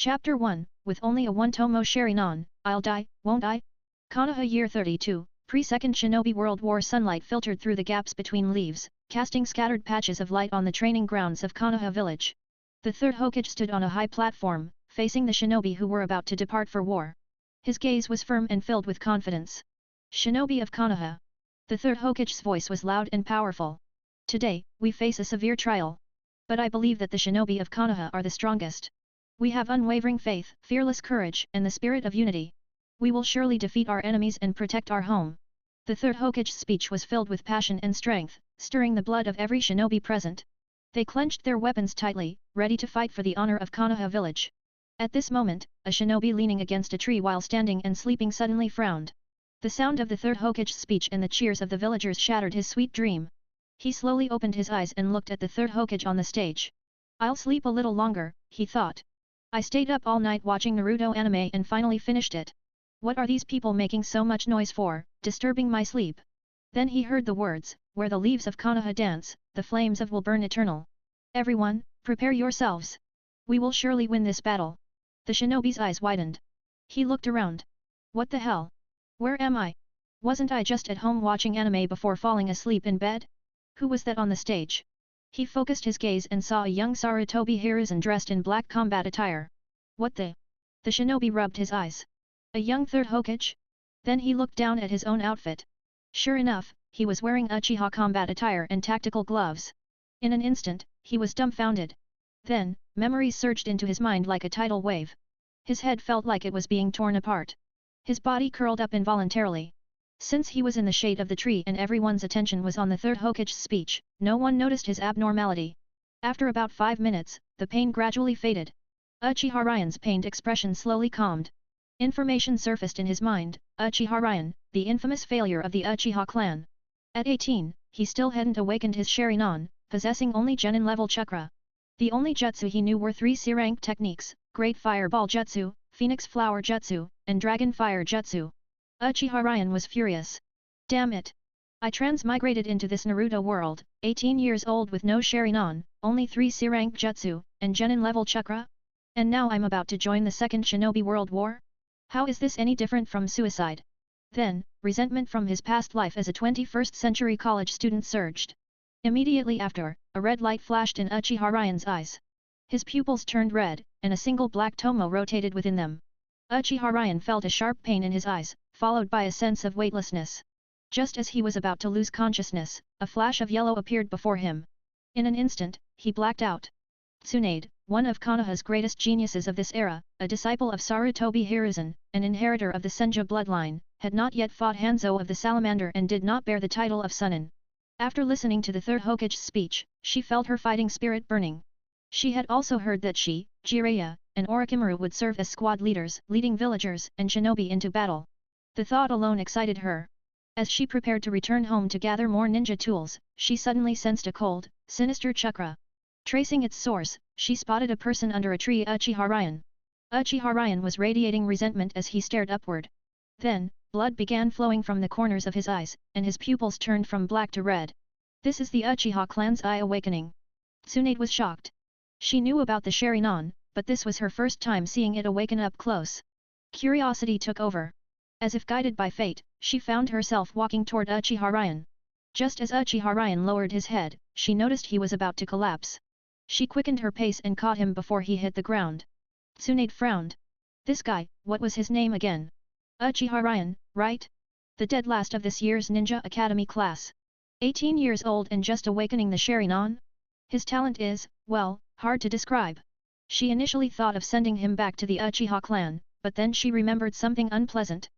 Chapter 1, with only a one-tomo Sharingan, I'll die, won't I? Konoha Year 32, pre-Second Shinobi World War. Sunlight filtered through the gaps between leaves, casting scattered patches of light on the training grounds of Konoha village. The third Hokage stood on a high platform, facing the shinobi who were about to depart for war. His gaze was firm and filled with confidence. Shinobi of Konoha. The third Hokage's voice was loud and powerful. Today, we face a severe trial. But I believe that the shinobi of Konoha are the strongest. We have unwavering faith, fearless courage, and the spirit of unity. We will surely defeat our enemies and protect our home. The third Hokage's speech was filled with passion and strength, stirring the blood of every shinobi present. They clenched their weapons tightly, ready to fight for the honor of Konoha village. At this moment, a shinobi leaning against a tree while standing and sleeping suddenly frowned. The sound of the third Hokage's speech and the cheers of the villagers shattered his sweet dream. He slowly opened his eyes and looked at the third Hokage on the stage. I'll sleep a little longer, he thought. I stayed up all night watching Naruto anime and finally finished it. What are these people making so much noise for, disturbing my sleep? Then he heard the words, where the leaves of Konoha dance, the flames of will burn eternal. Everyone, prepare yourselves. We will surely win this battle. The shinobi's eyes widened. He looked around. What the hell? Where am I? Wasn't I just at home watching anime before falling asleep in bed? Who was that on the stage? He focused his gaze and saw a young Sarutobi Hiruzen dressed in black combat attire. What the? The shinobi rubbed his eyes. A young third Hokage? Then he looked down at his own outfit. Sure enough, he was wearing Uchiha combat attire and tactical gloves. In an instant, he was dumbfounded. Then, memories surged into his mind like a tidal wave. His head felt like it was being torn apart. His body curled up involuntarily. Since he was in the shade of the tree and everyone's attention was on the third Hokage's speech, no one noticed his abnormality. After about 5 minutes, the pain gradually faded. Uchiha Ryan's pained expression slowly calmed. Information surfaced in his mind, Uchiha Ryan, the infamous failure of the Uchiha clan. At 18, he still hadn't awakened his Sharingan, possessing only Genin level chakra. The only jutsu he knew were 3 C-rank techniques, Great Fireball Jutsu, Phoenix Flower Jutsu, and Dragon Fire Jutsu. Uchiha Ryan was furious. Damn it! I transmigrated into this Naruto world, 18 years old with no Sharingan, only 3 C-rank jutsu, and Genin level chakra? And now I'm about to join the Second Shinobi World War? How is this any different from suicide? Then, resentment from his past life as a 21st century college student surged. Immediately after, a red light flashed in Uchiha Ryan's eyes. His pupils turned red, and a single black tomo rotated within them. Uchiha Ryan felt a sharp pain in his eyes, followed by a sense of weightlessness. Just as he was about to lose consciousness, a flash of yellow appeared before him. In an instant, he blacked out. Tsunade, one of Konoha's greatest geniuses of this era, a disciple of Sarutobi Hiruzen, an inheritor of the Senja bloodline, had not yet fought Hanzo of the Salamander and did not bear the title of Sunin. After listening to the third Hokage's speech, she felt her fighting spirit burning. She had also heard that she, Jiraiya, and Orochimaru would serve as squad leaders, leading villagers and shinobi into battle. The thought alone excited her. As she prepared to return home to gather more ninja tools, she suddenly sensed a cold, sinister chakra. Tracing its source, she spotted a person under a tree. Uchiha Ryan. Uchiha Ryan was radiating resentment as he stared upward. Then, blood began flowing from the corners of his eyes, and his pupils turned from black to red. This is the Uchiha clan's eye awakening. Tsunade was shocked. She knew about the Sharingan, but this was her first time seeing it awaken up close. Curiosity took over. As if guided by fate, she found herself walking toward Uchiha Ryan. Just as Uchiha Ryan lowered his head, she noticed he was about to collapse. She quickened her pace and caught him before he hit the ground. Tsunade frowned. This guy, what was his name again? Uchiha Ryan, right? The dead last of this year's Ninja Academy class. 18 years old and just awakening the Sharingan? His talent is, well, hard to describe. She initially thought of sending him back to the Uchiha clan, but then she remembered something unpleasant.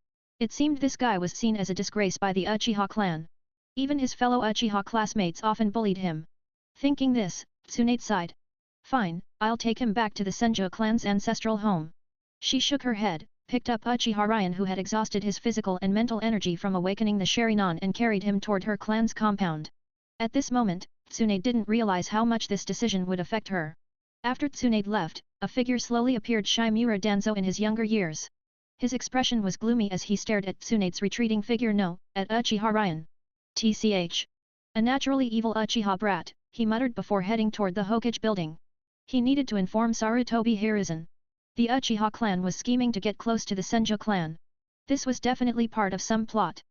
It seemed this guy was seen as a disgrace by the Uchiha clan. Even his fellow Uchiha classmates often bullied him. Thinking this, Tsunade sighed. Fine, I'll take him back to the Senja clan's ancestral home. She shook her head, picked up Uchiha Ryan who had exhausted his physical and mental energy from awakening the Sharingan and carried him toward her clan's compound. At this moment, Tsunade didn't realize how much this decision would affect her. After Tsunade left, a figure slowly appeared. Shimura Danzo in his younger years. His expression was gloomy as he stared at Tsunade's retreating figure. No, at Uchiha Ryan. TCH. A naturally evil Uchiha brat, he muttered before heading toward the Hokage building. He needed to inform Sarutobi Hiruzen. The Uchiha clan was scheming to get close to the Senju clan. This was definitely part of some plot.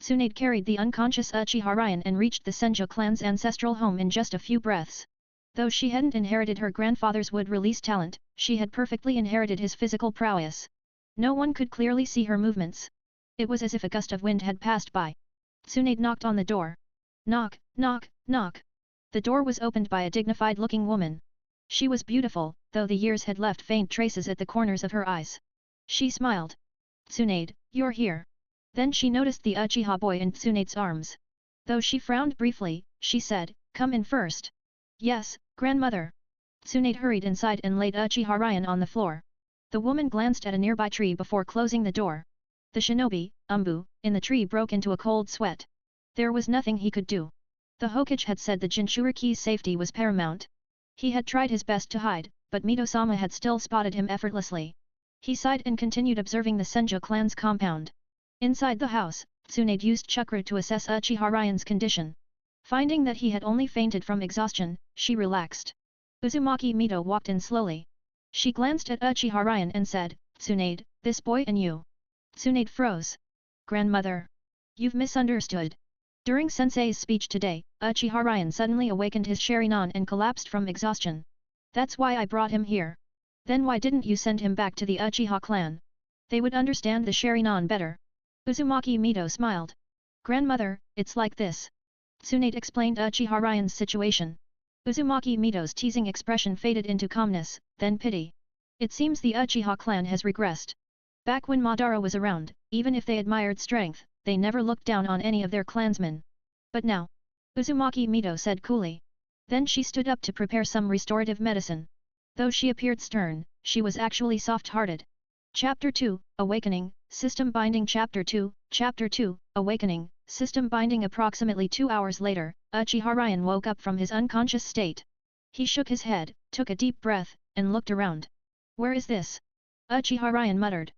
Tsunade carried the unconscious Uchiha Ryan and reached the Senju clan's ancestral home in just a few breaths. Though she hadn't inherited her grandfather's wood-release talent, she had perfectly inherited his physical prowess. No one could clearly see her movements. It was as if a gust of wind had passed by. Tsunade knocked on the door. Knock, knock, knock. The door was opened by a dignified-looking woman. She was beautiful, though the years had left faint traces at the corners of her eyes. She smiled. Tsunade, you're here. Then she noticed the Uchiha boy in Tsunade's arms. Though she frowned briefly, she said, come in first. Yes, grandmother. Tsunade hurried inside and laid Uchiha Ryan on the floor. The woman glanced at a nearby tree before closing the door. The shinobi, Umbu, in the tree broke into a cold sweat. There was nothing he could do. The Hokage had said the Jinchuriki's safety was paramount. He had tried his best to hide, but Mito-sama had still spotted him effortlessly. He sighed and continued observing the Senju clan's compound. Inside the house, Tsunade used chakra to assess Uchiha Ryan's condition. Finding that he had only fainted from exhaustion, she relaxed. Uzumaki Mito walked in slowly. She glanced at Uchiha Ryan and said, Tsunade, this boy and you. Tsunade froze. Grandmother. You've misunderstood. During Sensei's speech today, Uchiha Ryan suddenly awakened his Sharingan and collapsed from exhaustion. That's why I brought him here. Then why didn't you send him back to the Uchiha clan? They would understand the Sharingan better. Uzumaki Mito smiled. Grandmother, it's like this. Tsunade explained Uchiha Ryan's situation. Uzumaki Mito's teasing expression faded into calmness, then pity. It seems the Uchiha clan has regressed. Back when Madara was around, even if they admired strength, they never looked down on any of their clansmen. But now? Uzumaki Mito said coolly. Then she stood up to prepare some restorative medicine. Though she appeared stern, she was actually soft-hearted. Chapter 2, Awakening, System Binding. Chapter 2, Awakening, System Binding. Approximately 2 hours later, Uchiha Ryan woke up from his unconscious state. He shook his head, took a deep breath, and looked around. Where is this? Uchiha Ryan muttered.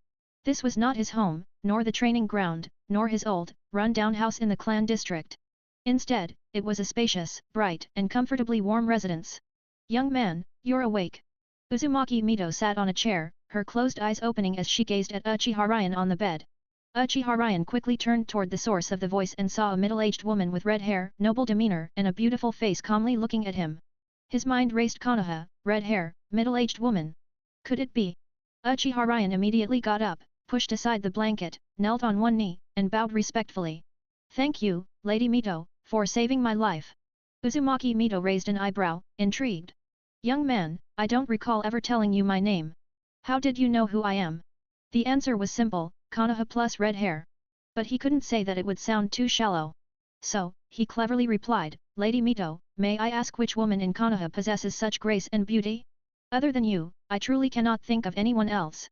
This was not his home, nor the training ground, nor his old, run-down house in the clan district. Instead, it was a spacious, bright, and comfortably warm residence. Young man, you're awake. Uzumaki Mito sat on a chair, her closed eyes opening as she gazed at Uchiha Ryan on the bed. Uchiha Ryan quickly turned toward the source of the voice and saw a middle-aged woman with red hair, noble demeanor, and a beautiful face calmly looking at him. His mind raced. Konoha, red hair, middle-aged woman. Could it be? Uchiha Ryan immediately got up, pushed aside the blanket, knelt on one knee, and bowed respectfully. Thank you, Lady Mito, for saving my life. Uzumaki Mito raised an eyebrow, intrigued. Young man, I don't recall ever telling you my name. How did you know who I am? The answer was simple, Konoha plus red hair. But he couldn't say that it would sound too shallow. So, he cleverly replied, Lady Mito, may I ask which woman in Konoha possesses such grace and beauty? Other than you, I truly cannot think of anyone else.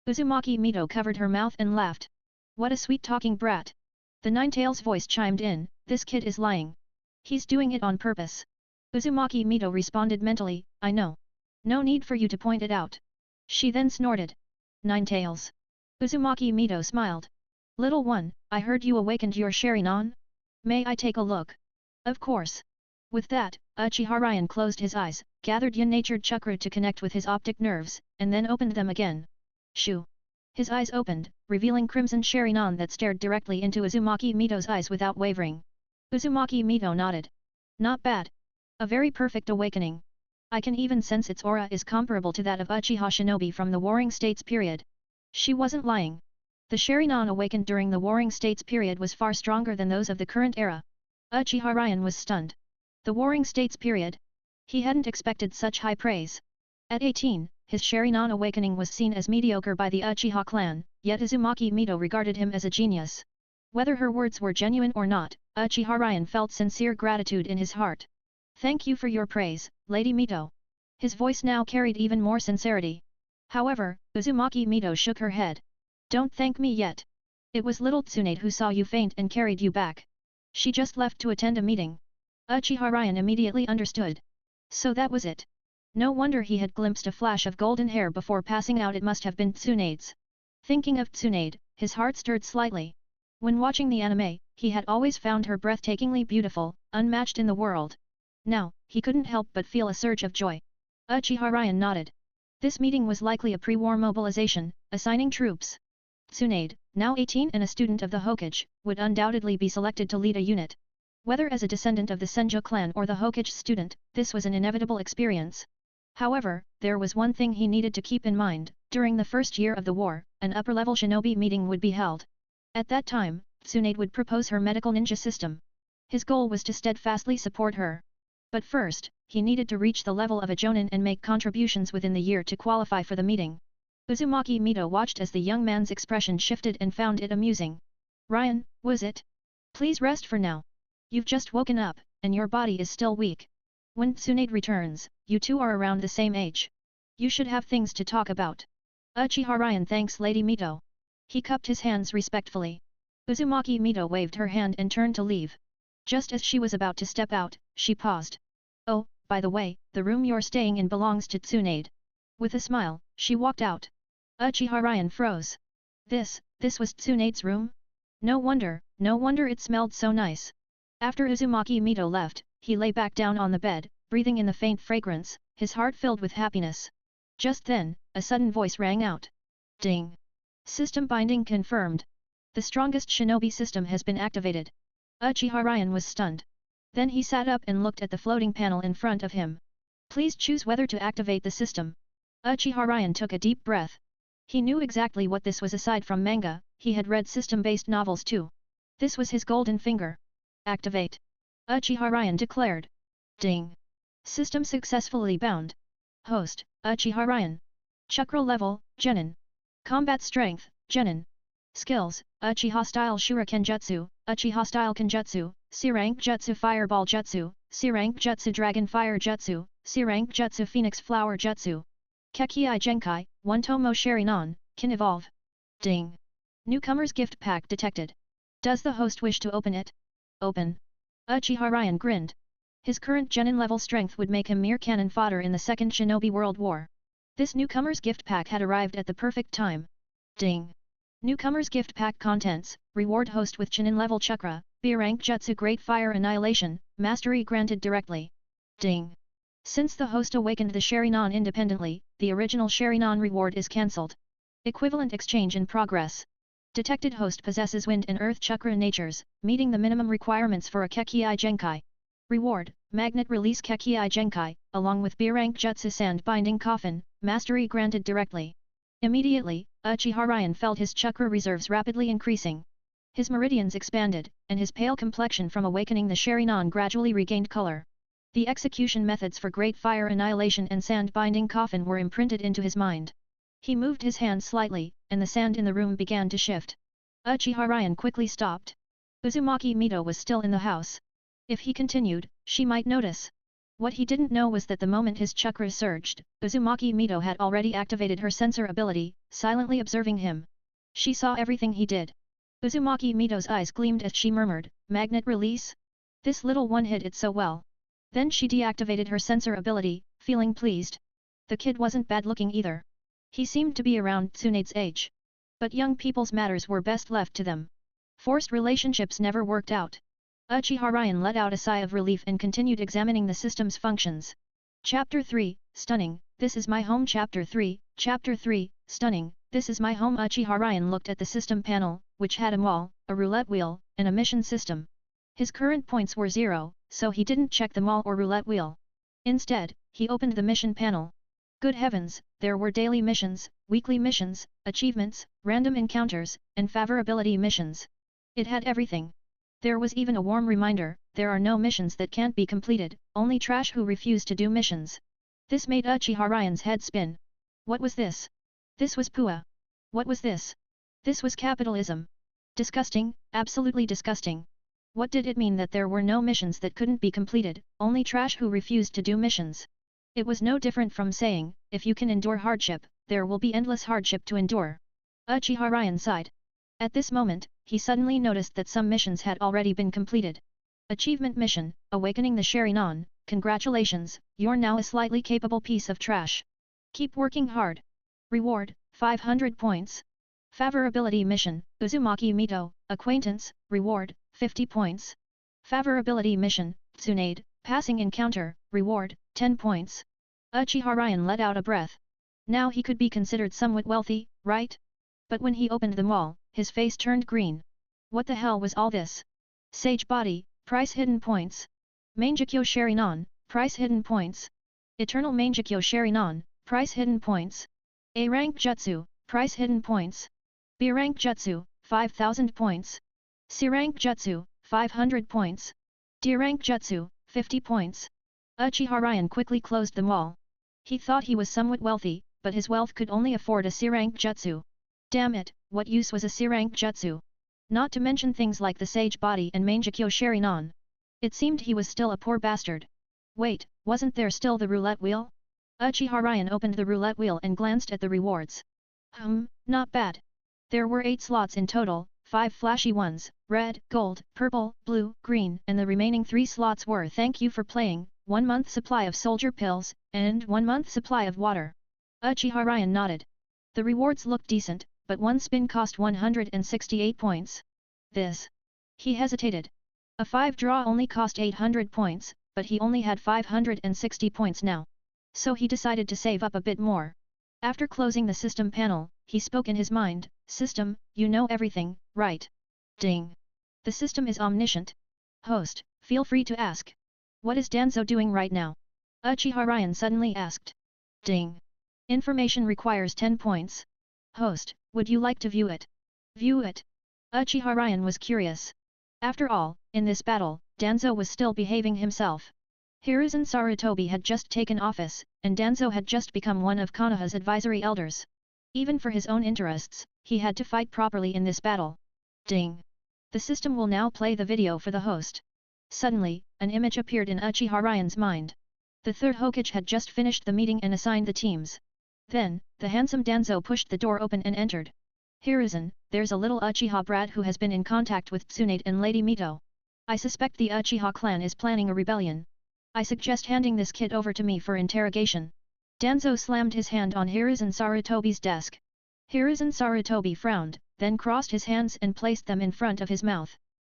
Uzumaki Mito covered her mouth and laughed. What a sweet-talking brat. The Ninetales voice chimed in, this kid is lying. He's doing it on purpose. Uzumaki Mito responded mentally, I know. No need for you to point it out. She then snorted. Ninetales. Uzumaki Mito smiled. Little one, I heard you awakened your Sharingan? May I take a look? Of course. With that, Uchiha Ryan closed his eyes, gathered yin-natured chakra to connect with his optic nerves, and then opened them again. Shoo! His eyes opened, revealing crimson Sharingan that stared directly into Uzumaki Mito's eyes without wavering. Uzumaki Mito nodded. Not bad. A very perfect awakening. I can even sense its aura is comparable to that of Uchiha Shinobi from the Warring States period. She wasn't lying. The Sharingan awakened during the Warring States period was far stronger than those of the current era. Uchiha Ryan was stunned. The Warring States period? He hadn't expected such high praise. At 18, his Sharingan awakening was seen as mediocre by the Uchiha clan, yet Uzumaki Mito regarded him as a genius. Whether her words were genuine or not, Uchiha Ryan felt sincere gratitude in his heart. Thank you for your praise, Lady Mito. His voice now carried even more sincerity. However, Uzumaki Mito shook her head. Don't thank me yet. It was little Tsunade who saw you faint and carried you back. She just left to attend a meeting. Uchiha Ryan immediately understood. So that was it. No wonder he had glimpsed a flash of golden hair before passing out. It must have been Tsunade's. Thinking of Tsunade, his heart stirred slightly. When watching the anime, he had always found her breathtakingly beautiful, unmatched in the world. Now, he couldn't help but feel a surge of joy. Uchiha Ryan nodded. This meeting was likely a pre-war mobilization, assigning troops. Tsunade, now 18 and a student of the Hokage, would undoubtedly be selected to lead a unit. Whether as a descendant of the Senjo clan or the Hokage's student, this was an inevitable experience. However, there was one thing he needed to keep in mind: during the first year of the war, an upper-level shinobi meeting would be held. At that time, Tsunade would propose her medical ninja system. His goal was to steadfastly support her. But first, he needed to reach the level of a jonin and make contributions within the year to qualify for the meeting. Uzumaki Mito watched as the young man's expression shifted and found it amusing. Ryan, was it? Please rest for now. You've just woken up, and your body is still weak. When Tsunade returns, you two are around the same age. You should have things to talk about. Uchiha Ryan thanks Lady Mito. He cupped his hands respectfully. Uzumaki Mito waved her hand and turned to leave. Just as she was about to step out, she paused. Oh, by the way, the room you're staying in belongs to Tsunade. With a smile, she walked out. Uchiha Ryan froze. This was Tsunade's room? No wonder it smelled so nice. After Uzumaki Mito left, he lay back down on the bed, breathing in the faint fragrance, his heart filled with happiness. Just then, a sudden voice rang out. Ding! System binding confirmed. The strongest shinobi system has been activated. Uchiha Ryan was stunned. Then he sat up and looked at the floating panel in front of him. Please choose whether to activate the system. Uchiha Ryan took a deep breath. He knew exactly what this was. Aside from manga, he had read system-based novels too. This was his golden finger. Activate! Uchiha Ryan declared. Ding! System successfully bound. Host, Uchiha Ryan. Chakra level, Genin. Combat strength, Genin. Skills, Uchiha style Shuriken Jutsu, Uchiha style Kenjutsu, C-rank Jutsu Fireball Jutsu, C-rank Jutsu Dragon Fire Jutsu, C-rank Jutsu Phoenix Flower Jutsu. Kekkei Genkai, 1 Tomo Sharinan, can evolve. Ding! Newcomer's gift pack detected. Does the host wish to open it? Open. Uchiha Ryan grinned. His current Genin level strength would make him mere cannon fodder in the Second Shinobi World War. This newcomer's gift pack had arrived at the perfect time. Ding! Newcomer's gift pack contents: reward host with Chunin level chakra, B-rank Jutsu Great Fire Annihilation, mastery granted directly. Ding! Since the host awakened the Sharinan independently, the original Sharinan reward is cancelled. Equivalent exchange in progress. Detected host possesses wind and earth chakra natures, meeting the minimum requirements for a Kekkei Genkai. Reward: Magnet Release Kekkei Genkai, along with B-rank Jutsu Sand Binding Coffin, mastery granted directly. Immediately, Uchiha Ryan felt his chakra reserves rapidly increasing. His meridians expanded, and his pale complexion from awakening the Sharinan gradually regained color. The execution methods for Great Fire Annihilation and Sand Binding Coffin were imprinted into his mind. He moved his hand slightly, and the sand in the room began to shift. Uchiha Ryan quickly stopped. Uzumaki Mito was still in the house. If he continued, she might notice. What he didn't know was that the moment his chakra surged, Uzumaki Mito had already activated her sensor ability, silently observing him. She saw everything he did. Uzumaki Mito's eyes gleamed as she murmured, "Magnet release? This little one hid it so well." Then she deactivated her sensor ability, feeling pleased. The kid wasn't bad-looking either. He seemed to be around Tsunade's age. But young people's matters were best left to them. Forced relationships never worked out. Uchiha Ryan let out a sigh of relief and continued examining the system's functions. Chapter 3, Stunning, This is my home. Chapter 3, Stunning, This is my home. Uchiha Ryan looked at the system panel, which had a mall, a roulette wheel, and a mission system. His current points were 0, so he didn't check the mall or roulette wheel. Instead, he opened the mission panel. Good heavens, there were daily missions, weekly missions, achievements, random encounters, and favorability missions. It had everything. There was even a warm reminder: there are no missions that can't be completed, only trash who refuse to do missions. This made Uchiha Ryan's head spin. What was this? This was Pua. What was this? This was capitalism. Disgusting, absolutely disgusting. What did it mean that there were no missions that couldn't be completed, only trash who refused to do missions? It was no different from saying, if you can endure hardship, there will be endless hardship to endure. Uchiha Ryan sighed. At this moment, he suddenly noticed that some missions had already been completed. Achievement Mission, Awakening the Sharinan, congratulations, you're now a slightly capable piece of trash. Keep working hard. Reward, 500 points. Favorability Mission, Uzumaki Mito, Acquaintance, Reward, 50 points. Favorability Mission, Tsunade, Passing Encounter, Reward, 10 points. Uchiha Ryan let out a breath. Now he could be considered somewhat wealthy, right? But when he opened them all, his face turned green. What the hell was all this? Sage Body, price hidden points. Mangekyo Sharinon, price hidden points. Eternal Mangekyo Sharinon, price hidden points. A rank Jutsu, price hidden points. B rank Jutsu, 5,000 points. C rank Jutsu, 500 points. D rank Jutsu, 50 points. Uchiha Ryan quickly closed them all. He thought he was somewhat wealthy, but his wealth could only afford a C rank Jutsu. Damn it, what use was a C rank Jutsu? Not to mention things like the Sage Body and Mangekyo Sharinon. It seemed he was still a poor bastard. Wait, wasn't there still the roulette wheel? Uchiha Ryan opened the roulette wheel and glanced at the rewards. Not bad. There were 8 slots in total, 5 flashy ones, red, gold, purple, blue, green, and the remaining 3 slots were thank you for playing, 1 month supply of soldier pills, and 1 month supply of water. Uchiha Ryan nodded. The rewards looked decent, but one spin cost 168 points. This. He hesitated. A 5 draw only cost 800 points, but he only had 560 points now. So he decided to save up a bit more. After closing the system panel, he spoke in his mind, "System, you know everything, right?" Ding. The system is omniscient. Host, feel free to ask. What is Danzo doing right now? Uchiha Ryan suddenly asked. Ding. Information requires 10 points. Host, would you like to view it? View it. Uchiha Ryan was curious. After all, in this battle, Danzo was still behaving himself. Hiruzen Sarutobi had just taken office, and Danzo had just become one of Konoha's advisory elders. Even for his own interests, he had to fight properly in this battle. Ding. The system will now play the video for the host. Suddenly, an image appeared in Uchiha Ryan's mind. The third Hokage had just finished the meeting and assigned the teams. Then, the handsome Danzo pushed the door open and entered. Hiruzen, there's a little Uchiha brat who has been in contact with Tsunade and Lady Mito. I suspect the Uchiha clan is planning a rebellion. I suggest handing this kid over to me for interrogation. Danzo slammed his hand on Hiruzen Sarutobi's desk. Hiruzen Sarutobi frowned, then crossed his hands and placed them in front of his mouth.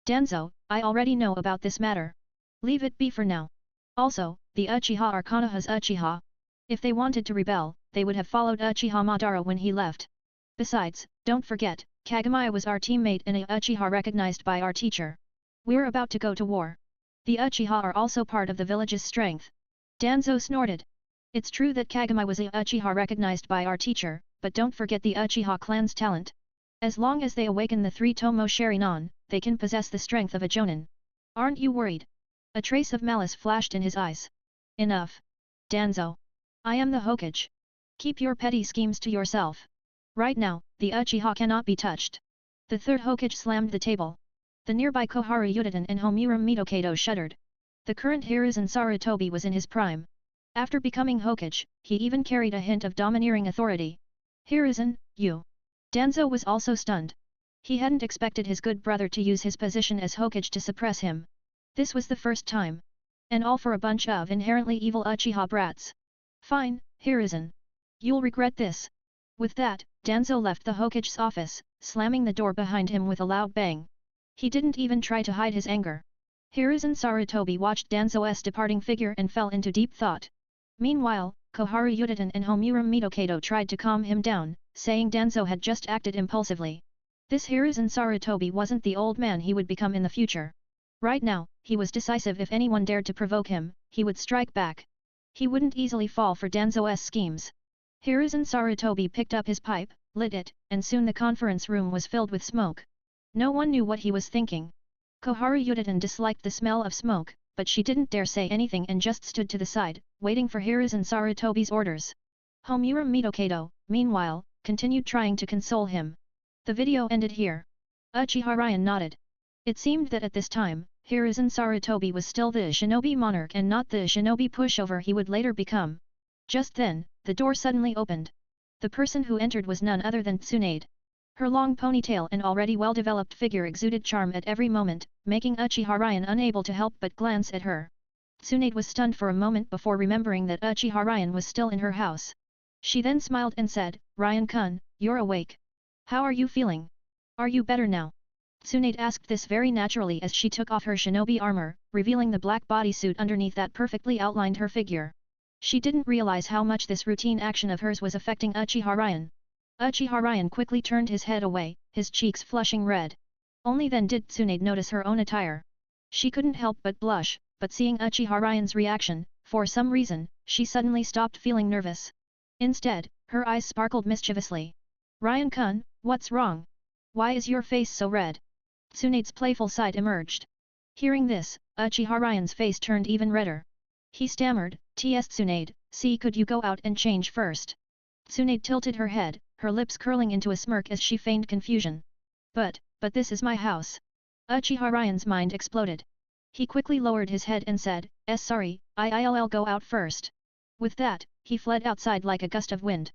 Danzo, I already know about this matter. Leave it be for now. Also, the Uchiha are Konoha's Uchiha. If they wanted to rebel, they would have followed Uchiha Madara when he left. Besides, don't forget, Kagami was our teammate and a Uchiha recognized by our teacher. We're about to go to war. The Uchiha are also part of the village's strength. Danzo snorted. It's true that Kagami was a Uchiha recognized by our teacher, but don't forget the Uchiha clan's talent. As long as they awaken the 3 Tomo Sharinon, they can possess the strength of a Jonin. Aren't you worried? A trace of malice flashed in his eyes. Enough. Danzo. I am the Hokage. Keep your petty schemes to yourself. Right now, the Uchiha cannot be touched. The third Hokage slammed the table. The nearby Koharu Yudatan and Homiura Mitokado shuddered. The current Hiruzen Sarutobi was in his prime. After becoming Hokage, he even carried a hint of domineering authority. Hiruzen, you. Danzo was also stunned. He hadn't expected his good brother to use his position as Hokage to suppress him. This was the first time. And all for a bunch of inherently evil Uchiha brats. Fine, Hiruzen. You'll regret this. With that, Danzo left the Hokage's office, slamming the door behind him with a loud bang. He didn't even try to hide his anger. Hiruzen Sarutobi watched Danzo's departing figure and fell into deep thought. Meanwhile, Koharu Yudatan and Homiura Mitokado tried to calm him down, saying Danzo had just acted impulsively. This Hiruzen Sarutobi wasn't the old man he would become in the future. Right now, he was decisive. If anyone dared to provoke him, he would strike back. He wouldn't easily fall for Danzo's schemes. Hiruzen Sarutobi picked up his pipe, lit it, and soon the conference room was filled with smoke. No one knew what he was thinking. Koharu Yudatan disliked the smell of smoke, but she didn't dare say anything and just stood to the side, waiting for Hiruzen Sarutobi's orders. Homiura Mitokado, meanwhile, continued trying to console him. The video ended here. Uchiha Ryan nodded. It seemed that at this time, Hiruzen Sarutobi was still the shinobi monarch and not the shinobi pushover he would later become. Just then, the door suddenly opened. The person who entered was none other than Tsunade. Her long ponytail and already well-developed figure exuded charm at every moment, making Uchiha Ryan unable to help but glance at her. Tsunade was stunned for a moment before remembering that Uchiha Ryan was still in her house. She then smiled and said, "Ryan-kun, you're awake. How are you feeling? Are you better now?" Tsunade asked this very naturally as she took off her shinobi armor, revealing the black bodysuit underneath that perfectly outlined her figure. She didn't realize how much this routine action of hers was affecting Uchiha Ryan. Uchiha Ryan quickly turned his head away, his cheeks flushing red. Only then did Tsunade notice her own attire. She couldn't help but blush, but seeing Uchiha Ryan's reaction, for some reason, she suddenly stopped feeling nervous. Instead, her eyes sparkled mischievously. Ryan-kun, what's wrong? Why is your face so red? Tsunade's playful side emerged. Hearing this, Uchiha Ryan's face turned even redder. He stammered, "Ts Tsunade, see, could you go out and change first?" Tsunade tilted her head, her lips curling into a smirk as she feigned confusion. But this is my house." Uchiha Ryan's mind exploded. He quickly lowered his head and said, Sorry, I'll go out first." With that, he fled outside like a gust of wind.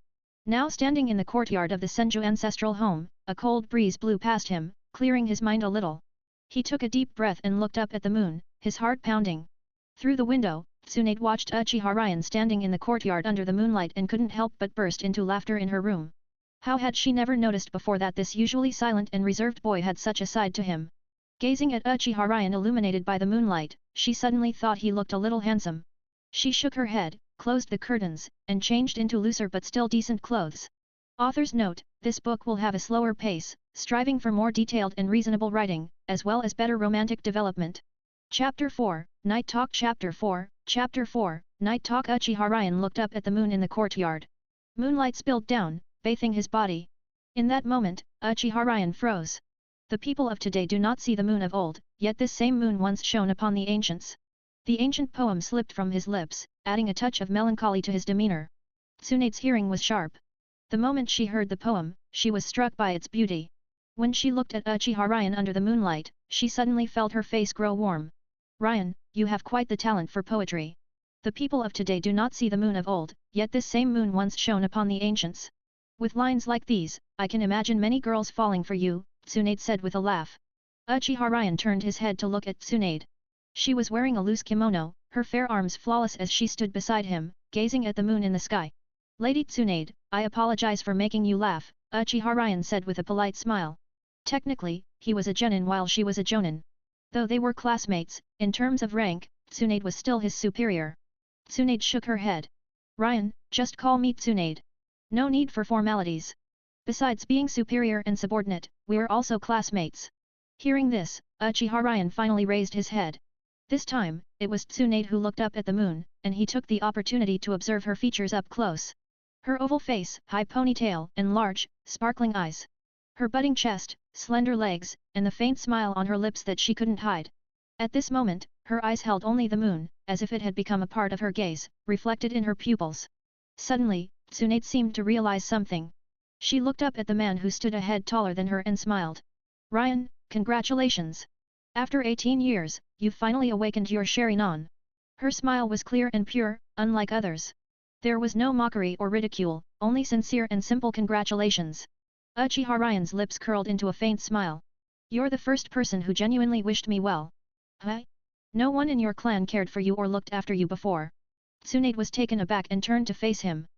Now standing in the courtyard of the Senju ancestral home, a cold breeze blew past him, clearing his mind a little. He took a deep breath and looked up at the moon, his heart pounding. Through the window, Tsunade watched Uchiha Ryan standing in the courtyard under the moonlight and couldn't help but burst into laughter in her room. How had she never noticed before that this usually silent and reserved boy had such a side to him? Gazing at Uchiha Ryan illuminated by the moonlight, she suddenly thought he looked a little handsome. She shook her head, closed the curtains, and changed into looser but still decent clothes. Author's note: this book will have a slower pace, striving for more detailed and reasonable writing, as well as better romantic development. Chapter 4, Night Talk. Chapter 4, Night Talk. Uchiha Ryan looked up at the moon in the courtyard. Moonlight spilled down, bathing his body. In that moment, Uchiha Ryan froze. The people of today do not see the moon of old, yet this same moon once shone upon the ancients. The ancient poem slipped from his lips, adding a touch of melancholy to his demeanor. Tsunade's hearing was sharp. The moment she heard the poem, she was struck by its beauty. When she looked at Uchiha Ryan under the moonlight, she suddenly felt her face grow warm. Ryan, you have quite the talent for poetry. The people of today do not see the moon of old, yet this same moon once shone upon the ancients. With lines like these, I can imagine many girls falling for you, Tsunade said with a laugh. Uchiha Ryan turned his head to look at Tsunade. She was wearing a loose kimono, her fair arms flawless as she stood beside him, gazing at the moon in the sky. Lady Tsunade, I apologize for making you laugh, Uchiha Ryan said with a polite smile. Technically, he was a genin while she was a jonin. Though they were classmates, in terms of rank, Tsunade was still his superior. Tsunade shook her head. Ryan, just call me Tsunade. No need for formalities. Besides being superior and subordinate, we're also classmates. Hearing this, Uchiha Ryan finally raised his head. This time, it was Tsunade who looked up at the moon, and he took the opportunity to observe her features up close. Her oval face, high ponytail, and large, sparkling eyes. Her budding chest, slender legs, and the faint smile on her lips that she couldn't hide. At this moment, her eyes held only the moon, as if it had become a part of her gaze, reflected in her pupils. Suddenly, Tsunade seemed to realize something. She looked up at the man who stood a head taller than her and smiled. Ryan, congratulations! After 18 years, you've finally awakened your Sharingan. Her smile was clear and pure, unlike others. There was no mockery or ridicule, only sincere and simple congratulations. Uchiha Ryan's lips curled into a faint smile. You're the first person who genuinely wished me well. Huh? No one in your clan cared for you or looked after you before. Tsunade was taken aback and turned to face him.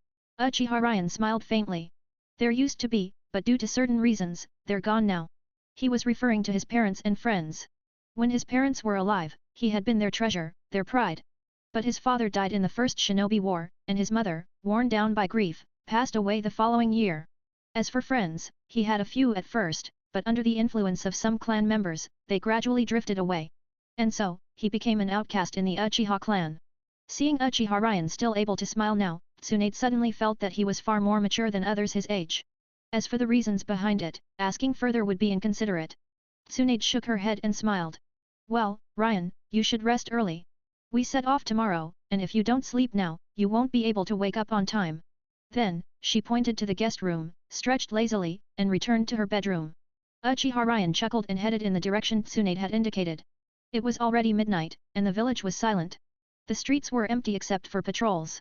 Uchiha Ryan smiled faintly. There used to be, but due to certain reasons, they're gone now. He was referring to his parents and friends. When his parents were alive, he had been their treasure, their pride. But his father died in the First Shinobi War, and his mother, worn down by grief, passed away the following year. As for friends, he had a few at first, but under the influence of some clan members, they gradually drifted away. And so, he became an outcast in the Uchiha clan. Seeing Uchiha Ryan still able to smile now, Tsunade suddenly felt that he was far more mature than others his age. As for the reasons behind it, asking further would be inconsiderate. Tsunade shook her head and smiled. Well, Ryan, you should rest early. We set off tomorrow, and if you don't sleep now, you won't be able to wake up on time. Then, she pointed to the guest room, stretched lazily, and returned to her bedroom. Uchiha Ryan chuckled and headed in the direction Tsunade had indicated. It was already midnight, and the village was silent. The streets were empty except for patrols.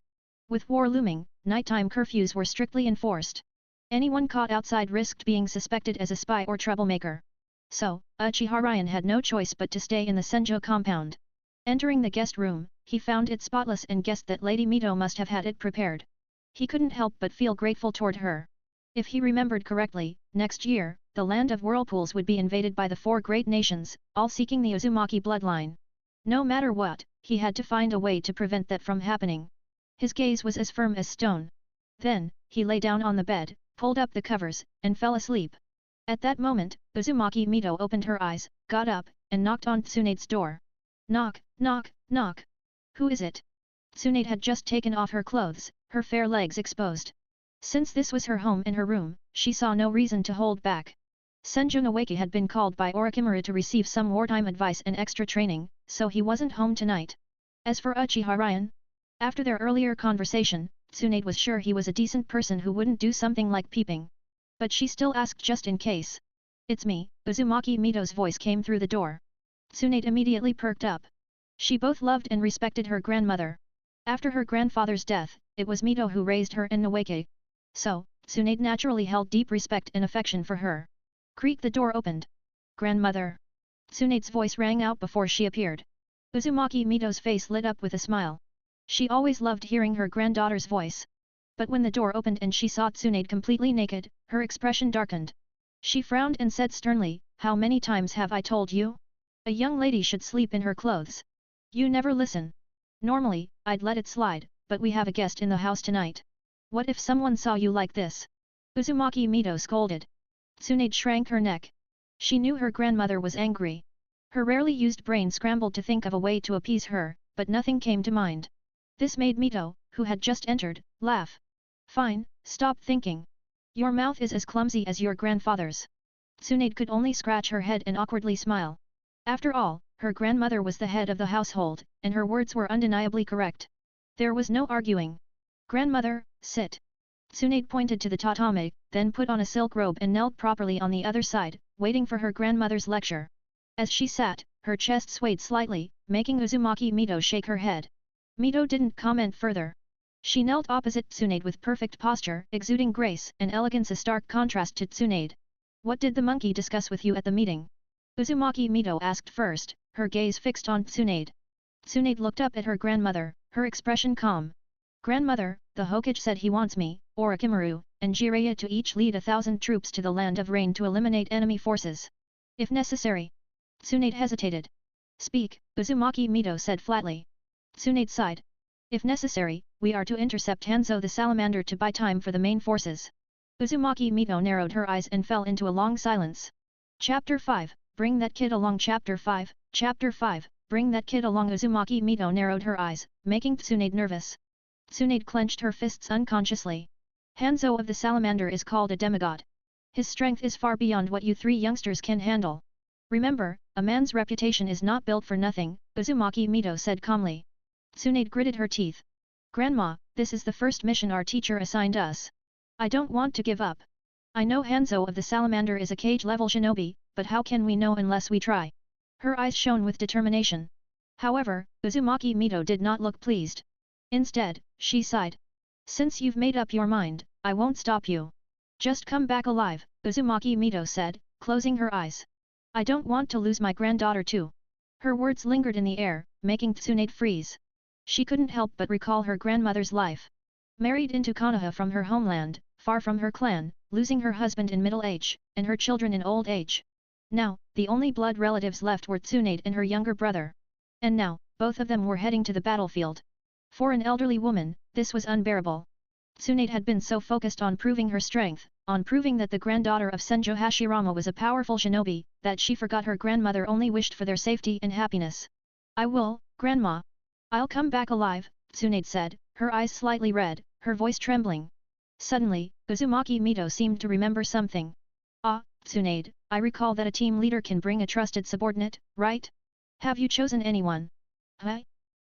With war looming, nighttime curfews were strictly enforced. Anyone caught outside risked being suspected as a spy or troublemaker. So, Uchiha Ryan had no choice but to stay in the Senju compound. Entering the guest room, he found it spotless and guessed that Lady Mito must have had it prepared. He couldn't help but feel grateful toward her. If he remembered correctly, next year, the land of whirlpools would be invaded by the 4 great nations, all seeking the Uzumaki bloodline. No matter what, he had to find a way to prevent that from happening. His gaze was as firm as stone. Then, he lay down on the bed, pulled up the covers, and fell asleep. At that moment, Uzumaki Mito opened her eyes, got up, and knocked on Tsunade's door. Knock, knock, knock. Who is it? Tsunade had just taken off her clothes, her fair legs exposed. Since this was her home and her room, she saw no reason to hold back. Senju Nawaki had been called by Orochimaru to receive some wartime advice and extra training, so he wasn't home tonight. As for Uchiha Ryan, after their earlier conversation, Tsunade was sure he was a decent person who wouldn't do something like peeping. But she still asked just in case. It's me, Uzumaki Mito's voice came through the door. Tsunade immediately perked up. She both loved and respected her grandmother. After her grandfather's death, it was Mito who raised her and Nawake. So, Tsunade naturally held deep respect and affection for her. Creak, the door opened. Grandmother. Tsunade's voice rang out before she appeared. Uzumaki Mito's face lit up with a smile. She always loved hearing her granddaughter's voice. But when the door opened and she saw Tsunade completely naked, her expression darkened. She frowned and said sternly, "How many times have I told you? A young lady should sleep in her clothes. You never listen. Normally, I'd let it slide, but we have a guest in the house tonight. What if someone saw you like this?" Uzumaki Mito scolded. Tsunade shrank her neck. She knew her grandmother was angry. Her rarely used brain scrambled to think of a way to appease her, but nothing came to mind. This made Mito, who had just entered, laugh. "Fine, stop thinking. Your mouth is as clumsy as your grandfather's." Tsunade could only scratch her head and awkwardly smile. After all, her grandmother was the head of the household, and her words were undeniably correct. There was no arguing. "Grandmother, sit." Tsunade pointed to the tatami, then put on a silk robe and knelt properly on the other side, waiting for her grandmother's lecture. As she sat, her chest swayed slightly, making Uzumaki Mito shake her head. Mito didn't comment further. She knelt opposite Tsunade with perfect posture, exuding grace and elegance, a stark contrast to Tsunade. "What did the monkey discuss with you at the meeting?" Uzumaki Mito asked first, her gaze fixed on Tsunade. Tsunade looked up at her grandmother, her expression calm. "Grandmother, the Hokage said he wants me, Orochimaru, and Jiraiya to each lead 1,000 troops to the Land of Rain to eliminate enemy forces. If necessary." Tsunade hesitated. "Speak," Uzumaki Mito said flatly. Tsunade sighed. "If necessary, we are to intercept Hanzo the Salamander to buy time for the main forces." Uzumaki Mito narrowed her eyes and fell into a long silence. Chapter 5, Bring that kid along. Chapter 5, Bring that kid along. Uzumaki Mito narrowed her eyes, making Tsunade nervous. Tsunade clenched her fists unconsciously. "Hanzo of the Salamander is called a demigod. His strength is far beyond what you three youngsters can handle. Remember, a man's reputation is not built for nothing," Uzumaki Mito said calmly. Tsunade gritted her teeth. "Grandma, this is the first mission our teacher assigned us. I don't want to give up. I know Hanzo of the Salamander is a cage-level shinobi, but how can we know unless we try?" Her eyes shone with determination. However, Uzumaki Mito did not look pleased. Instead, she sighed. "Since you've made up your mind, I won't stop you. Just come back alive," Uzumaki Mito said, closing her eyes. "I don't want to lose my granddaughter too." Her words lingered in the air, making Tsunade freeze. She couldn't help but recall her grandmother's life. Married into Konoha from her homeland, far from her clan, losing her husband in middle age, and her children in old age. Now, the only blood relatives left were Tsunade and her younger brother. And now, both of them were heading to the battlefield. For an elderly woman, this was unbearable. Tsunade had been so focused on proving her strength, on proving that the granddaughter of Senju Hashirama was a powerful shinobi, that she forgot her grandmother only wished for their safety and happiness. "I will, Grandma. I'll come back alive," Tsunade said, her eyes slightly red, her voice trembling. Suddenly, Uzumaki Mito seemed to remember something. "Ah, Tsunade, I recall that a team leader can bring a trusted subordinate, right? Have you chosen anyone?" "Huh?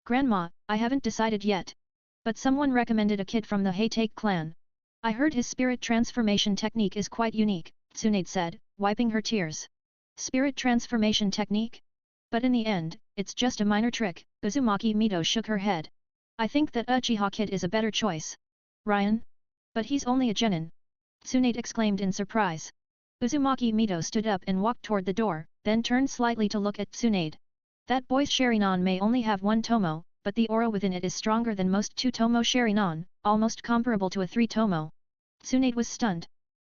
Grandma, I haven't decided yet. But someone recommended a kid from the Heitake clan. I heard his spirit transformation technique is quite unique," Tsunade said, wiping her tears. "Spirit transformation technique? But in the end, it's just a minor trick," Uzumaki Mito shook her head. "I think that Uchiha Kid is a better choice." "Ryan? But he's only a genin!" Tsunade exclaimed in surprise. Uzumaki Mito stood up and walked toward the door, then turned slightly to look at Tsunade. "That boy's Sharinon may only have one tomo, but the aura within it is stronger than most 2-tomo Sharinon, almost comparable to a 3-tomo. Tsunade was stunned.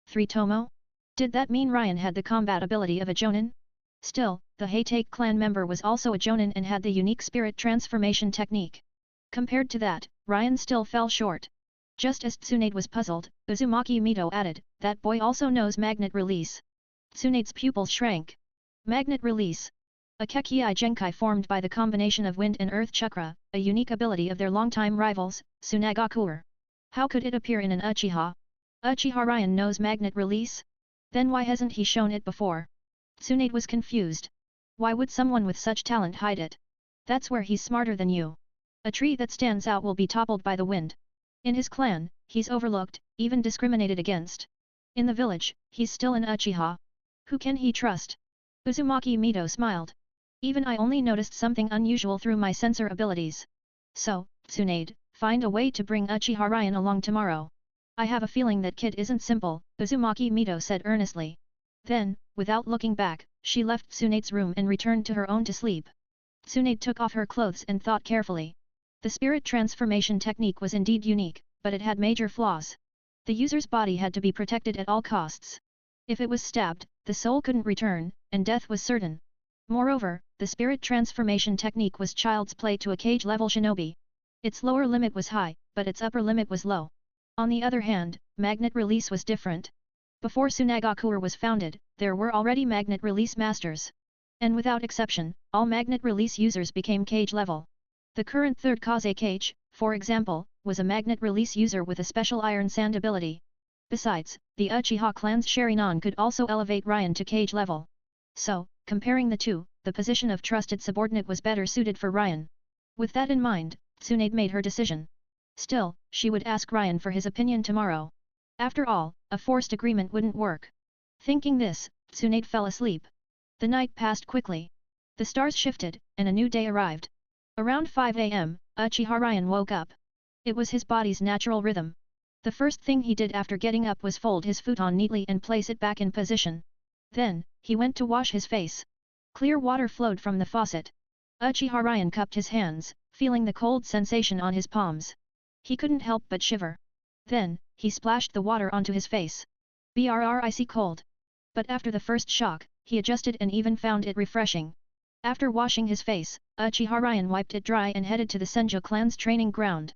3-tomo? Did that mean Ryan had the combat ability of a Jonin? Still, the Heitake clan member was also a Jonin and had the unique spirit transformation technique. Compared to that, Ryan still fell short. Just as Tsunade was puzzled, Uzumaki Mito added, that boy also knows magnet release. Tsunade's pupils shrank. Magnet release. A Kekkei Genkai formed by the combination of wind and earth chakra, a unique ability of their longtime rivals, Tsunagakuer. How could it appear in an Uchiha? Uchiha Ryan knows magnet release? Then why hasn't he shown it before? Tsunade was confused. Why would someone with such talent hide it? That's where he's smarter than you. A tree that stands out will be toppled by the wind. In his clan, he's overlooked, even discriminated against. In the village, he's still an Uchiha. Who can he trust? Uzumaki Mito smiled. Even I only noticed something unusual through my sensor abilities. So, Tsunade, find a way to bring Uchiha Ryan along tomorrow. I have a feeling that kid isn't simple, Uzumaki Mito said earnestly. Then, without looking back, she left Tsunade's room and returned to her own to sleep. Tsunade took off her clothes and thought carefully. The spirit transformation technique was indeed unique, but it had major flaws. The user's body had to be protected at all costs. If it was stabbed, the soul couldn't return, and death was certain. Moreover, the spirit transformation technique was child's play to a cage-level shinobi. Its lower limit was high, but its upper limit was low. On the other hand, magnet release was different. Before Tsunagakuer was founded, there were already magnet release masters. And without exception, all magnet release users became cage level. The current third Kaze Cage, for example, was a magnet release user with a special iron sand ability. Besides, the Uchiha clan's Sharingan could also elevate Ryan to cage level. So, comparing the two, the position of trusted subordinate was better suited for Ryan. With that in mind, Tsunade made her decision. Still, she would ask Ryan for his opinion tomorrow. After all, a forced agreement wouldn't work. Thinking this, Tsunade fell asleep. The night passed quickly. The stars shifted, and a new day arrived. Around 5 a.m., Uchiha Ryan woke up. It was his body's natural rhythm. The first thing he did after getting up was fold his futon neatly and place it back in position. Then, he went to wash his face. Clear water flowed from the faucet. Uchiha Ryan cupped his hands, feeling the cold sensation on his palms. He couldn't help but shiver. Then, he splashed the water onto his face. Brr, icy cold. But after the first shock, he adjusted and even found it refreshing. After washing his face, Uchiha Ryan wiped it dry and headed to the Senju clan's training ground.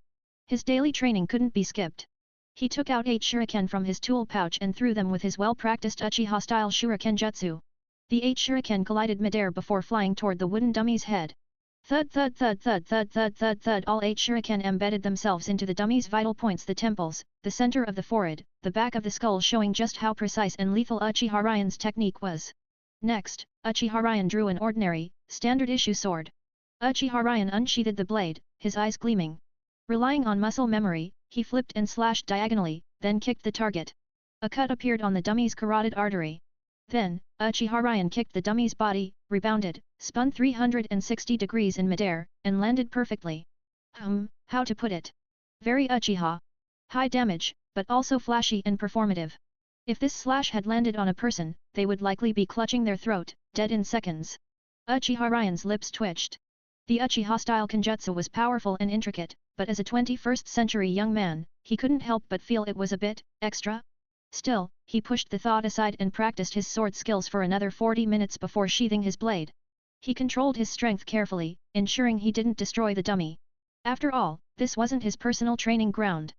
His daily training couldn't be skipped. He took out 8 shuriken from his tool pouch and threw them with his well-practiced Uchiha-style shuriken jutsu. The 8 shuriken collided midair before flying toward the wooden dummy's head. Thud thud thud thud thud thud thud thud. All 8 shuriken embedded themselves into the dummy's vital points, the temples, the center of the forehead, the back of the skull, showing just how precise and lethal Uchiha Ryan's technique was. Next, Uchiha Ryan drew an ordinary, standard-issue sword. Uchiha Ryan unsheathed the blade, his eyes gleaming. Relying on muscle memory, he flipped and slashed diagonally, then kicked the target. A cut appeared on the dummy's carotid artery. Then, Uchiha Ryan kicked the dummy's body, rebounded, spun 360 degrees in midair, and landed perfectly. How to put it? Very Uchiha. High damage, but also flashy and performative. If this slash had landed on a person, they would likely be clutching their throat, dead in seconds. Uchiha Ryan's lips twitched. The Uchiha-style kenjutsu was powerful and intricate, but as a 21st-century young man, he couldn't help but feel it was a bit extra. Still, he pushed the thought aside and practiced his sword skills for another 40 minutes before sheathing his blade. He controlled his strength carefully, ensuring he didn't destroy the dummy. After all, this wasn't his personal training ground.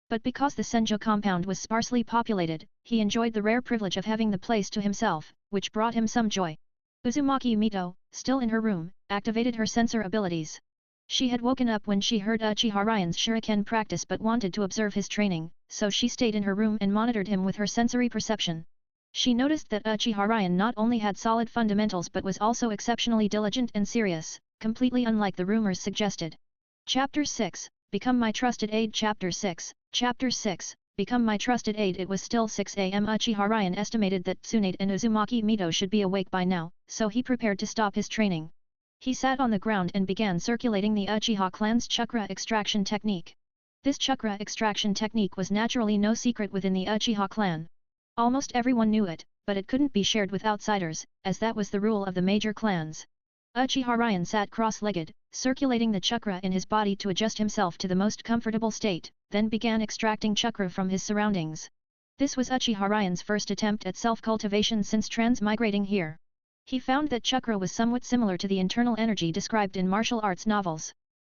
But because the Senju compound was sparsely populated, he enjoyed the rare privilege of having the place to himself, which brought him some joy. Uzumaki Mito, still in her room, activated her sensor abilities. She had woken up when she heard Uchiha Ryan's shuriken practice but wanted to observe his training, so she stayed in her room and monitored him with her sensory perception. She noticed that Uchiha Ryan not only had solid fundamentals but was also exceptionally diligent and serious, completely unlike the rumors suggested. Chapter 6, Become My Trusted Aide. Chapter 6, Become My Trusted Aide. It was still 6 a.m. Uchiha Ryan estimated that Tsunade and Uzumaki Mito should be awake by now, so he prepared to stop his training. He sat on the ground and began circulating the Uchiha clan's chakra extraction technique. This chakra extraction technique was naturally no secret within the Uchiha clan. Almost everyone knew it, but it couldn't be shared with outsiders, as that was the rule of the major clans. Uchiha Ryan sat cross-legged, circulating the chakra in his body to adjust himself to the most comfortable state, then began extracting chakra from his surroundings. This was Uchiha Ryan's first attempt at self-cultivation since transmigrating here. He found that chakra was somewhat similar to the internal energy described in martial arts novels.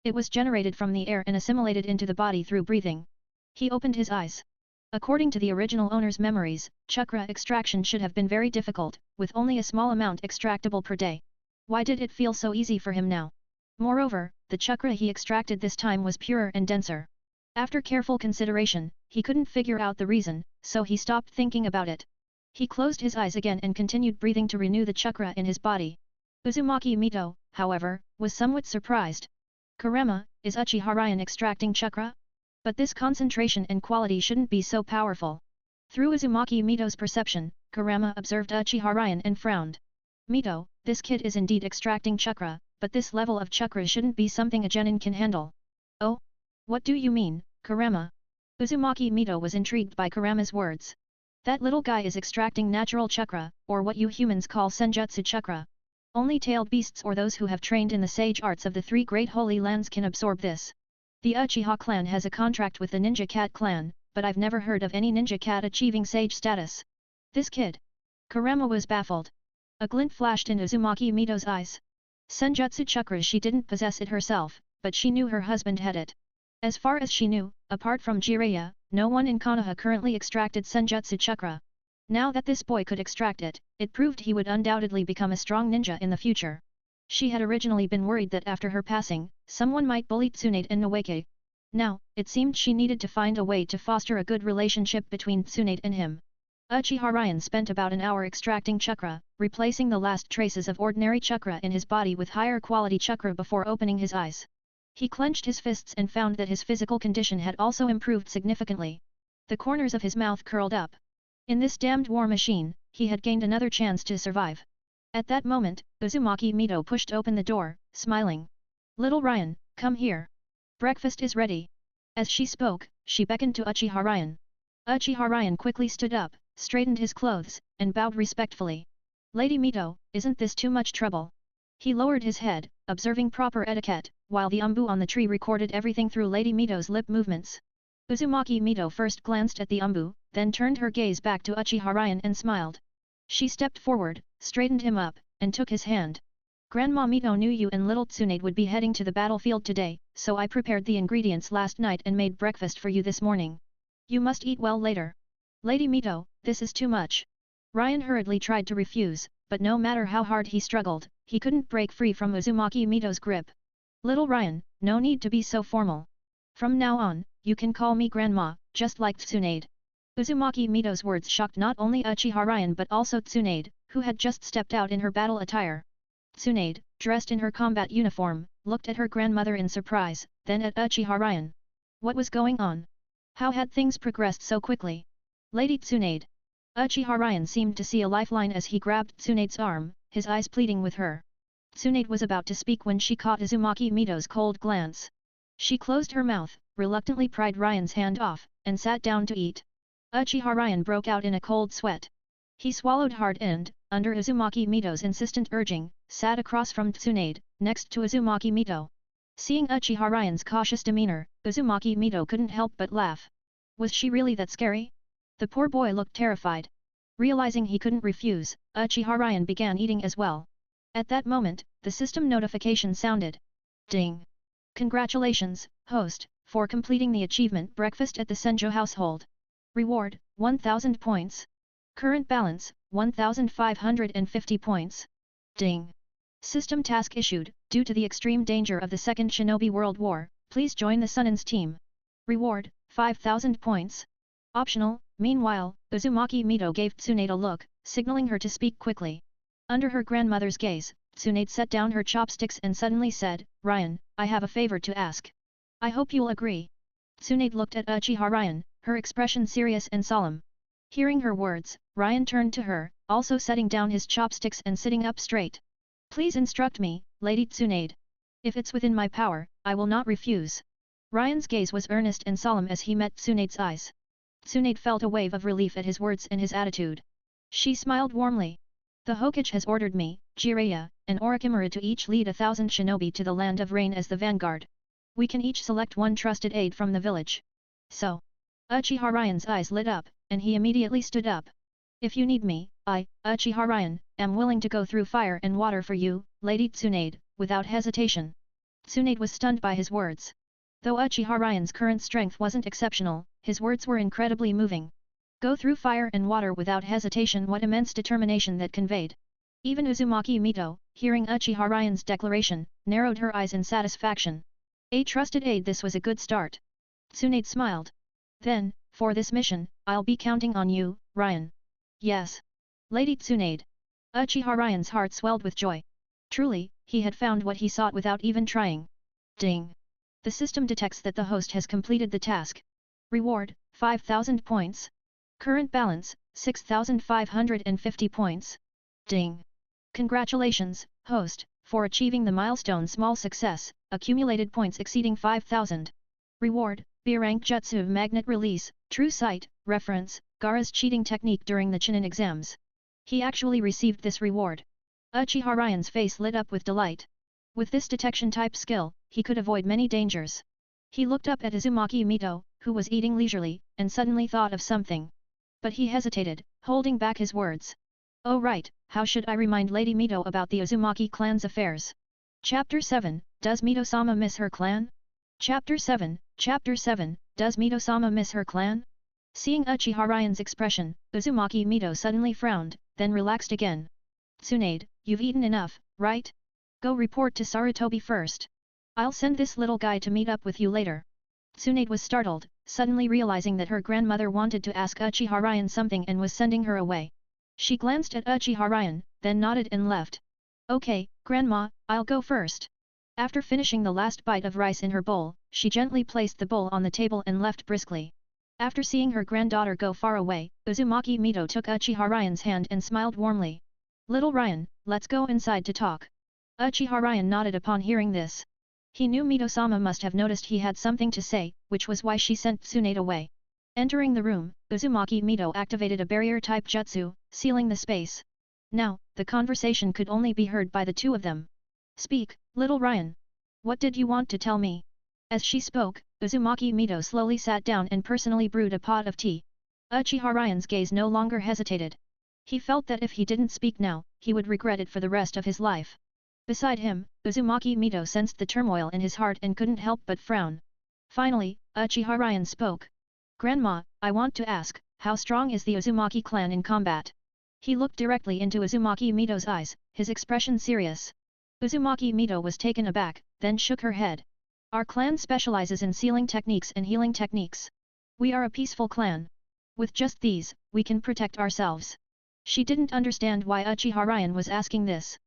It was generated from the air and assimilated into the body through breathing. He opened his eyes. According to the original owner's memories, chakra extraction should have been very difficult, with only a small amount extractable per day. Why did it feel so easy for him now? Moreover, the chakra he extracted this time was purer and denser. After careful consideration, he couldn't figure out the reason, so he stopped thinking about it. He closed his eyes again and continued breathing to renew the chakra in his body. Uzumaki Mito, however, was somewhat surprised. Kurama, is Uchiha Ryan extracting chakra? But this concentration and quality shouldn't be so powerful. Through Uzumaki Mito's perception, Kurama observed Uchiha Ryan and frowned. Mito, this kid is indeed extracting chakra, but this level of chakra shouldn't be something a genin can handle. Oh? What do you mean, Kurama? Uzumaki Mito was intrigued by Kurama's words. That little guy is extracting natural chakra, or what you humans call senjutsu chakra. Only tailed beasts or those who have trained in the sage arts of the three great holy lands can absorb this. The Uchiha clan has a contract with the Ninja Cat clan, but I've never heard of any ninja cat achieving sage status. This kid. Kurama was baffled. A glint flashed in Uzumaki Mito's eyes. Senjutsu chakra, she didn't possess it herself, but she knew her husband had it. As far as she knew, apart from Jiraiya, no one in Konoha currently extracted senjutsu chakra. Now that this boy could extract it, it proved he would undoubtedly become a strong ninja in the future. She had originally been worried that after her passing, someone might bully Tsunade and Noeke. Now, it seemed she needed to find a way to foster a good relationship between Tsunade and him. Uchiha Ryan spent about an hour extracting chakra, replacing the last traces of ordinary chakra in his body with higher quality chakra before opening his eyes. He clenched his fists and found that his physical condition had also improved significantly. The corners of his mouth curled up. In this damned war machine, he had gained another chance to survive. At that moment, Uzumaki Mito pushed open the door, smiling. Little Ryan, come here. Breakfast is ready. As she spoke, she beckoned to Uchiha Ryan. Uchiha Ryan quickly stood up, straightened his clothes, and bowed respectfully. Lady Mito, isn't this too much trouble? He lowered his head, observing proper etiquette, while the umbu on the tree recorded everything through Lady Mito's lip movements. Uzumaki Mito first glanced at the umbu, then turned her gaze back to Uchiha Ryan and smiled. She stepped forward, straightened him up, and took his hand. Grandma Mito knew you and little Tsunade would be heading to the battlefield today, so I prepared the ingredients last night and made breakfast for you this morning. You must eat well later. Lady Mito, this is too much. Ryan hurriedly tried to refuse, but no matter how hard he struggled, he couldn't break free from Uzumaki Mito's grip. Little Ryan, no need to be so formal. From now on, you can call me Grandma, just like Tsunade. Uzumaki Mito's words shocked not only Uchiha Ryan but also Tsunade, who had just stepped out in her battle attire. Tsunade, dressed in her combat uniform, looked at her grandmother in surprise, then at Uchiha Ryan. What was going on? How had things progressed so quickly? Lady Tsunade. Uchiha Ryan seemed to see a lifeline as he grabbed Tsunade's arm, his eyes pleading with her. Tsunade was about to speak when she caught Uzumaki Mito's cold glance. She closed her mouth, reluctantly pried Ryan's hand off, and sat down to eat. Uchiha Ryan broke out in a cold sweat. He swallowed hard and, under Uzumaki Mito's insistent urging, sat across from Tsunade, next to Uzumaki Mito. Seeing Uchiha Ryan's cautious demeanor, Uzumaki Mito couldn't help but laugh. Was she really that scary? The poor boy looked terrified. Realizing he couldn't refuse, Uchiha Ryan began eating as well. At that moment, the system notification sounded. Ding! Congratulations, host, for completing the achievement Breakfast at the Senjo household. Reward, 1000 points. Current balance, 1550 points. Ding! System task issued, due to the extreme danger of the Second Shinobi World War, please join the Sunin's team. Reward, 5000 points. Optional. Meanwhile, Uzumaki Mito gave Tsunade a look, signaling her to speak quickly. Under her grandmother's gaze, Tsunade set down her chopsticks and suddenly said, Ryan, I have a favor to ask. I hope you'll agree. Tsunade looked at Uchiha Ryan, her expression serious and solemn. Hearing her words, Ryan turned to her, also setting down his chopsticks and sitting up straight. Please instruct me, Lady Tsunade. If it's within my power, I will not refuse. Ryan's gaze was earnest and solemn as he met Tsunade's eyes. Tsunade felt a wave of relief at his words and his attitude. She smiled warmly. The Hokage has ordered me, Jiraiya, and Orochimaru to each lead 1000 shinobi to the Land of Rain as the vanguard. We can each select one trusted aide from the village. So. Uchiha Ryan's eyes lit up, and he immediately stood up. If you need me, I, Uchiha Ryan, am willing to go through fire and water for you, Lady Tsunade, without hesitation. Tsunade was stunned by his words. Though Uchiha Ryan's current strength wasn't exceptional, his words were incredibly moving. Go through fire and water without hesitation, what immense determination that conveyed. Even Uzumaki Mito, hearing Uchiha Ryan's declaration, narrowed her eyes in satisfaction. A trusted aide, this was a good start. Tsunade smiled. Then, for this mission, I'll be counting on you, Ryan. Yes. Lady Tsunade. Uchiha Ryan's heart swelled with joy. Truly, he had found what he sought without even trying. Ding! The system detects that the host has completed the task. Reward, 5,000 points. Current balance, 6,550 points. Ding! Congratulations, host, for achieving the milestone small success, accumulated points exceeding 5,000. Reward, B-rank Jutsu Magnet Release, True Sight, Reference, Gaara's cheating technique during the Chunin exams. He actually received this reward. Uchiha Ryan's face lit up with delight. With this detection type skill, he could avoid many dangers. He looked up at Uzumaki Mito, who was eating leisurely, and suddenly thought of something. But he hesitated, holding back his words. Oh right, how should I remind Lady Mito about the Uzumaki clan's affairs? Chapter 7, Does Mito-sama miss her clan? Chapter 7, Does Mito-sama miss her clan? Seeing Uchiha Ryan's expression, Uzumaki Mito suddenly frowned, then relaxed again. Tsunade, you've eaten enough, right? Go report to Sarutobi first. I'll send this little guy to meet up with you later. Tsunade was startled, suddenly realizing that her grandmother wanted to ask Uchiha Ryan something and was sending her away. She glanced at Uchiha Ryan, then nodded and left. Okay, Grandma, I'll go first. After finishing the last bite of rice in her bowl, she gently placed the bowl on the table and left briskly. After seeing her granddaughter go far away, Uzumaki Mito took Uchiha Ryan's hand and smiled warmly. Little Ryan, let's go inside to talk. Uchiha Ryan nodded upon hearing this. He knew Mito-sama must have noticed he had something to say, which was why she sent Tsunade away. Entering the room, Uzumaki Mito activated a barrier-type jutsu, sealing the space. Now, the conversation could only be heard by the two of them. Speak, little Ryan. What did you want to tell me? As she spoke, Uzumaki Mito slowly sat down and personally brewed a pot of tea. Uchiha Ryan's gaze no longer hesitated. He felt that if he didn't speak now, he would regret it for the rest of his life. Beside him, Uzumaki Mito sensed the turmoil in his heart and couldn't help but frown. Finally, Uchiha Ryan spoke. Grandma, I want to ask, how strong is the Uzumaki clan in combat? He looked directly into Uzumaki Mito's eyes, his expression serious. Uzumaki Mito was taken aback, then shook her head. Our clan specializes in sealing techniques and healing techniques. We are a peaceful clan. With just these, we can protect ourselves. She didn't understand why Uchiha Ryan was asking this.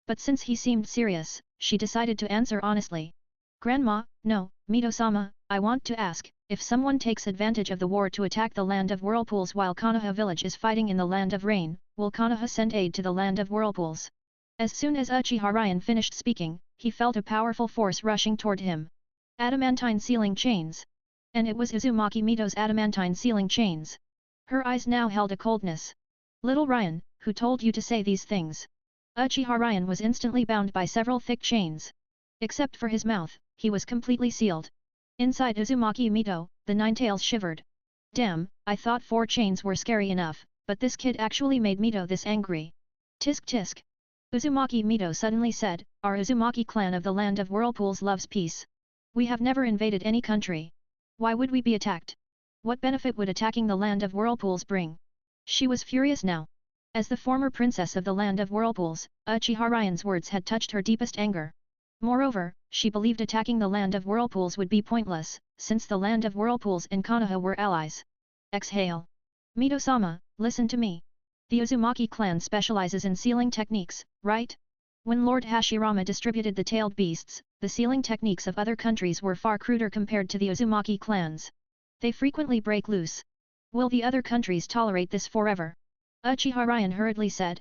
But since he seemed serious, she decided to answer honestly. Grandma, no, Mito-sama, I want to ask, if someone takes advantage of the war to attack the land of whirlpools while Konoha village is fighting in the land of rain, will Konoha send aid to the land of whirlpools? As soon as Uchiha Ryan finished speaking, he felt a powerful force rushing toward him. Adamantine sealing chains. And it was Uzumaki Mito's adamantine sealing chains. Her eyes now held a coldness. Little Ryan, who told you to say these things? Uchiha Ryan was instantly bound by several thick chains. Except for his mouth, he was completely sealed. Inside Uzumaki Mito, the nine-tails shivered. Damn, I thought 4 chains were scary enough, but this kid actually made Mito this angry. Tisk tisk. Uzumaki Mito suddenly said, our Uzumaki clan of the land of whirlpools loves peace. We have never invaded any country. Why would we be attacked? What benefit would attacking the land of whirlpools bring? She was furious now. As the former princess of the land of whirlpools, Uchiha Ryan's words had touched her deepest anger. Moreover, she believed attacking the land of whirlpools would be pointless, since the land of whirlpools and Konoha were allies. Exhale. Mito-sama, listen to me. The Uzumaki clan specializes in sealing techniques, right? When Lord Hashirama distributed the tailed beasts, the sealing techniques of other countries were far cruder compared to the Uzumaki clans. They frequently break loose. Will the other countries tolerate this forever? Uchiha Ryan hurriedly said.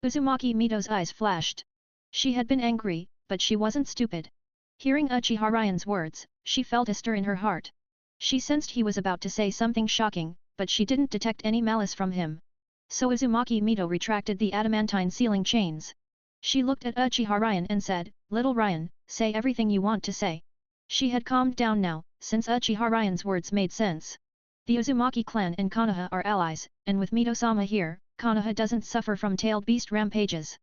Uzumaki Mito's eyes flashed. She had been angry, but she wasn't stupid. Hearing Uchiha Ryan's words, she felt a stir in her heart. She sensed he was about to say something shocking, but she didn't detect any malice from him. So Uzumaki Mito retracted the adamantine sealing chains. She looked at Uchiha Ryan and said, Little Ryan, say everything you want to say. She had calmed down now, since Uchiha Ryan's words made sense. The Uzumaki clan and Konoha are allies, and with Mito-sama here, Konoha doesn't suffer from tailed beast rampages.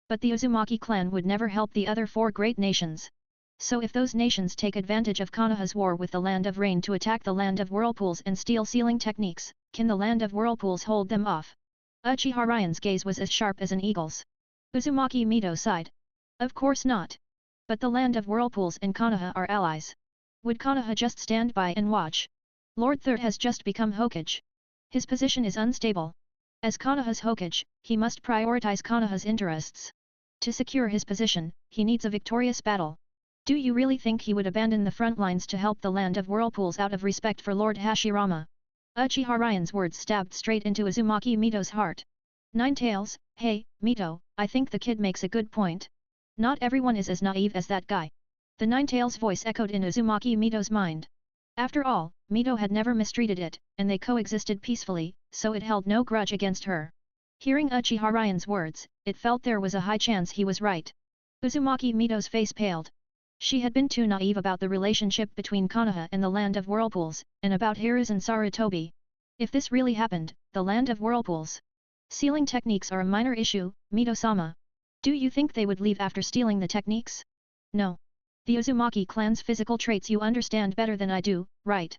But the Uzumaki clan would never help the other 4 great nations. So if those nations take advantage of Konoha's war with the Land of Rain to attack the Land of Whirlpools and steal sealing techniques, can the Land of Whirlpools hold them off? Uchiha Ryan's gaze was as sharp as an eagle's. Uzumaki Mito sighed. Of course not. But the Land of Whirlpools and Konoha are allies. Would Konoha just stand by and watch? Lord Third has just become Hokage. His position is unstable. As Konoha's Hokage, he must prioritize Konoha's interests. To secure his position, he needs a victorious battle. Do you really think he would abandon the front lines to help the Land of Whirlpools out of respect for Lord Hashirama? Uchiha Ryan's words stabbed straight into Uzumaki Mito's heart. Nine Tails, hey, Mito, I think the kid makes a good point. Not everyone is as naive as that guy. The Nine Tails voice echoed in Uzumaki Mito's mind. After all, Mito had never mistreated it, and they coexisted peacefully, so it held no grudge against her. Hearing Uchiha Ryan's words, it felt there was a high chance he was right. Uzumaki Mito's face paled. She had been too naive about the relationship between Konoha and the Land of Whirlpools, and about Hiruzen Sarutobi. If this really happened, the Land of Whirlpools. Sealing techniques are a minor issue, Mito-sama. Do you think they would leave after stealing the techniques? No. The Uzumaki clan's physical traits you understand better than I do, right?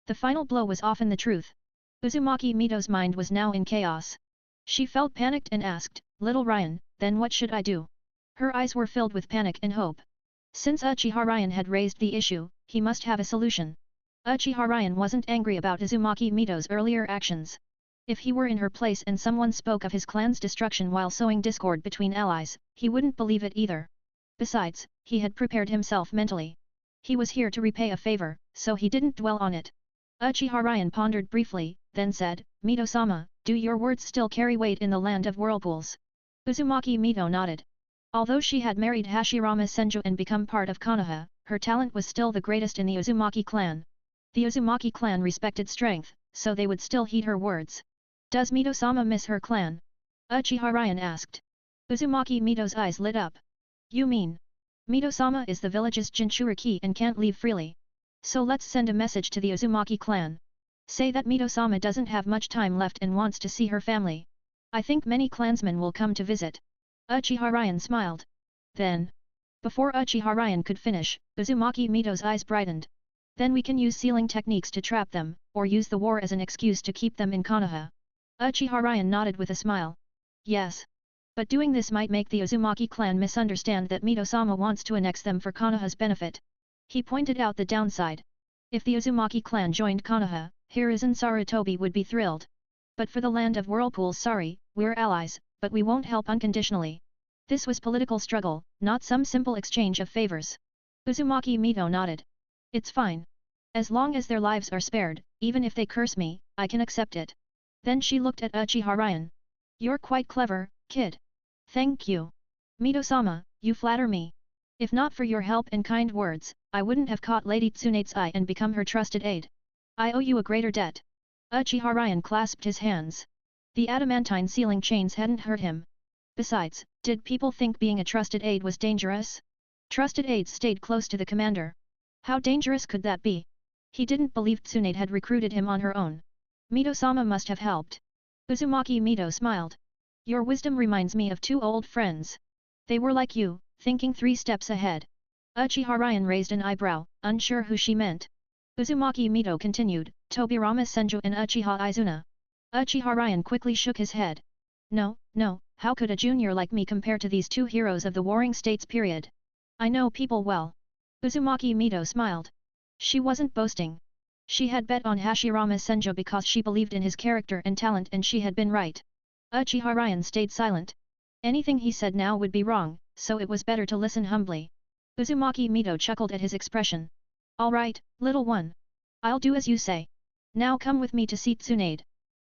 The final blow was often the truth. Uzumaki Mito's mind was now in chaos. She felt panicked and asked, Little Ryan, then what should I do? Her eyes were filled with panic and hope. Since Uchiha Ryan had raised the issue, he must have a solution. Uchiha Ryan wasn't angry about Uzumaki Mito's earlier actions. If he were in her place and someone spoke of his clan's destruction while sowing discord between allies, he wouldn't believe it either. Besides, he had prepared himself mentally. He was here to repay a favor, so he didn't dwell on it. Uchiha Ryan pondered briefly, then said, Mito-sama, do your words still carry weight in the Land of Whirlpools? Uzumaki Mito nodded. Although she had married Hashirama Senju and become part of Konoha, her talent was still the greatest in the Uzumaki clan. The Uzumaki clan respected strength, so they would still heed her words. Does Mito-sama miss her clan? Uchiha Ryan asked. Uzumaki Mito's eyes lit up. You mean? Mito-sama is the village's Jinchuriki and can't leave freely. So let's send a message to the Uzumaki clan. Say that Mito-sama doesn't have much time left and wants to see her family. I think many clansmen will come to visit. Uchiha Ryan smiled. Then. Before Uchiha Ryan could finish, Uzumaki Mito's eyes brightened. Then we can use sealing techniques to trap them, or use the war as an excuse to keep them in Konoha. Uchiha Ryan nodded with a smile. Yes. But doing this might make the Uzumaki clan misunderstand that Mito-sama wants to annex them for Konoha's benefit. He pointed out the downside. If the Uzumaki clan joined Konoha, Hiruzen Sarutobi would be thrilled. But for the Land of Whirlpools, sorry, we're allies, but we won't help unconditionally. This was political struggle, not some simple exchange of favors. Uzumaki Mito nodded. It's fine. As long as their lives are spared, even if they curse me, I can accept it. Then she looked at Uchiha Ryan. You're quite clever, kid. Thank you. Mito-sama, you flatter me. If not for your help and kind words, I wouldn't have caught Lady Tsunade's eye and become her trusted aide. I owe you a greater debt. Uchiha Ryan clasped his hands. The adamantine sealing chains hadn't hurt him. Besides, did people think being a trusted aide was dangerous? Trusted aides stayed close to the commander. How dangerous could that be? He didn't believe Tsunade had recruited him on her own. Mito-sama must have helped. Uzumaki Mito smiled. Your wisdom reminds me of two old friends. They were like you, thinking 3 steps ahead. Uchiha Ryan raised an eyebrow, unsure who she meant. Uzumaki Mito continued, Tobirama Senju and Uchiha Izuna. Uchiha Ryan quickly shook his head. No, how could a junior like me compare to these two heroes of the Warring States period? I know people well. Uzumaki Mito smiled. She wasn't boasting. She had bet on Hashirama Senju because she believed in his character and talent, and she had been right. Uchiha Ryan stayed silent. Anything he said now would be wrong, so it was better to listen humbly. Uzumaki Mito chuckled at his expression. All right, little one. I'll do as you say. Now come with me to see Tsunade.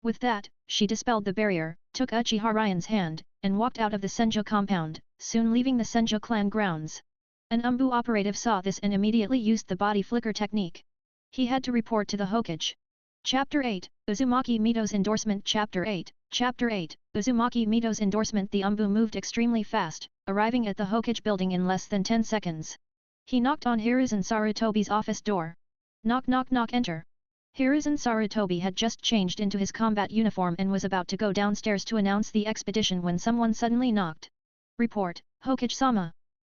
With that, she dispelled the barrier, took Uchiha Ryan's hand, and walked out of the Senju compound, soon leaving the Senju clan grounds. An Umbu operative saw this and immediately used the body flicker technique. He had to report to the Hokage. Chapter 8, Uzumaki Mito's Endorsement. Chapter 8, Uzumaki Mito's Endorsement. The Umbu moved extremely fast, arriving at the Hokage building in less than 10 seconds. He knocked on Hiruzen Sarutobi's office door. Knock knock knock, enter. Hiruzen Sarutobi had just changed into his combat uniform and was about to go downstairs to announce the expedition when someone suddenly knocked. Report, Hokage-sama.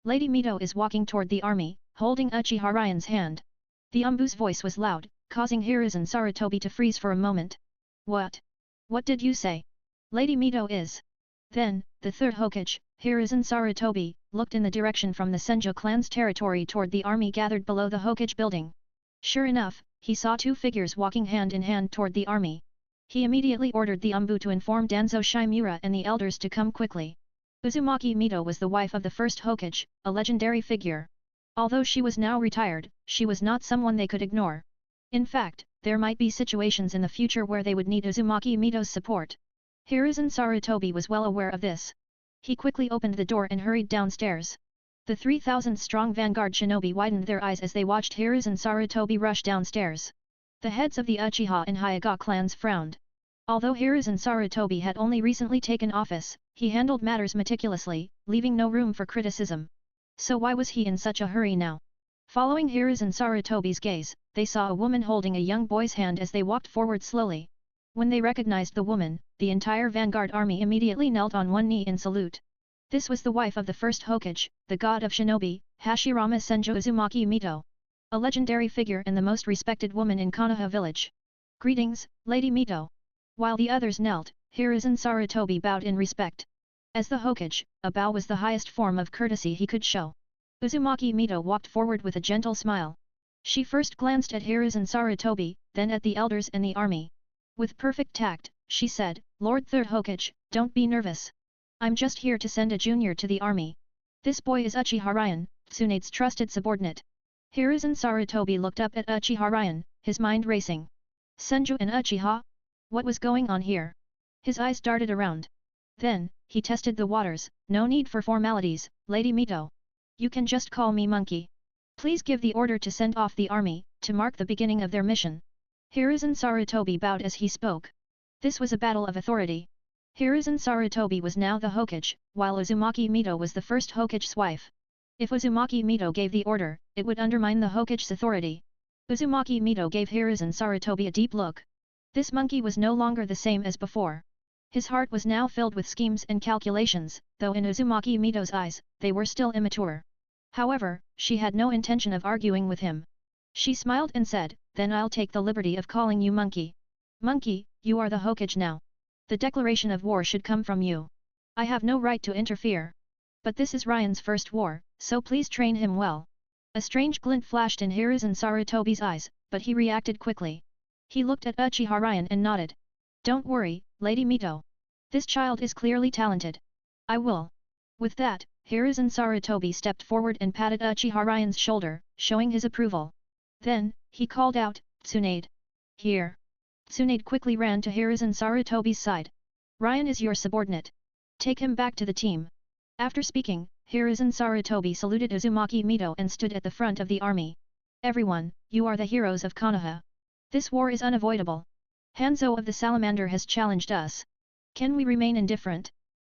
Lady Mito is walking toward the army, holding Uchiha hand. The Umbu's voice was loud, causing Hiruzen Sarutobi to freeze for a moment. What? What did you say? Lady Mito is. Then, the third Hokage, Hiruzen Sarutobi, looked in the direction from the Senjo clan's territory toward the army gathered below the Hokage building. Sure enough, he saw two figures walking hand in hand toward the army. He immediately ordered the Umbu to inform Danzo Shimura and the elders to come quickly. Uzumaki Mito was the wife of the first Hokage, a legendary figure. Although she was now retired, she was not someone they could ignore. In fact, there might be situations in the future where they would need Uzumaki Mito's support. Hiruzen Sarutobi was well aware of this. He quickly opened the door and hurried downstairs. The 3,000-strong vanguard shinobi widened their eyes as they watched Hiruzen Sarutobi rush downstairs. The heads of the Uchiha and Hyuga clans frowned. Although Hiruzen Sarutobi had only recently taken office, he handled matters meticulously, leaving no room for criticism. So why was he in such a hurry now? Following Hiruzen Sarutobi's gaze, they saw a woman holding a young boy's hand as they walked forward slowly. When they recognized the woman, the entire vanguard army immediately knelt on one knee in salute. This was the wife of the first Hokage, the god of shinobi, Hashirama Senjo Uzumaki Mito. A legendary figure and the most respected woman in Konoha village. Greetings, Lady Mito. While the others knelt, Hiruzen Sarutobi bowed in respect. As the Hokage, a bow was the highest form of courtesy he could show. Uzumaki Mito walked forward with a gentle smile. She first glanced at Hiruzen Sarutobi, then at the elders and the army. With perfect tact, she said, Lord Third Hokage, don't be nervous. I'm just here to send a junior to the army. This boy is Uchiha, Tsunade's trusted subordinate. Hiruzen Sarutobi looked up at Uchiha, his mind racing. Senju and Uchiha? What was going on here? His eyes darted around. Then, he tested the waters, no need for formalities, Lady Mito. You can just call me Monkey. Please give the order to send off the army, to mark the beginning of their mission. Hiruzen Sarutobi bowed as he spoke. This was a battle of authority. Hiruzen Sarutobi was now the Hokage, while Uzumaki Mito was the first Hokage's wife. If Uzumaki Mito gave the order, it would undermine the Hokage's authority. Uzumaki Mito gave Hiruzen Sarutobi a deep look. This monkey was no longer the same as before. His heart was now filled with schemes and calculations, though in Uzumaki Mito's eyes, they were still immature. However, she had no intention of arguing with him. She smiled and said, then I'll take the liberty of calling you Monkey. Monkey, you are the Hokage now. The declaration of war should come from you. I have no right to interfere. But this is Ryan's first war, so please train him well. A strange glint flashed in Hiruzen Sarutobi's eyes, but he reacted quickly. He looked at Uchiha and nodded. Don't worry, Lady Mito. This child is clearly talented. I will. With that, Hiruzen Sarutobi stepped forward and patted Uchiha shoulder, showing his approval. Then, he called out, Tsunade. Here. Tsunade quickly ran to Hiruzen Sarutobi's side. Ryan is your subordinate. Take him back to the team. After speaking, Hiruzen Sarutobi saluted Uzumaki Mito and stood at the front of the army. Everyone, you are the heroes of Konoha. This war is unavoidable. Hanzo of the Salamander has challenged us. Can we remain indifferent?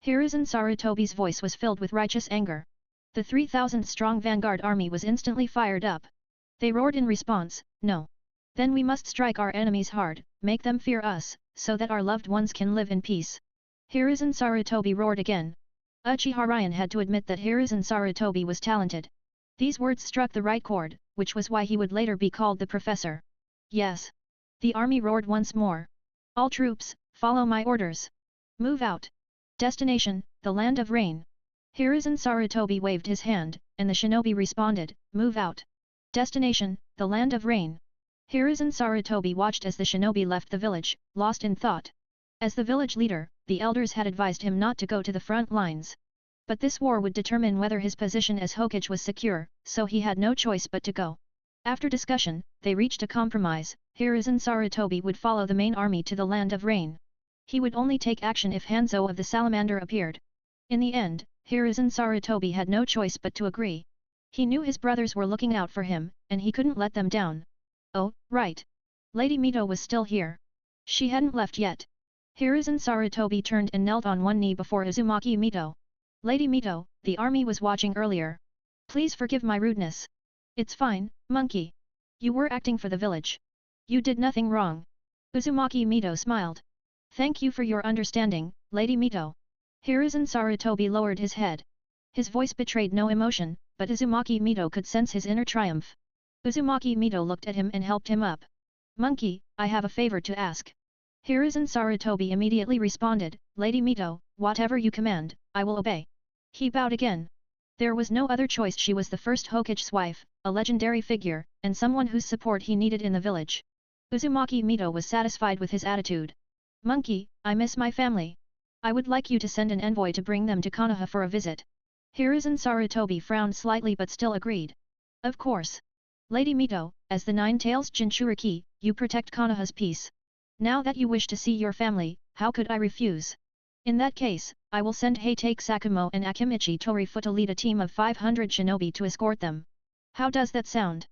Hiruzen Sarutobi's voice was filled with righteous anger. The 3,000-strong vanguard army was instantly fired up. They roared in response, no. Then we must strike our enemies hard, make them fear us, so that our loved ones can live in peace. Hiruzen Sarutobi roared again. Uchiha had to admit that Hiruzen Sarutobi was talented. These words struck the right chord, which was why he would later be called the Professor. Yes. The army roared once more. All troops, follow my orders. Move out. Destination, the land of rain. Hiruzen Sarutobi waved his hand, and the shinobi responded, move out. Destination, the land of rain. Hiruzen Sarutobi watched as the shinobi left the village, lost in thought. As the village leader, the elders had advised him not to go to the front lines. But this war would determine whether his position as Hokage was secure, so he had no choice but to go. After discussion, they reached a compromise. Hiruzen Sarutobi would follow the main army to the land of rain. He would only take action if Hanzo of the Salamander appeared. In the end, Hiruzen Sarutobi had no choice but to agree. He knew his brothers were looking out for him, and he couldn't let them down. Oh, right. Lady Mito was still here. She hadn't left yet. Hiruzen Sarutobi turned and knelt on one knee before Uzumaki Mito. Lady Mito, the army was watching earlier. Please forgive my rudeness. It's fine, monkey. You were acting for the village. You did nothing wrong. Uzumaki Mito smiled. Thank you for your understanding, Lady Mito. Hiruzen Sarutobi lowered his head. His voice betrayed no emotion, but Uzumaki Mito could sense his inner triumph. Uzumaki Mito looked at him and helped him up. Monkey, I have a favor to ask. Hiruzen Sarutobi immediately responded, Lady Mito, whatever you command, I will obey. He bowed again. There was no other choice. She was the first Hokage's wife, a legendary figure, and someone whose support he needed in the village. Uzumaki Mito was satisfied with his attitude. Monkey, I miss my family. I would like you to send an envoy to bring them to Konoha for a visit. Hiruzen Sarutobi frowned slightly but still agreed. Of course. Lady Mito, as the Nine Tails Jinchuriki, you protect Konoha's peace. Now that you wish to see your family, how could I refuse? In that case, I will send Heitake Sakumo and Akimichi Torifu to lead a team of 500 shinobi to escort them. How does that sound?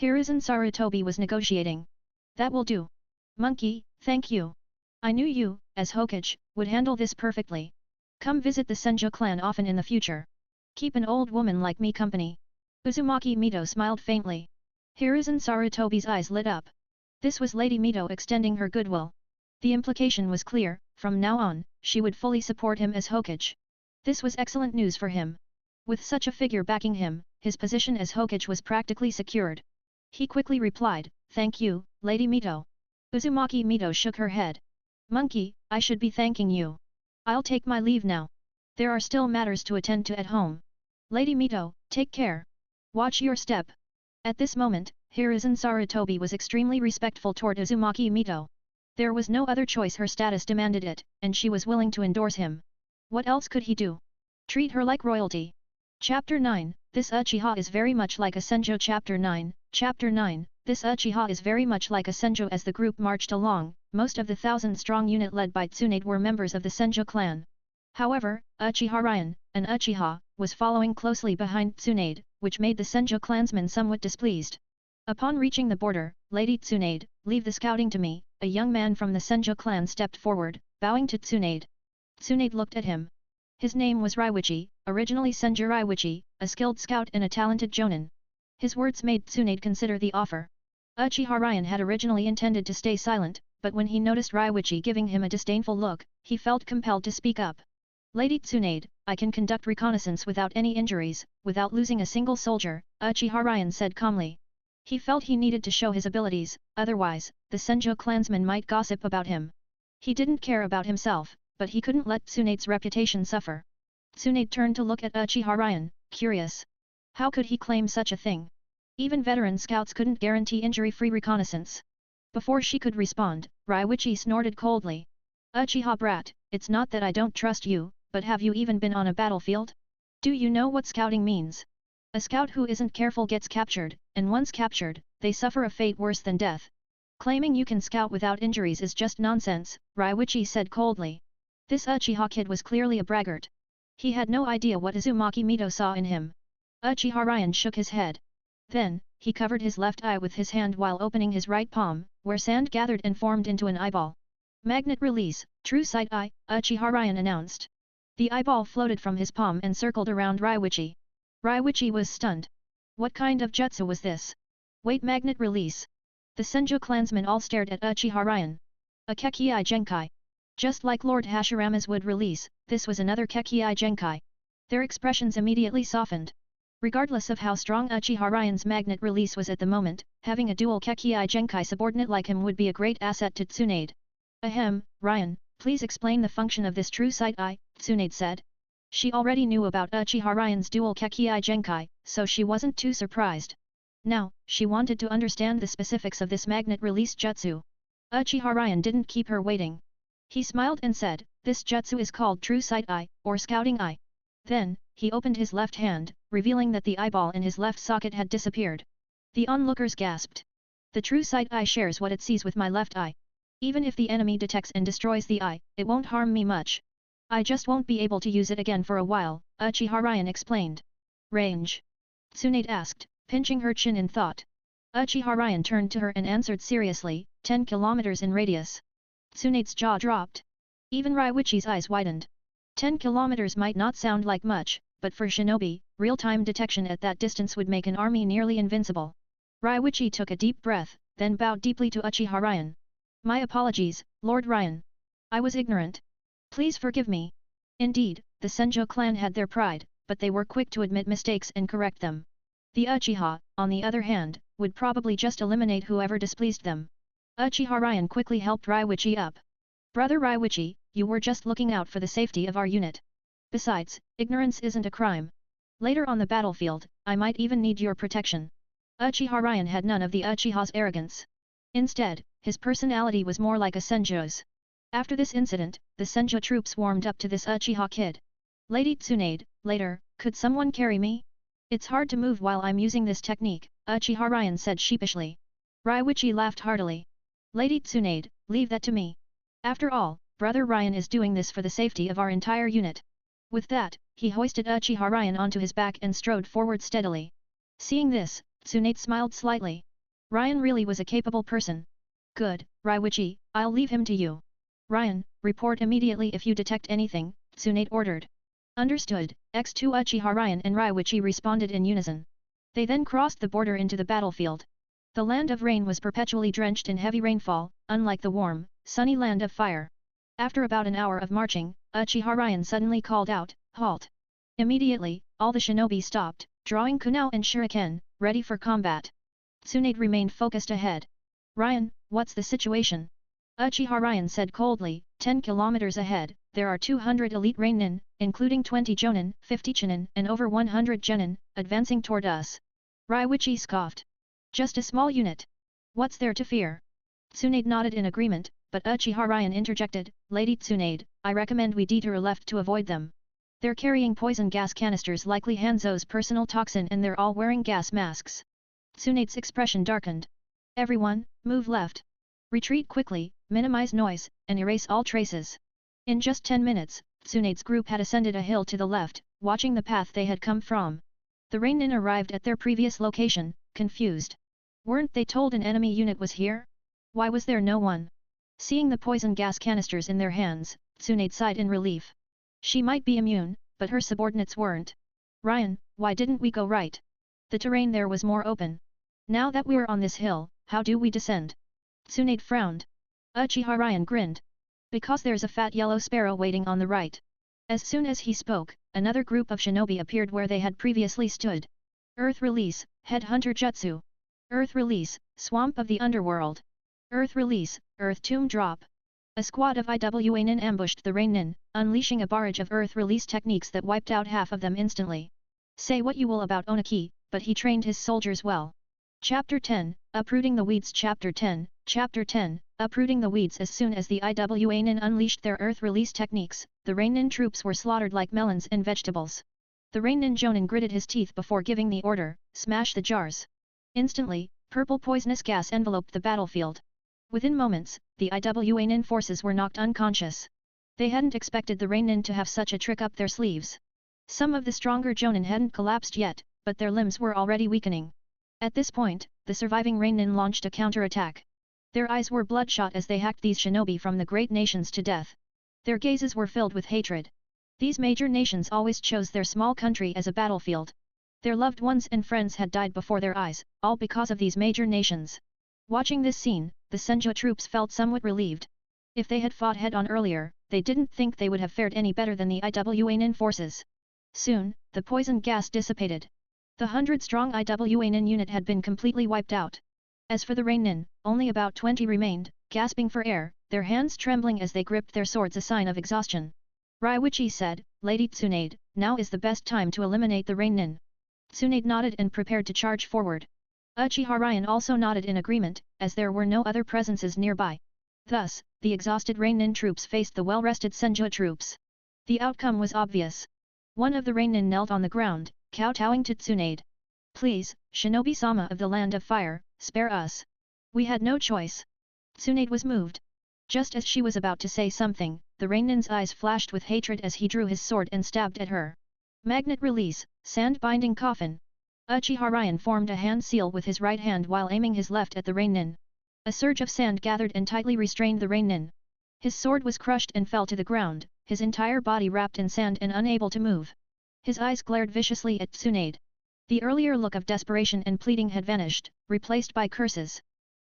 Hiruzen Sarutobi was negotiating. That will do. Monkey, thank you. I knew you, as Hokage, would handle this perfectly. Come visit the Senju clan often in the future. Keep an old woman like me company. Uzumaki Mito smiled faintly. Hiruzen Sarutobi's eyes lit up. This was Lady Mito extending her goodwill. The implication was clear, from now on, she would fully support him as Hokage. This was excellent news for him. With such a figure backing him, his position as Hokage was practically secured. He quickly replied, Thank you, Lady Mito. Uzumaki Mito shook her head. Monkey, I should be thanking you. I'll take my leave now. There are still matters to attend to at home. Lady Mito, take care. Watch your step. At this moment, Hiruzen Sarutobi was extremely respectful toward Uzumaki Mito. There was no other choice, her status demanded it, and she was willing to endorse him. What else could he do? Treat her like royalty. Chapter 9, This Uchiha is very much like a Senju. Chapter 9, This Uchiha is very much like a Senju. As the group marched along, most of the 1,000-strong unit led by Tsunade were members of the Senju clan. However, Uchiha Ryan, an Uchiha, was following closely behind Tsunade, which made the Senju clansmen somewhat displeased. Upon reaching the border, Lady Tsunade, leave the scouting to me, a young man from the Senju clan stepped forward, bowing to Tsunade. Tsunade looked at him. His name was Raiwichi, originally Senju Raiwichi, a skilled scout and a talented jonin. His words made Tsunade consider the offer. Uchiha Ryan had originally intended to stay silent, but when he noticed Raiwichi giving him a disdainful look, he felt compelled to speak up. Lady Tsunade, I can conduct reconnaissance without any injuries, without losing a single soldier, Uchiha Ryan said calmly. He felt he needed to show his abilities, otherwise, the Senju clansmen might gossip about him. He didn't care about himself, but he couldn't let Tsunade's reputation suffer. Tsunade turned to look at Uchiha Ryan, curious. How could he claim such a thing? Even veteran scouts couldn't guarantee injury-free reconnaissance. Before she could respond, Raiwichi snorted coldly. Uchiha brat, it's not that I don't trust you, but have you even been on a battlefield? Do you know what scouting means? A scout who isn't careful gets captured, and once captured, they suffer a fate worse than death. Claiming you can scout without injuries is just nonsense, Raiwichi said coldly. This Uchiha kid was clearly a braggart. He had no idea what Uzumaki Mito saw in him. Uchiha Ryan shook his head. Then, he covered his left eye with his hand while opening his right palm, where sand gathered and formed into an eyeball. Magnet release, true sight eye, Uchiha Ryan announced. The eyeball floated from his palm and circled around Raiwichi. Raiwichi was stunned. What kind of jutsu was this? Wait, magnet release. The Senju clansmen all stared at Uchiha Ryan. A Kekii Genkai. Just like Lord Hashirama's wood release, this was another Kekii Genkai. Their expressions immediately softened. Regardless of how strong Uchiha Ryan's magnet release was at the moment, having a dual Kekii Genkai subordinate like him would be a great asset to Tsunade. Ahem, Ryan, please explain the function of this true sight eye, Tsunade said. She already knew about Uchiha Ryan's dual Kekii Genkai, so she wasn't too surprised. Now, she wanted to understand the specifics of this magnet release jutsu. Uchiha Ryan didn't keep her waiting. He smiled and said, this jutsu is called true sight eye, or scouting eye. Then, he opened his left hand, revealing that the eyeball in his left socket had disappeared. The onlookers gasped. The true sight eye shares what it sees with my left eye. Even if the enemy detects and destroys the eye, it won't harm me much. I just won't be able to use it again for a while, Uchiha Ryan explained. Range? Tsunade asked, pinching her chin in thought. Uchiha Ryan turned to her and answered seriously, 10 kilometers in radius. Tsunade's jaw dropped. Even Raiwichi's eyes widened. 10 kilometers might not sound like much, but for shinobi, real-time detection at that distance would make an army nearly invincible. Raiwichi took a deep breath, then bowed deeply to Uchiha Ryan. My apologies, Lord Ryan. I was ignorant. Please forgive me. Indeed, the Senju clan had their pride, but they were quick to admit mistakes and correct them. The Uchiha, on the other hand, would probably just eliminate whoever displeased them. Uchiha Ryan quickly helped Raiwichi up. Brother Raiwichi, you were just looking out for the safety of our unit. Besides, ignorance isn't a crime. Later on the battlefield, I might even need your protection. Uchiha Ryan had none of the Uchiha's arrogance. Instead, his personality was more like a Senju's. After this incident, the Senju troops warmed up to this Uchiha kid. Lady Tsunade, later, could someone carry me? It's hard to move while I'm using this technique, Uchiha Ryan said sheepishly. Raiwichi laughed heartily. Lady Tsunade, leave that to me. After all, Brother Ryan is doing this for the safety of our entire unit. With that, he hoisted Uchiha Ryan onto his back and strode forward steadily. Seeing this, Tsunade smiled slightly. Ryan really was a capable person. Good, Raiwichi, I'll leave him to you. Ryan, report immediately if you detect anything, Tsunade ordered. Understood, X2 Uchiha Ryan and Raiwichi responded in unison. They then crossed the border into the battlefield. The land of rain was perpetually drenched in heavy rainfall, unlike the warm, sunny land of fire. After about an hour of marching, Uchiha Ryan suddenly called out, "Halt!" Immediately, all the shinobi stopped, drawing kunao and shuriken, ready for combat. Tsunade remained focused ahead. Ryan, what's the situation? Uchiha Ryan said coldly, 10 kilometers ahead, there are 200 elite Rainin, including 20 Jonin, 50 Chinin, and over 100 Genin, advancing toward us. Raiwichi scoffed. Just a small unit. What's there to fear? Tsunade nodded in agreement, but Uchiha Ryan interjected, Lady Tsunade, I recommend we detour left to avoid them. They're carrying poison gas canisters likely Hanzo's personal toxin and they're all wearing gas masks. Tsunade's expression darkened. Everyone, move left. Retreat quickly, minimize noise, and erase all traces. In just 10 minutes, Tsunade's group had ascended a hill to the left, watching the path they had come from. The Rainin arrived at their previous location, confused. Weren't they told an enemy unit was here? Why was there no one? Seeing the poison gas canisters in their hands, Tsunade sighed in relief. She might be immune, but her subordinates weren't. Ryan, why didn't we go right? The terrain there was more open. Now that we're on this hill, how do we descend? Tsunade frowned. Uchiha Ryan grinned. Because there's a fat yellow sparrow waiting on the right. As soon as he spoke, another group of shinobi appeared where they had previously stood. Earth Release, Headhunter Jutsu. Earth Release, Swamp of the Underworld. Earth Release, Earth Tomb Drop. A squad of Iwanin ambushed the Rainin, unleashing a barrage of Earth Release techniques that wiped out half of them instantly. Say what you will about Oniki, but he trained his soldiers well. Chapter 10, Uprooting the Weeds. Chapter 10, Uprooting the Weeds. As soon as the Iwanin unleashed their Earth Release techniques, the Rainin troops were slaughtered like melons and vegetables. The Rainin Jonin gritted his teeth before giving the order, smash the jars. Instantly, purple poisonous gas enveloped the battlefield. Within moments, the Iwanin forces were knocked unconscious. They hadn't expected the Rainin to have such a trick up their sleeves. Some of the stronger Jonin hadn't collapsed yet, but their limbs were already weakening. At this point, the surviving Rainin launched a counterattack. Their eyes were bloodshot as they hacked these shinobi from the great nations to death. Their gazes were filled with hatred. These major nations always chose their small country as a battlefield. Their loved ones and friends had died before their eyes, all because of these major nations. Watching this scene, the Senju troops felt somewhat relieved. If they had fought head-on earlier, they didn't think they would have fared any better than the Iwanin forces. Soon, the poison gas dissipated. The 100-strong Iwanin unit had been completely wiped out. As for the Rainin, only about 20 remained, gasping for air, their hands trembling as they gripped their swords, a sign of exhaustion. Raiwichi said, Lady Tsunade, now is the best time to eliminate the Rainin. Tsunade nodded and prepared to charge forward. Uchiha Ryan also nodded in agreement, as there were no other presences nearby. Thus, the exhausted Rainin troops faced the well-rested Senju troops. The outcome was obvious. One of the Rainin knelt on the ground, kowtowing to Tsunade. Please, Shinobi-sama of the Land of Fire, spare us. We had no choice. Tsunade was moved. Just as she was about to say something, the Rainin's eyes flashed with hatred as he drew his sword and stabbed at her. Magnet Release, Sand-Binding Coffin. Uchiha Ryan formed a hand seal with his right hand while aiming his left at the Rainin. A surge of sand gathered and tightly restrained the Rainin. His sword was crushed and fell to the ground, his entire body wrapped in sand and unable to move. His eyes glared viciously at Tsunade. The earlier look of desperation and pleading had vanished, replaced by curses.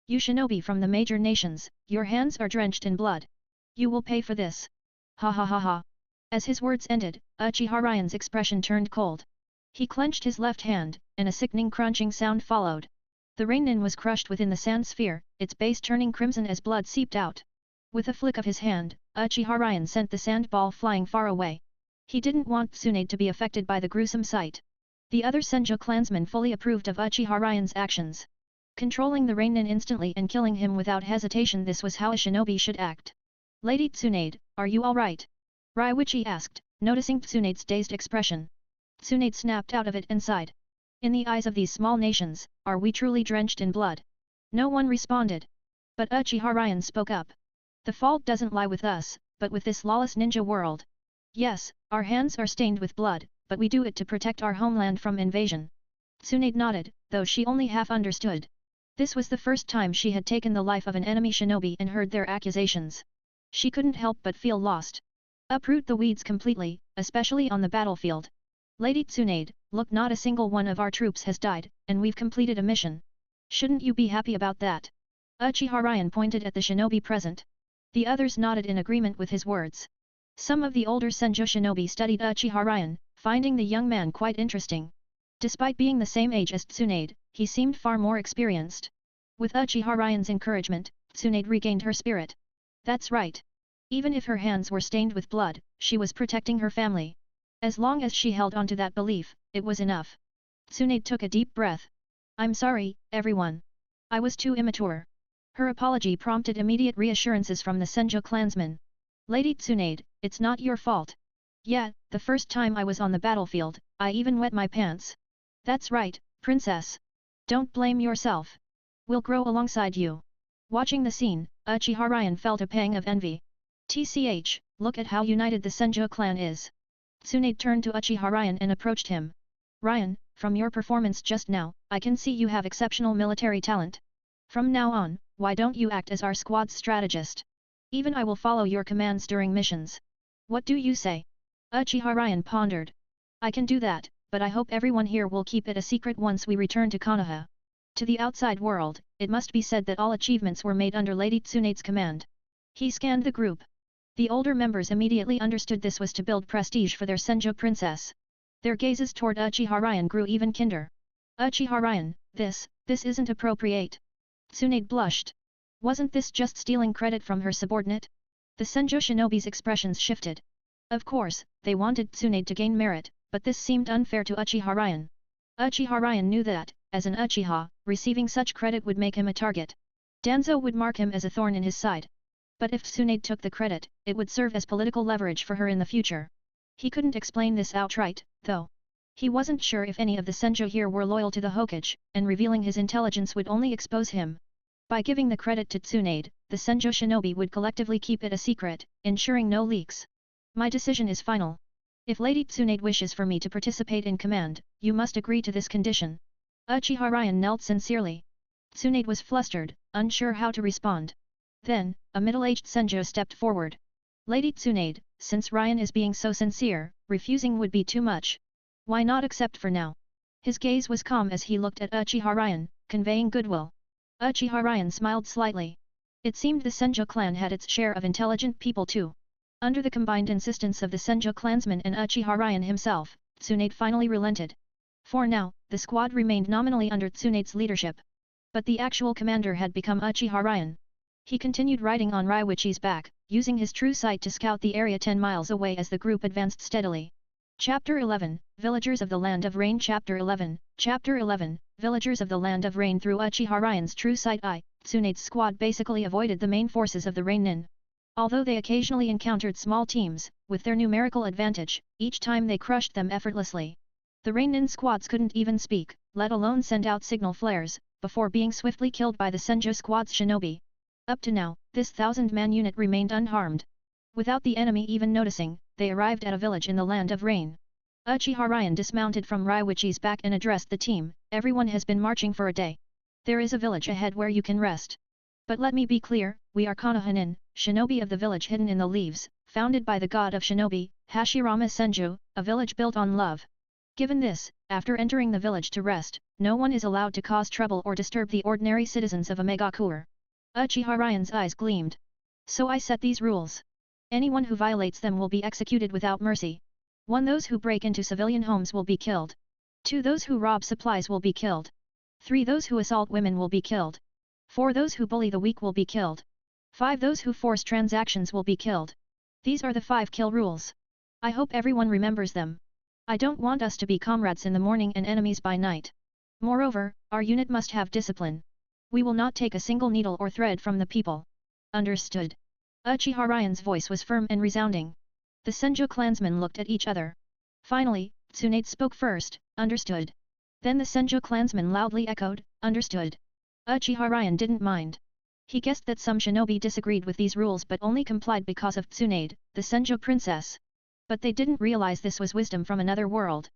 You shinobi from the major nations, your hands are drenched in blood. You will pay for this. Ha ha ha ha. As his words ended, Uchiha Ryan's expression turned cold. He clenched his left hand, and a sickening crunching sound followed. The Rainin was crushed within the sand sphere, its base turning crimson as blood seeped out. With a flick of his hand, Uchiha Ryan sent the sand ball flying far away. He didn't want Tsunade to be affected by the gruesome sight. The other Senju clansmen fully approved of Uchiha Ryan's actions. Controlling the Rainin instantly and killing him without hesitation, this was how a shinobi should act. Lady Tsunade, are you alright? Raiwichi asked, noticing Tsunade's dazed expression. Tsunade snapped out of it and sighed. In the eyes of these small nations, are we truly drenched in blood? No one responded. But Uchiha Ryan spoke up. The fault doesn't lie with us, but with this lawless ninja world. Yes, our hands are stained with blood, but we do it to protect our homeland from invasion. Tsunade nodded, though she only half understood. This was the first time she had taken the life of an enemy shinobi and heard their accusations. She couldn't help but feel lost. Uproot the weeds completely, especially on the battlefield. Lady Tsunade, look, not a single one of our troops has died, and we've completed a mission. Shouldn't you be happy about that? Uchiha Ryan pointed at the shinobi present. The others nodded in agreement with his words. Some of the older Senju shinobi studied Uchiha Ryan, finding the young man quite interesting. Despite being the same age as Tsunade, he seemed far more experienced. With Uchiha Ryan's encouragement, Tsunade regained her spirit. That's right. Even if her hands were stained with blood, she was protecting her family. As long as she held on to that belief, it was enough. Tsunade took a deep breath. I'm sorry, everyone. I was too immature. Her apology prompted immediate reassurances from the Senju clansmen. Lady Tsunade, it's not your fault. Yeah, the first time I was on the battlefield, I even wet my pants. That's right, princess. Don't blame yourself. We'll grow alongside you. Watching the scene, Uchiha Ryan felt a pang of envy. TCH, look at how united the Senju clan is. Tsunade turned to Uchiha Ryan and approached him. Ryan, from your performance just now, I can see you have exceptional military talent. From now on, why don't you act as our squad's strategist? Even I will follow your commands during missions. What do you say? Uchiha Ryan pondered. I can do that, but I hope everyone here will keep it a secret once we return to Konoha. To the outside world, it must be said that all achievements were made under Lady Tsunade's command. He scanned the group. The older members immediately understood this was to build prestige for their Senju princess. Their gazes toward Uchiha Ryan grew even kinder. Uchiha Ryan, this isn't appropriate. Tsunade blushed. Wasn't this just stealing credit from her subordinate? The Senju shinobi's expressions shifted. Of course, they wanted Tsunade to gain merit, but this seemed unfair to Uchiha Ryan. Uchiha Ryan knew that, as an Uchiha, receiving such credit would make him a target. Danzo would mark him as a thorn in his side. But if Tsunade took the credit, it would serve as political leverage for her in the future. He couldn't explain this outright, though. He wasn't sure if any of the Senju here were loyal to the Hokage, and revealing his intelligence would only expose him. By giving the credit to Tsunade, the Senju shinobi would collectively keep it a secret, ensuring no leaks. My decision is final. If Lady Tsunade wishes for me to participate in command, you must agree to this condition. Uchiha Ryan knelt sincerely. Tsunade was flustered, unsure how to respond. Then, a middle-aged Senju stepped forward. Lady Tsunade, since Ryan is being so sincere, refusing would be too much. Why not accept for now? His gaze was calm as he looked at Uchiha Ryan, conveying goodwill. Uchiha Ryan smiled slightly. It seemed the Senju clan had its share of intelligent people too. Under the combined insistence of the Senju clansmen and Uchiha Ryan himself, Tsunade finally relented. For now, the squad remained nominally under Tsunade's leadership. But the actual commander had become Uchiha Ryan. He continued riding on Raiwichi's back, using his true sight to scout the area 10 miles away as the group advanced steadily. Chapter 11, Villagers of the Land of Rain. Chapter 11, Villagers of the Land of Rain. Through Uchiha Ryan's true sight eye, Tsunade's squad basically avoided the main forces of the Rainin. Although they occasionally encountered small teams, with their numerical advantage, each time they crushed them effortlessly. The Rainin squads couldn't even speak, let alone send out signal flares, before being swiftly killed by the Senju squad's shinobi. Up to now, this 1,000-man unit remained unharmed. Without the enemy even noticing, they arrived at a village in the Land of Rain. Uchiha Ryan dismounted from Raiwichi's back and addressed the team. Everyone has been marching for a day. There is a village ahead where you can rest. But let me be clear, we are Konohanin, shinobi of the village hidden in the leaves, founded by the god of shinobi, Hashirama Senju, a village built on love. Given this, after entering the village to rest, no one is allowed to cause trouble or disturb the ordinary citizens of a megakure. Uchiha Ryan's eyes gleamed. So I set these rules. Anyone who violates them will be executed without mercy. 1. Those who break into civilian homes will be killed. 2. Those who rob supplies will be killed. 3. Those who assault women will be killed. 4. Those who bully the weak will be killed. 5. Those who force transactions will be killed. These are the 5 kill rules. I hope everyone remembers them. I don't want us to be comrades in the morning and enemies by night. Moreover, our unit must have discipline. We will not take a single needle or thread from the people. Understood. Uchiha Ryan's voice was firm and resounding. The Senju clansmen looked at each other. Finally, Tsunade spoke first, understood. Then the Senju clansmen loudly echoed, understood. Uchiha Ryan didn't mind. He guessed that some shinobi disagreed with these rules but only complied because of Tsunade, the Senju princess. But they didn't realize this was wisdom from another world.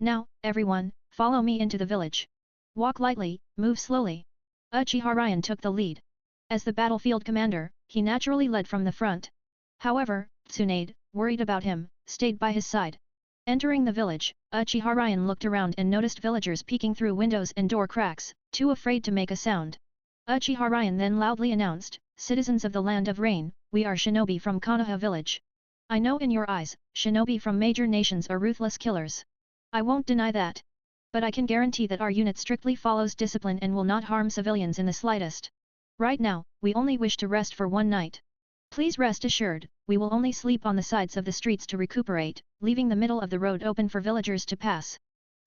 Now, everyone, follow me into the village. Walk lightly, move slowly. Uchiha Ryan took the lead. As the battlefield commander, he naturally led from the front. However, Tsunade, worried about him, stayed by his side. Entering the village, Uchiha Ryan looked around and noticed villagers peeking through windows and door cracks, too afraid to make a sound. Uchiha Ryan then loudly announced, "Citizens of the Land of Rain, we are shinobi from Konoha village. I know in your eyes, shinobi from major nations are ruthless killers. I won't deny that. But I can guarantee that our unit strictly follows discipline and will not harm civilians in the slightest. Right now, we only wish to rest for one night. Please rest assured, we will only sleep on the sides of the streets to recuperate, leaving the middle of the road open for villagers to pass.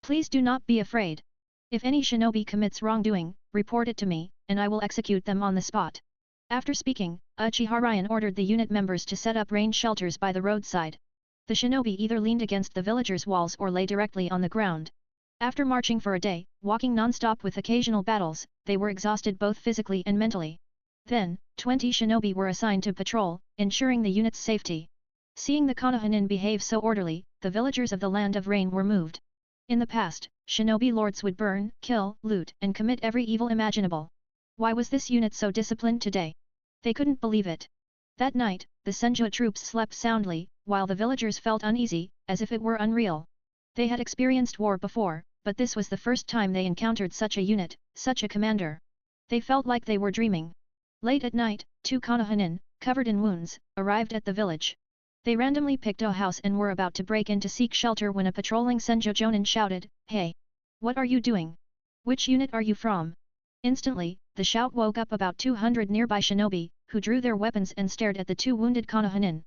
Please do not be afraid. If any shinobi commits wrongdoing, report it to me, and I will execute them on the spot." After speaking, Uchiha Ryan ordered the unit members to set up rain shelters by the roadside. The shinobi either leaned against the villagers' walls or lay directly on the ground. After marching for a day, walking non-stop with occasional battles, they were exhausted both physically and mentally. Then, 20 shinobi were assigned to patrol, ensuring the unit's safety. Seeing the Konohanin behave so orderly, the villagers of the Land of Rain were moved. In the past, shinobi lords would burn, kill, loot, and commit every evil imaginable. Why was this unit so disciplined today? They couldn't believe it. That night, the Senju troops slept soundly, while the villagers felt uneasy, as if it were unreal. They had experienced war before, but this was the first time they encountered such a unit, such a commander. They felt like they were dreaming. Late at night, 2 Konohanin, covered in wounds, arrived at the village. They randomly picked a house and were about to break in to seek shelter when a patrolling Senju Jonin shouted, "Hey! What are you doing? Which unit are you from?" Instantly, the shout woke up about 200 nearby shinobi, who drew their weapons and stared at the 2 wounded Konohanin.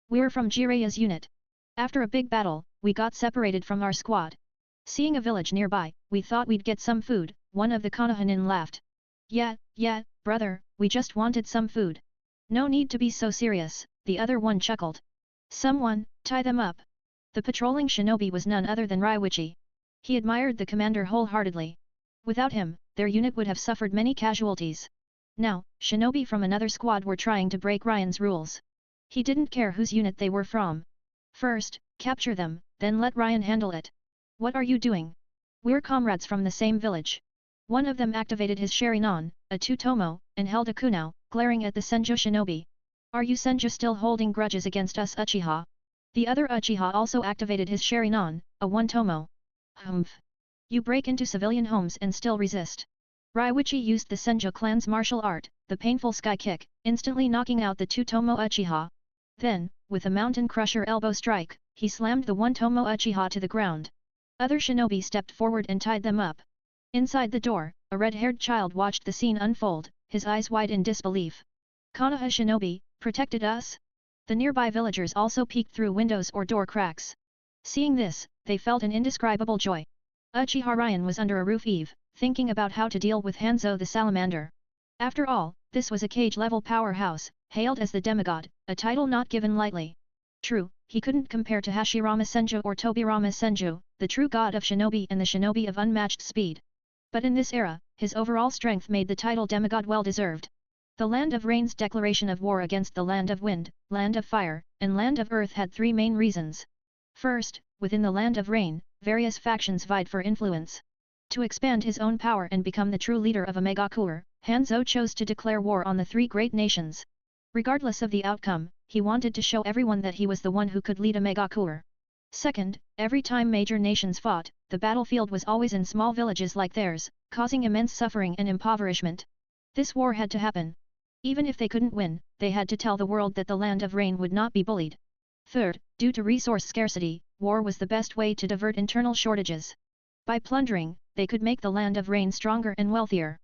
"We're from Jireya's unit. After a big battle, we got separated from our squad. Seeing a village nearby, we thought we'd get some food," one of the Konohanin laughed. Yeah, brother, we just wanted some food. No need to be so serious," the other one chuckled. "Someone, tie them up." The patrolling shinobi was none other than Raiwichi. He admired the commander wholeheartedly. Without him, their unit would have suffered many casualties. Now, shinobi from another squad were trying to break Ryan's rules. He didn't care whose unit they were from. First, capture them, then let Ryan handle it. "What are you doing? We're comrades from the same village." One of them activated his Sharingan, a Tutomo, and held a kunao, glaring at the Senju shinobi. "Are you Senju still holding grudges against us Uchiha?" The other Uchiha also activated his Sharingan, a One-tomo. "Humph! You break into civilian homes and still resist." Raiwichi used the Senju clan's martial art, the painful sky kick, instantly knocking out the Tutomo Uchiha. Then, with a mountain crusher elbow strike, he slammed the One-tomo Uchiha to the ground. Other shinobi stepped forward and tied them up. Inside the door, a red-haired child watched the scene unfold, his eyes wide in disbelief. "Konoha shinobi, protected us?" The nearby villagers also peeked through windows or door cracks. Seeing this, they felt an indescribable joy. Uchiha Ryan was under a roof eave, thinking about how to deal with Hanzo the salamander. After all, this was a cage-level powerhouse, hailed as the demigod, a title not given lightly. True, he couldn't compare to Hashirama Senju or Tobirama Senju, the true god of shinobi and the shinobi of unmatched speed. But in this era, his overall strength made the title demigod well-deserved. The Land of Rain's declaration of war against the Land of Wind, Land of Fire, and Land of Earth had 3 main reasons. First, within the Land of Rain, various factions vied for influence. To expand his own power and become the true leader of a megacour, Hanzo chose to declare war on the 3 great nations. Regardless of the outcome, he wanted to show everyone that he was the one who could lead a megacour. Second, every time major nations fought, the battlefield was always in small villages like theirs, causing immense suffering and impoverishment. This war had to happen. Even if they couldn't win, they had to tell the world that the Land of Rain would not be bullied. Third, due to resource scarcity, war was the best way to divert internal shortages. By plundering, they could make the Land of Rain stronger and wealthier.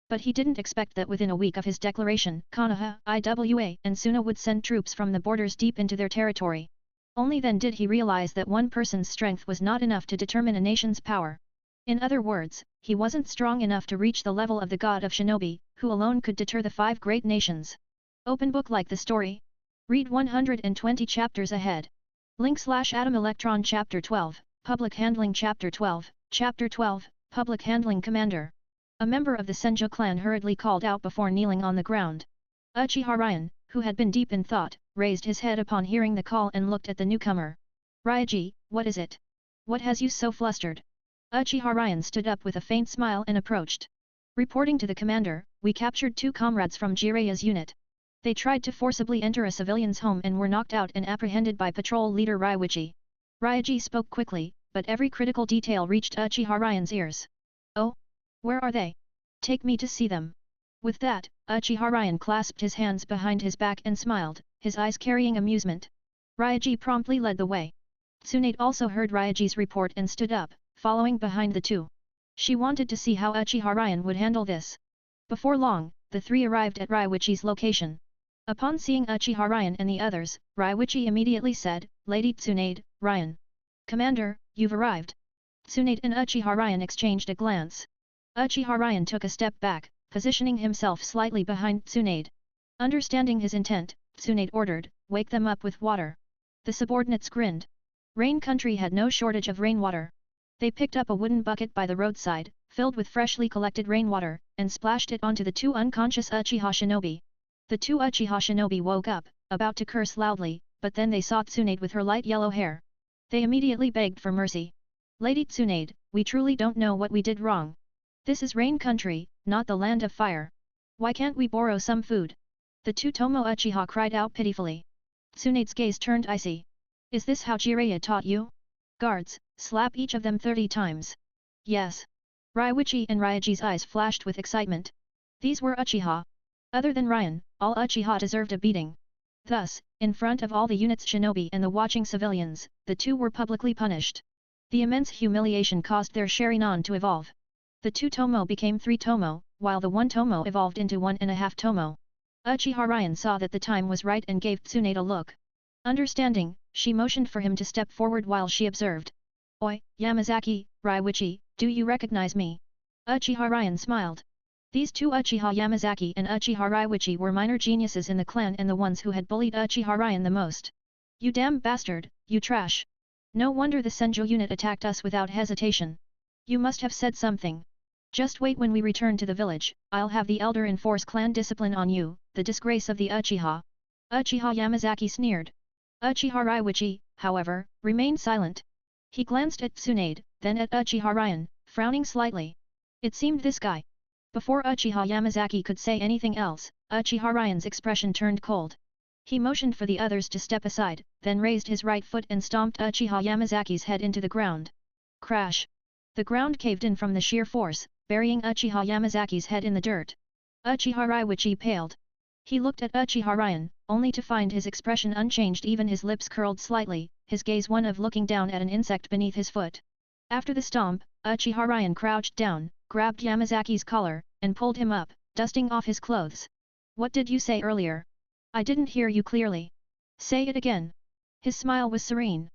But he didn't expect that within a week of his declaration, Konoha, Iwa, and Suna would send troops from the borders deep into their territory. Only then did he realize that one person's strength was not enough to determine a nation's power. In other words, he wasn't strong enough to reach the level of the god of shinobi, who alone could deter the 5 great nations. Open book like the story? Read 120 chapters ahead. Link/Atom Electron Chapter 12, Public Handling Chapter 12, Chapter 12, Public Handling Commander. A member of the Senju clan hurriedly called out before kneeling on the ground. Uchiha Ryan, who had been deep in thought, raised his head upon hearing the call and looked at the newcomer. Ryaji, what is it? What has you so flustered? Uchiha Ryan stood up with a faint smile and approached. Reporting to the commander, we captured 2 comrades from Jiraya's unit. They tried to forcibly enter a civilian's home and were knocked out and apprehended by patrol leader Raiwichi. Ryaji spoke quickly, but every critical detail reached Uchiha Ryan's ears. Oh? Where are they? Take me to see them. With that, Uchiha Ryan clasped his hands behind his back and smiled, his eyes carrying amusement. Ryaji promptly led the way. Tsunade also heard Ryaji's report and stood up, following behind the 2. She wanted to see how Uchiha Ryan would handle this. Before long, the 3 arrived at Raiwichi's location. Upon seeing Uchiha Ryan and the others, Raiwichi immediately said, Lady Tsunade, Ryan. Commander, you've arrived. Tsunade and Uchiha Ryan exchanged a glance. Uchiha Ryan took a step back, positioning himself slightly behind Tsunade. Understanding his intent, Tsunade ordered, wake them up with water. The subordinates grinned. Rain Country had no shortage of rainwater. They picked up a wooden bucket by the roadside, filled with freshly collected rainwater, and splashed it onto the 2 unconscious Uchiha shinobi. The 2 Uchiha shinobi woke up, about to curse loudly, but then they saw Tsunade with her light yellow hair. They immediately begged for mercy. Lady Tsunade, we truly don't know what we did wrong. This is Rain Country, not the Land of Fire. Why can't we borrow some food? The 2 Tomo Uchiha cried out pitifully. Tsunade's gaze turned icy. Is this how Jiraiya taught you? Guards, slap each of them 30 times. Yes. Raiwichi and Ryaji's eyes flashed with excitement. These were Uchiha. Other than Ryan, all Uchiha deserved a beating. Thus, in front of all the unit's shinobi and the watching civilians, the 2 were publicly punished. The immense humiliation caused their Sharingan to evolve. The 2 Tomo became 3 Tomo, while the 1 Tomo evolved into 1.5 Tomo. Uchiha Ryan saw that the time was right and gave Tsunade a look. Understanding, she motioned for him to step forward while she observed. Oi, Yamazaki, Raiwichi, do you recognize me? Uchiha Ryan smiled. These 2 Uchiha Yamazaki and Uchiha Raiwichi were minor geniuses in the clan and the ones who had bullied Uchiha Ryan the most. You damn bastard, you trash! No wonder the Senju unit attacked us without hesitation. You must have said something. Just wait when we return to the village, I'll have the elder enforce clan discipline on you, the disgrace of the Uchiha. Uchiha Yamazaki sneered. Uchiha Raiwichi, however, remained silent. He glanced at Tsunade, then at Uchiha Ryan, frowning slightly. It seemed this guy. Before Uchiha Yamazaki could say anything else, Uchiha Ryan's expression turned cold. He motioned for the others to step aside, then raised his right foot and stomped Uchiha Yamazaki's head into the ground. Crash! The ground caved in from the sheer force, burying Uchiha Yamazaki's head in the dirt. Uchiha Raiwichi paled. He looked at Uchiha Ryan, only to find his expression unchanged, even his lips curled slightly, his gaze one of looking down at an insect beneath his foot. After the stomp, Uchiha Ryan crouched down, grabbed Yamazaki's collar, and pulled him up, dusting off his clothes. What did you say earlier? I didn't hear you clearly. Say it again. His smile was serene.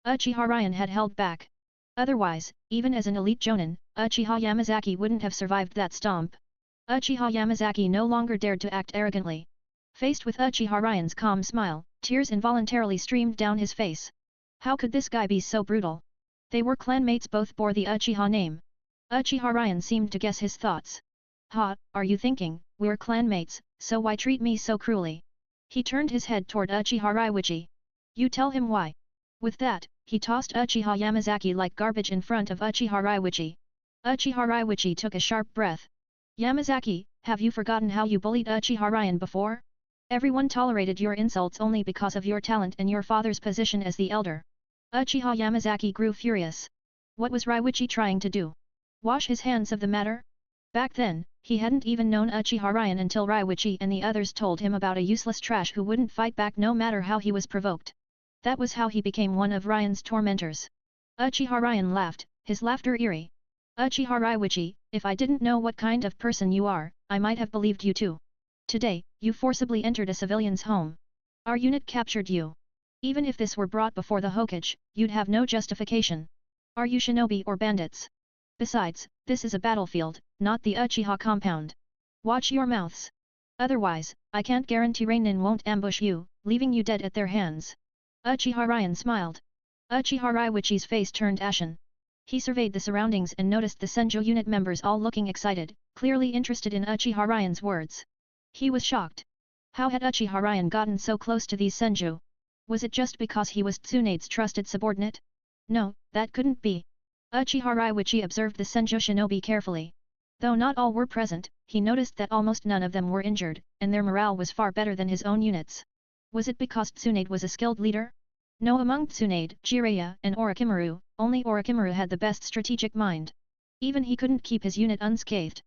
Uchiha Ryan had held back. Otherwise, even as an elite jonin, Uchiha Yamazaki wouldn't have survived that stomp. Uchiha Yamazaki no longer dared to act arrogantly. Faced with Uchiha Ryan's calm smile, tears involuntarily streamed down his face. How could this guy be so brutal? They were clanmates, both bore the Uchiha name. Uchiha Ryan seemed to guess his thoughts. Ha, are you thinking, we're clanmates, so why treat me so cruelly? He turned his head toward Uchiha Raiwichi. You tell him why. With that, he tossed Uchiha Yamazaki like garbage in front of Uchiha Raiwichi. Uchiha Raiwichi took a sharp breath. Yamazaki, have you forgotten how you bullied Uchiha Ryan before? Everyone tolerated your insults only because of your talent and your father's position as the elder. Uchiha Yamazaki grew furious. What was Raiwichi trying to do? Wash his hands of the matter? Back then, he hadn't even known Uchiha Ryan until Raiwichi and the others told him about a useless trash who wouldn't fight back no matter how he was provoked. That was how he became one of Ryan's tormentors. Uchiha Ryan laughed, his laughter eerie. Uchiha Raiwichi, if I didn't know what kind of person you are, I might have believed you too. Today, you forcibly entered a civilian's home. Our unit captured you. Even if this were brought before the Hokage, you'd have no justification. Are you shinobi or bandits? Besides, this is a battlefield, not the Uchiha compound. Watch your mouths. Otherwise, I can't guarantee Rainin won't ambush you, leaving you dead at their hands. Uchiha Ryan smiled. Uchiha Raiwichi's face turned ashen. He surveyed the surroundings and noticed the Senjo unit members all looking excited, clearly interested in Uchiha Ryan's words. He was shocked. How had Uchiha Ryan gotten so close to these Senju? Was it just because he was Tsunade's trusted subordinate? No, that couldn't be. Uchiha Raiwichi observed the Senjo shinobi carefully. Though not all were present, he noticed that almost none of them were injured, and their morale was far better than his own units. Was it because Tsunade was a skilled leader? No, among Tsunade, Jiraiya, and Orochimaru, only Orochimaru had the best strategic mind. Even he couldn't keep his unit unscathed.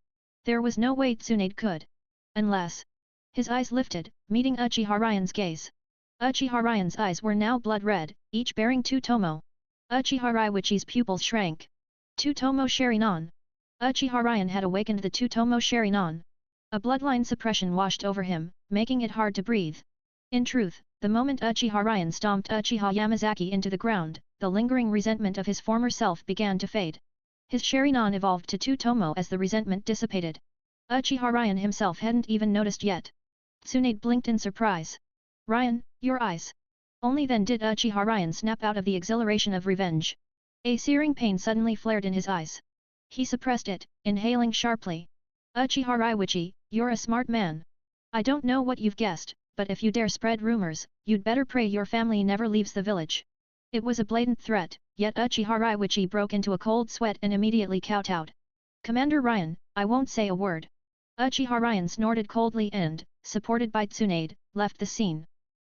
There was no way Tsunade could. Unless... His eyes lifted, meeting Uchiha Ryan's gaze. Uchiha Ryan's eyes were now blood red, each bearing 2 tomo. Uchiha Raiwichi's pupils shrank. 2 tomo Sharingan. Uchiha Ryan had awakened the 2 tomo Sharingan. A bloodline suppression washed over him, making it hard to breathe. In truth, the moment Uchiha Ryan stomped Uchiha Yamazaki into the ground, the lingering resentment of his former self began to fade. His Sharingan evolved to 2 tomo as the resentment dissipated. Uchiha Ryan himself hadn't even noticed yet. Tsunade blinked in surprise. Ryan, your eyes. Only then did Uchiha Ryan snap out of the exhilaration of revenge. A searing pain suddenly flared in his eyes. He suppressed it, inhaling sharply. Uchiha Raiwichi, you're a smart man. I don't know what you've guessed, but if you dare spread rumors, you'd better pray your family never leaves the village. It was a blatant threat, yet Uchiha Raiwichi broke into a cold sweat and immediately kowtowed. Commander Ryan, I won't say a word. Uchiha Ryan snorted coldly and, supported by Tsunade, left the scene.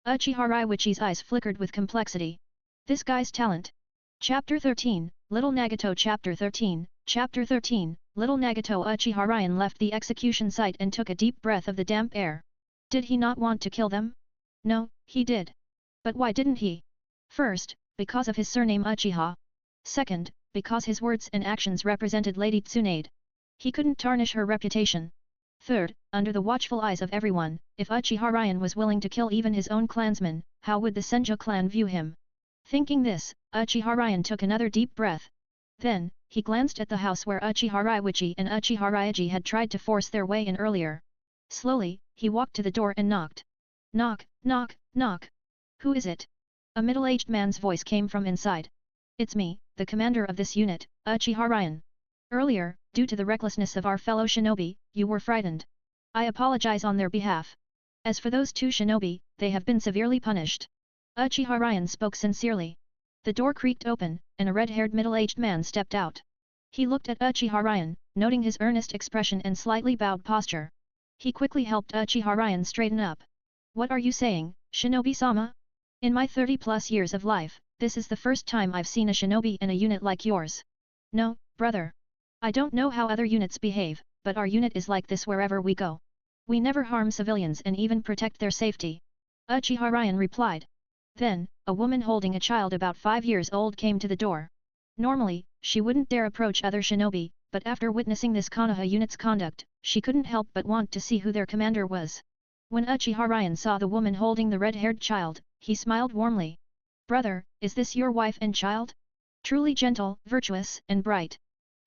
Uchiha Raiwichi's eyes flickered with complexity. This guy's talent. Chapter 13, Little Nagato. Chapter 13, Little Nagato. Uchiha Ryan left the execution site and took a deep breath of the damp air. Did he not want to kill them? No, he did. But why didn't he? First, because of his surname Uchiha. Second, because his words and actions represented Lady Tsunade. He couldn't tarnish her reputation. Third, under the watchful eyes of everyone, if Uchiha Ryan was willing to kill even his own clansmen, how would the Senjo clan view him? Thinking this, Uchiha Ryan took another deep breath. Then, he glanced at the house where Uchiha Raiwichi and Uchiha Ryaji had tried to force their way in earlier. Slowly, he walked to the door and knocked. Knock, knock, knock. Who is it? A middle-aged man's voice came from inside. It's me, the commander of this unit, Uchiha Ryan. Earlier, due to the recklessness of our fellow shinobi, you were frightened. I apologize on their behalf. As for those 2 shinobi, they have been severely punished. Uchiha Ryan spoke sincerely. The door creaked open, and a red-haired middle-aged man stepped out. He looked at Uchiha Ryan, noting his earnest expression and slightly bowed posture. He quickly helped Uchiha Ryan straighten up. What are you saying, Shinobi-sama? In my 30+ years of life, this is the first time I've seen a shinobi in a unit like yours. No, brother. I don't know how other units behave, but our unit is like this wherever we go. We never harm civilians and even protect their safety. Uchiha Ryan replied. Then, a woman holding a child about 5 years old came to the door. Normally, she wouldn't dare approach other shinobi, but after witnessing this Konoha unit's conduct, she couldn't help but want to see who their commander was. When Uchiha Ryan saw the woman holding the red-haired child, he smiled warmly. Brother, is this your wife and child? Truly gentle, virtuous, and bright.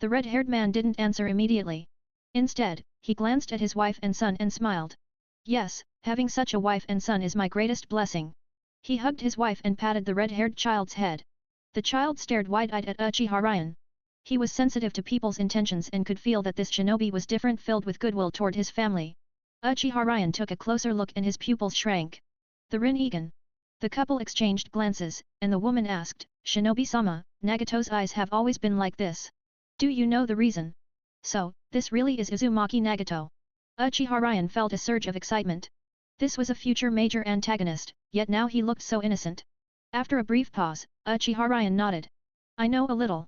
The red-haired man didn't answer immediately. Instead, he glanced at his wife and son and smiled. Yes, having such a wife and son is my greatest blessing. He hugged his wife and patted the red-haired child's head. The child stared wide-eyed at Uchiha Ryan. He was sensitive to people's intentions and could feel that this shinobi was different, filled with goodwill toward his family. Uchiha Ryan took a closer look and his pupils shrank. The Rin-Egan. The couple exchanged glances, and the woman asked, Shinobi-sama, Nagato's eyes have always been like this. Do you know the reason? So, this really is Uzumaki Nagato. Uchiha Ryan felt a surge of excitement. This was a future major antagonist, yet now he looked so innocent. After a brief pause, Uchiha Ryan nodded. I know a little.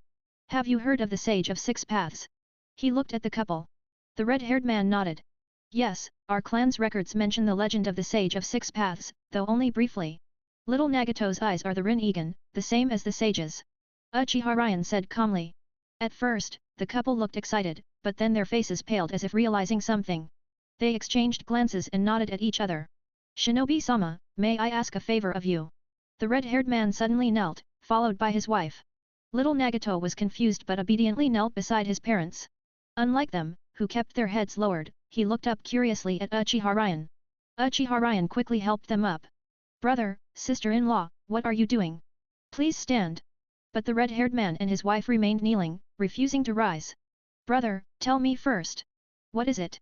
Have you heard of the Sage of 6 Paths? He looked at the couple. The red-haired man nodded. Yes, our clan's records mention the legend of the Sage of Six Paths, though only briefly. Little Nagato's eyes are the Rin-Egan, the same as the sage's. Uchiha Ryan said calmly. At first, the couple looked excited, but then their faces paled as if realizing something. They exchanged glances and nodded at each other. Shinobi-sama, may I ask a favor of you? The red-haired man suddenly knelt, followed by his wife. Little Nagato was confused but obediently knelt beside his parents. Unlike them, who kept their heads lowered, he looked up curiously at Uchiha Ryan. Uchiha Ryan quickly helped them up. Brother, sister-in-law, what are you doing? Please stand. But the red-haired man and his wife remained kneeling, refusing to rise. Brother, tell me first. What is it?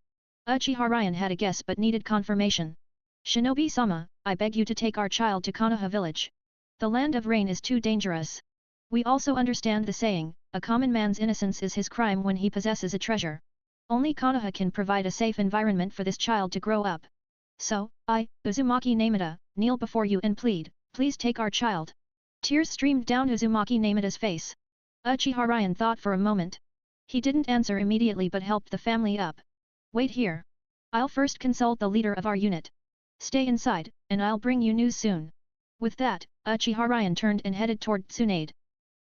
Uchiha Ryan had a guess but needed confirmation. Shinobi-sama, I beg you to take our child to Konoha village. The land of rain is too dangerous. We also understand the saying, a common man's innocence is his crime when he possesses a treasure. Only Konoha can provide a safe environment for this child to grow up. So, I, Uzumaki Namida, kneel before you and plead, please take our child. Tears streamed down Uzumaki Namida's face. Uchiha Ryan thought for a moment. He didn't answer immediately but helped the family up. Wait here. I'll first consult the leader of our unit. Stay inside, and I'll bring you news soon. With that, Uchiha Ryan turned and headed toward Tsunade.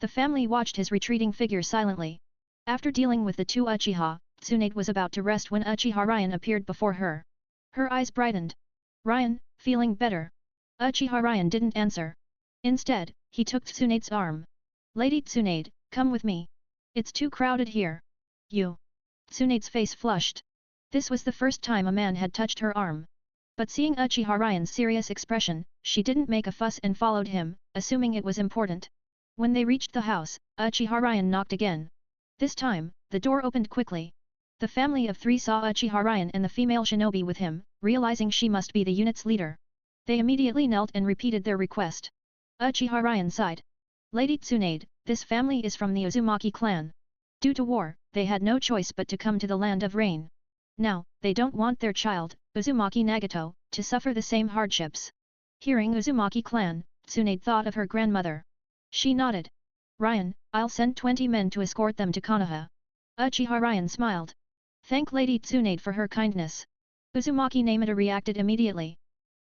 The family watched his retreating figure silently. After dealing with the two Uchiha, Tsunade was about to rest when Uchiha Ryan appeared before her. Her eyes brightened. Ryan, feeling better? Uchiha Ryan didn't answer. Instead, he took Tsunade's arm. Lady Tsunade, come with me. It's too crowded here. You. Tsunade's face flushed. This was the first time a man had touched her arm. But seeing Uchiha Ryan's serious expression, she didn't make a fuss and followed him, assuming it was important. When they reached the house, Uchiha Ryan knocked again. This time, the door opened quickly. The family of three saw Uchiha Ryan and the female shinobi with him, realizing she must be the unit's leader. They immediately knelt and repeated their request. Uchiha Ryan sighed. Lady Tsunade, this family is from the Uzumaki clan. Due to war, they had no choice but to come to the land of rain. Now, they don't want their child, Uzumaki Nagato, to suffer the same hardships. Hearing Uzumaki clan, Tsunade thought of her grandmother. She nodded. Ryan, I'll send 20 men to escort them to Konoha. Uchiha Ryan smiled. Thank Lady Tsunade for her kindness. Uzumaki Namida reacted immediately.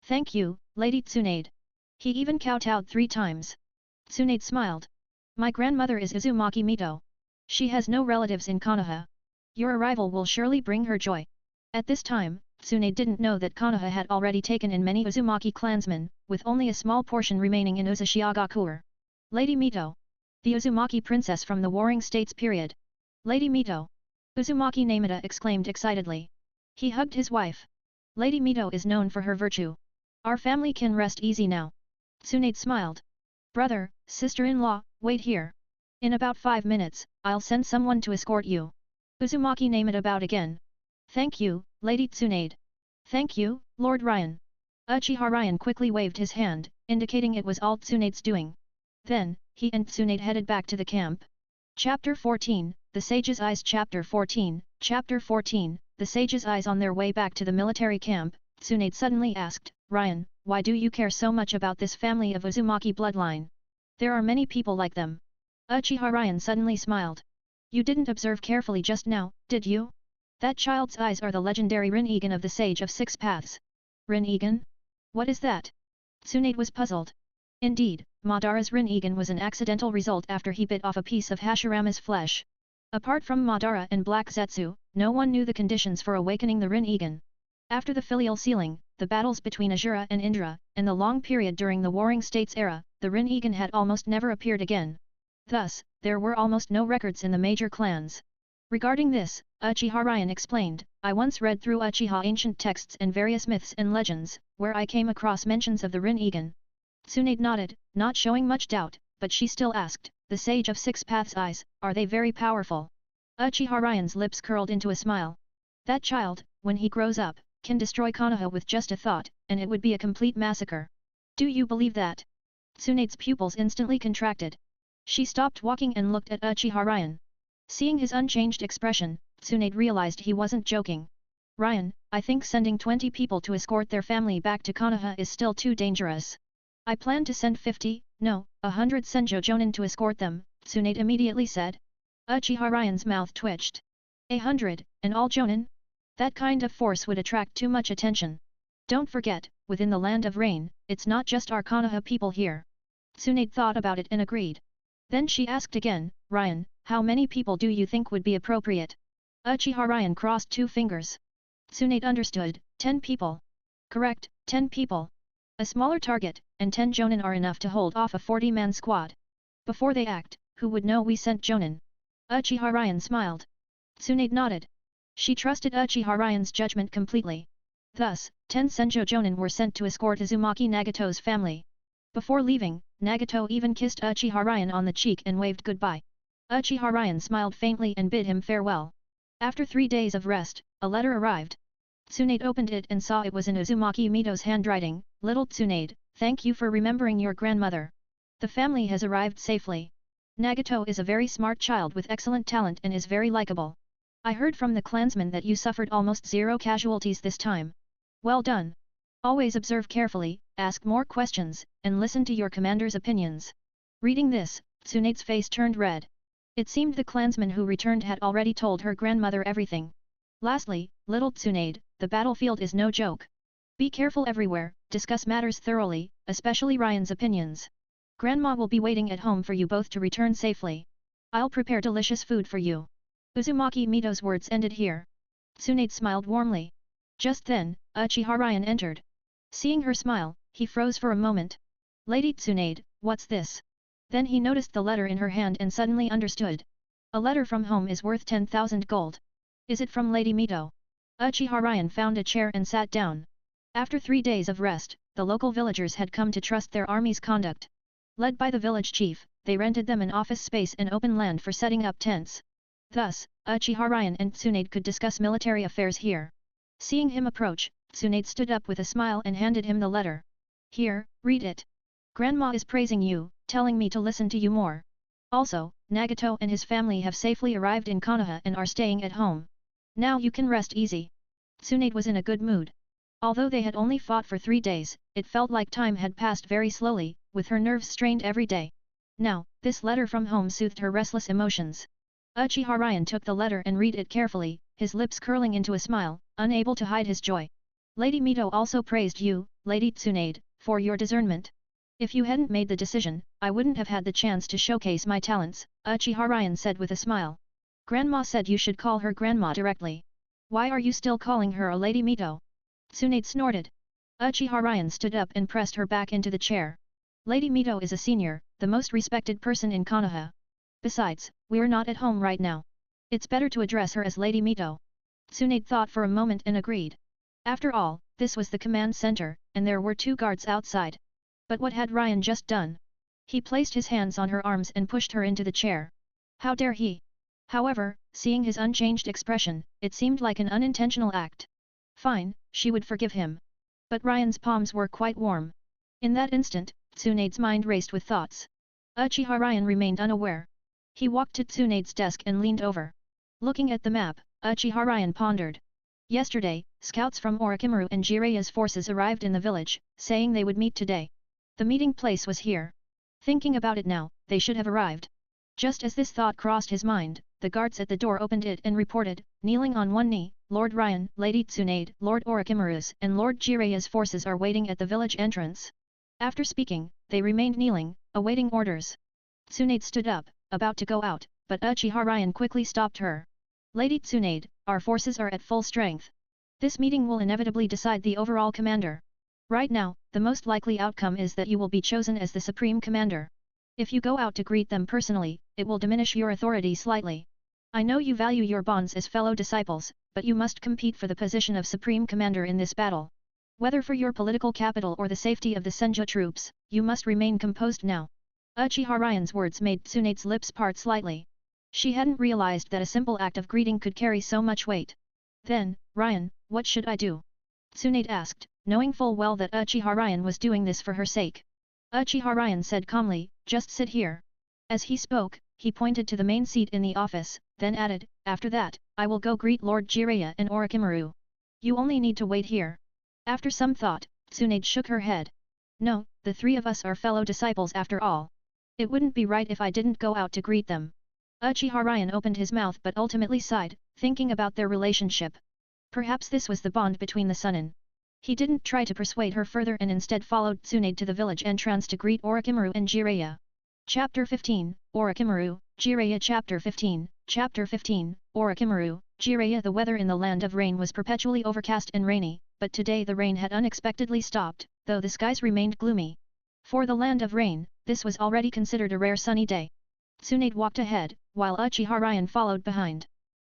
Thank you, Lady Tsunade. He even kowtowed 3 times. Tsunade smiled. My grandmother is Uzumaki Mito. She has no relatives in Konoha. Your arrival will surely bring her joy. At this time, Tsunade didn't know that Konoha had already taken in many Uzumaki clansmen, with only a small portion remaining in Uzushiagakuer. Lady Mito. The Uzumaki princess from the Warring States period. Lady Mito. Uzumaki Namida exclaimed excitedly. He hugged his wife. Lady Mito is known for her virtue. Our family can rest easy now. Tsunade smiled. Brother, sister-in-law, wait here. In about 5 minutes, I'll send someone to escort you. Uzumaki Namida bowed again. Thank you, Lady Tsunade. Thank you, Lord Ryan. Uchiha Ryan quickly waved his hand, indicating it was all Tsunade's doing. Then, he and Tsunade headed back to the camp. Chapter 14, The Sage's Eyes. Chapter 14, The Sage's Eyes. On their way back to the military camp, Tsunade suddenly asked, Ryan, why do you care so much about this family of Uzumaki bloodline? There are many people like them. Uchiha Ryan suddenly smiled. You didn't observe carefully just now, did you? That child's eyes are the legendary Rin-Egan of the Sage of Six Paths. Rin-Egan? What is that? Tsunade was puzzled. Indeed, Madara's Rin-Egan was an accidental result after he bit off a piece of Hashirama's flesh. Apart from Madara and Black Zetsu, no one knew the conditions for awakening the Rin-Egan. After the filial sealing, the battles between Asura and Indra, and the long period during the Warring States era, the Rin-Egan had almost never appeared again. Thus, there were almost no records in the major clans. Regarding this, Uchiha Ryan explained, I once read through Uchiha ancient texts and various myths and legends, where I came across mentions of the Rin-Egan. Tsunade nodded, not showing much doubt, but she still asked, the Sage of Six Paths eyes, are they very powerful? Uchiha Ryan's lips curled into a smile. That child, when he grows up, can destroy Konoha with just a thought, and it would be a complete massacre. Do you believe that? Tsunade's pupils instantly contracted. She stopped walking and looked at Uchiha Ryan. Seeing his unchanged expression, Tsunade realized he wasn't joking. Ryan, I think sending 20 people to escort their family back to Konoha is still too dangerous. I plan to send 50, no, 100 Senjo Jonin to escort them, Tsunade immediately said. Uchiha Ryan's mouth twitched. 100, and all Jonin? That kind of force would attract too much attention. Don't forget, within the land of rain, it's not just our Konoha people here. Tsunade thought about it and agreed. Then she asked again, Ryan, how many people do you think would be appropriate? Uchiha Ryan crossed 2 fingers. Tsunade understood, 10 people. Correct, 10 people. A smaller target, and 10 jonin are enough to hold off a 40-man squad. Before they act, who would know we sent jonin? Uchiha Ryan smiled. Tsunade nodded. She trusted Uchiha Ryan's judgment completely. Thus, 10 Senjo jonin were sent to escort Uzumaki Nagato's family. Before leaving, Nagato even kissed Uchiha Ryan on the cheek and waved goodbye. Uchiha Ryan smiled faintly and bid him farewell. After 3 days of rest, a letter arrived. Tsunade opened it and saw it was in Uzumaki Mito's handwriting. Little Tsunade, thank you for remembering your grandmother. The family has arrived safely. Nagato is a very smart child with excellent talent and is very likable. I heard from the clansmen that you suffered almost 0 casualties this time. Well done. Always observe carefully, ask more questions, and listen to your commander's opinions. Reading this, Tsunade's face turned red. It seemed the clansman who returned had already told her grandmother everything. Lastly, little Tsunade, the battlefield is no joke. Be careful everywhere, discuss matters thoroughly, especially Ryan's opinions. Grandma will be waiting at home for you both to return safely. I'll prepare delicious food for you. Uzumaki Mito's words ended here. Tsunade smiled warmly. Just then, Uchiha Ryan entered. Seeing her smile, he froze for a moment. Lady Tsunade, what's this? Then he noticed the letter in her hand and suddenly understood. A letter from home is worth 10,000 gold. Is it from Lady Mito? Uchiha Ryan found a chair and sat down. After 3 days of rest, the local villagers had come to trust their army's conduct. Led by the village chief, they rented them an office space and open land for setting up tents. Thus, Uchiha Ryan and Tsunade could discuss military affairs here. Seeing him approach, Tsunade stood up with a smile and handed him the letter. Here, read it. Grandma is praising you, telling me to listen to you more. Also, Nagato and his family have safely arrived in Konoha and are staying at home. Now you can rest easy. Tsunade was in a good mood. Although they had only fought for 3 days, it felt like time had passed very slowly, with her nerves strained every day. Now, this letter from home soothed her restless emotions. Uchiha Ryan took the letter and read it carefully, his lips curling into a smile, unable to hide his joy. Lady Mito also praised you, Lady Tsunade, for your discernment. If you hadn't made the decision, I wouldn't have had the chance to showcase my talents, Uchiha Ryan said with a smile. Grandma said you should call her grandma directly. Why are you still calling her a Lady Mito? Tsunade snorted. Uchiha Ryan stood up and pressed her back into the chair. Lady Mito is a senior, the most respected person in Konoha. Besides, we're not at home right now. It's better to address her as Lady Mito. Tsunade thought for a moment and agreed. After all, this was the command center, and there were 2 guards outside. But what had Ryan just done? He placed his hands on her arms and pushed her into the chair. How dare he? However, seeing his unchanged expression, it seemed like an unintentional act. Fine, she would forgive him. But Ryan's palms were quite warm. In that instant, Tsunade's mind raced with thoughts. Uchiha Ryan remained unaware. He walked to Tsunade's desk and leaned over. Looking at the map, Uchiha Ryan pondered. Yesterday, scouts from Orochimaru and Jiraiya's forces arrived in the village, saying they would meet today. The meeting place was here. Thinking about it now, they should have arrived. Just as this thought crossed his mind, the guards at the door opened it and reported, kneeling on one knee, Lord Ryan, Lady Tsunade, Lord Orochimaru's and Lord Jiraiya's forces are waiting at the village entrance. After speaking, they remained kneeling, awaiting orders. Tsunade stood up, about to go out, but Uchiha Ryan quickly stopped her. Lady Tsunade, our forces are at full strength. This meeting will inevitably decide the overall commander. Right now, the most likely outcome is that you will be chosen as the supreme commander. If you go out to greet them personally, it will diminish your authority slightly. I know you value your bonds as fellow disciples, but you must compete for the position of supreme commander in this battle. Whether for your political capital or the safety of the Senjo troops, you must remain composed now. Uchiha Ryan's words made Tsunade's lips part slightly. She hadn't realized that a simple act of greeting could carry so much weight. Then, Ryan, what should I do? Tsunade asked, knowing full well that Uchiha Ryan was doing this for her sake. Uchiha Ryan said calmly, just sit here. As he spoke, he pointed to the main seat in the office, then added, after that, I will go greet Lord Jiraiya and Orochimaru. You only need to wait here. After some thought, Tsunade shook her head. No, the 3 of us are fellow disciples after all. It wouldn't be right if I didn't go out to greet them. Uchiha Ryan opened his mouth but ultimately sighed, thinking about their relationship. Perhaps this was the bond between the Sunin. He didn't try to persuade her further and instead followed Tsunade to the village entrance to greet Orochimaru and Jiraiya. Chapter 15, Orochimaru, Jiraiya. Chapter 15, Orochimaru, Jiraiya. The weather in the land of rain was perpetually overcast and rainy, but today the rain had unexpectedly stopped, though the skies remained gloomy. For the land of rain, this was already considered a rare sunny day. Tsunade walked ahead, while Uchiha Ryan followed behind.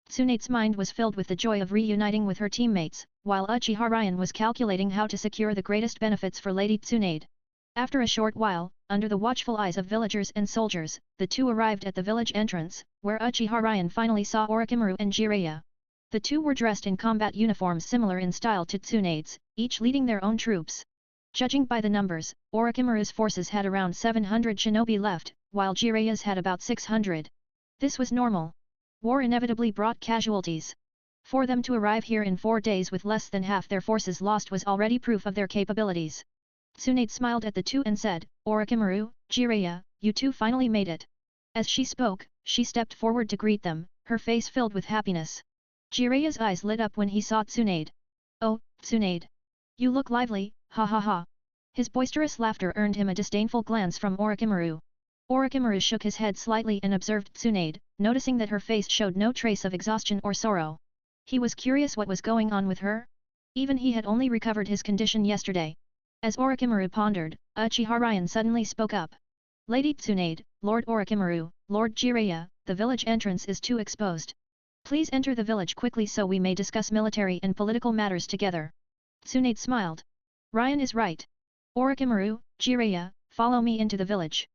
Tsunade's mind was filled with the joy of reuniting with her teammates, while Uchiha Ryan was calculating how to secure the greatest benefits for Lady Tsunade. After a short while, under the watchful eyes of villagers and soldiers, the two arrived at the village entrance, where Uchiha Ryan finally saw Orochimaru and Jiraiya. The two were dressed in combat uniforms similar in style to Tsunade's, each leading their own troops. Judging by the numbers, Orochimaru's forces had around 700 shinobi left, while Jiraiya's had about 600. This was normal. War inevitably brought casualties. For them to arrive here in 4 days with less than half their forces lost was already proof of their capabilities. Tsunade smiled at the two and said, Orochimaru, Jiraiya, you two finally made it. As she spoke, she stepped forward to greet them, her face filled with happiness. Jiraiya's eyes lit up when he saw Tsunade. Oh, Tsunade. You look lively, ha ha ha. His boisterous laughter earned him a disdainful glance from Orochimaru. Orochimaru shook his head slightly and observed Tsunade, noticing that her face showed no trace of exhaustion or sorrow. He was curious what was going on with her. Even he had only recovered his condition yesterday. As Orochimaru pondered, Uchiha Ryan suddenly spoke up. Lady Tsunade, Lord Orochimaru, Lord Jiraiya, the village entrance is too exposed. Please enter the village quickly so we may discuss military and political matters together. Tsunade smiled. Ryan is right. Orochimaru, Jiraiya, follow me into the village.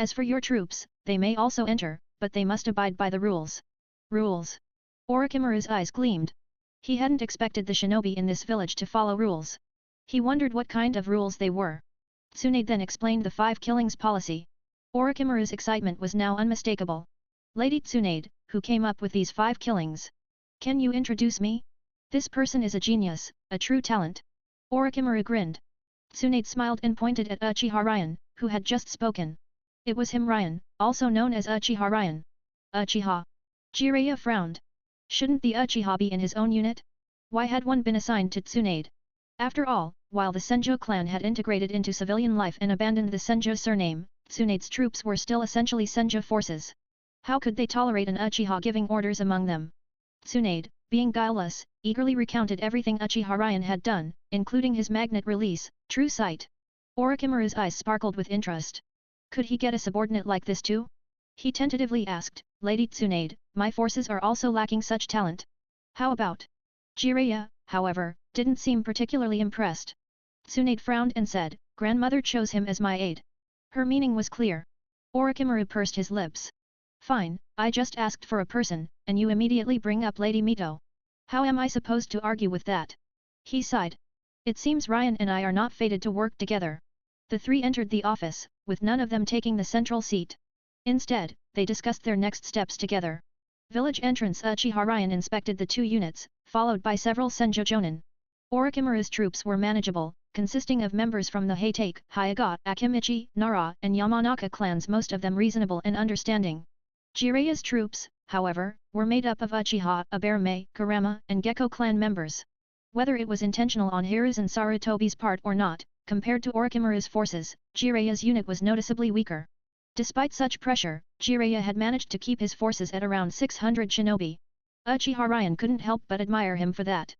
As for your troops, they may also enter, but they must abide by the rules. Rules? Orochimaru's eyes gleamed. He hadn't expected the shinobi in this village to follow rules. He wondered what kind of rules they were. Tsunade then explained the 5 killings policy. Orochimaru's excitement was now unmistakable. Lady Tsunade, who came up with these 5 killings? Can you introduce me? This person is a genius, a true talent. Orochimaru grinned. Tsunade smiled and pointed at Uchiha Ryan, who had just spoken. It was him, Ryan, also known as Uchiha Ryan. Uchiha. Jiraiya frowned. Shouldn't the Uchiha be in his own unit? Why had one been assigned to Tsunade? After all, while the Senjo clan had integrated into civilian life and abandoned the Senjo surname, Tsunade's troops were still essentially Senjo forces. How could they tolerate an Uchiha giving orders among them? Tsunade, being guileless, eagerly recounted everything Uchiha Ryan had done, including his magnet release, True Sight. Orochimaru's eyes sparkled with interest. Could he get a subordinate like this too? He tentatively asked, Lady Tsunade, my forces are also lacking such talent. How about? Jiraiya, however, didn't seem particularly impressed. Tsunade frowned and said, Grandmother chose him as my aide. Her meaning was clear. Orochimaru pursed his lips. Fine, I just asked for a person, and you immediately bring up Lady Mito. How am I supposed to argue with that? He sighed. It seems Ryan and I are not fated to work together. The three entered the office, with none of them taking the central seat. Instead, they discussed their next steps together. Village entrance. Uchiha Ryan inspected the 2 units, followed by several Senjo Jonin. Orochimaru's troops were manageable, consisting of members from the Heitake, Hyuga, Akimichi, Nara, and Yamanaka clans, most of them reasonable and understanding. Jiraiya's troops, however, were made up of Uchiha, Aberame, Kurama, and Gecko clan members. Whether it was intentional on Hiru's and Sarutobi's part or not, compared to Orochimaru's forces, Jiraiya's unit was noticeably weaker. Despite such pressure, Jiraiya had managed to keep his forces at around 600 shinobi. Uchiha Ryan couldn't help but admire him for that.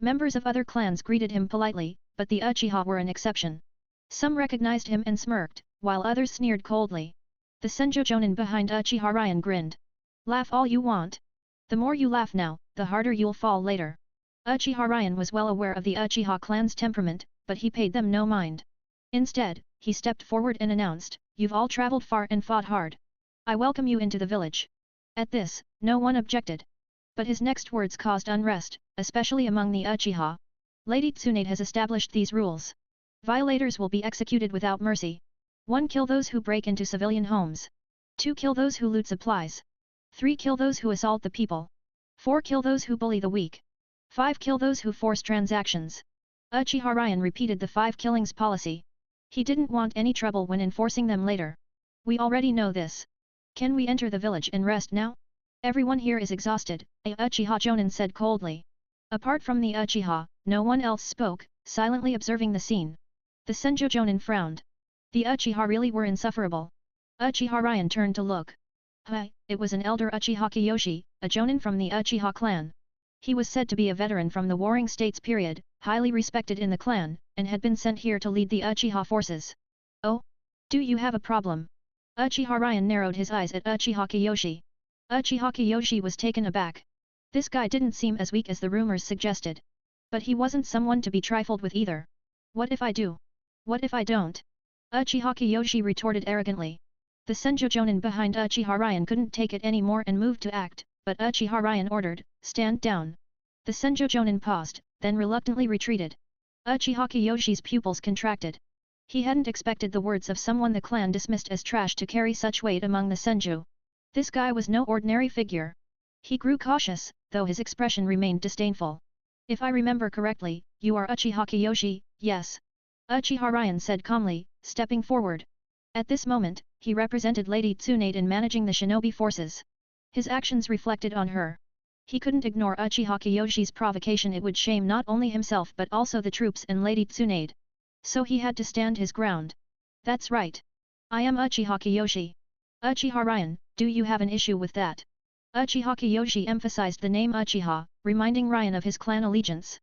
Members of other clans greeted him politely, but the Uchiha were an exception. Some recognized him and smirked, while others sneered coldly. The Senjo Jonin behind Uchiha Ryan grinned. Laugh all you want. The more you laugh now, the harder you'll fall later. Uchiha Ryan was well aware of the Uchiha clan's temperament, but he paid them no mind. Instead, he stepped forward and announced, You've all traveled far and fought hard. I welcome you into the village. At this, no one objected. But his next words caused unrest, especially among the Uchiha. Lady Tsunade has established these rules. Violators will be executed without mercy. 1. Kill those who break into civilian homes. 2. Kill those who loot supplies. 3. Kill those who assault the people. 4. Kill those who bully the weak. 5. Kill those who force transactions. Uchiha Ryan repeated the 5 killings policy. He didn't want any trouble when enforcing them later. We already know this. Can we enter the village and rest now? Everyone here is exhausted, a Uchiha Jonin said coldly. Apart from the Uchiha, no one else spoke, silently observing the scene. The Senju Jonin frowned. The Uchiha really were insufferable. Uchiha Ryan turned to look. It was an elder Uchiha Kiyoshi, a Jonin from the Uchiha clan. He was said to be a veteran from the Warring States period, highly respected in the clan, and had been sent here to lead the Uchiha forces. Oh? Do you have a problem? Uchiha Ryan narrowed his eyes at Uchiha Kiyoshi. Uchiha Kiyoshi was taken aback. This guy didn't seem as weak as the rumors suggested. But he wasn't someone to be trifled with either. What if I do? What if I don't? Uchiha Kiyoshi retorted arrogantly. The Senju Jonin behind Uchiha Ryan couldn't take it anymore and moved to act, but Uchiha Ryan ordered, "Stand down." The Senju Jonin paused, then reluctantly retreated. Uchiha Kiyoshi's pupils contracted. He hadn't expected the words of someone the clan dismissed as trash to carry such weight among the Senju. This guy was no ordinary figure. He grew cautious, though his expression remained disdainful. "If I remember correctly, you are Uchiha Kiyoshi, yes?" Uchiha Ryan said calmly, stepping forward. At this moment, he represented Lady Tsunade in managing the shinobi forces. His actions reflected on her. He couldn't ignore Uchiha Kiyoshi's provocation. It would shame not only himself but also the troops and Lady Tsunade. So he had to stand his ground. "That's right. I am Uchiha Kiyoshi." "Uchiha Ryan, do you have an issue with that?" Uchiha Kiyoshi emphasized the name Uchiha, reminding Ryan of his clan allegiance.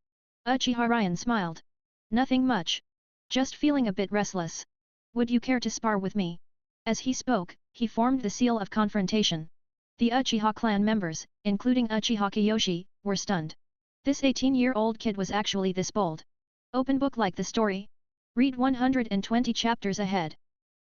Uchiha Ryan smiled. "Nothing much. Just feeling a bit restless. Would you care to spar with me?" As he spoke, he formed the seal of confrontation. The Uchiha clan members, including Uchiha Kiyoshi, were stunned. This 18-year-old kid was actually this bold. Open book like the story? Read 120 chapters ahead.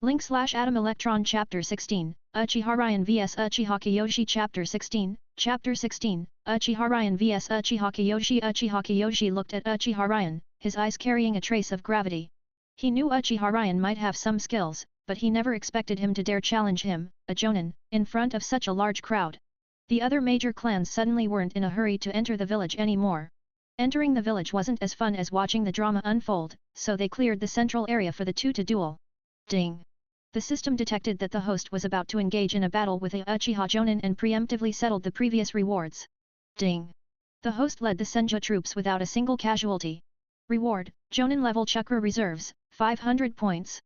/Atom Electron Chapter 16, Uchiha Ryan vs Uchiha Kiyoshi Chapter 16, Chapter 16, Uchiha Ryan vs Uchiha Kiyoshi. Uchiha Kiyoshi looked at Uchiha Ryan, his eyes carrying a trace of gravity. He knew Uchiha Ryan might have some skills, but he never expected him to dare challenge him, a Jonin, in front of such a large crowd. The other major clans suddenly weren't in a hurry to enter the village anymore. Entering the village wasn't as fun as watching the drama unfold, so they cleared the central area for the two to duel. Ding! The system detected that the host was about to engage in a battle with a Uchiha Jonin and preemptively settled the previous rewards. Ding! The host led the Senju troops without a single casualty. Reward, Jonin level Chakra Reserves, 500 points.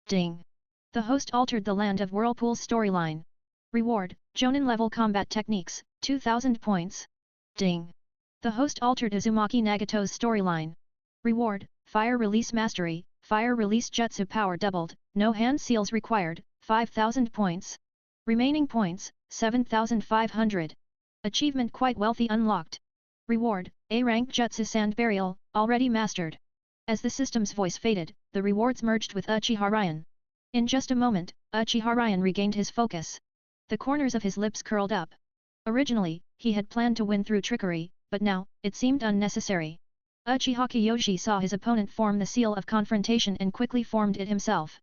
Ding! The host altered the Land of Whirlpools storyline. Reward, Jonin level Combat Techniques, 2000 points. Ding! The host altered Uzumaki Nagato's storyline. Reward, Fire Release Mastery, Fire Release Jutsu Power doubled, no hand seals required, 5000 points. Remaining points, 7500. Achievement Quite Wealthy unlocked. Reward, A-rank Jutsu Sand Burial, already mastered. As the system's voice faded, the rewards merged with Uchiha Ryan. In just a moment, Uchiha Ryan regained his focus. The corners of his lips curled up. Originally, he had planned to win through trickery, but now, it seemed unnecessary. Uchiha Kiyoshi saw his opponent form the seal of confrontation and quickly formed it himself.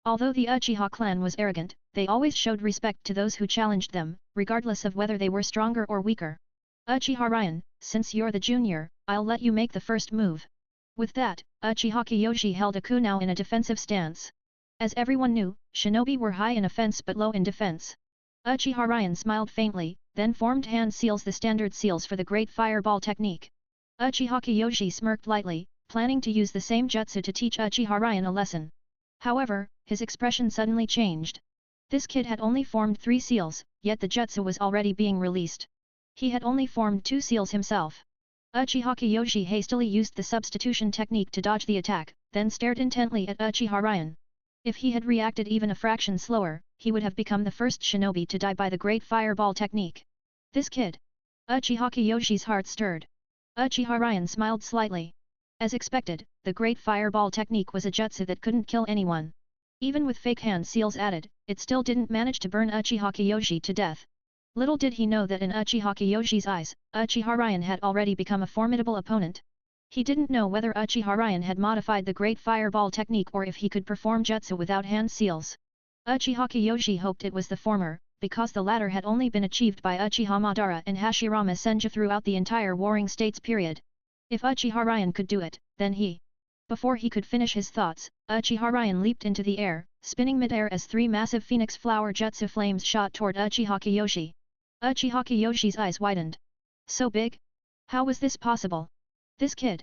Although the Uchiha clan was arrogant, they always showed respect to those who challenged them, regardless of whether they were stronger or weaker. "Uchiha Ryan, since you're the junior, I'll let you make the first move." With that, Uchiha Kiyoshi held a kunao in a defensive stance. As everyone knew, shinobi were high in offense but low in defense. Uchiha Ryan smiled faintly, then formed hand seals, the standard seals for the Great Fireball technique. Uchiha Kiyoshi smirked lightly, planning to use the same jutsu to teach Uchiha Ryan a lesson. However, his expression suddenly changed. This kid had only formed 3 seals, yet the jutsu was already being released. He had only formed 2 seals himself. Uchiha Kiyoshi hastily used the substitution technique to dodge the attack, then stared intently at Uchiha Ryan. If he had reacted even a fraction slower, he would have become the first shinobi to die by the Great Fireball technique. This kid! Uchiha Kiyoshi's heart stirred. Uchiha Ryan smiled slightly. As expected, the Great Fireball technique was a jutsu that couldn't kill anyone. Even with fake hand seals added, it still didn't manage to burn Uchiha Kiyoshi to death. Little did he know that in Uchiha Kiyoshi's eyes, Uchiha Ryan had already become a formidable opponent. He didn't know whether Uchiha Ryan had modified the Great Fireball technique or if he could perform jutsu without hand seals. Uchiha Kiyoshi hoped it was the former, because the latter had only been achieved by Uchiha Madara and Hashirama Senju throughout the entire Warring States period. If Uchiha Ryan could do it, then he... Before he could finish his thoughts, Uchiha Ryan leaped into the air, spinning mid-air as 3 massive phoenix flower jutsu flames shot toward Uchiha Kiyoshi. Uchiha Kiyoshi's eyes widened. So big? How was this possible? This kid.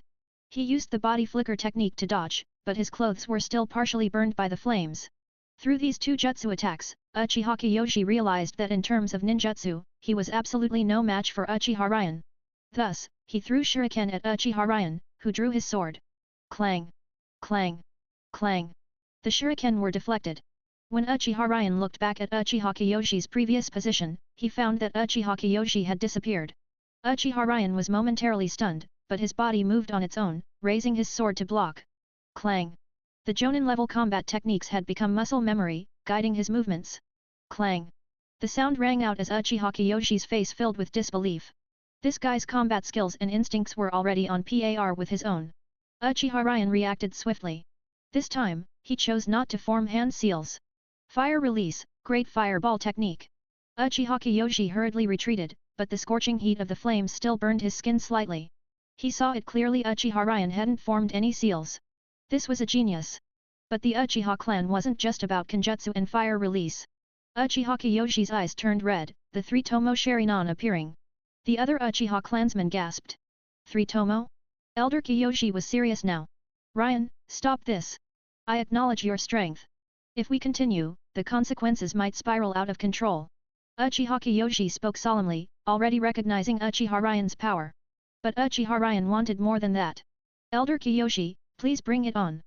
He used the body flicker technique to dodge, but his clothes were still partially burned by the flames. Through these two jutsu attacks, Uchiha Kyoshi realized that in terms of ninjutsu, he was absolutely no match for Uchiha Ryan. Thus, he threw shuriken at Uchiha Ryan, who drew his sword. Clang! Clang! Clang! The shuriken were deflected. When Uchiha Ryan looked back at Uchiha Kyoshi's previous position, he found that Uchiha Kyoshi had disappeared. Uchiha Ryan was momentarily stunned, but his body moved on its own, raising his sword to block. Clang! The Jonin-level combat techniques had become muscle memory, guiding his movements. Clang! The sound rang out as Uchiha Kyoshi's face filled with disbelief. This guy's combat skills and instincts were already on par with his own. Uchiha Ryan reacted swiftly. This time, he chose not to form hand seals. Fire release, great fireball technique. Uchiha Kyoshi hurriedly retreated, but the scorching heat of the flames still burned his skin slightly. He saw it clearly Uchiha Ryan hadn't formed any seals. This was a genius. But the Uchiha clan wasn't just about Kenjutsu and fire release. Uchiha Kyoshi's eyes turned red, the three Tomo Sharingan appearing. The other Uchiha clansmen gasped. Three Tomo? Elder Kyoshi was serious now. Ryan, stop this. I acknowledge your strength. If we continue, the consequences might spiral out of control. Uchiha Kyoshi spoke solemnly, already recognizing Uchiha Ryan's power. But Uchiha Ryan wanted more than that. Elder Kyoshi, please bring it on.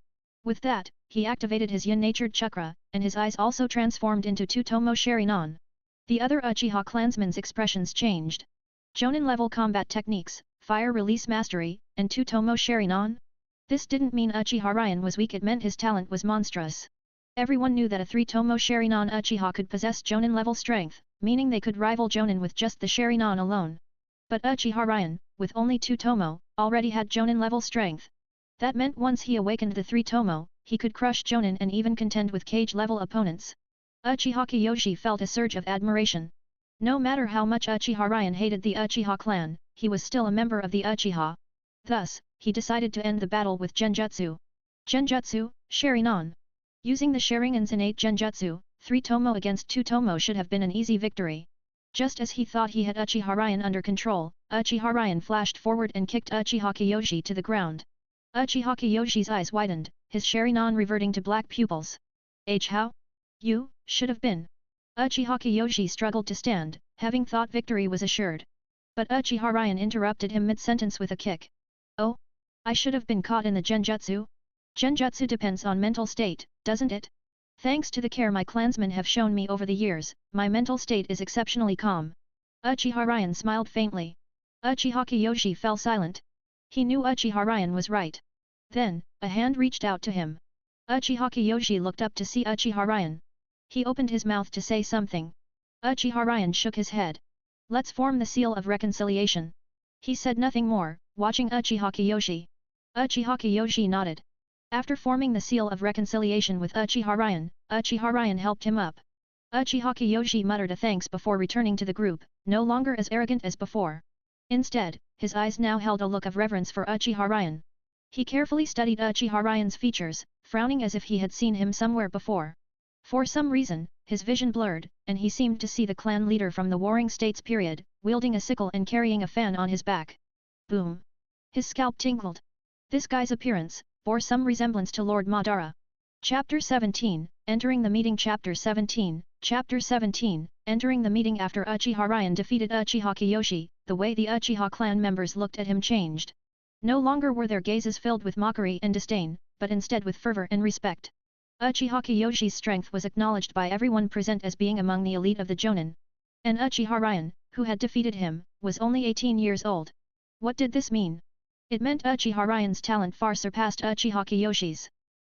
With that, he activated his yin-natured chakra, and his eyes also transformed into two Tomo Sharingan. The other Uchiha clansmen's expressions changed. Jonin-level combat techniques, fire release mastery, and two Tomo Sharingan? This didn't mean Uchiha Ryan was weak, it meant his talent was monstrous. Everyone knew that a three Tomo Sharingan Uchiha could possess Jonin-level strength, meaning they could rival Jonin with just the Sharingan alone. But Uchiha Ryan, with only two Tomo, already had Jonin-level strength. That meant once he awakened the three Tomo, he could crush Jonin and even contend with cage-level opponents. Uchiha Kyoshi felt a surge of admiration. No matter how much Uchiha Ryan hated the Uchiha clan, he was still a member of the Uchiha. Thus, he decided to end the battle with Genjutsu. Genjutsu, Sharingan. Using the Sharingan's innate Genjutsu, 3 Tomo against 2 Tomo should have been an easy victory. Just as he thought he had Uchiha Ryan under control, Uchiha Ryan flashed forward and kicked Uchiha Kyoshi to the ground. Uchiha Kyoshi's eyes widened, his Sharingan reverting to black pupils. How? You, should have been. Uchiha Kyoshi struggled to stand, having thought victory was assured. But Uchiha Ryan interrupted him mid-sentence with a kick. Oh? I should have been caught in the Genjutsu? Genjutsu depends on mental state, doesn't it? Thanks to the care my clansmen have shown me over the years, my mental state is exceptionally calm. Uchiha Ryan smiled faintly. Uchiha Kyoshi fell silent. He knew Uchiha Ryan was right. Then, a hand reached out to him. Uchiha Kyoshi looked up to see Uchiha Ryan. He opened his mouth to say something. Uchiha Ryan shook his head. Let's form the seal of reconciliation. He said nothing more, watching Uchiha Kyoshi. Uchiha Kyoshi nodded. After forming the seal of reconciliation with Uchiha Ryan helped him up. Uchiha Kyoshi muttered a thanks before returning to the group, no longer as arrogant as before. Instead, his eyes now held a look of reverence for Uchiha Ryan. He carefully studied Uchiha Ryan's features, frowning as if he had seen him somewhere before. For some reason, his vision blurred, and he seemed to see the clan leader from the Warring States period, wielding a sickle and carrying a fan on his back. Boom! His scalp tingled. This guy's appearance bore some resemblance to Lord Madara. Chapter 17, Entering the Meeting. Chapter 17, Entering the Meeting. After Uchiha Ryan defeated Uchiha Kyoshi, the way the Uchiha clan members looked at him changed. No longer were their gazes filled with mockery and disdain, but instead with fervor and respect. Uchiha Kyoshi's strength was acknowledged by everyone present as being among the elite of the Jonin. And Uchiha Ryan, who had defeated him, was only 18 years old. What did this mean? It meant Uchiha Ryan's talent far surpassed Uchiha Kyoshi's.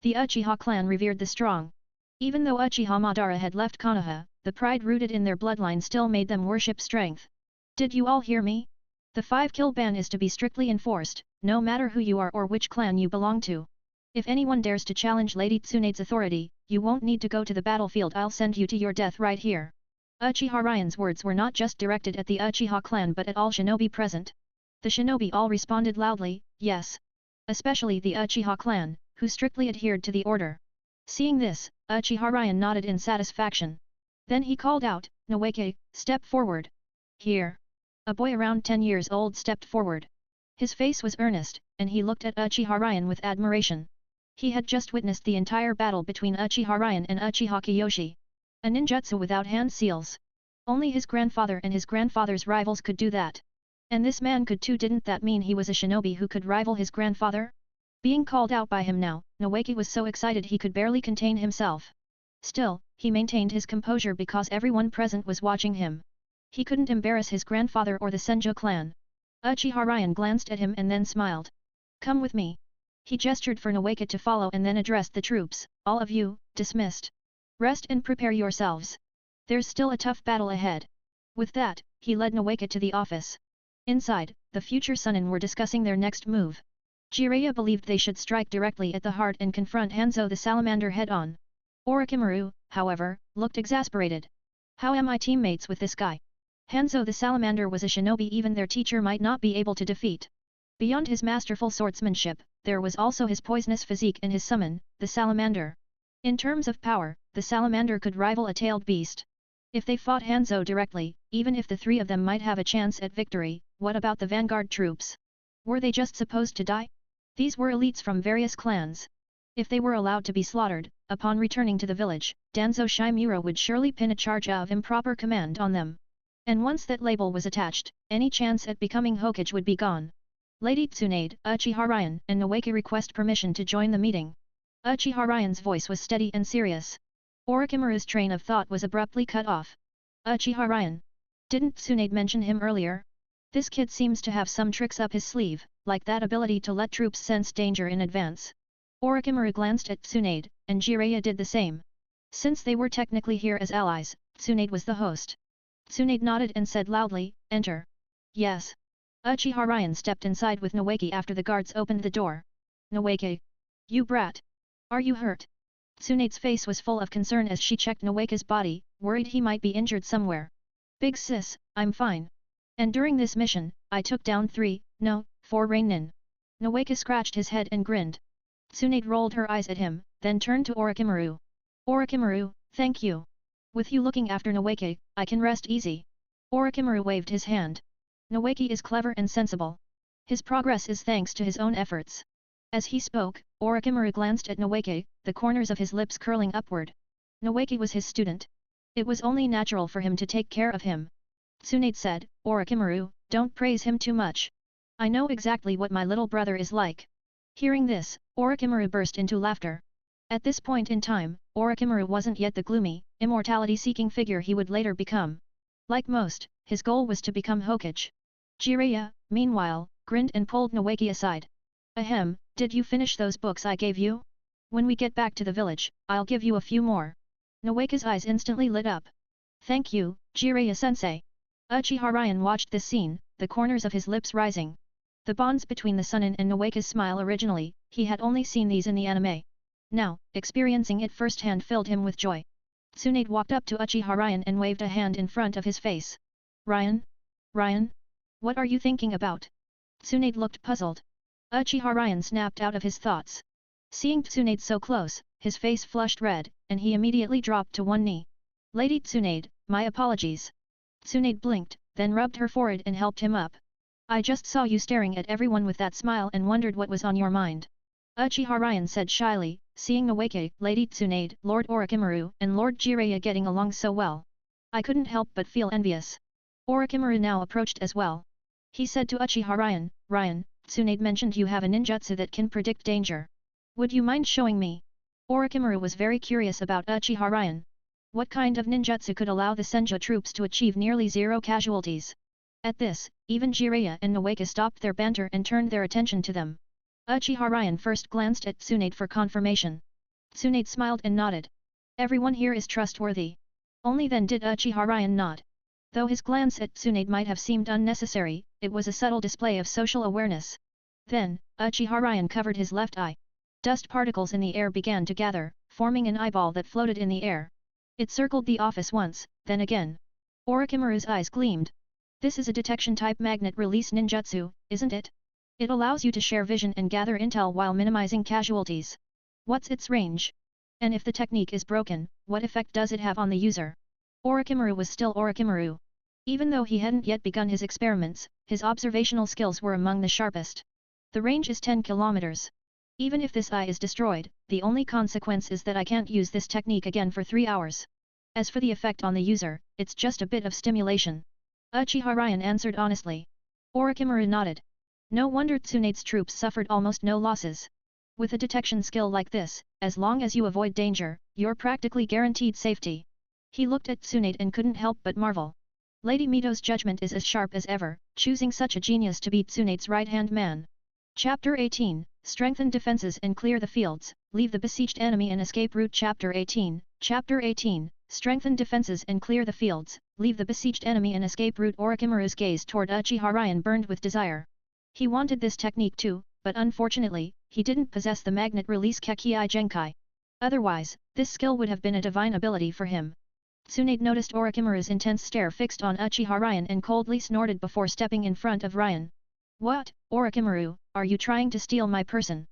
The Uchiha clan revered the strong. Even though Uchiha Madara had left Konoha, the pride rooted in their bloodline still made them worship strength. Did you all hear me? The 5-kill ban is to be strictly enforced, no matter who you are or which clan you belong to. If anyone dares to challenge Lady Tsunade's authority, you won't need to go to the battlefield, I'll send you to your death right here. Uchiha Ryan's words were not just directed at the Uchiha clan but at all shinobi present. The shinobi all responded loudly, yes. Especially the Uchiha clan, who strictly adhered to the order. Seeing this, Uchiha Ryan nodded in satisfaction. Then he called out, Nawake, step forward. Here. A boy around 10 years old stepped forward. His face was earnest, and he looked at Uchiha Ryan with admiration. He had just witnessed the entire battle between Uchiha Ryan and Uchiha Kiyoshi. A ninjutsu without hand seals. Only his grandfather and his grandfather's rivals could do that. And this man could too. Didn't that mean he was a shinobi who could rival his grandfather? Being called out by him now, Noeki was so excited he could barely contain himself. Still, he maintained his composure because everyone present was watching him. He couldn't embarrass his grandfather or the Senjo clan. Uchiha Ryan glanced at him and then smiled. Come with me. He gestured for Noeki to follow and then addressed the troops, all of you, dismissed. Rest and prepare yourselves. There's still a tough battle ahead. With that, he led Noeki to the office. Inside, the future Sunin were discussing their next move. Jiraiya believed they should strike directly at the heart and confront Hanzo the Salamander head-on. Orochimaru, however, looked exasperated. How am I teammates with this guy? Hanzo the Salamander was a shinobi even their teacher might not be able to defeat. Beyond his masterful swordsmanship, there was also his poisonous physique and his summon, the Salamander. In terms of power, the Salamander could rival a tailed beast. If they fought Hanzo directly, even if the three of them might have a chance at victory, what about the vanguard troops? Were they just supposed to die? These were elites from various clans. If they were allowed to be slaughtered, upon returning to the village, Danzo Shimura would surely pin a charge of improper command on them. And once that label was attached, any chance at becoming Hokage would be gone. Lady Tsunade, Uchiha Ryan, and Noeki request permission to join the meeting. Uchiha Ryan's voice was steady and serious. Orochimaru's train of thought was abruptly cut off. Uchiha Ryan. Didn't Tsunade mention him earlier? This kid seems to have some tricks up his sleeve, like that ability to let troops sense danger in advance. Orochimaru glanced at Tsunade, and Jiraiya did the same. Since they were technically here as allies, Tsunade was the host. Tsunade nodded and said loudly, enter. Yes. Uchiha Ryan stepped inside with Noeki after the guards opened the door. Noeki. You brat. Are you hurt? Tsunade's face was full of concern as she checked Noeki's body, worried he might be injured somewhere. Big sis, I'm fine. And during this mission, I took down 4 Rainin. Noeki scratched his head and grinned. Tsunade rolled her eyes at him, then turned to Orochimaru. Orochimaru, thank you. With you looking after Noeki, I can rest easy. Orochimaru waved his hand. Noeki is clever and sensible. His progress is thanks to his own efforts. As he spoke, Orochimaru glanced at Noeki, the corners of his lips curling upward. Noeki was his student. It was only natural for him to take care of him. Tsunade said, Orochimaru, don't praise him too much. I know exactly what my little brother is like. Hearing this, Orochimaru burst into laughter. At this point in time, Orochimaru wasn't yet the gloomy, immortality-seeking figure he would later become. Like most, his goal was to become Hokage. Jiraiya, meanwhile, grinned and pulled Noeki aside. Ahem, did you finish those books I gave you? When we get back to the village, I'll give you a few more. Noeki's eyes instantly lit up. Thank you, Jiraiya-sensei. Uchiha Ryan watched this scene, the corners of his lips rising. The bonds between the Sunin and Noeki's smile originally, he had only seen these in the anime. Now, experiencing it firsthand filled him with joy. Tsunade walked up to Uchiha Ryan and waved a hand in front of his face. Ryan? Ryan? What are you thinking about? Tsunade looked puzzled. Uchiha Ryan snapped out of his thoughts. Seeing Tsunade so close, his face flushed red, and he immediately dropped to one knee. Lady Tsunade, my apologies. Tsunade blinked, then rubbed her forehead and helped him up. I just saw you staring at everyone with that smile and wondered what was on your mind. Uchiha Ryan said shyly, seeing Noeki, Lady Tsunade, Lord Orochimaru, and Lord Jiraiya getting along so well. I couldn't help but feel envious. Orochimaru now approached as well. He said to Uchiha Ryan, Ryan, Tsunade mentioned you have a ninjutsu that can predict danger. Would you mind showing me? Orochimaru was very curious about Uchiha Ryan. What kind of ninjutsu could allow the Senjo troops to achieve nearly 0 casualties? At this, even Jiraiya and Noeki stopped their banter and turned their attention to them. Uchiha Ryan first glanced at Tsunade for confirmation. Tsunade smiled and nodded. Everyone here is trustworthy. Only then did Uchiha Ryan nod. Though his glance at Tsunade might have seemed unnecessary, it was a subtle display of social awareness. Then, Uchiha Ryan covered his left eye. Dust particles in the air began to gather, forming an eyeball that floated in the air. It circled the office once, then again. Orochimaru's eyes gleamed. This is a detection-type magnet release ninjutsu, isn't it? It allows you to share vision and gather intel while minimizing casualties. What's its range? And if the technique is broken, what effect does it have on the user? Orochimaru was still Orochimaru. Even though he hadn't yet begun his experiments, his observational skills were among the sharpest. The range is 10 kilometers. Even if this eye is destroyed, the only consequence is that I can't use this technique again for 3 hours. As for the effect on the user, it's just a bit of stimulation. Uchiha Ryan answered honestly. Orochimaru nodded. No wonder Tsunade's troops suffered almost no losses. With a detection skill like this, as long as you avoid danger, you're practically guaranteed safety. He looked at Tsunade and couldn't help but marvel. Lady Mito's judgment is as sharp as ever, choosing such a genius to be Tsunade's right-hand man. Chapter 18, Strengthen defenses and clear the fields, leave the besieged enemy and escape route. Chapter 18, Strengthen defenses and clear the fields, leave the besieged enemy and escape route. Orochimaru's gaze toward Uchiha Ryan burned with desire. He wanted this technique too, but unfortunately, he didn't possess the magnet release Kekkei Genkai. Otherwise, this skill would have been a divine ability for him. Tsunade noticed Orochimaru's intense stare fixed on Uchiha Ryan and coldly snorted before stepping in front of Ryan. What, Orochimaru, are you trying to steal my person?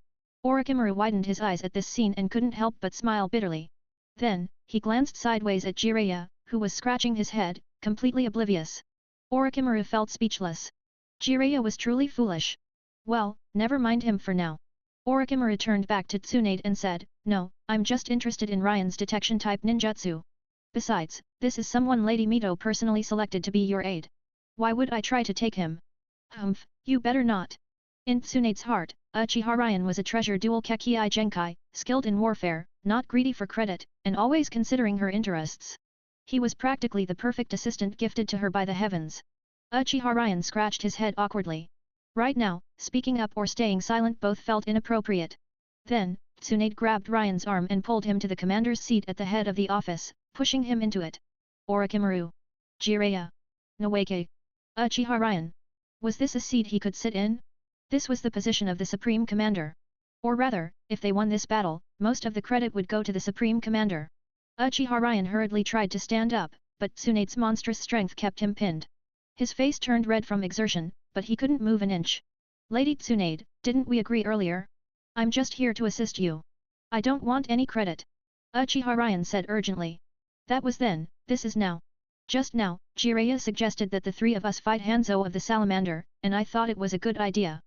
Orochimaru widened his eyes at this scene and couldn't help but smile bitterly. Then, he glanced sideways at Jiraiya, who was scratching his head, completely oblivious. Orochimaru felt speechless. Jiraiya was truly foolish. Well, never mind him for now. Orochimaru turned back to Tsunade and said, No, I'm just interested in Ryan's detection-type ninjutsu. Besides, this is someone Lady Mito personally selected to be your aide. Why would I try to take him? Humph, you better not. In Tsunade's heart, Uchiha Ryan was a treasure dual Kekkei Genkai, skilled in warfare, not greedy for credit, and always considering her interests. He was practically the perfect assistant gifted to her by the heavens. Uchiha Ryan scratched his head awkwardly. Right now, speaking up or staying silent both felt inappropriate. Then, Tsunade grabbed Ryan's arm and pulled him to the commander's seat at the head of the office, pushing him into it. Orochimaru. Jiraiya. Nawake. Uchiha Ryan. Was this a seat he could sit in? This was the position of the Supreme Commander. Or rather, if they won this battle, most of the credit would go to the Supreme Commander. Uchiha Ryan hurriedly tried to stand up, but Tsunade's monstrous strength kept him pinned. His face turned red from exertion, but he couldn't move an inch. Lady Tsunade, didn't we agree earlier? I'm just here to assist you. I don't want any credit. Uchiha Ryan said urgently. That was then, this is now. Just now, Jiraiya suggested that the three of us fight Hanzo of the Salamander, and I thought it was a good idea.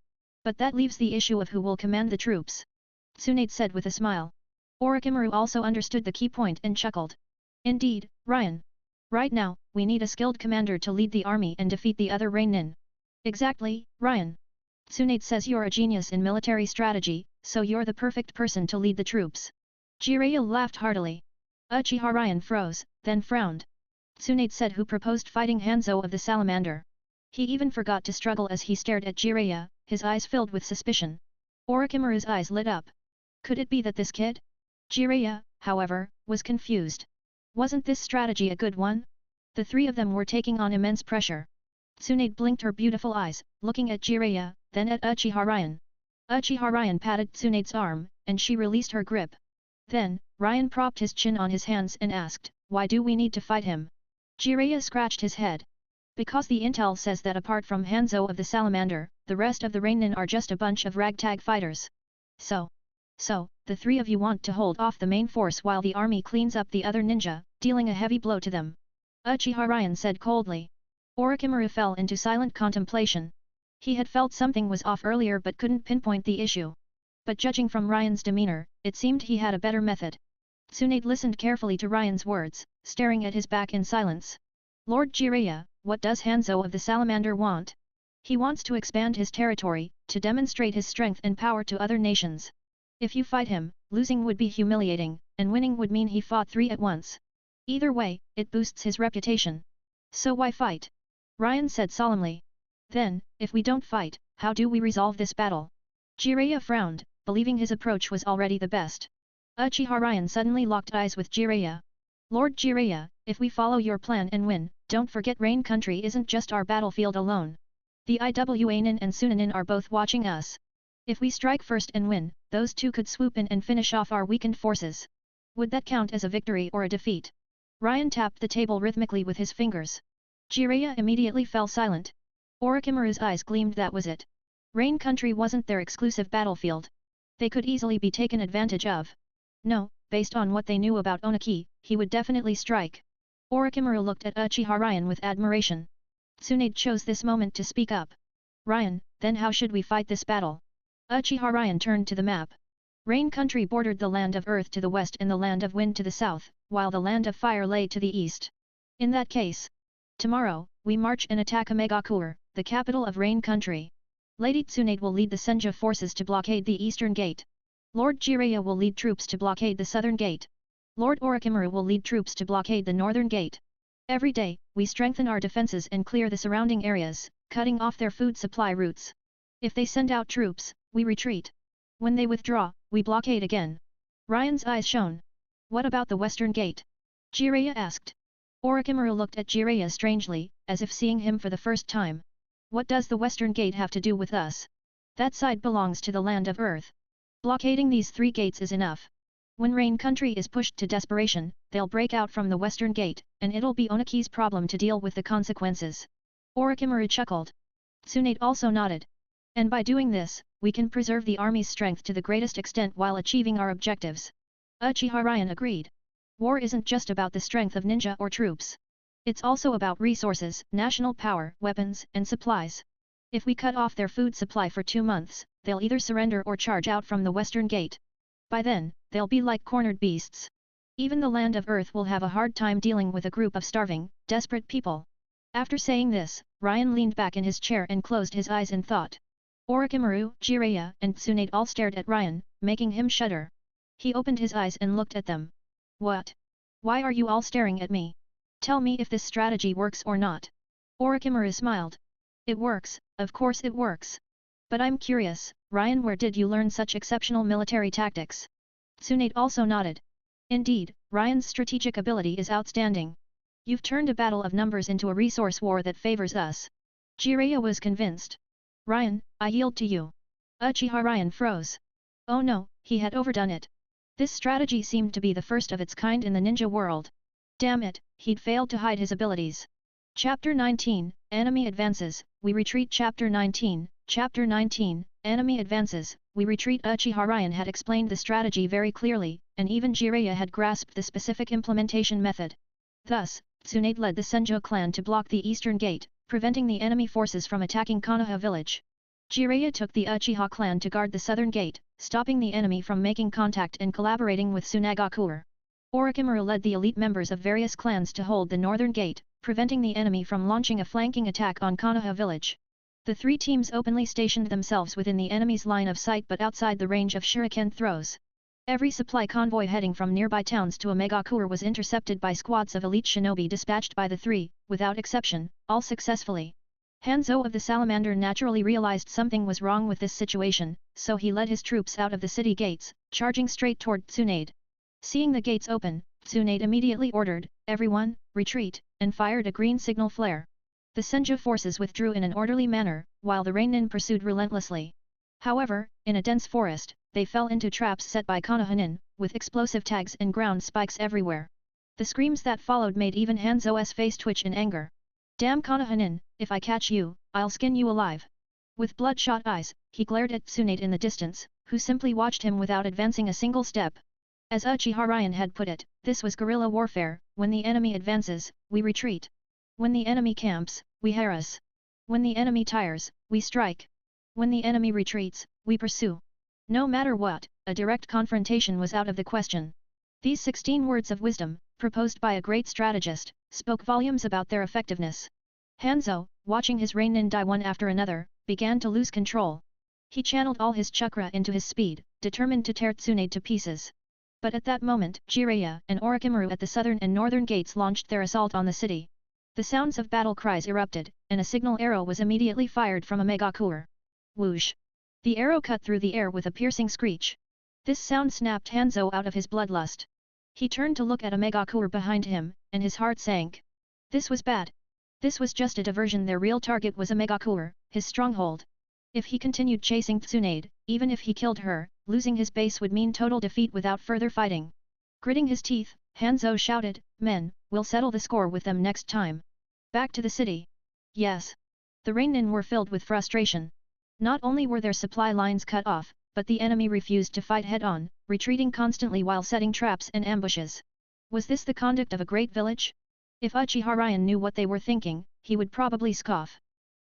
But that leaves the issue of who will command the troops. Tsunade said with a smile. Orochimaru also understood the key point and chuckled. Indeed, Ryan. Right now, we need a skilled commander to lead the army and defeat the other Reinin. Exactly, Ryan. Tsunade says you're a genius in military strategy, so you're the perfect person to lead the troops. Jiraiya laughed heartily. Uchiha Ryan froze, then frowned. Tsunade said who proposed fighting Hanzo of the Salamander. He even forgot to struggle as he stared at Jiraiya, his eyes filled with suspicion. Orochimaru's eyes lit up. Could it be that this kid? Jiraiya, however, was confused. Wasn't this strategy a good one? The three of them were taking on immense pressure. Tsunade blinked her beautiful eyes, looking at Jiraiya, then at Uchiha Ryan. Uchiha Ryan patted Tsunade's arm, and she released her grip. Then, Ryan propped his chin on his hands and asked, why do we need to fight him? Jiraiya scratched his head. Because the intel says that apart from Hanzo of the Salamander, the rest of the Reinin are just a bunch of ragtag fighters. So, the three of you want to hold off the main force while the army cleans up the other ninja, dealing a heavy blow to them. Uchiha Ryan said coldly. Orochimaru fell into silent contemplation. He had felt something was off earlier but couldn't pinpoint the issue. But judging from Ryan's demeanor, it seemed he had a better method. Tsunade listened carefully to Ryan's words, staring at his back in silence. Lord Jiraiya, what does Hanzo of the Salamander want? He wants to expand his territory, to demonstrate his strength and power to other nations. If you fight him, losing would be humiliating, and winning would mean he fought three at once. Either way, it boosts his reputation. So why fight? Ryan said solemnly. Then, if we don't fight, how do we resolve this battle? Jiraiya frowned, believing his approach was already the best. Uchiha Ryan suddenly locked eyes with Jiraiya. Lord Jiraiya, if we follow your plan and win, don't forget Rain Country isn't just our battlefield alone. The Iwanin and Tsunade are both watching us. If we strike first and win, those two could swoop in and finish off our weakened forces. Would that count as a victory or a defeat? Ryan tapped the table rhythmically with his fingers. Jiraiya immediately fell silent. Orochimaru's eyes gleamed. That was it. Rain Country wasn't their exclusive battlefield. They could easily be taken advantage of. No, based on what they knew about Onaki, he would definitely strike. Orochimaru looked at Uchiha Ryan with admiration. Tsunade chose this moment to speak up. Ryan, then how should we fight this battle? Uchiha Ryan turned to the map. Rain country bordered the land of earth to the west and the land of wind to the south, while the land of fire lay to the east. In that case, tomorrow, we march and attack Amegakur, the capital of Rain country. Lady Tsunade will lead the Senja forces to blockade the eastern gate. Lord Jiraiya will lead troops to blockade the southern gate. Lord Orochimaru will lead troops to blockade the northern gate. Every day, we strengthen our defenses and clear the surrounding areas, cutting off their food supply routes. If they send out troops, we retreat. When they withdraw, we blockade again. Ryan's eyes shone. What about the western gate? Jiraiya asked. Orochimaru looked at Jiraiya strangely, as if seeing him for the first time. What does the western gate have to do with us? That side belongs to the land of earth. Blockading these 3 gates is enough. When Rain country is pushed to desperation, they'll break out from the western gate, and it'll be Onaki's problem to deal with the consequences. Orochimaru chuckled. Tsunade also nodded. And by doing this, we can preserve the army's strength to the greatest extent while achieving our objectives. Uchiha Ryan agreed. War isn't just about the strength of ninja or troops. It's also about resources, national power, weapons, and supplies. If we cut off their food supply for 2 months, they'll either surrender or charge out from the western gate. By then, they'll be like cornered beasts. Even the land of earth will have a hard time dealing with a group of starving, desperate people. After saying this, Ryan leaned back in his chair and closed his eyes in thought. Orochimaru, Jiraiya, and Tsunade all stared at Ryan, making him shudder. He opened his eyes and looked at them. What? Why are you all staring at me? Tell me if this strategy works or not. Orochimaru smiled. It works, of course it works. But I'm curious, Ryan, where did you learn such exceptional military tactics? Tsunade also nodded. Indeed, Ryan's strategic ability is outstanding. You've turned a battle of numbers into a resource war that favors us. Jiraiya was convinced. Ryan, I yield to you. Uchiha Ryan froze. Oh no, he had overdone it. This strategy seemed to be the first of its kind in the ninja world. Damn it, he'd failed to hide his abilities. Chapter 19, Enemy Advances, We Retreat. Chapter 19, Enemy Advances, We Retreat. Uchiha Ryan had explained the strategy very clearly, and even Jiraiya had grasped the specific implementation method. Thus, Tsunade led the Senjo clan to block the eastern gate, preventing the enemy forces from attacking Konoha village. Jiraiya took the Uchiha clan to guard the southern gate, stopping the enemy from making contact and collaborating with Tsunade. Orochimaru led the elite members of various clans to hold the northern gate, preventing the enemy from launching a flanking attack on Konoha village. The 3 teams openly stationed themselves within the enemy's line of sight but outside the range of shuriken throws. Every supply convoy heading from nearby towns to Amegakur was intercepted by squads of elite shinobi dispatched by the 3, without exception, all successfully. Hanzo of the Salamander naturally realized something was wrong with this situation, so he led his troops out of the city gates, charging straight toward Tsunade. Seeing the gates open, Tsunade immediately ordered, "Everyone, retreat," and fired a green signal flare. The Senju forces withdrew in an orderly manner, while the Rainin pursued relentlessly. However, in a dense forest, they fell into traps set by Konoha, with explosive tags and ground spikes everywhere. The screams that followed made even Hanzo's face twitch in anger. Damn Konoha, if I catch you, I'll skin you alive. With bloodshot eyes, he glared at Tsunade in the distance, who simply watched him without advancing a single step. As Uchiha Ryan had put it, this was guerrilla warfare. When the enemy advances, we retreat. When the enemy camps, we harass. When the enemy tires, we strike. When the enemy retreats, we pursue. No matter what, a direct confrontation was out of the question. These 16 words of wisdom, proposed by a great strategist, spoke volumes about their effectiveness. Hanzo, watching his Rainin die one after another, began to lose control. He channeled all his chakra into his speed, determined to tear Tsunade to pieces. But at that moment, Jiraiya and Orochimaru at the southern and northern gates launched their assault on the city. The sounds of battle cries erupted, and a signal arrow was immediately fired from Amegakur. Whoosh! The arrow cut through the air with a piercing screech. This sound snapped Hanzo out of his bloodlust. He turned to look at Amegakur behind him, and his heart sank. This was bad. This was just a diversion. Their real target was Amegakur, his stronghold. If he continued chasing Tsunade, even if he killed her, losing his base would mean total defeat without further fighting. Gritting his teeth, Hanzo shouted, "Men, we'll settle the score with them next time." Back to the city. Yes. The Rainin were filled with frustration. Not only were their supply lines cut off, but the enemy refused to fight head-on, retreating constantly while setting traps and ambushes. Was this the conduct of a great village? If Uchiha Ryan knew what they were thinking, he would probably scoff.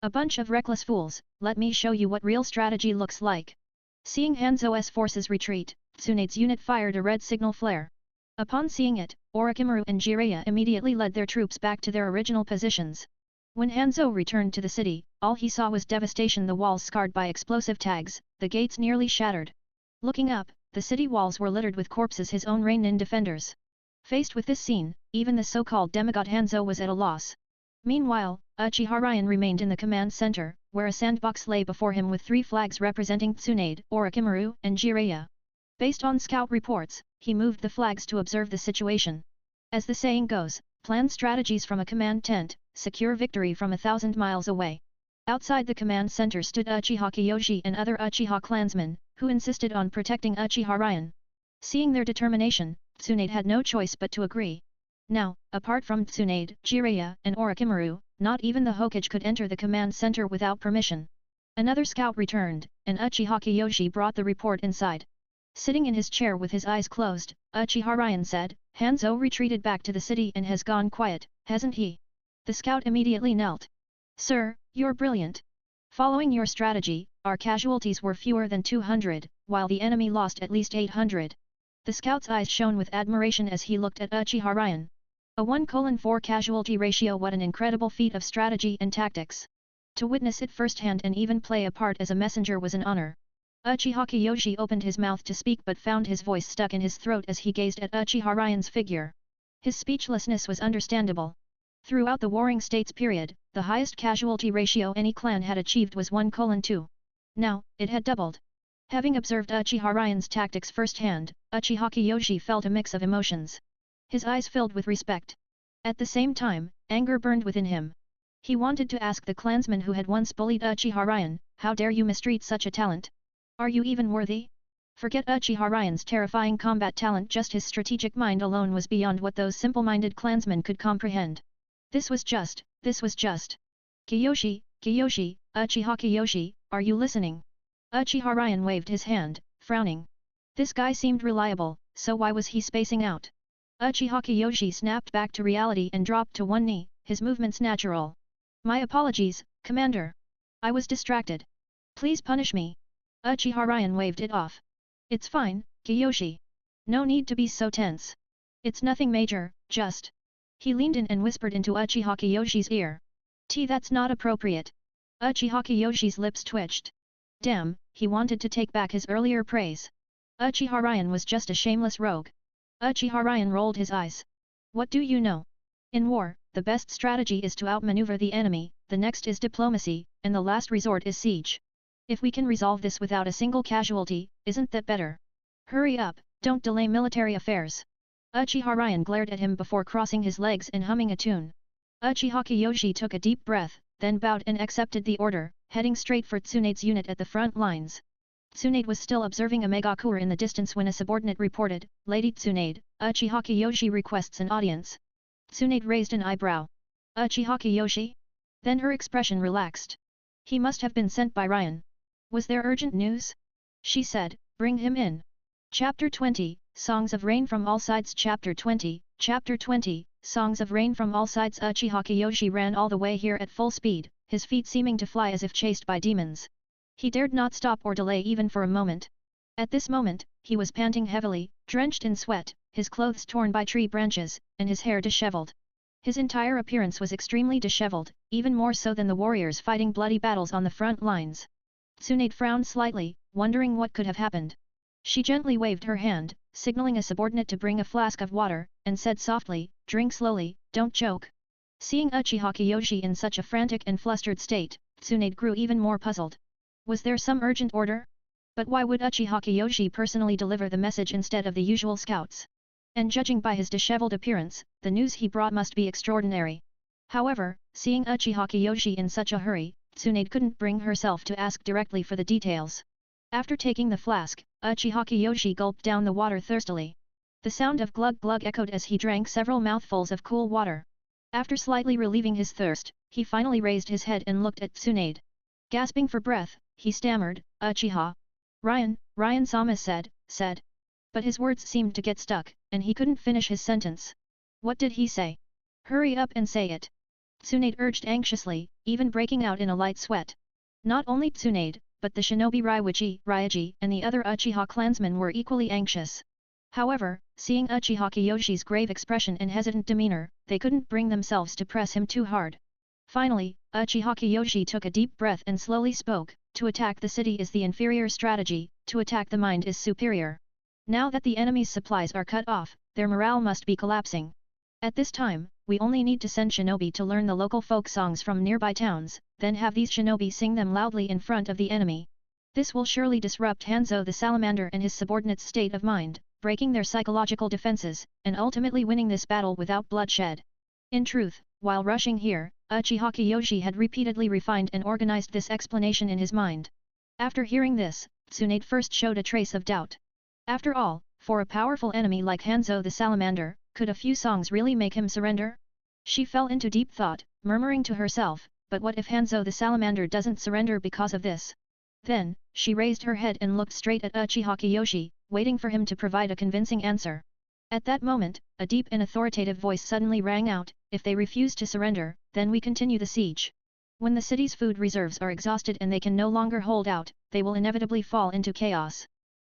A bunch of reckless fools, let me show you what real strategy looks like. Seeing Hanzo's forces retreat, Tsunade's unit fired a red signal flare. Upon seeing it, Orochimaru and Jiraiya immediately led their troops back to their original positions. When Hanzo returned to the city, all he saw was devastation, the walls scarred by explosive tags, the gates nearly shattered. Looking up, the city walls were littered with corpses, his own Reinin defenders. Faced with this scene, even the so-called demigod Hanzo was at a loss. Meanwhile, Uchiha Ryan remained in the command center, where a sandbox lay before him with 3 flags representing Tsunade, Orochimaru, and Jiraiya. Based on scout reports, he moved the flags to observe the situation. As the saying goes, plan strategies from a command tent, secure victory from 1,000 miles away. Outside the command center stood Uchiha Kyoshi and other Uchiha clansmen, who insisted on protecting Uchiha Ryan. Seeing their determination, Tsunade had no choice but to agree. Now, apart from Tsunade, Jiraiya, and Orochimaru, not even the Hokage could enter the command center without permission. Another scout returned, and Uchiha Kyoshi brought the report inside. Sitting in his chair with his eyes closed, Uchiha Ryan said, Hanzo retreated back to the city and has gone quiet, hasn't he? The scout immediately knelt. Sir, you're brilliant. Following your strategy, our casualties were fewer than 200, while the enemy lost at least 800. The scout's eyes shone with admiration as he looked at Uchiha Ryan. A 1:4 casualty ratio, what an incredible feat of strategy and tactics. To witness it firsthand and even play a part as a messenger was an honor. Uchiha Kyoshi opened his mouth to speak but found his voice stuck in his throat as he gazed at Uchiha Ryan's figure. His speechlessness was understandable. Throughout the Warring States period, the highest casualty ratio any clan had achieved was 1:2. Now, it had doubled. Having observed Uchiha Ryan's tactics firsthand, Uchiha Kyoshi felt a mix of emotions. His eyes filled with respect. At the same time, anger burned within him. He wanted to ask the clansman who had once bullied Uchiha Ryan, how dare you mistreat such a talent? Are you even worthy? Forget Uchiha Ryan's terrifying combat talent, just his strategic mind alone was beyond what those simple-minded clansmen could comprehend. This was just. Kiyoshi, Uchiha Kiyoshi, are you listening? Uchiha Ryan waved his hand, frowning. This guy seemed reliable, so why was he spacing out? Uchiha Kyoshi snapped back to reality and dropped to one knee, his movements natural. My apologies, Commander. I was distracted. Please punish me. Uchiha Ryan waved it off. It's fine, Kyoshi. No need to be so tense. It's nothing major, just... He leaned in and whispered into Uchiha Kyoshi's ear. That's not appropriate. Uchiha Kyoshi's lips twitched. Damn, he wanted to take back his earlier praise. Uchiha Ryan was just a shameless rogue. Uchiha Ryan rolled his eyes. What do you know? In war, the best strategy is to outmaneuver the enemy, the next is diplomacy, and the last resort is siege. If we can resolve this without a single casualty, isn't that better? Hurry up, don't delay military affairs. Uchiha Ryan glared at him before crossing his legs and humming a tune. Uchiha Kyoshi took a deep breath, then bowed and accepted the order, heading straight for Tsunade's unit at the front lines. Tsunade was still observing a Megakure in the distance when a subordinate reported, Lady Tsunade, Uchiha Kyoshi requests an audience. Tsunade raised an eyebrow. Uchiha Kyoshi? Then her expression relaxed. He must have been sent by Ryan. Was there urgent news? She said, bring him in. Chapter 20, Songs of Rain from All Sides. Chapter 20, Songs of Rain from All Sides. Uchiha Kyoshi ran all the way here at full speed, his feet seeming to fly as if chased by demons. He dared not stop or delay even for a moment. At this moment, he was panting heavily, drenched in sweat, his clothes torn by tree branches, and his hair disheveled. His entire appearance was extremely disheveled, even more so than the warriors fighting bloody battles on the front lines. Tsunade frowned slightly, wondering what could have happened. She gently waved her hand, signaling a subordinate to bring a flask of water, and said softly, drink slowly, don't choke. Seeing Uchiha Kyoshi in such a frantic and flustered state, Tsunade grew even more puzzled. Was there some urgent order? But why would Uchiha Kyoshi personally deliver the message instead of the usual scouts? And judging by his disheveled appearance, the news he brought must be extraordinary. However, seeing Uchiha Kyoshi in such a hurry, Tsunade couldn't bring herself to ask directly for the details. After taking the flask, Uchiha Kyoshi gulped down the water thirstily. The sound of glug glug echoed as he drank several mouthfuls of cool water. After slightly relieving his thirst, he finally raised his head and looked at Tsunade. Gasping for breath, he stammered, Uchiha. Ryan-sama said. But his words seemed to get stuck, and he couldn't finish his sentence. What did he say? Hurry up and say it. Tsunade urged anxiously, even breaking out in a light sweat. Not only Tsunade, but the shinobi Ryaji, and the other Uchiha clansmen were equally anxious. However, seeing Uchiha Kiyoshi's grave expression and hesitant demeanor, they couldn't bring themselves to press him too hard. Finally, Uchiha Kiyoshi took a deep breath and slowly spoke, "To attack the city is the inferior strategy, to attack the mind is superior. Now that the enemy's supplies are cut off, their morale must be collapsing. At this time, we only need to send shinobi to learn the local folk songs from nearby towns, then have these shinobi sing them loudly in front of the enemy. This will surely disrupt Hanzo the Salamander and his subordinates' state of mind, breaking their psychological defenses, and ultimately winning this battle without bloodshed." In truth, while rushing here, Uchiha Kiyoshi had repeatedly refined and organized this explanation in his mind. After hearing this, Tsunade first showed a trace of doubt. After all, for a powerful enemy like Hanzo the Salamander, could a few songs really make him surrender? She fell into deep thought, murmuring to herself, but what if Hanzo the Salamander doesn't surrender because of this? Then, she raised her head and looked straight at Uchiha Kiyoshi, waiting for him to provide a convincing answer. At that moment, a deep and authoritative voice suddenly rang out, "If they refuse to surrender, then we continue the siege. When the city's food reserves are exhausted and they can no longer hold out, they will inevitably fall into chaos."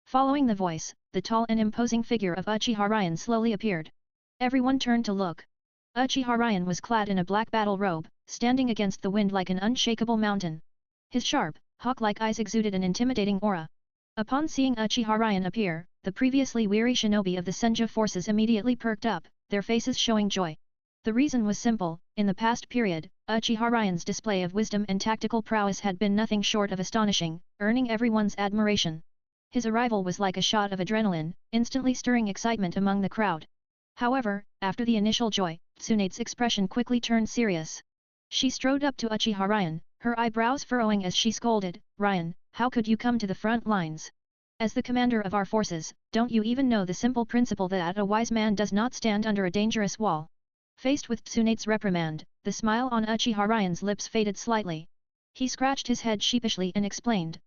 Following the voice, the tall and imposing figure of Uchiha Ryan slowly appeared. Everyone turned to look. Uchiha Ryan was clad in a black battle robe, standing against the wind like an unshakable mountain. His sharp, hawk-like eyes exuded an intimidating aura. Upon seeing Uchiha Ryan appear, the previously weary shinobi of the Senju forces immediately perked up, their faces showing joy. The reason was simple: in the past period, Uchiha Ryan's display of wisdom and tactical prowess had been nothing short of astonishing, earning everyone's admiration. His arrival was like a shot of adrenaline, instantly stirring excitement among the crowd. However, after the initial joy, Tsunade's expression quickly turned serious. She strode up to Uchiha Ryan, her eyebrows furrowing as she scolded, "Ryan, how could you come to the front lines? As the commander of our forces, don't you even know the simple principle that a wise man does not stand under a dangerous wall?" Faced with Tsunade's reprimand, the smile on Uchiha Ryan's lips faded slightly. He scratched his head sheepishly and explained,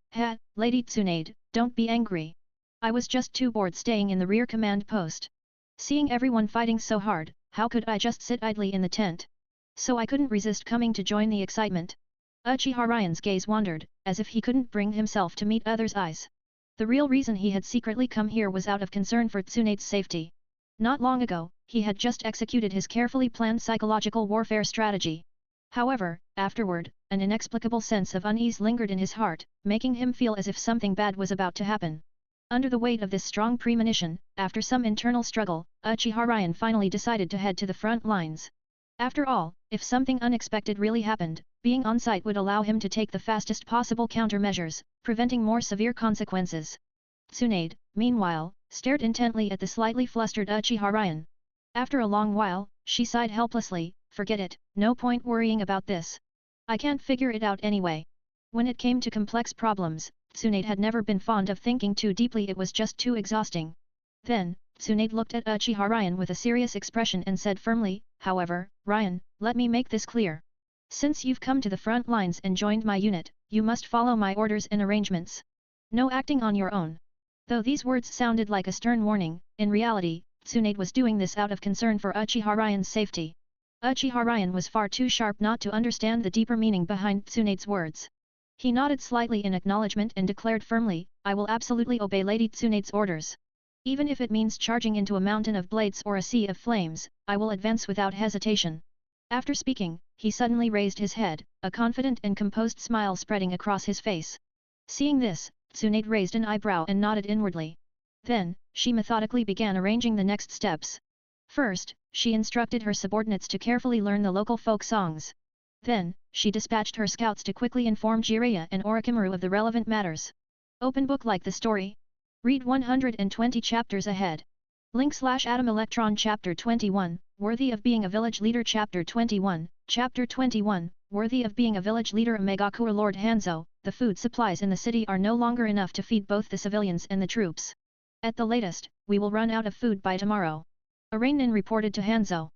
Lady Tsunade, don't be angry. I was just too bored staying in the rear command post. Seeing everyone fighting so hard, how could I just sit idly in the tent? So I couldn't resist coming to join the excitement." Uchiha Ryan's gaze wandered, as if he couldn't bring himself to meet others' eyes. The real reason he had secretly come here was out of concern for Tsunade's safety. Not long ago, he had just executed his carefully planned psychological warfare strategy. However, afterward, an inexplicable sense of unease lingered in his heart, making him feel as if something bad was about to happen. Under the weight of this strong premonition, after some internal struggle, Uchiha Ryan finally decided to head to the front lines. After all, if something unexpected really happened, being on site would allow him to take the fastest possible countermeasures, preventing more severe consequences. Tsunade, meanwhile, stared intently at the slightly flustered Uchiha Ryan. After a long while, she sighed helplessly, "Forget it, no point worrying about this. I can't figure it out anyway." When it came to complex problems, Tsunade had never been fond of thinking too deeply, it was just too exhausting. Then, Tsunade looked at Uchiha Ryan with a serious expression and said firmly, "However, Ryan, let me make this clear. Since you've come to the front lines and joined my unit, you must follow my orders and arrangements. No acting on your own." Though these words sounded like a stern warning, in reality, Tsunade was doing this out of concern for Uchiha Ryan's safety. Uchiha Ryan was far too sharp not to understand the deeper meaning behind Tsunade's words. He nodded slightly in acknowledgement and declared firmly, "I will absolutely obey Lady Tsunade's orders. Even if it means charging into a mountain of blades or a sea of flames, I will advance without hesitation." After speaking, he suddenly raised his head, a confident and composed smile spreading across his face. Seeing this, Tsunade raised an eyebrow and nodded inwardly. Then, she methodically began arranging the next steps. First, she instructed her subordinates to carefully learn the local folk songs. Then, she dispatched her scouts to quickly inform Jiraiya and Orochimaru of the relevant matters. Open book like the story? Read 120 chapters ahead. Link/Atom Electron Chapter 21, Worthy of Being a Village Leader Chapter 21, Worthy of Being a Village Leader Megakura Lord Hanzo, the food supplies in the city are no longer enough to feed both the civilians and the troops. At the latest, we will run out of food by tomorrow. A Rainin reported to Hanzo.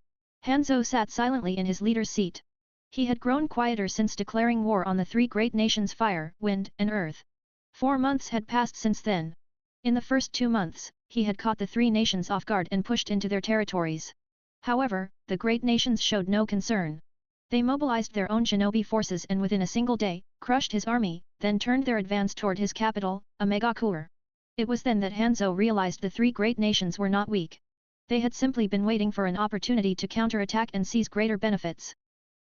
Hanzo sat silently in his leader's seat. He had grown quieter since declaring war on the three great nations Fire, Wind, and Earth. 4 months had passed since then. In the first 2 months, he had caught the three nations off guard and pushed into their territories. However, the great nations showed no concern. They mobilized their own shinobi forces and within a single day, crushed his army, then turned their advance toward his capital, Megakure. It was then that Hanzo realized the three great nations were not weak. They had simply been waiting for an opportunity to counterattack and seize greater benefits.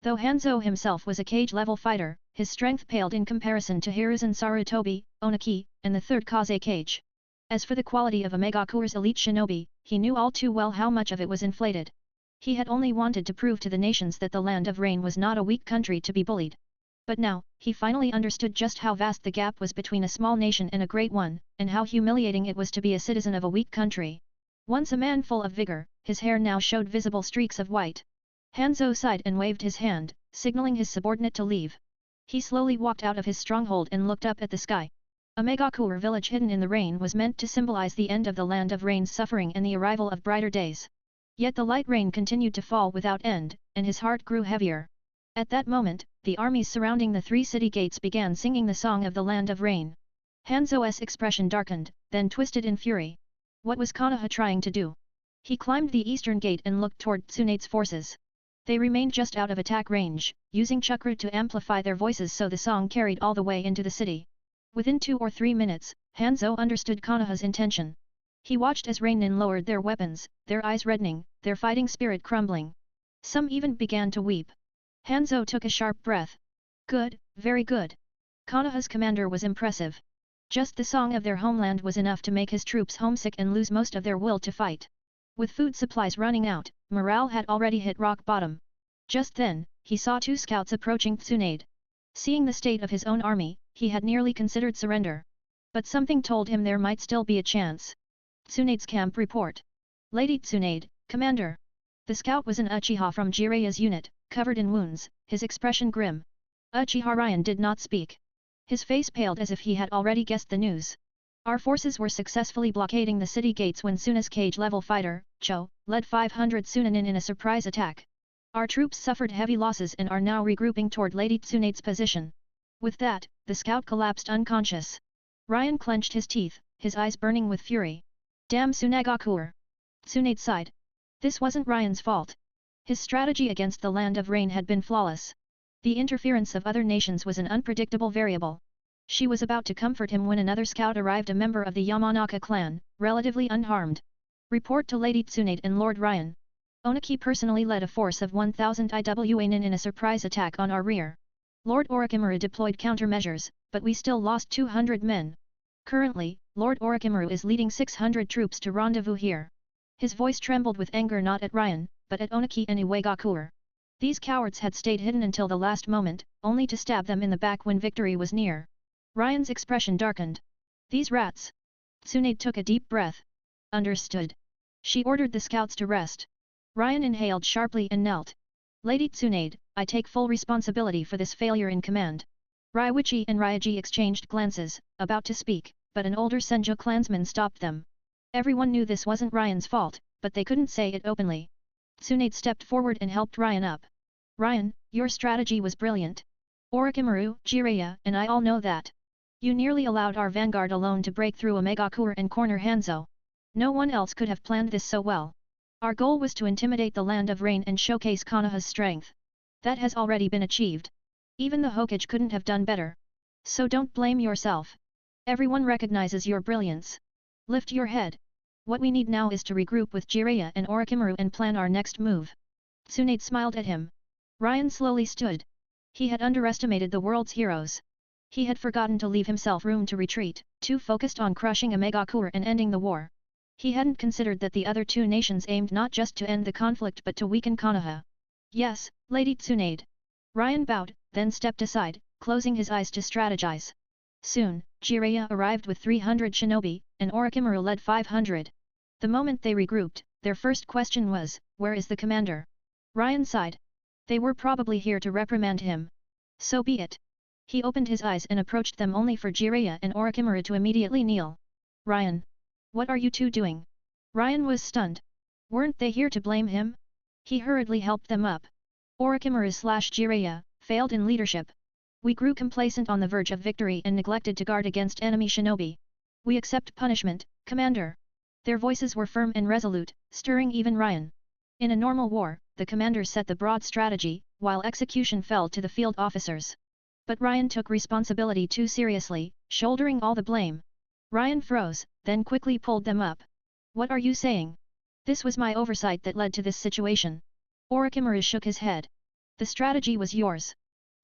Though Hanzo himself was a cage-level fighter, his strength paled in comparison to Hiruzen Sarutobi, Oniki, and the third Kaze cage. As for the quality of Megakure's elite shinobi, he knew all too well how much of it was inflated. He had only wanted to prove to the nations that the Land of Rain was not a weak country to be bullied. But now, he finally understood just how vast the gap was between a small nation and a great one, and how humiliating it was to be a citizen of a weak country. Once a man full of vigor, his hair now showed visible streaks of white. Hanzo sighed and waved his hand, signaling his subordinate to leave. He slowly walked out of his stronghold and looked up at the sky. A Megakure village hidden in the rain was meant to symbolize the end of the Land of Rain's suffering and the arrival of brighter days. Yet the light rain continued to fall without end, and his heart grew heavier. At that moment, the armies surrounding the three city gates began singing the song of the Land of Rain. Hanzo's expression darkened, then twisted in fury. What was Konoha trying to do? He climbed the eastern gate and looked toward Tsunade's forces. They remained just out of attack range, using chakra to amplify their voices so the song carried all the way into the city. Within 2 or 3 minutes, Hanzo understood Konoha's intention. He watched as Rainin lowered their weapons, their eyes reddening, their fighting spirit crumbling. Some even began to weep. Hanzo took a sharp breath. Good, very good. Konoha's commander was impressive. Just the song of their homeland was enough to make his troops homesick and lose most of their will to fight. With food supplies running out, morale had already hit rock bottom. Just then, he saw 2 scouts approaching Tsunade. Seeing the state of his own army, he had nearly considered surrender. But something told him there might still be a chance. Tsunade's camp report. Lady Tsunade, Commander. The scout was an Uchiha from Jiraya's unit, covered in wounds, his expression grim. Uchiha Ryan did not speak. His face paled as if he had already guessed the news. Our forces were successfully blockading the city gates when Suna's cage-level fighter, Cho, led 500 Sunanin in a surprise attack. Our troops suffered heavy losses and are now regrouping toward Lady Tsunade's position. With that, the scout collapsed unconscious. Ryan clenched his teeth, his eyes burning with fury. Damn Tsunagakure! Tsunade sighed. This wasn't Ryan's fault. His strategy against the Land of Rain had been flawless. The interference of other nations was an unpredictable variable. She was about to comfort him when another scout arrived, a member of the Yamanaka clan, relatively unharmed. Report to Lady Tsunade and Lord Ryan. Oniki personally led a force of 1,000 Iwanin in a surprise attack on our rear. Lord Orochimaru deployed countermeasures, but we still lost 200 men. Currently, Lord Orochimaru is leading 600 troops to rendezvous here. His voice trembled with anger not at Ryan, but at Oniki and Iwagakure. These cowards had stayed hidden until the last moment, only to stab them in the back when victory was near. Ryan's expression darkened. These rats! Tsunade took a deep breath. Understood. She ordered the scouts to rest. Ryan inhaled sharply and knelt. Lady Tsunade, I take full responsibility for this failure in command. Raiwichi and Ryaji exchanged glances, about to speak, but an older Senju clansman stopped them. Everyone knew this wasn't Ryan's fault, but they couldn't say it openly. Tsunade stepped forward and helped Ryan up. Ryan, your strategy was brilliant. Orochimaru, Jiraiya, and I all know that. You nearly allowed our vanguard alone to break through a Megakure and corner Hanzo. No one else could have planned this so well. Our goal was to intimidate the Land of Rain and showcase Konoha's strength. That has already been achieved. Even the Hokage couldn't have done better. So don't blame yourself. Everyone recognizes your brilliance. Lift your head. What we need now is to regroup with Jiraiya and Orochimaru and plan our next move. Tsunade smiled at him. Ryan slowly stood. He had underestimated the world's heroes. He had forgotten to leave himself room to retreat, too focused on crushing a Megakure and ending the war. He hadn't considered that the other 2 nations aimed not just to end the conflict but to weaken Konoha. Yes, Lady Tsunade. Ryan bowed, then stepped aside, closing his eyes to strategize. Soon, Jiraiya arrived with 300 shinobi, and Orochimaru led 500. The moment they regrouped, their first question was, where is the commander? Ryan sighed. They were probably here to reprimand him. So be it. He opened his eyes and approached them only for Jiraiya and Orochimaru to immediately kneel. Ryan. What are you 2 doing? Ryan was stunned. Weren't they here to blame him? He hurriedly helped them up. Orochimaru/Jiraiya, failed in leadership. We grew complacent on the verge of victory and neglected to guard against enemy shinobi. We accept punishment, Commander. Their voices were firm and resolute, stirring even Ryan. In a normal war, the commander set the broad strategy, while execution fell to the field officers. But Ryan took responsibility too seriously, shouldering all the blame. Ryan froze, then quickly pulled them up. What are you saying? This was my oversight that led to this situation. Orochimaru shook his head. The strategy was yours.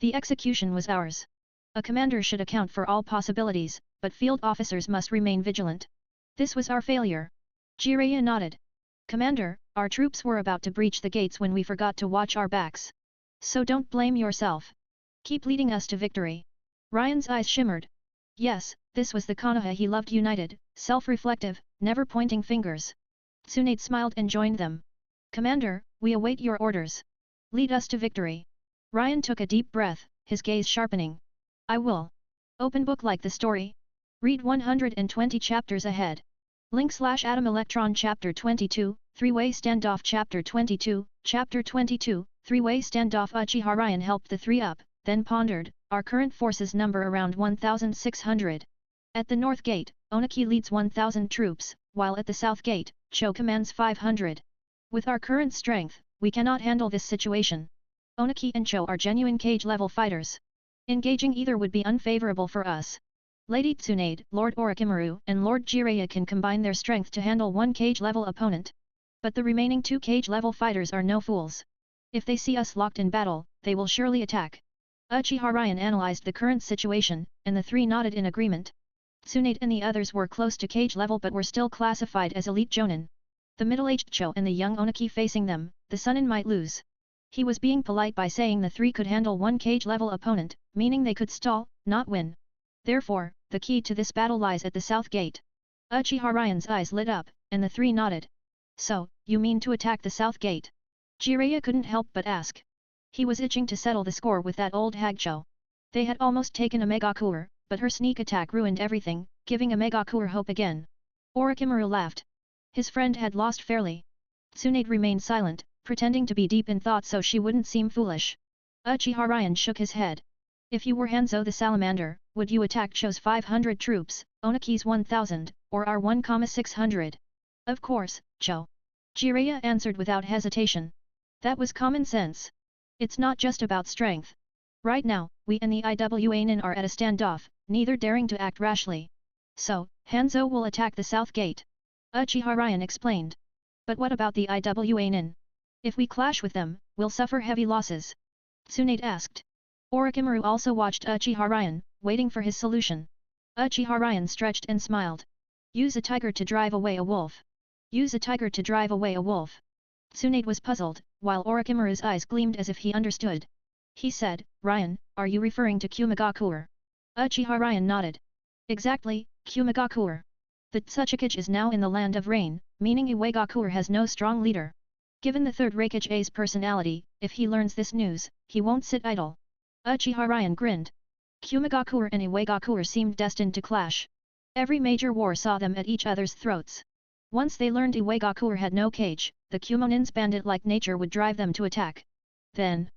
The execution was ours. A commander should account for all possibilities, but field officers must remain vigilant. This was our failure. Jiraiya nodded. Commander, our troops were about to breach the gates when we forgot to watch our backs. So don't blame yourself. Keep leading us to victory. Ryan's eyes shimmered. Yes, this was the Konoha he loved, united, self-reflective, never pointing fingers. Tsunade smiled and joined them. Commander, we await your orders. Lead us to victory. Ryan took a deep breath, his gaze sharpening. I will. Open book like the story. Read 120 chapters ahead. Link/Atom Electron Chapter 22, Three-Way Standoff Chapter 22, Chapter 22, Three-Way Standoff. Uchiha Ryan helped the three up, then pondered, our current forces number around 1,600. At the North Gate, Oniki leads 1,000 troops, while at the South Gate, Cho commands 500. With our current strength, we cannot handle this situation. Oniki and Cho are genuine cage-level fighters. Engaging either would be unfavorable for us. Lady Tsunade, Lord Orochimaru, and Lord Jiraiya can combine their strength to handle one cage-level opponent. But the remaining two cage-level fighters are no fools. If they see us locked in battle, they will surely attack. Uchiha Ryan analyzed the current situation, and the three nodded in agreement. Tsunade and the others were close to cage level but were still classified as elite jonin. The middle-aged Cho and the young Oniki facing them, the Sunin might lose. He was being polite by saying the three could handle one cage-level opponent, meaning they could stall, not win. Therefore, the key to this battle lies at the South Gate. Uchiha Ryan's eyes lit up, and the three nodded. So, you mean to attack the South Gate? Jiraiya couldn't help but ask. He was itching to settle the score with that old hag Cho. They had almost taken a Megakure, but her sneak attack ruined everything, giving a Megakure hope again. Orochimaru laughed. His friend had lost fairly. Tsunade remained silent, pretending to be deep in thought so she wouldn't seem foolish. Uchiha Ryan shook his head. If you were Hanzo the Salamander, would you attack Cho's 500 troops, Oniki's 1,000, or our 1,600? Of course, Cho. Jiraiya answered without hesitation. That was common sense. It's not just about strength. Right now, we and the Iwanin are at a standoff, neither daring to act rashly. So, Hanzo will attack the South Gate. Uchiha Ryan explained. But what about the Iwanin? If we clash with them, we'll suffer heavy losses. Tsunade asked. Orochimaru also watched Uchiha Ryan, waiting for his solution. Uchiha Ryan stretched and smiled. Use a tiger to drive away a wolf. Use a tiger to drive away a wolf. Tsunade was puzzled, while Orochimaru's eyes gleamed as if he understood. He said, Ryan, are you referring to Kumagakure? Uchiha Ryan nodded. Exactly, Kumagakure. The Tsuchikage is now in the land of rain, meaning Iwagakure has no strong leader. Given the third Raikage's personality, if he learns this news, he won't sit idle. Uchiha Ryan grinned. Kumagakure and Iwagakure seemed destined to clash. Every major war saw them at each other's throats. Once they learned Iwagakure had no cage, the Kumonin's bandit-like nature would drive them to attack. Then,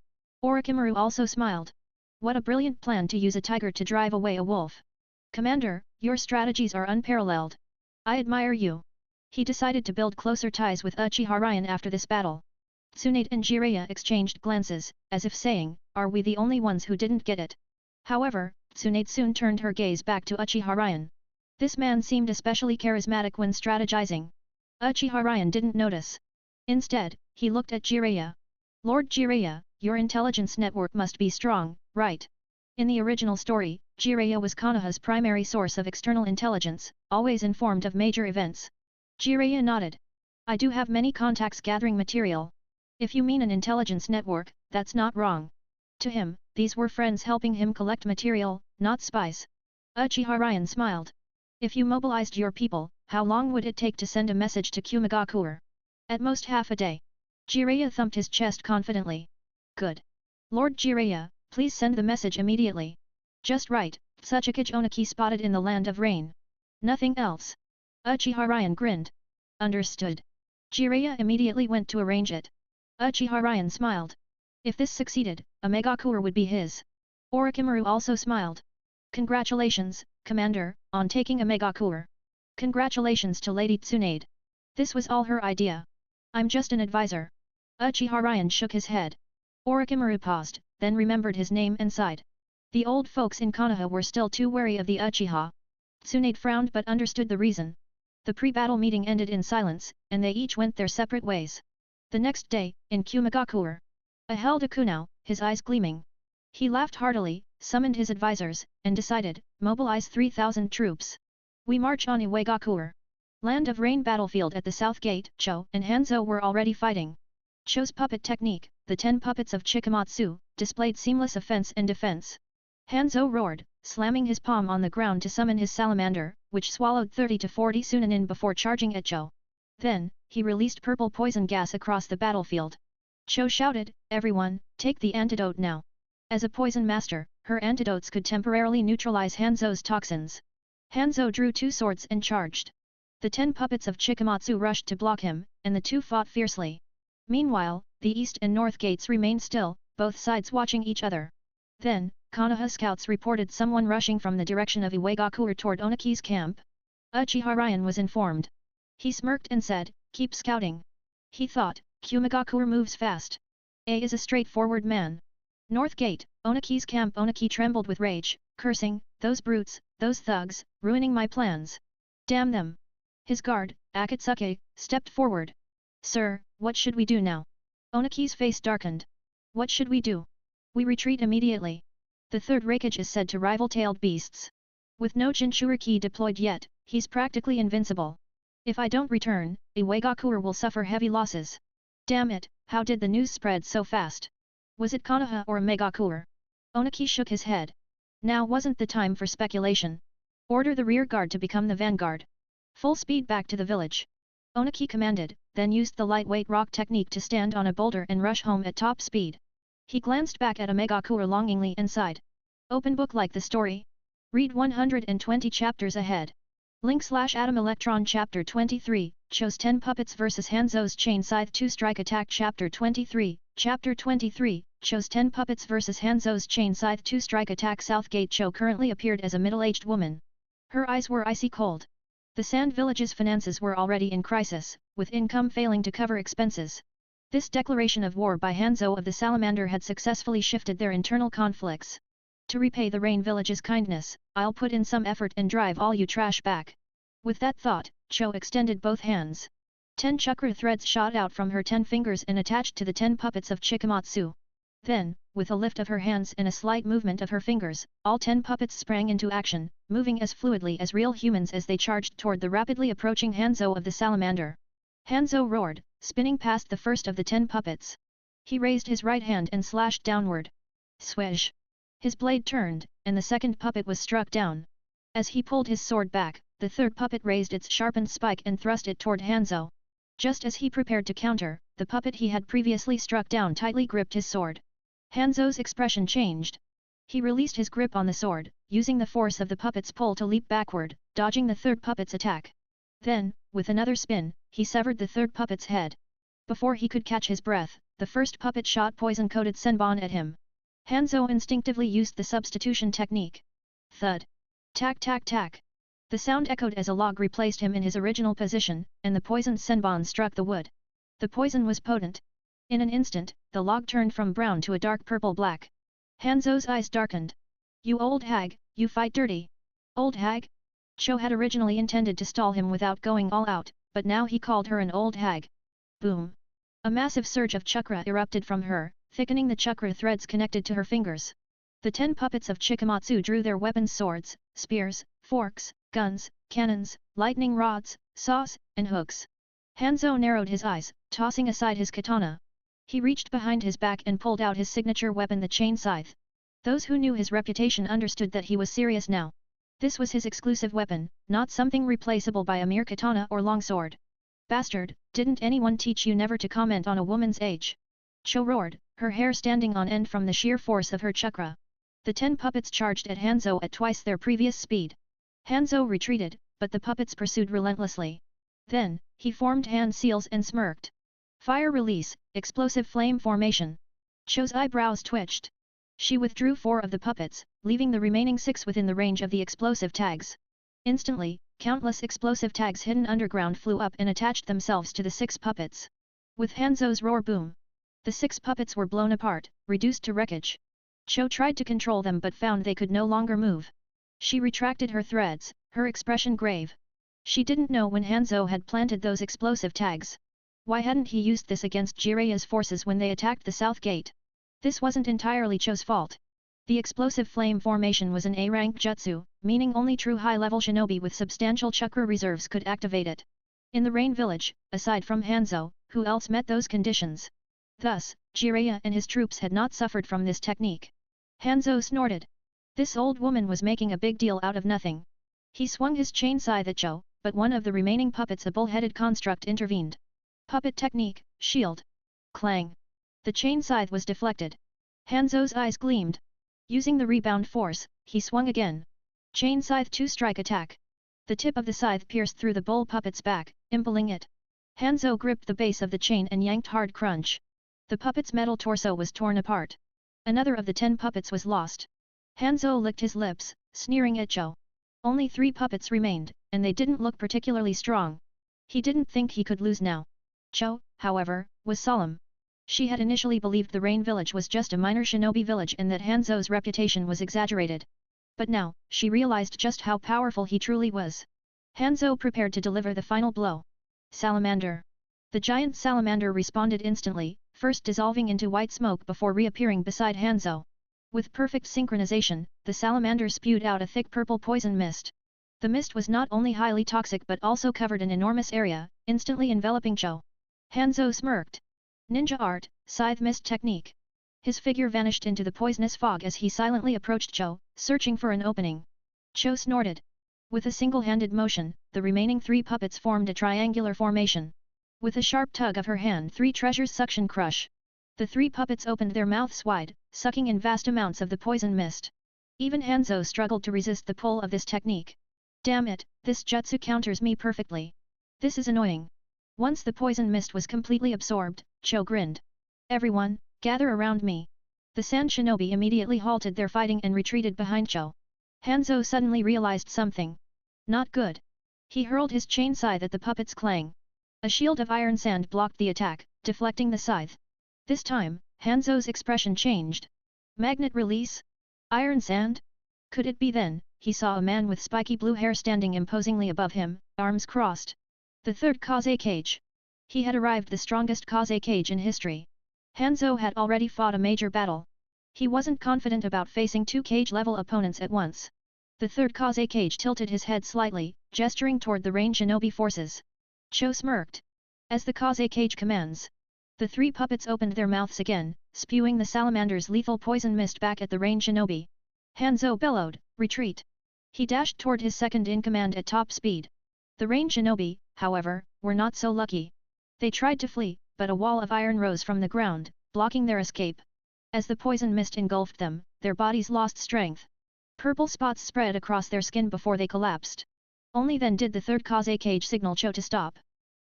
Orochimaru also smiled. What a brilliant plan to use a tiger to drive away a wolf. Commander, your strategies are unparalleled. I admire you. He decided to build closer ties with Uchiha Ryan after this battle. Tsunade and Jiraiya exchanged glances, as if saying, are we the only ones who didn't get it? However, Tsunade soon turned her gaze back to Uchiha Ryan. This man seemed especially charismatic when strategizing. Uchiha Ryan didn't notice. Instead, he looked at Jiraiya. Lord Jiraiya, your intelligence network must be strong, right? In the original story, Jiraiya was Konoha's primary source of external intelligence, always informed of major events. Jiraiya nodded. I do have many contacts gathering material. If you mean an intelligence network, that's not wrong. To him, these were friends helping him collect material, not spies. Uchiha Ryan smiled. If you mobilized your people, how long would it take to send a message to Kumagakure? At most half a day. Jiraiya thumped his chest confidently. Good. Lord Jiraiya, please send the message immediately. Just right, Tsuchikage Oniki spotted in the land of rain. Nothing else. Uchiha Ryan grinned. Understood. Jiraiya immediately went to arrange it. Uchiha Ryan smiled. If this succeeded, a Megakure would be his. Orochimaru also smiled. Congratulations, Commander, on taking a Megakure. Congratulations to Lady Tsunade. This was all her idea. I'm just an advisor. Uchiha Ryan shook his head. Orochimaru paused, then remembered his name and sighed. The old folks in Konoha were still too wary of the Uchiha. Tsunade frowned but understood the reason. The pre-battle meeting ended in silence, and they each went their separate ways. The next day, in Kumagakure, held Akunao, his eyes gleaming. He laughed heartily, summoned his advisors, and decided, mobilize 3,000 troops. We march on Iwagakure. Land of Rain battlefield at the south gate. Cho and Hanzo were already fighting. Cho's puppet technique, the 10 puppets of Chikamatsu, displayed seamless offense and defense. Hanzo roared, slamming his palm on the ground to summon his salamander, which swallowed 30 to 40 Tsunanin before charging at Cho. Then, he released purple poison gas across the battlefield. Cho shouted, everyone, take the antidote now. As a poison master, her antidotes could temporarily neutralize Hanzo's toxins. Hanzo drew 2 swords and charged. The 10 puppets of Chikamatsu rushed to block him, and the two fought fiercely. Meanwhile, the east and north gates remained still, both sides watching each other. Then, Konoha scouts reported someone rushing from the direction of Iwagakure toward Onaki's camp. Uchiha Ryan was informed. He smirked and said, keep scouting. He thought, Kumagakure moves fast. A is a straightforward man. North Gate, Onaki's camp. Onaki trembled with rage, cursing, those brutes, those thugs, ruining my plans. Damn them. His guard, Akatsuki, stepped forward. Sir, what should we do now? Onaki's face darkened. What should we do? We retreat immediately. The third Raikage is said to rival tailed beasts. With no Jinchuriki deployed yet, he's practically invincible. If I don't return, Iwagakure will suffer heavy losses. Damn it, how did the news spread so fast? Was it Konoha or Megakure? Onaki shook his head. Now wasn't the time for speculation. Order the rear guard to become the vanguard. Full speed back to the village. Onaki commanded, then used the lightweight rock technique to stand on a boulder and rush home at top speed. He glanced back at Megakure longingly and sighed. Open book like the story? Read 120 chapters ahead. Link/Atom Electron Chapter 23, Cho's 10 Puppets vs Hanzo's Chain Scythe 2 Strike Attack Chapter 23, Chapter 23, Cho's 10 Puppets vs Hanzo's Chain Scythe 2 Strike Attack. Southgate. Cho currently appeared as a middle-aged woman. Her eyes were icy cold. The Sand Village's finances were already in crisis, with income failing to cover expenses. This declaration of war by Hanzo of the Salamander had successfully shifted their internal conflicts. To repay the Rain Village's kindness, I'll put in some effort and drive all you trash back. With that thought, Cho extended both hands. 10 chakra threads shot out from her 10 fingers and attached to the 10 puppets of Chikamatsu. Then, with a lift of her hands and a slight movement of her fingers, all 10 puppets sprang into action, moving as fluidly as real humans as they charged toward the rapidly approaching Hanzo of the Salamander. Hanzo roared, spinning past the first of the 10 puppets. He raised his right hand and slashed downward. Swish! His blade turned, and the second puppet was struck down. As he pulled his sword back, the third puppet raised its sharpened spike and thrust it toward Hanzo. Just as he prepared to counter, the puppet he had previously struck down tightly gripped his sword. Hanzo's expression changed. He released his grip on the sword, using the force of the puppet's pull to leap backward, dodging the third puppet's attack. Then, with another spin, he severed the third puppet's head. Before he could catch his breath, the first puppet shot poison-coated senbon at him. Hanzo instinctively used the substitution technique. Thud! Tack tack tack! The sound echoed as a log replaced him in his original position, and the poisoned senbon struck the wood. The poison was potent. In an instant, the log turned from brown to a dark purple-black. Hanzo's eyes darkened. You old hag, you fight dirty! Old hag? Cho had originally intended to stall him without going all out, but now he called her an old hag. Boom! A massive surge of chakra erupted from her, thickening the chakra threads connected to her fingers. The 10 puppets of Chikamatsu drew their weapons: swords, spears, forks, guns, cannons, lightning rods, saws, and hooks. Hanzo narrowed his eyes, tossing aside his katana. He reached behind his back and pulled out his signature weapon, the chain scythe. Those who knew his reputation understood that he was serious now. This was his exclusive weapon, not something replaceable by a mere katana or longsword. Bastard, didn't anyone teach you never to comment on a woman's age? Cho roared, her hair standing on end from the sheer force of her chakra. The 10 puppets charged at Hanzo at twice their previous speed. Hanzo retreated, but the puppets pursued relentlessly. Then, he formed hand seals and smirked. Fire release, explosive flame formation. Cho's eyebrows twitched. She withdrew 4 of the puppets, leaving the remaining 6 within the range of the explosive tags. Instantly, countless explosive tags hidden underground flew up and attached themselves to the 6 puppets. With Hanzo's roar, boom! The 6 puppets were blown apart, reduced to wreckage. Cho tried to control them but found they could no longer move. She retracted her threads, her expression grave. She didn't know when Hanzo had planted those explosive tags. Why hadn't he used this against Jiraiya's forces when they attacked the south gate? This wasn't entirely Cho's fault. The explosive flame formation was an A-rank jutsu, meaning only true high-level shinobi with substantial chakra reserves could activate it. In the Rain Village, aside from Hanzo, who else met those conditions? Thus, Jiraiya and his troops had not suffered from this technique. Hanzo snorted. This old woman was making a big deal out of nothing. He swung his chain scythe at Cho, but one of the remaining puppets, a bull-headed construct, intervened. Puppet technique, shield. Clang. The chain scythe was deflected. Hanzo's eyes gleamed. Using the rebound force, he swung again. Chain scythe 2-strike attack. The tip of the scythe pierced through the bull puppet's back, impaling it. Hanzo gripped the base of the chain and yanked hard crunch. The puppet's metal torso was torn apart. Another of the 10 puppets was lost. Hanzo licked his lips, sneering at Cho. Only 3 puppets remained, and they didn't look particularly strong. He didn't think he could lose now. Cho, however, was solemn. She had initially believed the Rain Village was just a minor shinobi village and that Hanzo's reputation was exaggerated. But now, she realized just how powerful he truly was. Hanzo prepared to deliver the final blow. Salamander. The giant salamander responded instantly, first dissolving into white smoke before reappearing beside Hanzo. With perfect synchronization, the salamander spewed out a thick purple poison mist. The mist was not only highly toxic but also covered an enormous area, instantly enveloping Cho. Hanzo smirked. Ninja art, scythe mist technique. His figure vanished into the poisonous fog as he silently approached Cho, searching for an opening. Cho snorted. With a single-handed motion, the remaining 3 puppets formed a triangular formation. With a sharp tug of her hand, 3 treasures suction crush. The 3 puppets opened their mouths wide, sucking in vast amounts of the poison mist. Even Hanzo struggled to resist the pull of this technique. Damn it, this jutsu counters me perfectly. This is annoying. Once the poison mist was completely absorbed, Cho grinned. Everyone, gather around me. The Sand Shinobi immediately halted their fighting and retreated behind Cho. Hanzo suddenly realized something. Not good. He hurled his chain scythe at the puppet's clang. A shield of iron sand blocked the attack, deflecting the scythe. This time, Hanzo's expression changed. Magnet release? Iron sand? Could it be then? He saw a man with spiky blue hair standing imposingly above him, arms crossed. The 3rd Kaze Cage. He had arrived the strongest Kaze Cage in history. Hanzo had already fought a major battle. He wasn't confident about facing 2 cage-level opponents at once. The 3rd Kaze Cage tilted his head slightly, gesturing toward the Rain Shinobi forces. Cho smirked. As the Kaze Cage commands. The 3 puppets opened their mouths again, spewing the salamander's lethal poison mist back at the Rain Shinobi. Hanzo bellowed, retreat. He dashed toward his second-in-command at top speed. The Rain Shinobi, however, were not so lucky. They tried to flee, but a wall of iron rose from the ground, blocking their escape. As the poison mist engulfed them, their bodies lost strength. Purple spots spread across their skin before they collapsed. Only then did the 3rd Kaze Cage signal Cho to stop.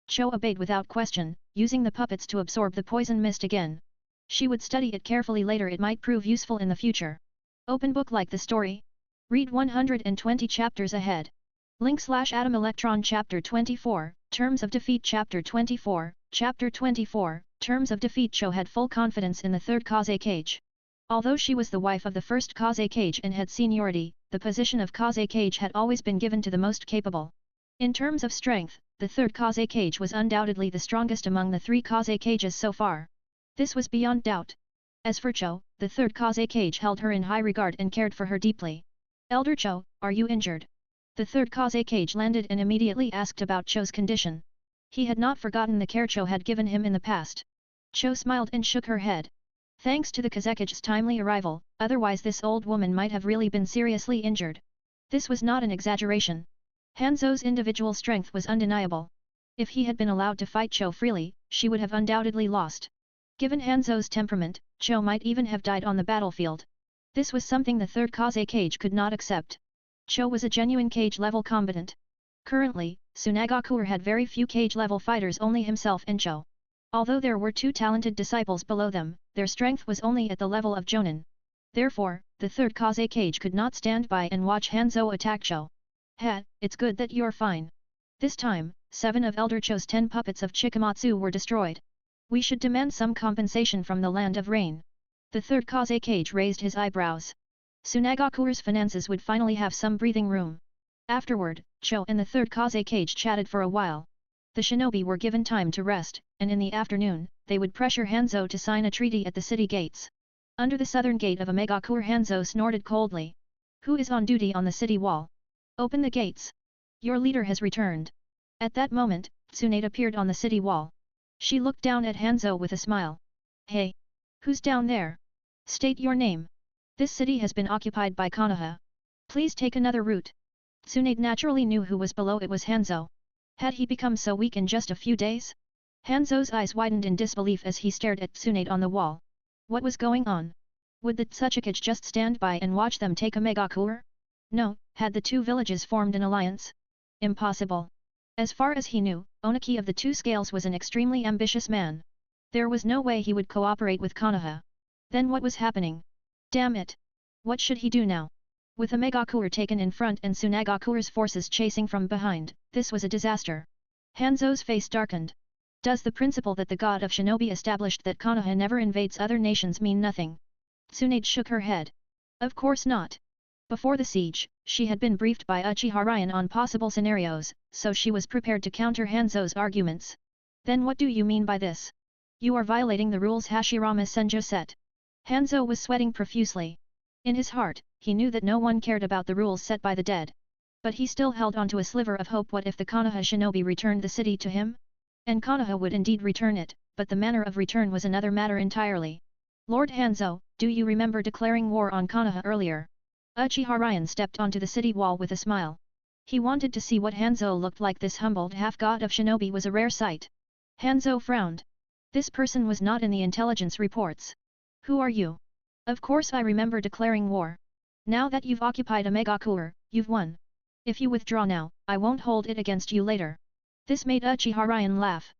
Cho obeyed without question, using the puppets to absorb the poison mist again. She would study it carefully later, it might prove useful in the future. Open book like the story? Read 120 chapters ahead. Link/Atom Electron Chapter 24, Terms of Defeat Chapter 24, Chapter 24, Terms of Defeat. Cho had full confidence in the 3rd Kaze Cage. Although she was the wife of the 1st Kaze Cage and had seniority, the position of Kaze Cage had always been given to the most capable. In terms of strength, the 3rd Kaze Cage was undoubtedly the strongest among the 3 Kaze Cages so far. This was beyond doubt. As for Cho, the 3rd Kaze Cage held her in high regard and cared for her deeply. Elder Cho, are you injured? The 3rd Kaze Cage landed and immediately asked about Cho's condition. He had not forgotten the care Cho had given him in the past. Cho smiled and shook her head. Thanks to the Kazecage's timely arrival, otherwise this old woman might have really been seriously injured. This was not an exaggeration. Hanzo's individual strength was undeniable. If he had been allowed to fight Cho freely, she would have undoubtedly lost. Given Hanzo's temperament, Cho might even have died on the battlefield. This was something the 3rd Kaze Cage could not accept. Cho was a genuine cage-level combatant. Currently, Tsunade had very few cage-level fighters, only himself and Cho. Although there were 2 talented disciples below them, their strength was only at the level of Jonin. Therefore, the 3rd Kaze Cage could not stand by and watch Hanzo attack Cho. Ha, it's good that you're fine. This time, 7 of Elder Cho's 10 puppets of Chikamatsu were destroyed. We should demand some compensation from the land of rain. The third Kazekage raised his eyebrows. Tsunagakure's finances would finally have some breathing room. Afterward, Cho and the third Kazekage chatted for a while. The shinobi were given time to rest, and in the afternoon, they would pressure Hanzo to sign a treaty at the city gates. Under the southern gate of Omegakure, Hanzo snorted coldly. Who is on duty on the city wall? Open the gates. Your leader has returned. At that moment, Tsunade appeared on the city wall. She looked down at Hanzo with a smile. Hey! Who's down there? State your name. This city has been occupied by Konoha. Please take another route. Tsunade naturally knew who was below. It was Hanzo. Had he become so weak in just a few days? Hanzo's eyes widened in disbelief as he stared at Tsunade on the wall. What was going on? Would the Tsuchikage just stand by and watch them take Omegakure? No, had the two villages formed an alliance? Impossible. As far as he knew, Oniki of the Two Scales was an extremely ambitious man. There was no way he would cooperate with Konoha. Then what was happening? Damn it! What should he do now? With Omegakure taken in front and Tsunagakure's forces chasing from behind, this was a disaster. Hanzo's face darkened. Does the principle that the god of shinobi established that Konoha never invades other nations mean nothing? Tsunade shook her head. Of course not. Before the siege, she had been briefed by Uchiha on possible scenarios, so she was prepared to counter Hanzo's arguments. Then what do you mean by this? You are violating the rules Hashirama Senjo set. Hanzo was sweating profusely. In his heart, he knew that no one cared about the rules set by the dead. But he still held onto a sliver of hope. What if the Konoha shinobi returned the city to him? And Konoha would indeed return it, but the manner of return was another matter entirely. Lord Hanzo, do you remember declaring war on Konoha earlier? Uchiha stepped onto the city wall with a smile. He wanted to see what Hanzo looked like. This humbled half-god of shinobi was a rare sight. Hanzo frowned. This person was not in the intelligence reports. Who are you? Of course I remember declaring war. Now that you've occupied Omegakure, you've won. If you withdraw now, I won't hold it against you later. This made Uchiha laugh.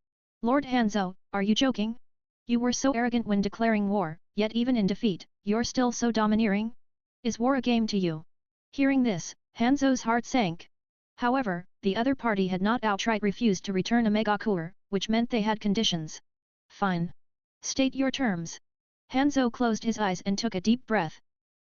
Lord Hanzo, are you joking? You were so arrogant when declaring war, yet even in defeat, you're still so domineering? Is war a game to you? Hearing this, Hanzo's heart sank. However, the other party had not outright refused to return Omegakure, which meant they had conditions. Fine. State your terms. Hanzo closed his eyes and took a deep breath.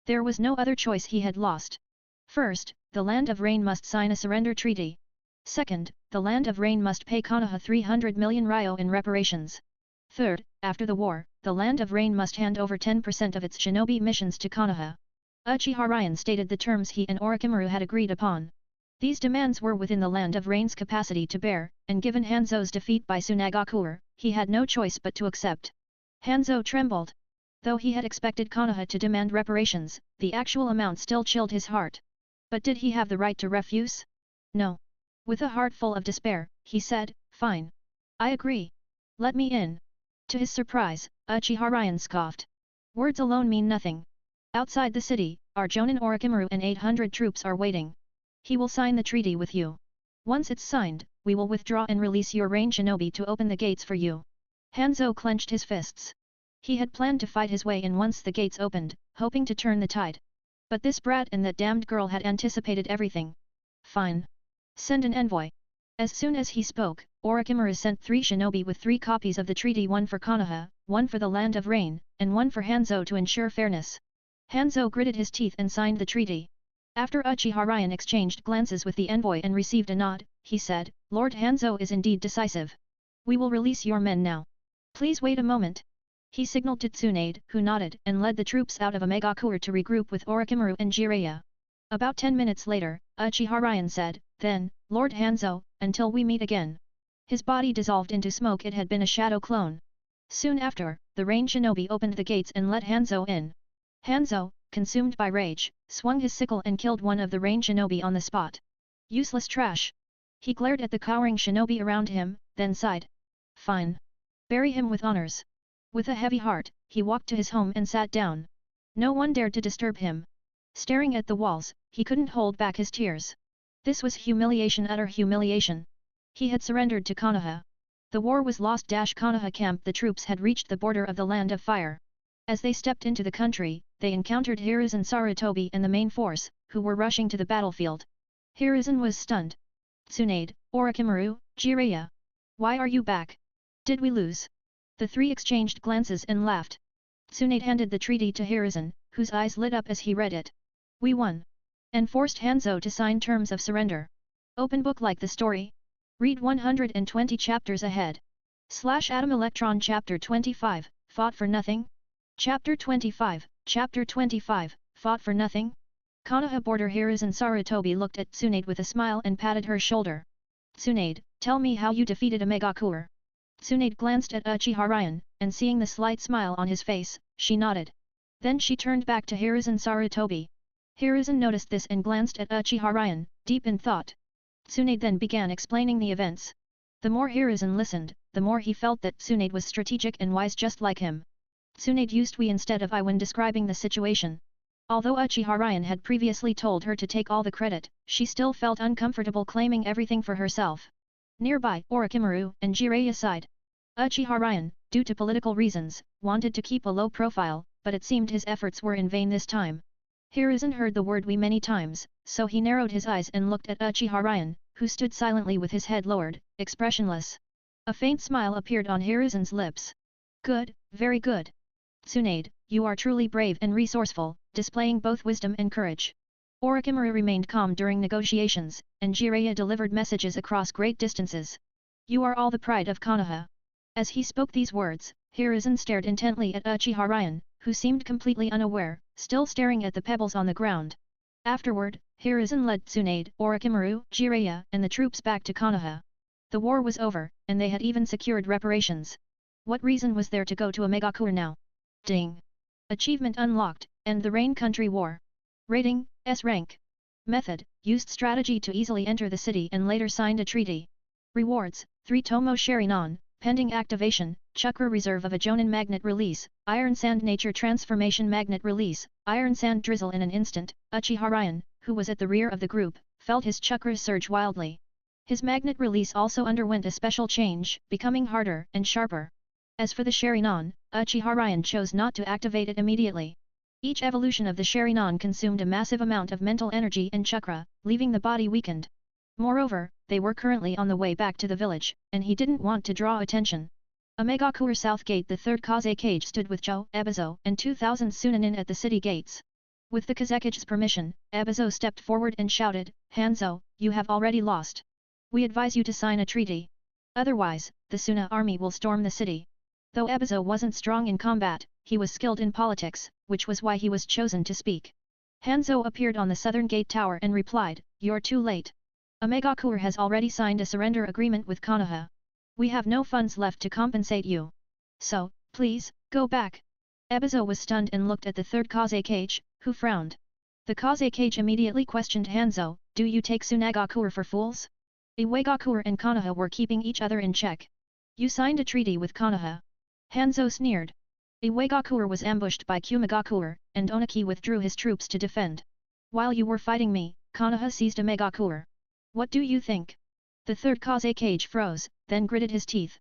There was no other choice. He had lost. First, the Land of Rain must sign a surrender treaty. Second, the Land of Rain must pay Konoha 300 million ryo in reparations. Third, after the war, the Land of Rain must hand over 10% of its shinobi missions to Konoha. Uchiha stated the terms he and Orochimaru had agreed upon. These demands were within the Land of Rain's capacity to bear, and given Hanzo's defeat by Tsunagakure, he had no choice but to accept. Hanzo trembled. Though he had expected Konoha to demand reparations, the actual amount still chilled his heart. But did he have the right to refuse? No. With a heart full of despair, he said, fine. I agree. Let me in. To his surprise, Uchiha scoffed. Words alone mean nothing. Outside the city, our Jonin Orochimaru and 800 troops are waiting. He will sign the treaty with you. Once it's signed, we will withdraw and release your rain shinobi to open the gates for you. Hanzo clenched his fists. He had planned to fight his way in once the gates opened, hoping to turn the tide. But this brat and that damned girl had anticipated everything. Fine. Send an envoy. As soon as he spoke, Orochimaru sent 3 shinobi with 3 copies of the treaty, 1 for Konoha, 1 for the Land of Rain, and 1 for Hanzo to ensure fairness. Hanzo gritted his teeth and signed the treaty. After Uchiha exchanged glances with the envoy and received a nod, he said, Lord Hanzo is indeed decisive. We will release your men now. Please wait a moment. He signaled to Tsunade, who nodded and led the troops out of Omegakure to regroup with Orochimaru and Jiraiya. About 10 minutes later, Uchiha said, then, Lord Hanzo, until we meet again. His body dissolved into smoke. It had been a shadow clone. Soon after, the rain shinobi opened the gates and let Hanzo in. Hanzo, consumed by rage, swung his sickle and killed one of the rain shinobi on the spot. Useless trash. He glared at the cowering shinobi around him, then sighed. Fine. Bury him with honors. With a heavy heart, he walked to his home and sat down. No one dared to disturb him. Staring at the walls, he couldn't hold back his tears. This was humiliation, utter humiliation. He had surrendered to Konoha. The war was lost. Konoha camp. The troops had reached the border of the Land of Fire. As they stepped into the country, they encountered Hiruzen Sarutobi and the main force, who were rushing to the battlefield. Hiruzen was stunned. Tsunade, Orochimaru, Jiraiya. Why are you back? Did we lose? The three exchanged glances and laughed. Tsunade handed the treaty to Hiruzen, whose eyes lit up as he read it. We won. And forced Hanzo to sign terms of surrender. Open book like the story? Read 120 chapters ahead. Atom Electron Chapter 25, Fought for Nothing? Chapter 25, Fought for Nothing? Konoha border Hiruzen Sarutobi looked at Tsunade with a smile and patted her shoulder. Tsunade, tell me how you defeated a Megakuer. Tsunade glanced at Uchiha, and seeing the slight smile on his face, she nodded. Then she turned back to Hiruzen Sarutobi. Hiruzen noticed this and glanced at Uchiha, deep in thought. Tsunade then began explaining the events. The more Hiruzen listened, the more he felt that Tsunade was strategic and wise just like him. Tsunade used we instead of I when describing the situation. Although Uchiha had previously told her to take all the credit, she still felt uncomfortable claiming everything for herself. Nearby, Orochimaru and Jiraiya sighed. Uchiha, due to political reasons, wanted to keep a low profile, but it seemed his efforts were in vain this time. Hiruzen heard the word we many times, so he narrowed his eyes and looked at Uchiha, who stood silently with his head lowered, expressionless. A faint smile appeared on Hiruzen's lips. Good, very good. Tsunade, you are truly brave and resourceful, displaying both wisdom and courage. Orochimaru remained calm during negotiations, and Jiraiya delivered messages across great distances. You are all the pride of Konoha. As he spoke these words, Hiruzen stared intently at Uchiha, who seemed completely unaware, still staring at the pebbles on the ground. Afterward, Hiruzen led Tsunade, Orochimaru, Jiraiya, and the troops back to Konoha. The war was over, and they had even secured reparations. What reason was there to go to a Megakuer now? Ding! Achievement unlocked, End the Rain Country War. Rating, S rank. Method, used strategy to easily enter the city and later signed a treaty. Rewards, 3 Tomo Sharinon, pending activation, Chakra Reserve of a Jonin Magnet Release, Iron Sand Nature Transformation Magnet Release, Iron Sand Drizzle in an instant. Uchiha, who was at the rear of the group, felt his chakras surge wildly. His magnet release also underwent a special change, becoming harder and sharper. As for the Sharinon, Uchiha chose not to activate it immediately. Each evolution of the Sharinon consumed a massive amount of mental energy and chakra, leaving the body weakened. Moreover, they were currently on the way back to the village, and he didn't want to draw attention. A Megakuer South Gate. The third Kaze cage stood with Joe, Ebizo, and 2,000 Tsunanin at the city gates. With the Kazekige's permission, Ebizo stepped forward and shouted, Hanzo, you have already lost. We advise you to sign a treaty. Otherwise, the Tsuna army will storm the city. Though Ebizo wasn't strong in combat, he was skilled in politics, which was why he was chosen to speak. Hanzo appeared on the southern gate tower and replied, You're too late. A Megakuer has already signed a surrender agreement with Konoha. We have no funds left to compensate you. So, please, go back. Ebizo was stunned and looked at the third Kaze cage, who frowned. The Kaze cage immediately questioned Hanzo, do you take Tsunagakuer for fools? Iwagakuer and Konoha were keeping each other in check. You signed a treaty with Konoha. Hanzo sneered. Iwagakuer was ambushed by Kumagakuer, and Oniki withdrew his troops to defend. While you were fighting me, Konoha seized a Megakuer. What do you think? The third Kaze cage froze, then gritted his teeth.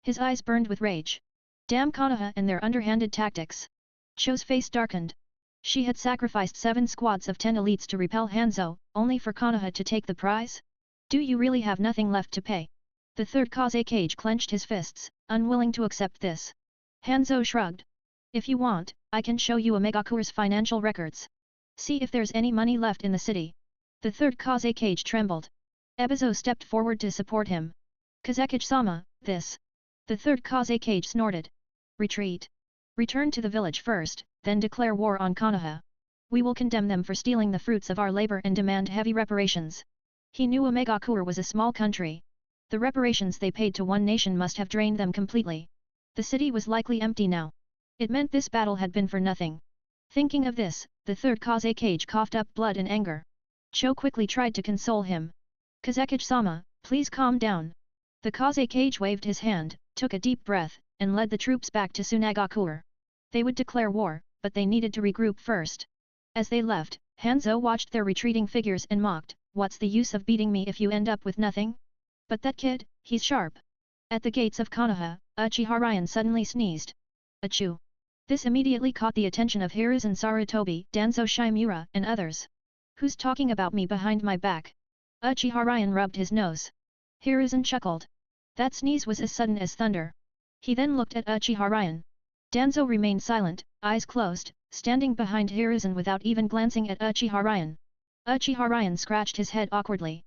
His eyes burned with rage. Damn Konoha and their underhanded tactics. Cho's face darkened. She had sacrificed 7 squads of 10 elites to repel Hanzo, only for Konoha to take the prize? Do you really have nothing left to pay? The third Kaze cage clenched his fists, unwilling to accept this. Hanzo shrugged. If you want, I can show you a Megakuer's financial records. See if there's any money left in the city. The third Kaze cage trembled. Ebizo stepped forward to support him. Kazekage-sama, this. The third Kaze cage snorted. Retreat. Return to the village first, then declare war on Konoha. We will condemn them for stealing the fruits of our labor and demand heavy reparations. He knew a Megakuer was a small country. The reparations they paid to one nation must have drained them completely. The city was likely empty now. It meant this battle had been for nothing. Thinking of this, the third Kaze cage coughed up blood and anger. Cho quickly tried to console him. Kazekage-sama, please calm down. The Kaze cage waved his hand, took a deep breath, and led the troops back to Tsunagakuer. They would declare war, but they needed to regroup first. As they left, Hanzo watched their retreating figures and mocked, what's the use of beating me if you end up with nothing? But that kid, he's sharp. At the gates of Konoha, Uchiha suddenly sneezed. Achoo! This immediately caught the attention of Hiruzen Sarutobi, Danzo Shimura, and others. Who's talking about me behind my back? Uchiha rubbed his nose. Hiruzen chuckled. That sneeze was as sudden as thunder. He then looked at Uchiha Ryan. Danzo remained silent, eyes closed, standing behind Hiruzen without even glancing at Uchiha Ryan. Uchiha Ryan scratched his head awkwardly.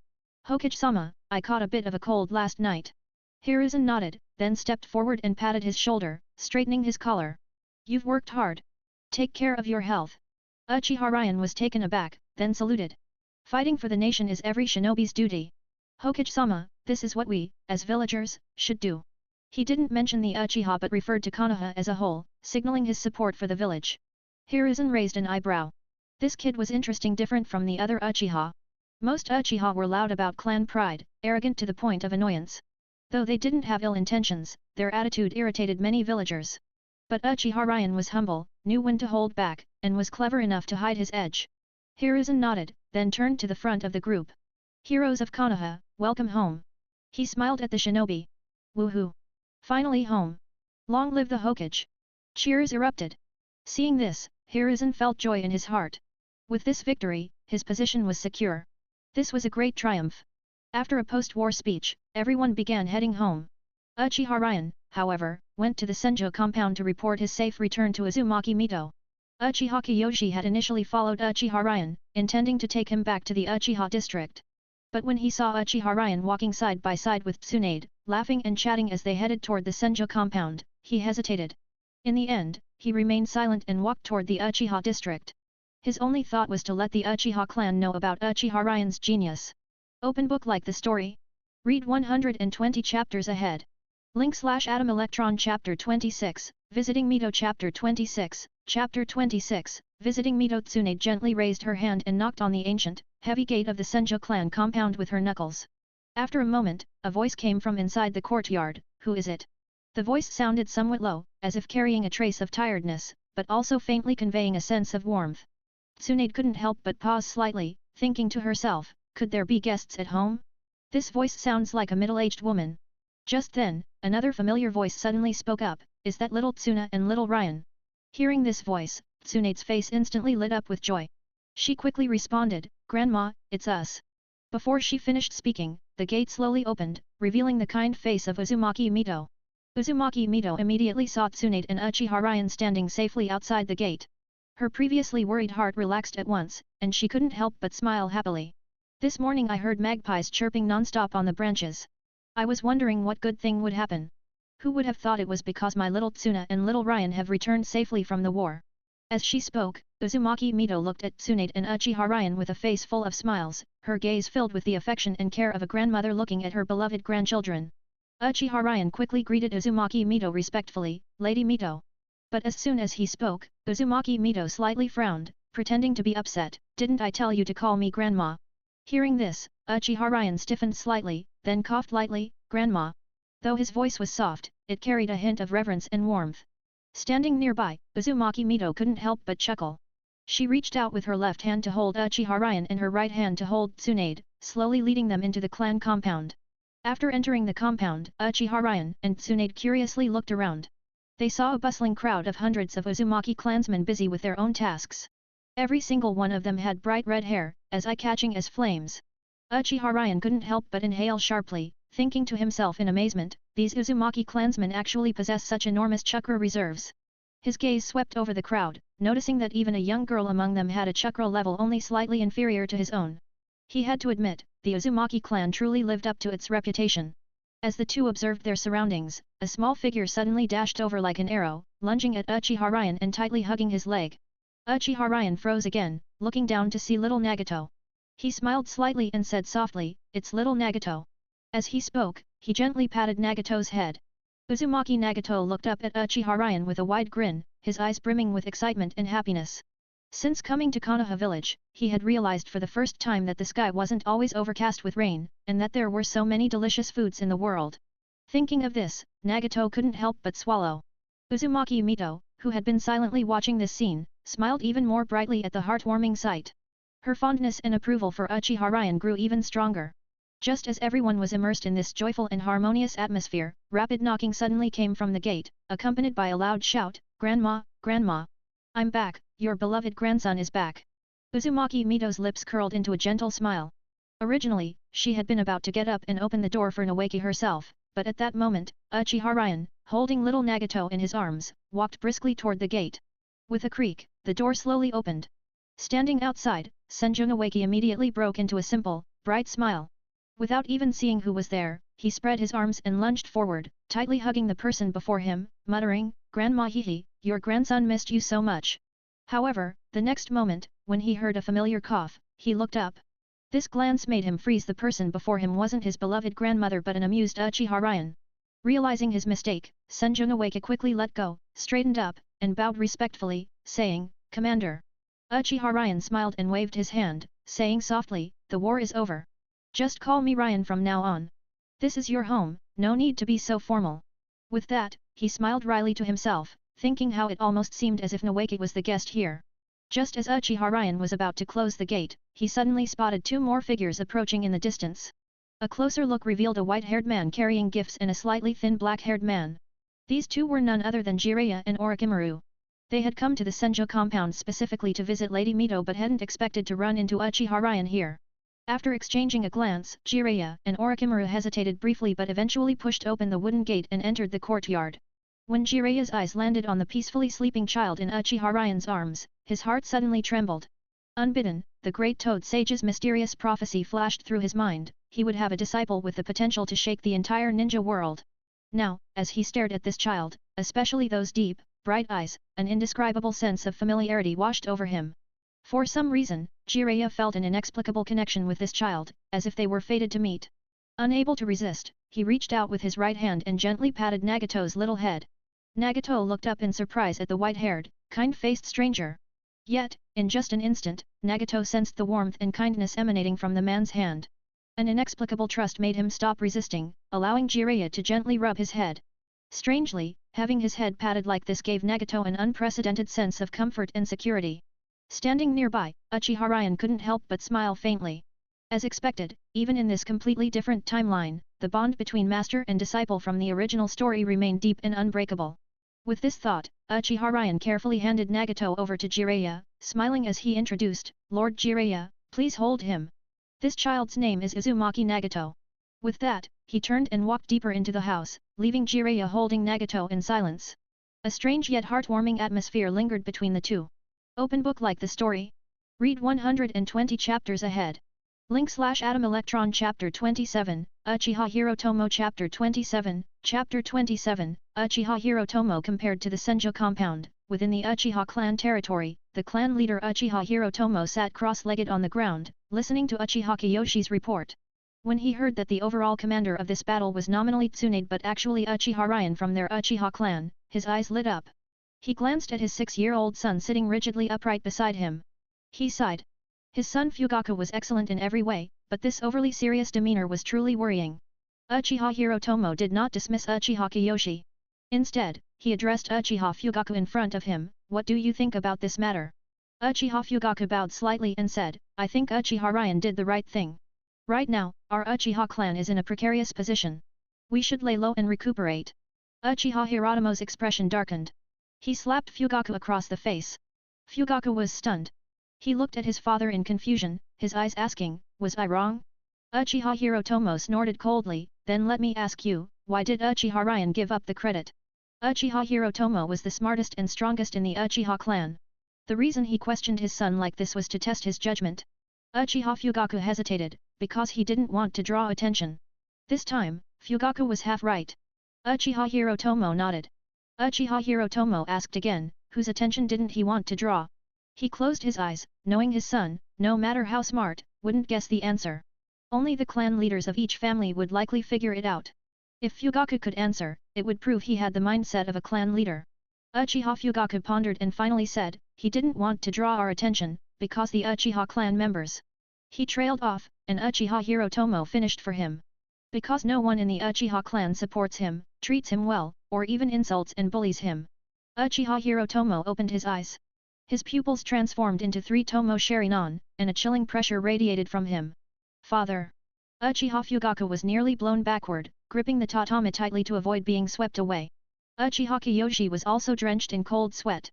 Hokage-sama, I caught a bit of a cold last night. Hiruzen nodded, then stepped forward and patted his shoulder, straightening his collar. You've worked hard. Take care of your health. Uchiha Ryan was taken aback, then saluted. Fighting for the nation is every shinobi's duty. Hokage-sama, this is what we, as villagers, should do. He didn't mention the Uchiha but referred to Konoha as a whole, signaling his support for the village. Hiruzen raised an eyebrow. This kid was interesting, different from the other Uchiha. Most Uchiha were loud about clan pride, arrogant to the point of annoyance. Though they didn't have ill intentions, their attitude irritated many villagers. But Uchiha Ryan was humble, knew when to hold back, and was clever enough to hide his edge. Hiruzen nodded, then turned to the front of the group. Heroes of Konoha, welcome home. He smiled at the shinobi. Woohoo! Finally home. Long live the Hokage! Cheers erupted. Seeing this, Hiruzen felt joy in his heart. With this victory, his position was secure. This was a great triumph. After a post-war speech, everyone began heading home. Uchiha Ryan, however, went to the Senjo compound to report his safe return to Uzumaki Mito. Uchiha Kyoshi had initially followed Uchiha Ryan, intending to take him back to the Uchiha district. But when he saw Uchiha Ryan walking side by side with Tsunade, laughing and chatting as they headed toward the Senjo compound, he hesitated. In the end, he remained silent and walked toward the Uchiha district. His only thought was to let the Uchiha clan know about Uchiha Ryan's genius. Open book like the story? Read 120 chapters ahead. Link/Atom Electron Chapter 26, Visiting Mito Chapter 26, Chapter 26, Visiting Mito. Tsunade gently raised her hand and knocked on the ancient, heavy gate of the Senjo clan compound with her knuckles. After a moment, a voice came from inside the courtyard. Who is it? The voice sounded somewhat low, as if carrying a trace of tiredness, but also faintly conveying a sense of warmth. Tsunade couldn't help but pause slightly, thinking to herself, could there be guests at home? This voice sounds like a middle-aged woman. Just then, another familiar voice suddenly spoke up, is that little Tsuna and little Ryan? Hearing this voice, Tsunade's face instantly lit up with joy. She quickly responded, Grandma, it's us. Before she finished speaking, the gate slowly opened, revealing the kind face of Uzumaki Mito. Uzumaki Mito immediately saw Tsunade and Uchiha Ryan standing safely outside the gate. Her previously worried heart relaxed at once, and she couldn't help but smile happily. This morning I heard magpies chirping non-stop on the branches. I was wondering what good thing would happen. Who would have thought it was because my little Tsuna and little Ryan have returned safely from the war? As she spoke, Uzumaki Mito looked at Tsunade and Uchiha Ryan with a face full of smiles, her gaze filled with the affection and care of a grandmother looking at her beloved grandchildren. Uchiha Ryan quickly greeted Uzumaki Mito respectfully, Lady Mito. But as soon as he spoke, Uzumaki Mito slightly frowned, pretending to be upset, didn't I tell you to call me Grandma? Hearing this, Uchiha Ryan stiffened slightly, then coughed lightly, Grandma. Though his voice was soft, it carried a hint of reverence and warmth. Standing nearby, Uzumaki Mito couldn't help but chuckle. She reached out with her left hand to hold Uchiha Ryan and her right hand to hold Tsunade, slowly leading them into the clan compound. After entering the compound, Uchiha Ryan and Tsunade curiously looked around. They saw a bustling crowd of hundreds of Uzumaki clansmen busy with their own tasks. Every single one of them had bright red hair, as eye-catching as flames. Uchiha Ryan couldn't help but inhale sharply, thinking to himself in amazement, these Uzumaki clansmen actually possess such enormous chakra reserves. His gaze swept over the crowd, noticing that even a young girl among them had a chakra level only slightly inferior to his own. He had to admit, the Uzumaki clan truly lived up to its reputation. As the two observed their surroundings, a small figure suddenly dashed over like an arrow, lunging at Uchiha Ryan and tightly hugging his leg. Uchiha Ryan froze again, looking down to see little Nagato. He smiled slightly and said softly, it's little Nagato. As he spoke, he gently patted Nagato's head. Uzumaki Nagato looked up at Uchiha Ryan with a wide grin, his eyes brimming with excitement and happiness. Since coming to Konoha village, he had realized for the first time that the sky wasn't always overcast with rain, and that there were so many delicious foods in the world. Thinking of this, Nagato couldn't help but swallow. Uzumaki Mito, who had been silently watching this scene, smiled even more brightly at the heartwarming sight. Her fondness and approval for Uchiha Ryan grew even stronger. Just as everyone was immersed in this joyful and harmonious atmosphere, rapid knocking suddenly came from the gate, accompanied by a loud shout, Grandma, Grandma! I'm back, your beloved grandson is back. Uzumaki Mito's lips curled into a gentle smile. Originally, she had been about to get up and open the door for Nawaki herself, but at that moment, Uchiha Ryan, holding little Nagato in his arms, walked briskly toward the gate. With a creak, the door slowly opened. Standing outside, Tsunade immediately broke into a simple, bright smile. Without even seeing who was there, he spread his arms and lunged forward, tightly hugging the person before him, muttering, "Grandma Hihi, your grandson missed you so much." However, the next moment, when he heard a familiar cough, he looked up. This glance made him freeze. The person before him wasn't his beloved grandmother but an amused Uchiha Ryan. Realizing his mistake, Tsunade quickly let go, straightened up, and bowed respectfully, saying, "Commander." Uchiha Ryan smiled and waved his hand, saying softly, "The war is over. Just call me Ryan from now on. This is your home, no need to be so formal." With that, he smiled wryly to himself, thinking how it almost seemed as if Nawaki was the guest here. Just as Uchiha Ryan was about to close the gate, he suddenly spotted two more figures approaching in the distance. A closer look revealed a white-haired man carrying gifts and a slightly thin black-haired man. These two were none other than Jiraiya and Orochimaru. They had come to the Senjo compound specifically to visit Lady Mito but hadn't expected to run into Uchiha Ryan here. After exchanging a glance, Jiraiya and Orochimaru hesitated briefly but eventually pushed open the wooden gate and entered the courtyard. When Jiraiya's eyes landed on the peacefully sleeping child in Uchiha Ryan's arms, his heart suddenly trembled. Unbidden, the great Toad Sage's mysterious prophecy flashed through his mind: he would have a disciple with the potential to shake the entire ninja world. Now, as he stared at this child, especially those deep, bright eyes, an indescribable sense of familiarity washed over him. For some reason, Jiraiya felt an inexplicable connection with this child, as if they were fated to meet. Unable to resist, he reached out with his right hand and gently patted Nagato's little head. Nagato looked up in surprise at the white-haired, kind-faced stranger. Yet, in just an instant, Nagato sensed the warmth and kindness emanating from the man's hand. An inexplicable trust made him stop resisting, allowing Jiraiya to gently rub his head. Strangely, having his head patted like this gave Nagato an unprecedented sense of comfort and security. Standing nearby, Uchiha Ryan couldn't help but smile faintly. As expected, even in this completely different timeline, the bond between master and disciple from the original story remained deep and unbreakable. With this thought, Uchiha Ryan carefully handed Nagato over to Jiraiya, smiling as he introduced, "Lord Jiraiya, please hold him. This child's name is Uzumaki Nagato." With that, he turned and walked deeper into the house, leaving Jiraiya holding Nagato in silence. A strange yet heartwarming atmosphere lingered between the two. Open book like the story? Read 120 chapters ahead. Link/Atom Electron Chapter 27, Uchiha Hirotomo Chapter 27, Chapter 27, Uchiha Hirotomo. Compared to the Senjo compound, within the Uchiha clan territory, the clan leader Uchiha Hirotomo sat cross-legged on the ground, listening to Uchiha Kiyoshi's report. When he heard that the overall commander of this battle was nominally Tsunade but actually Uchiha Ryan from their Uchiha clan, his eyes lit up. He glanced at his 6-year-old son sitting rigidly upright beside him. He sighed. His son Fugaku was excellent in every way, but this overly serious demeanor was truly worrying. Uchiha Hirotomo did not dismiss Uchiha Kiyoshi. Instead, he addressed Uchiha Fugaku in front of him. "What do you think about this matter?" Uchiha Fugaku bowed slightly and said, "I think Uchiha Ryan did the right thing. Right now, our Uchiha clan is in a precarious position. We should lay low and recuperate." Uchiha Hirotomo's expression darkened. He slapped Fugaku across the face. Fugaku was stunned. He looked at his father in confusion, his eyes asking, "Was I wrong?" Uchiha Hirotomo snorted coldly, "Then let me ask you, why did Uchiha Ryan give up the credit?" Uchiha Hirotomo was the smartest and strongest in the Uchiha clan. The reason he questioned his son like this was to test his judgment. Uchiha Fugaku hesitated, because he didn't want to draw attention. This time, Fugaku was half right. Uchiha Hirotomo nodded. Uchiha Hirotomo asked again, whose attention didn't he want to draw? He closed his eyes, knowing his son, no matter how smart, wouldn't guess the answer. Only the clan leaders of each family would likely figure it out. If Fugaku could answer, it would prove he had the mindset of a clan leader. Uchiha Fugaku pondered and finally said, "He didn't want to draw our attention, because the Uchiha clan members." He trailed off, and Uchiha Hirotomo finished for him. Because no one in the Uchiha clan supports him, treats him well, or even insults and bullies him. Uchiha Hirotomo opened his eyes. His pupils transformed into 3 Tomo Sharinon, and a chilling pressure radiated from him. "Father!" Uchiha Fugaku was nearly blown backward, gripping the tatami tightly to avoid being swept away. Uchiha Kiyoshi was also drenched in cold sweat.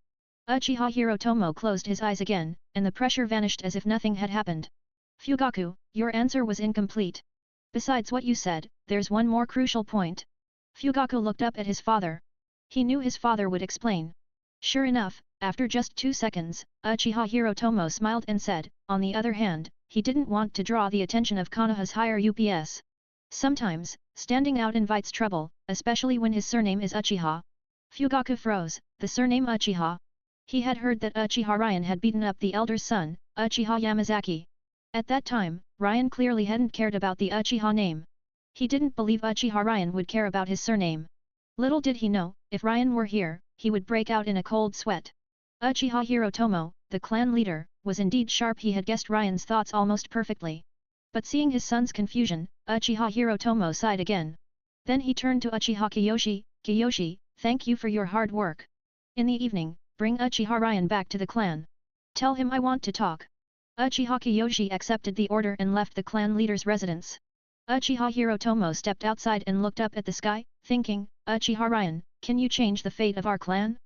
Uchiha Hirotomo closed his eyes again, and the pressure vanished as if nothing had happened. "Fugaku, your answer was incomplete. Besides what you said, there's one more crucial point." Fugaku looked up at his father. He knew his father would explain. Sure enough, after just 2 seconds, Uchiha Hirotomo smiled and said, on the other hand, he didn't want to draw the attention of Konoha's higher UPS. Sometimes, standing out invites trouble, especially when his surname is Uchiha. Fugaku froze, the surname Uchiha. He had heard that Uchiha Ryan had beaten up the elder son, Uchiha Yamazaki. At that time, Ryan clearly hadn't cared about the Uchiha name. He didn't believe Uchiha Ryan would care about his surname. Little did he know, if Ryan were here, he would break out in a cold sweat. Uchiha Hirotomo, the clan leader, was indeed sharp. He had guessed Ryan's thoughts almost perfectly. But seeing his son's confusion, Uchiha Hirotomo sighed again. Then he turned to Uchiha Kiyoshi, Kiyoshi, thank you for your hard work. In the evening, bring Uchiha Ryan back to the clan. Tell him I want to talk. Uchiha Kiyoshi accepted the order and left the clan leader's residence. Uchiha Hirotomo stepped outside and looked up at the sky, thinking, Uchiha Ryan, can you change the fate of our clan?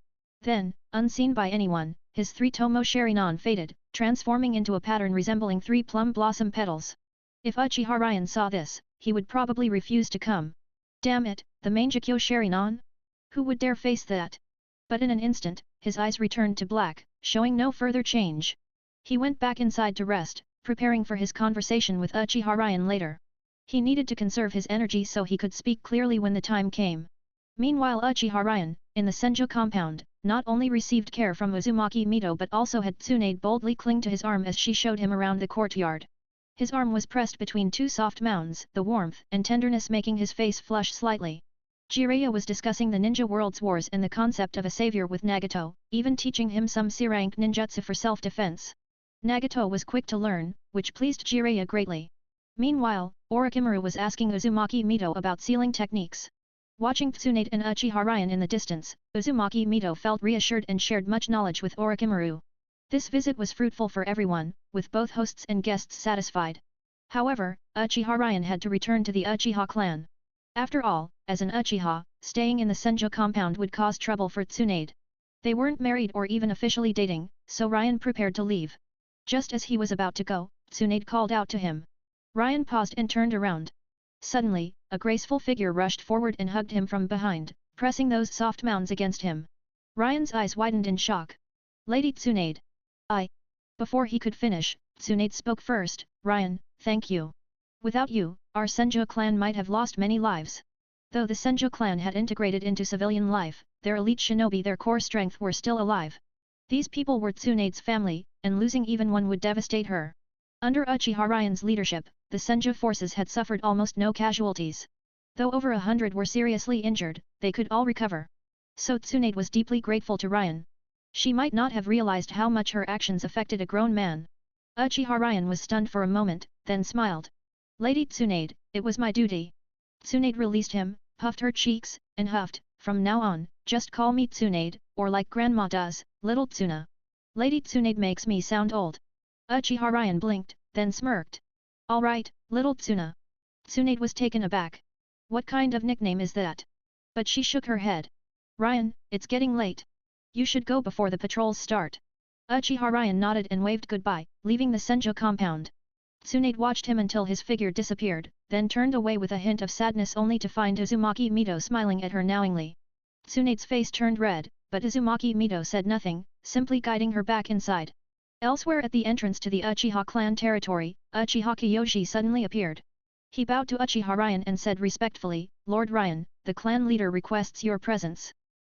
Then, unseen by anyone, his 3 Tomo Sharingan faded, transforming into a pattern resembling 3 plum blossom petals. If Uchiha Ryan saw this, he would probably refuse to come. Damn it, the Mangekyo Sharingan? Who would dare face that? But in an instant, his eyes returned to black, showing no further change. He went back inside to rest, preparing for his conversation with Uchiha Ryan later. He needed to conserve his energy so he could speak clearly when the time came. Meanwhile Uchiha Ryan, in the Senjo compound, not only received care from Uzumaki Mito but also had Tsunade boldly cling to his arm as she showed him around the courtyard. His arm was pressed between 2 soft mounds, the warmth and tenderness making his face flush slightly. Jiraiya was discussing the ninja world's wars and the concept of a savior with Nagato, even teaching him some C-rank ninjutsu for self-defense. Nagato was quick to learn, which pleased Jiraiya greatly. Meanwhile, Orochimaru was asking Uzumaki Mito about sealing techniques. Watching Tsunade and Uchiha Ryan in the distance, Uzumaki Mito felt reassured and shared much knowledge with Orochimaru. This visit was fruitful for everyone, with both hosts and guests satisfied. However, Uchiha Ryan had to return to the Uchiha clan. After all, as an Uchiha, staying in the Senjo compound would cause trouble for Tsunade. They weren't married or even officially dating, so Ryan prepared to leave. Just as he was about to go, Tsunade called out to him. Ryan paused and turned around. Suddenly, a graceful figure rushed forward and hugged him from behind, pressing those soft mounds against him. Ryan's eyes widened in shock. Lady Tsunade. Before he could finish, Tsunade spoke first, Ryan, thank you. Without you, our Senjo clan might have lost many lives. Though the Senjo clan had integrated into civilian life, their elite shinobi, their core strength, were still alive. These people were Tsunade's family, and losing even one would devastate her. Under Uchiha Ryan's leadership, the Senjo forces had suffered almost no casualties. Though over 100 were seriously injured, they could all recover. So Tsunade was deeply grateful to Ryan. She might not have realized how much her actions affected a grown man. Uchiha Ryan was stunned for a moment, then smiled. Lady Tsunade, it was my duty. Tsunade released him, puffed her cheeks, and huffed, from now on, just call me Tsunade, or like grandma does, little Tsuna. Lady Tsunade makes me sound old. Uchiha Ryan blinked, then smirked. Alright, little Tsuna. Tsunade was taken aback. What kind of nickname is that? But she shook her head. Ryan, it's getting late. You should go before the patrols start. Uchiha Ryan nodded and waved goodbye, leaving the Senjo compound. Tsunade watched him until his figure disappeared, then turned away with a hint of sadness only to find Uzumaki Mito smiling at her knowingly. Tsunade's face turned red, but Uzumaki Mito said nothing, simply guiding her back inside. Elsewhere at the entrance to the Uchiha clan territory, Uchiha Kiyoshi suddenly appeared. He bowed to Uchiha Ryan and said respectfully, Lord Ryan, the clan leader requests your presence.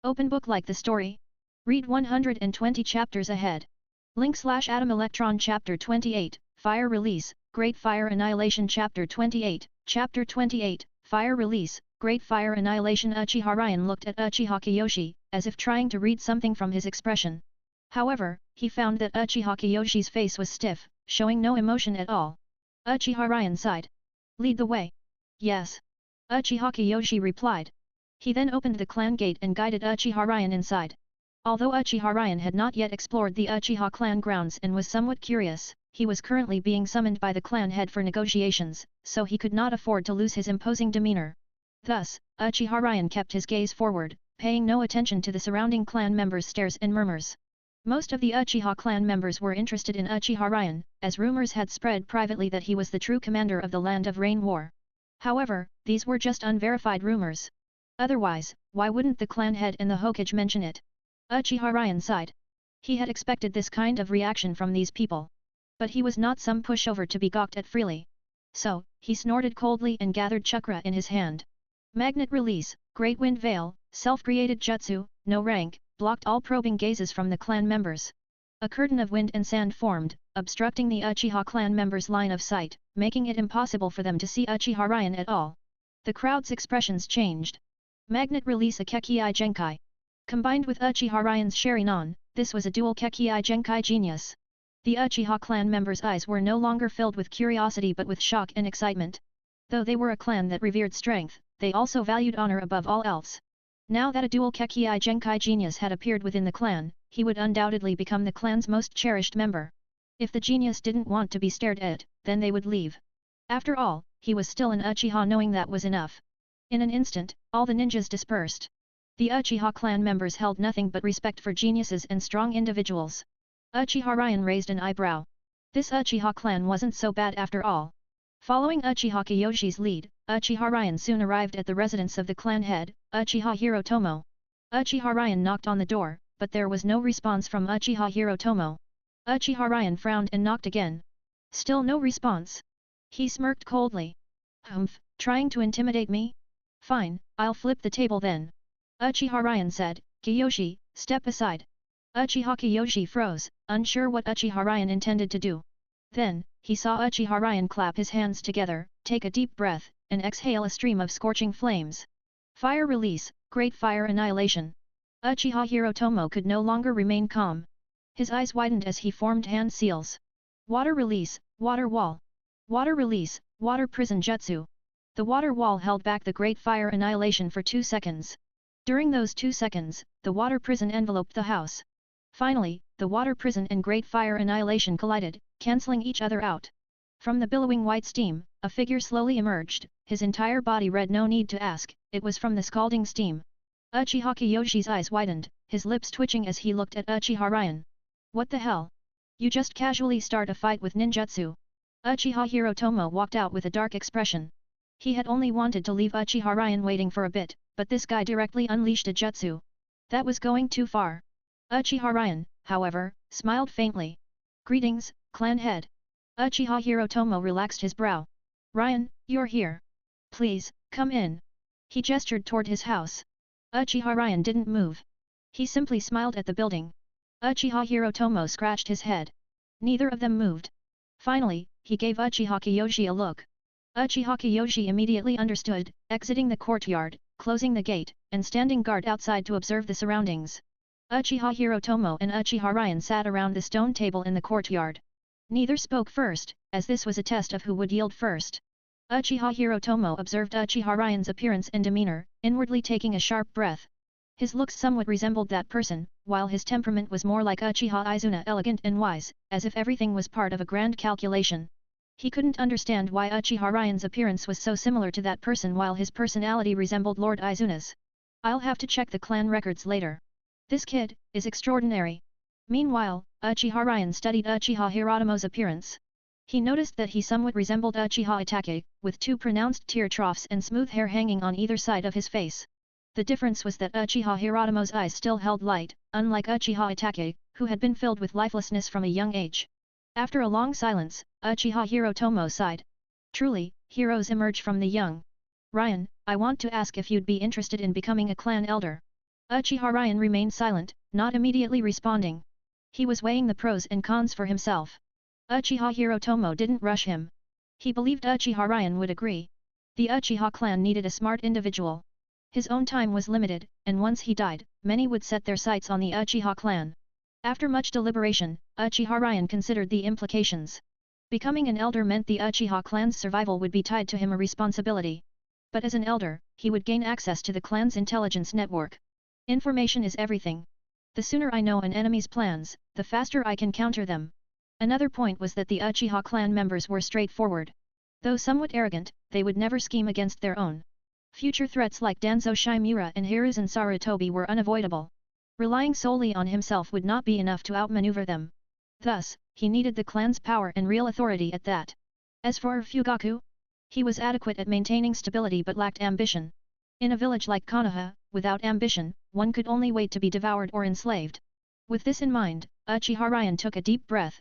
Open book like the story? Read 120 chapters ahead. Link/Atom Electron Chapter 28, Fire Release, Great Fire Annihilation Chapter 28, Chapter 28, Fire Release, Great Fire Annihilation. Uchiha Ryan looked at Uchiha Kiyoshi, as if trying to read something from his expression. However, he found that Uchiha Kiyoshi's face was stiff, showing no emotion at all. Uchiha Ryan sighed. Lead the way. Yes. Uchiha Kiyoshi replied. He then opened the clan gate and guided Uchiha Ryan inside. Although Uchiha Ryan had not yet explored the Uchiha clan grounds and was somewhat curious, he was currently being summoned by the clan head for negotiations, so he could not afford to lose his imposing demeanor. Thus, Uchiha Ryan kept his gaze forward, paying no attention to the surrounding clan members' stares and murmurs. Most of the Uchiha clan members were interested in Uchiha Ryan, as rumors had spread privately that he was the true commander of the Land of Rain War. However, these were just unverified rumors. Otherwise, why wouldn't the clan head and the Hokage mention it? Uchiha Ryan sighed. He had expected this kind of reaction from these people. But he was not some pushover to be gawked at freely. So, he snorted coldly and gathered chakra in his hand. Magnet release, Great Wind Veil, self-created jutsu, no rank, blocked all probing gazes from the clan members. A curtain of wind and sand formed, obstructing the Uchiha clan members' line of sight, making it impossible for them to see Uchiha Ryan at all. The crowd's expressions changed. Magnet release a Kekkei Genkai. Combined with Uchiha Ryan's Sharingan, this was a dual Kekkei Genkai genius. The Uchiha clan members' eyes were no longer filled with curiosity but with shock and excitement. Though they were a clan that revered strength, they also valued honor above all else. Now that a dual Kekkei Genkai genius had appeared within the clan, he would undoubtedly become the clan's most cherished member. If the genius didn't want to be stared at, then they would leave. After all, he was still an Uchiha, knowing that was enough. In an instant, all the ninjas dispersed. The Uchiha clan members held nothing but respect for geniuses and strong individuals. Uchiha Ryan raised an eyebrow. This Uchiha clan wasn't so bad after all. Following Uchiha Kiyoshi's lead, Uchiha Ryan soon arrived at the residence of the clan head, Uchiha Hirotomo. Uchiha Ryan knocked on the door, but there was no response from Uchiha Hirotomo. Uchiha Ryan frowned and knocked again. Still no response. He smirked coldly. Humph, trying to intimidate me? Fine, I'll flip the table then. Uchiha Ryan said, Kiyoshi, step aside. Uchiha Kiyoshi froze, unsure what Uchiha Ryan intended to do. Then, he saw Uchiha Ryan clap his hands together, take a deep breath, and exhale a stream of scorching flames. Fire release, Great Fire Annihilation. Uchiha Hirotomo could no longer remain calm. His eyes widened as he formed hand seals. Water release, Water Wall. Water release, Water Prison Jutsu. The water wall held back the Great Fire Annihilation for 2 seconds. During those 2 seconds, the water prison enveloped the house. Finally, the water prison and Great Fire Annihilation collided, cancelling each other out. From the billowing white steam, a figure slowly emerged, his entire body red. No need to ask, it was from the scalding steam. Uchiha Kiyoshi's eyes widened, his lips twitching as he looked at Uchiha Ryan. What the hell? You just casually start a fight with ninjutsu. Uchiha Hirotomo walked out with a dark expression. He had only wanted to leave Uchiha Ryan waiting for a bit, but this guy directly unleashed a jutsu. That was going too far. Uchiha Ryan, however, smiled faintly. Greetings, clan head. Uchiha Hirotomo relaxed his brow. Ryan, you're here. Please, come in. He gestured toward his house. Uchiha Ryan didn't move. He simply smiled at the building. Uchiha Hirotomo scratched his head. Neither of them moved. Finally, he gave Uchiha Kiyoshi a look. Uchiha Kiyoshi immediately understood, exiting the courtyard, closing the gate, and standing guard outside to observe the surroundings. Uchiha Hirotomo and Uchiha Ryan sat around the stone table in the courtyard. Neither spoke first, as this was a test of who would yield first. Uchiha Hirotomo observed Uchiha Ryan's appearance and demeanor, inwardly taking a sharp breath. His looks somewhat resembled that person, while his temperament was more like Uchiha Izuna, elegant and wise, as if everything was part of a grand calculation. He couldn't understand why Uchiha Ryan's appearance was so similar to that person while his personality resembled Lord Izuna's. I'll have to check the clan records later. This kid is extraordinary. Meanwhile, Uchiha Ryan studied Uchiha Hirotomo's appearance. He noticed that he somewhat resembled Uchiha Itachi, with 2 pronounced tear troughs and smooth hair hanging on either side of his face. The difference was that Uchiha Hirotomo's eyes still held light, unlike Uchiha Itachi, who had been filled with lifelessness from a young age. After a long silence, Uchiha Hirotomo sighed. Truly, heroes emerge from the young. Ryan, I want to ask if you'd be interested in becoming a clan elder. Uchiha Ryan remained silent, not immediately responding. He was weighing the pros and cons for himself. Uchiha Hirotomo didn't rush him. He believed Uchiha Ryan would agree. The Uchiha clan needed a smart individual. His own time was limited, and once he died, many would set their sights on the Uchiha clan. After much deliberation, Uchiha Ryan considered the implications. Becoming an elder meant the Uchiha clan's survival would be tied to him, a responsibility. But as an elder, he would gain access to the clan's intelligence network. Information is everything. The sooner I know an enemy's plans, the faster I can counter them. Another point was that the Uchiha clan members were straightforward. Though somewhat arrogant, they would never scheme against their own. Future threats like Danzo Shimura and Hiruzen Sarutobi were unavoidable. Relying solely on himself would not be enough to outmaneuver them. Thus, he needed the clan's power and real authority at that. As for Fugaku, he was adequate at maintaining stability but lacked ambition. In a village like Konoha, without ambition, one could only wait to be devoured or enslaved. With this in mind, Uchiha Ryan took a deep breath.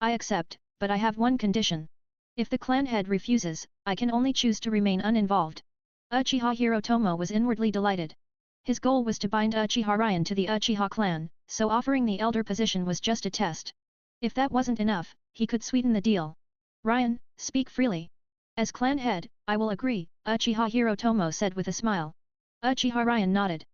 I accept, but I have one condition. If the clan head refuses, I can only choose to remain uninvolved. Uchiha Hirotomo was inwardly delighted. His goal was to bind Uchiha Ryan to the Uchiha clan, so offering the elder position was just a test. If that wasn't enough, he could sweeten the deal. Ryan, speak freely. As clan head, I will agree, Uchiha Hirotomo said with a smile. Uchiha Ryan nodded.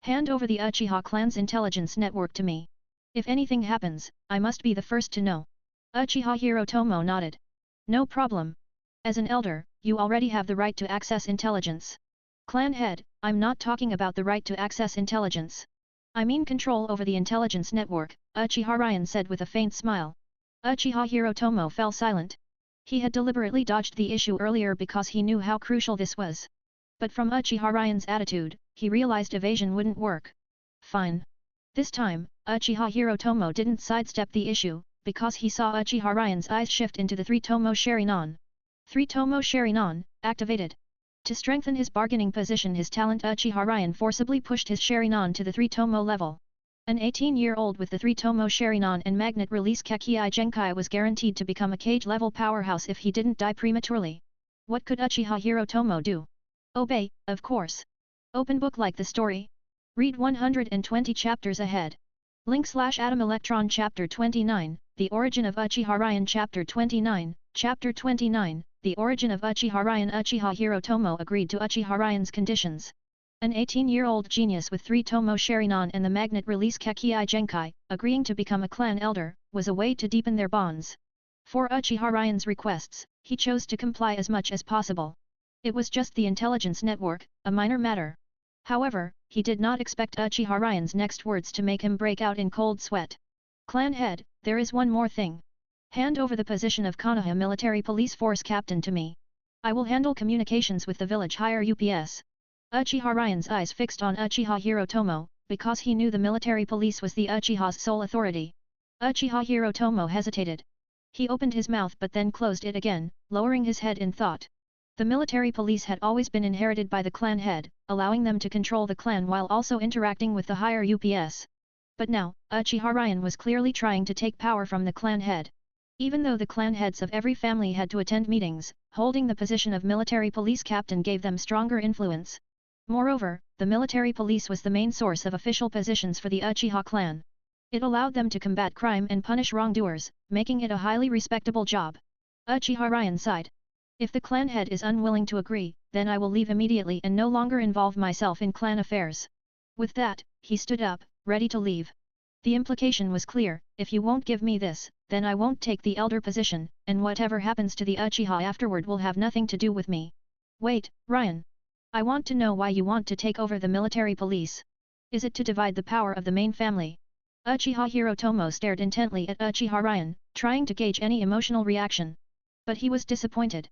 Hand over the Uchiha clan's intelligence network to me. If anything happens, I must be the first to know. Uchiha Hirotomo nodded. No problem. As an elder, you already have the right to access intelligence. Clan head, I'm not talking about the right to access intelligence. I mean control over the intelligence network, Uchiha Ryan said with a faint smile. Uchiha Hirotomo fell silent. He had deliberately dodged the issue earlier because he knew how crucial this was. But from Uchiha Ryan's attitude, he realized evasion wouldn't work. Fine. This time, Uchiha Hirotomo didn't sidestep the issue, because he saw Uchiha Ryan's eyes shift into the 3-Tomo Sharingan. 3-Tomo Sharingan, activated. To strengthen his bargaining position, his talent Uchiha Ryan forcibly pushed his Sharingan to the 3-Tomo level. An 18-year-old with the 3-Tomo Sharingan and Magnet Release Kekkei Genkai was guaranteed to become a cage-level powerhouse if he didn't die prematurely. What could Uchiha Hirotomo do? Obey, of course. Open book like the story. Read 120 chapters ahead. Link/Atom Electron Chapter 29, The Origin of Uchiha Ryan Chapter 29, Chapter 29, The Origin of Uchiha Ryan. Uchiha Hirotomo agreed to Uchiha Ryan's conditions. An 18-year-old genius with 3-Tomo Sharingan and the Magnet Release Kekkei Genkai, agreeing to become a clan elder, was a way to deepen their bonds. For Uchiha Ryan's requests, he chose to comply as much as possible. It was just the intelligence network, a minor matter. However, he did not expect Uchiha Ryan's next words to make him break out in cold sweat. Clan head, there is one more thing. Hand over the position of Konoha Military Police Force Captain to me. I will handle communications with the village higher UPS. Uchiha Ryan's eyes fixed on Uchiha Hirotomo, because he knew the military police was the Uchiha's sole authority. Uchiha Hirotomo hesitated. He opened his mouth but then closed it again, lowering his head in thought. The military police had always been inherited by the clan head, allowing them to control the clan while also interacting with the higher UPS. But now, Uchiha Ryan was clearly trying to take power from the clan head. Even though the clan heads of every family had to attend meetings, holding the position of military police captain gave them stronger influence. Moreover, the military police was the main source of official positions for the Uchiha clan. It allowed them to combat crime and punish wrongdoers, making it a highly respectable job. Uchiha Ryan sighed. If the clan head is unwilling to agree, then I will leave immediately and no longer involve myself in clan affairs. With that, he stood up, ready to leave. The implication was clear, if you won't give me this, then I won't take the elder position, and whatever happens to the Uchiha afterward will have nothing to do with me. Wait, Ryan. I want to know why you want to take over the military police. Is it to divide the power of the main family? Uchiha Hirotomo stared intently at Uchiha Ryan, trying to gauge any emotional reaction. But he was disappointed.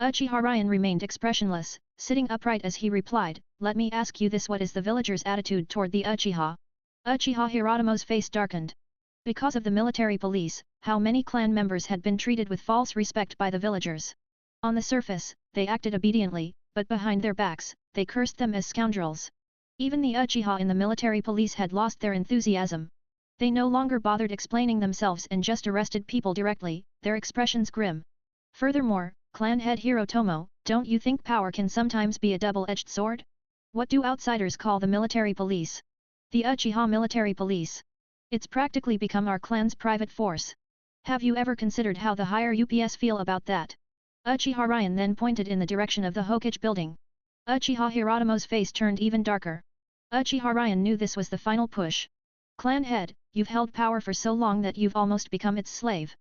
Uchiha Ryan remained expressionless, sitting upright as he replied, let me ask you this: what is the villagers' attitude toward the Uchiha? Uchiha Hirotomo's face darkened. Because of the military police, how many clan members had been treated with false respect by the villagers. On the surface, they acted obediently, but behind their backs, they cursed them as scoundrels. Even the Uchiha in the military police had lost their enthusiasm. They no longer bothered explaining themselves and just arrested people directly, their expressions grim. Furthermore, clan head Hirotomo, don't you think power can sometimes be a double-edged sword? What do outsiders call the military police? The Uchiha military police. It's practically become our clan's private force. Have you ever considered how the higher UPS feel about that? Uchiha Ryan then pointed in the direction of the Hokage building. Uchiha Hirotomo's face turned even darker. Uchiha Ryan knew this was the final push. Clan head, you've held power for so long that you've almost become its slave.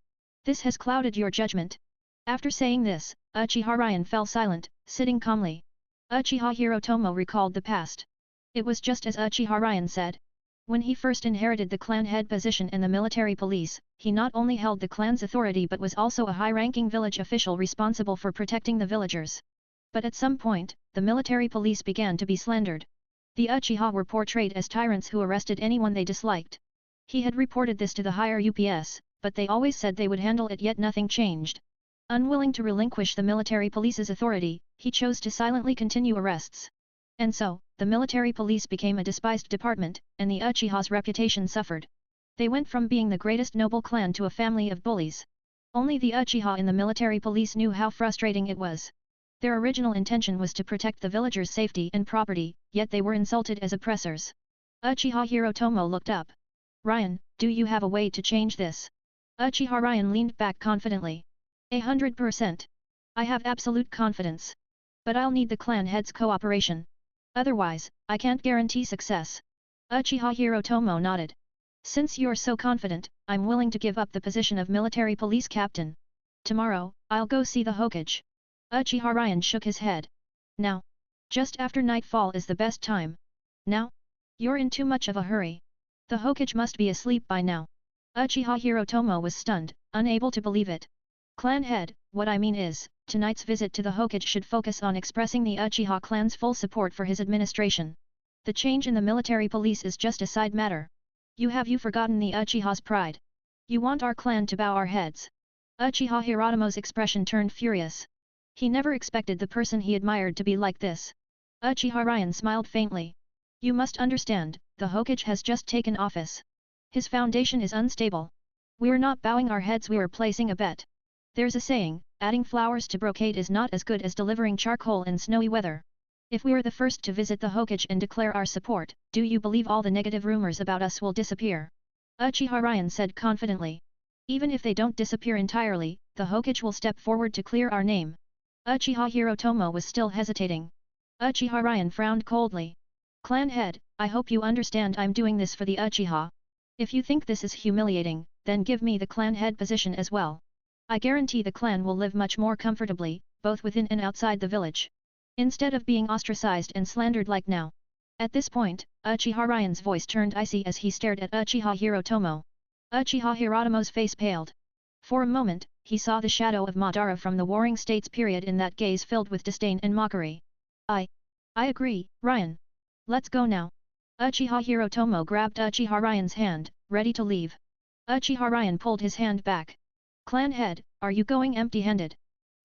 This has clouded your judgment. After saying this, Uchiha Ryan fell silent, sitting calmly. Uchiha Hirotomo recalled the past. It was just as Uchiha Ryan said. When he first inherited the clan head position in the military police, he not only held the clan's authority but was also a high-ranking village official responsible for protecting the villagers. But at some point, the military police began to be slandered. The Uchiha were portrayed as tyrants who arrested anyone they disliked. He had reported this to the higher UPS, but they always said they would handle it, yet nothing changed. Unwilling to relinquish the military police's authority, he chose to silently continue arrests. And so, the military police became a despised department, and the Uchiha's reputation suffered. They went from being the greatest noble clan to a family of bullies. Only the Uchiha in the military police knew how frustrating it was. Their original intention was to protect the villagers' safety and property, yet they were insulted as oppressors. Uchiha Hirotomo looked up. Ryan, do you have a way to change this? Uchiha Ryan leaned back confidently. 100%. I have absolute confidence. But I'll need the clan head's cooperation. Otherwise, I can't guarantee success. Uchiha Hirotomo nodded. Since you're so confident, I'm willing to give up the position of military police captain. Tomorrow, I'll go see the Hokage. Uchiha Ryan shook his head. Now. Just after nightfall is the best time. Now? You're in too much of a hurry. The Hokage must be asleep by now. Uchiha Hirotomo was stunned, unable to believe it. Clan head, what I mean is, tonight's visit to the Hokage should focus on expressing the Uchiha clan's full support for his administration. The change in the military police is just a side matter. Have you forgotten the Uchiha's pride? You want our clan to bow our heads? Uchiha Hirotomo's expression turned furious. He never expected the person he admired to be like this. Uchiha Ryan smiled faintly. You must understand, the Hokage has just taken office. His foundation is unstable. We're not bowing our heads, we're placing a bet. There's a saying, adding flowers to brocade is not as good as delivering charcoal in snowy weather. If we're the first to visit the Hokage and declare our support, do you believe all the negative rumors about us will disappear? Uchiha Ryan said confidently. Even if they don't disappear entirely, the Hokage will step forward to clear our name. Uchiha Hirotomo was still hesitating. Uchiha Ryan frowned coldly. Clan head, I hope you understand I'm doing this for the Uchiha. If you think this is humiliating, then give me the clan head position as well. I guarantee the clan will live much more comfortably, both within and outside the village. Instead of being ostracized and slandered like now. At this point, Uchiha Ryan's voice turned icy as he stared at Uchiha Hirotomo. Uchiha Hirotomo's face paled. For a moment, he saw the shadow of Madara from the Warring States period in that gaze filled with disdain and mockery. I agree, Ryan. Let's go now. Uchiha Hirotomo grabbed Uchiha Ryan's hand, ready to leave. Uchiha Ryan pulled his hand back. Clan head, are you going empty-handed?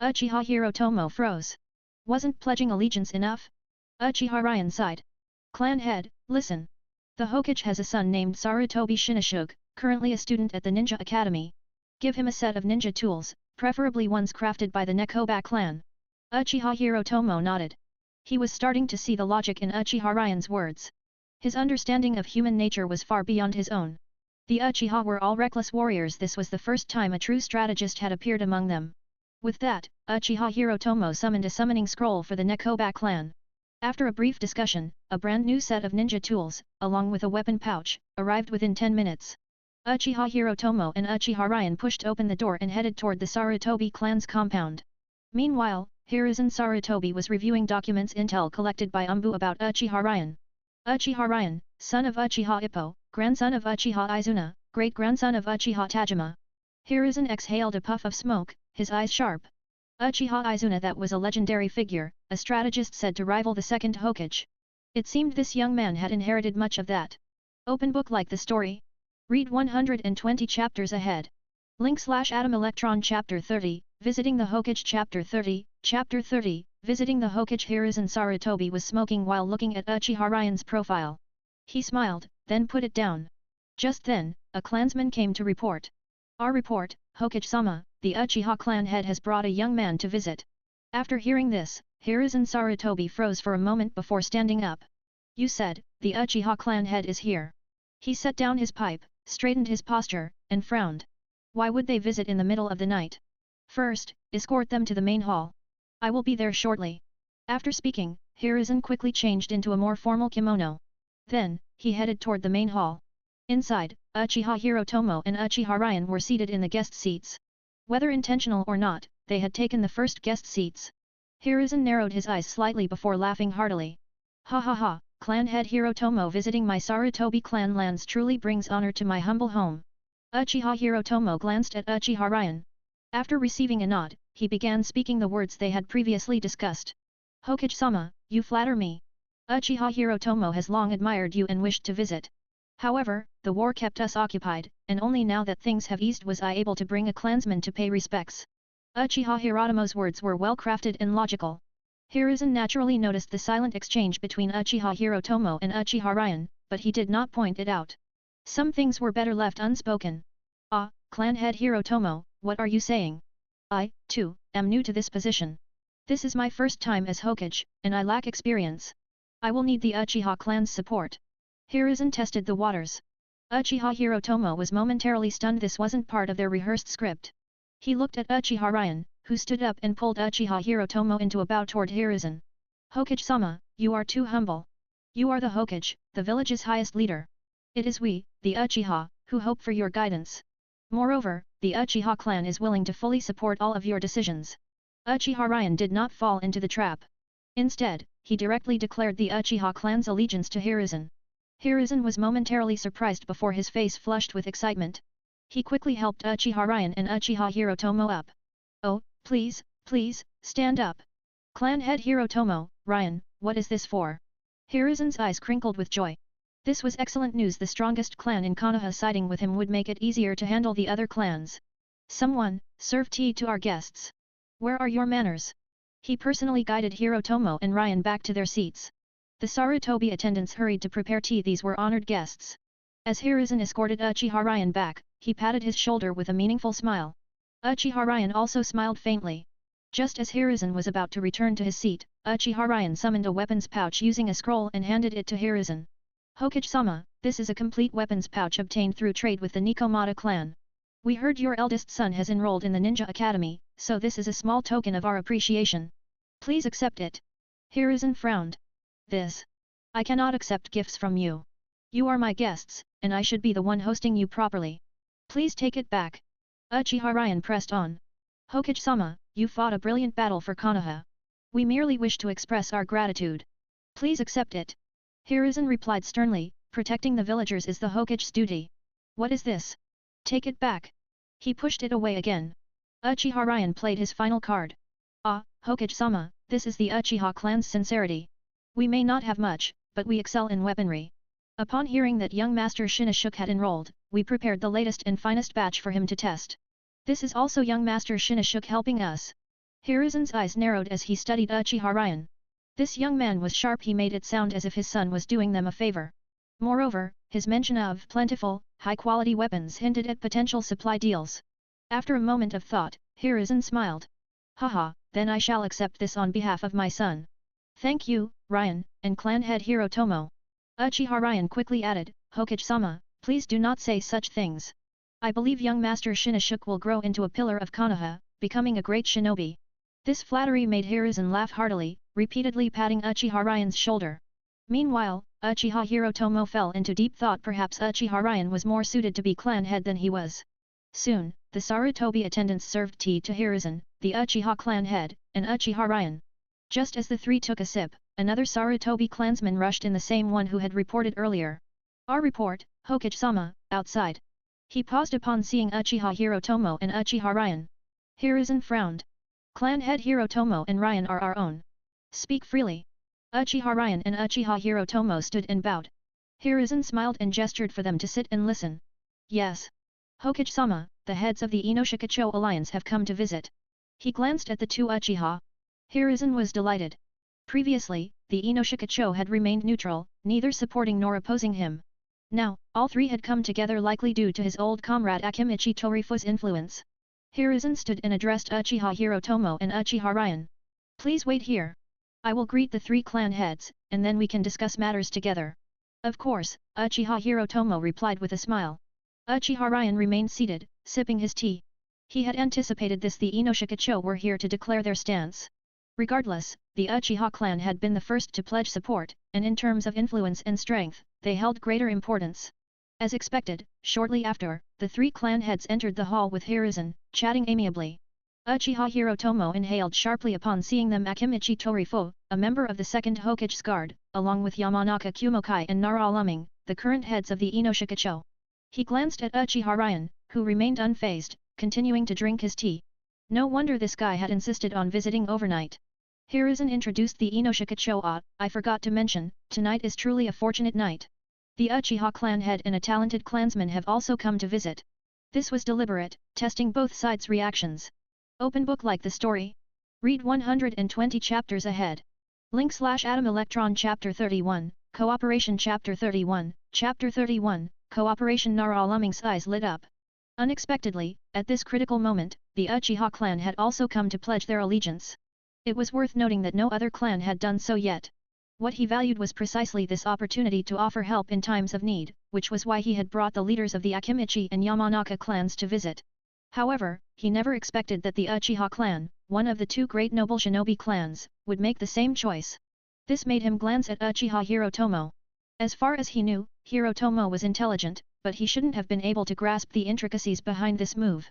Uchiha Hirotomo froze. Wasn't pledging allegiance enough? Uchiha Ryan sighed. Clan head, listen. The Hokage has a son named Sarutobi Shinichug, currently a student at the Ninja Academy. Give him a set of ninja tools, preferably ones crafted by the Nekoba clan. Uchiha Hirotomo nodded. He was starting to see the logic in Uchiha Ryan's words. His understanding of human nature was far beyond his own. The Uchiha were all reckless warriors. This was the first time a true strategist had appeared among them. With that, Uchiha Hirotomo summoned a summoning scroll for the Nekoba clan. After a brief discussion, a brand new set of ninja tools, along with a weapon pouch, arrived within 10 minutes. Uchiha Hirotomo and Uchiha Ryan pushed open the door and headed toward the Sarutobi clan's compound. Meanwhile, Hiruzen Sarutobi was reviewing documents intel collected by Umbu about Uchiha Ryan. Uchiha Ryan, son of Uchiha Ippo, grandson of Uchiha Izuna, great-grandson of Uchiha Tajima. Hiruzen exhaled a puff of smoke, his eyes sharp. Uchiha Izuna, that was a legendary figure, a strategist said to rival the second Hokage. It seemed this young man had inherited much of that. Open book like the story? Read 120 chapters ahead. Link/Atom Electron Chapter 30, Visiting the Hokage Chapter 30, Chapter 30, Visiting the Hokage. Hiruzen Sarutobi was smoking while looking at Uchiha Ryan's profile. He smiled, then put it down. Just then, a clansman came to report. Our report, Hokage-sama, the Uchiha clan head has brought a young man to visit. After hearing this, Hiruzen Sarutobi froze for a moment before standing up. You said, the Uchiha clan head is here. He set down his pipe, straightened his posture, and frowned. Why would they visit in the middle of the night? First, escort them to the main hall. I will be there shortly. After speaking, Hiruzen quickly changed into a more formal kimono. Then, he headed toward the main hall. Inside, Uchiha Hirotomo and Uchiha Ryan were seated in the guest seats. Whether intentional or not, they had taken the first guest seats. Hiruzen narrowed his eyes slightly before laughing heartily. Ha ha ha, clan head Hirotomo visiting my Sarutobi clan lands truly brings honor to my humble home. Uchiha Hirotomo glanced at Uchiha Ryan. After receiving a nod, he began speaking the words they had previously discussed. Hokage-sama, you flatter me. Uchiha Hirotomo has long admired you and wished to visit. However, the war kept us occupied, and only now that things have eased was I able to bring a clansman to pay respects. Uchiha Hirotomo's words were well crafted and logical. Hiruzen naturally noticed the silent exchange between Uchiha Hirotomo and Uchiha Ryan, but he did not point it out. Some things were better left unspoken. Ah, clan head Hirotomo, what are you saying? I, too, am new to this position. This is my first time as Hokage, and I lack experience. I will need the Uchiha clan's support. Hiruzen tested the waters. Uchiha Hirotomo was momentarily stunned. This wasn't part of their rehearsed script. He looked at Uchiha Ryan, who stood up and pulled Uchiha Hirotomo into a bow toward Hiruzen. Hokage-sama, you are too humble. You are the Hokage, the village's highest leader. It is we, the Uchiha, who hope for your guidance. Moreover, the Uchiha clan is willing to fully support all of your decisions. Uchiha Ryan did not fall into the trap. Instead, he directly declared the Uchiha clan's allegiance to Hiruzen. Hiruzen was momentarily surprised before his face flushed with excitement. He quickly helped Uchiha Ryan and Uchiha Hirotomo up. Oh, please, please, stand up. Clan head Hirotomo, Ryan, what is this for? Hiruzen's eyes crinkled with joy. This was excellent news. The strongest clan in Konoha siding with him would make it easier to handle the other clans. Someone, serve tea to our guests. Where are your manners? He personally guided Hirotomo and Ryan back to their seats. The Sarutobi attendants hurried to prepare tea. These were honored guests. As Hiruzen escorted Uchiha Ryan back, he patted his shoulder with a meaningful smile. Uchiha Ryan also smiled faintly. Just as Hiruzen was about to return to his seat, Uchiha Ryan summoned a weapons pouch using a scroll and handed it to Hiruzen. Hokage-sama, this is a complete weapons pouch obtained through trade with the Nikomata clan. We heard your eldest son has enrolled in the Ninja Academy, so this is a small token of our appreciation. Please accept it. Hiruzen frowned. This. I cannot accept gifts from you. You are my guests, and I should be the one hosting you properly. Please take it back. Uchiha Ryan pressed on. Hokage-sama, you fought a brilliant battle for Konoha. We merely wish to express our gratitude. Please accept it. Hiruzen replied sternly, protecting the villagers is the Hokage's duty. What is this? Take it back. He pushed it away again. Uchiha Ryan played his final card. Ah, Hokage-sama, this is the Uchiha clan's sincerity. We may not have much, but we excel in weaponry. Upon hearing that young Master Shinashuk had enrolled, we prepared the latest and finest batch for him to test. This is also young Master Shinashuk helping us. Hiruzen's eyes narrowed as he studied Uchiha Ryan. This young man was sharp. He made it sound as if his son was doing them a favor. Moreover, his mention of plentiful, high-quality weapons hinted at potential supply deals. After a moment of thought, Hiruzen smiled. Haha, then I shall accept this on behalf of my son. Thank you, Ryan, and clan head Hirotomo. Uchiha Ryan quickly added, Hokage-sama, please do not say such things. I believe young Master Shinashuk will grow into a pillar of Konoha, becoming a great shinobi. This flattery made Hiruzen laugh heartily, repeatedly patting Uchiha Ryan's shoulder. Meanwhile, Uchiha Hirotomo fell into deep thought. Perhaps Uchiha Ryan was more suited to be clan head than he was. Soon, the Sarutobi attendants served tea to Hiruzen, the Uchiha clan head, and Uchiha Ryan. Just as the three took a sip, another Sarutobi clansman rushed in, the same one who had reported earlier. Our report, Hokage-sama, outside. He paused upon seeing Uchiha Hirotomo and Uchiha Ryan. Hiruzen frowned. Clan head Hirotomo and Ryan are our own. Speak freely. Uchiha Ryan and Uchiha Hirotomo stood and bowed. Hiruzen smiled and gestured for them to sit and listen. Yes. Hokage-sama, the heads of the Inoshikacho alliance have come to visit. He glanced at the two Uchiha. Hiruzen was delighted. Previously, the Inoshikacho had remained neutral, neither supporting nor opposing him. Now, all three had come together, likely due to his old comrade Akimichi Torifu's influence. Hiruzen stood and addressed Uchiha Hirotomo and Uchiha Ryan. Please wait here. I will greet the three clan heads, and then we can discuss matters together. Of course, Uchiha Hirotomo replied with a smile. Uchiha Ryan remained seated, sipping his tea. He had anticipated this. The Inoshikacho were here to declare their stance. Regardless, the Uchiha clan had been the first to pledge support, and in terms of influence and strength, they held greater importance. As expected, shortly after, the three clan heads entered the hall with Hiruzen, chatting amiably. Uchiha Hirotomo inhaled sharply upon seeing them. Akimichi Torifu, a member of the 2nd Hokage's Guard, along with Yamanaka Kumokai and Nara Luming, the current heads of the Inoshikacho. He glanced at Uchiha Ryan, who remained unfazed, continuing to drink his tea. No wonder this guy had insisted on visiting overnight. Hiruzen introduced the Inoshikacho. I forgot to mention, tonight is truly a fortunate night. The Uchiha clan head and a talented clansman have also come to visit. This was deliberate, testing both sides' reactions. Open book like the story? Read 120 chapters ahead. Link/Atom Electron Chapter 31, Cooperation Chapter 31, Chapter 31, Cooperation. Naralaming's eyes lit up. Unexpectedly, at this critical moment, the Uchiha clan had also come to pledge their allegiance. It was worth noting that no other clan had done so yet. What he valued was precisely this opportunity to offer help in times of need, which was why he had brought the leaders of the Akimichi and Yamanaka clans to visit. However, he never expected that the Uchiha clan, one of the two great noble shinobi clans, would make the same choice. This made him glance at Uchiha Hirotomo. As far as he knew, Hirotomo was intelligent, but he shouldn't have been able to grasp the intricacies behind this move.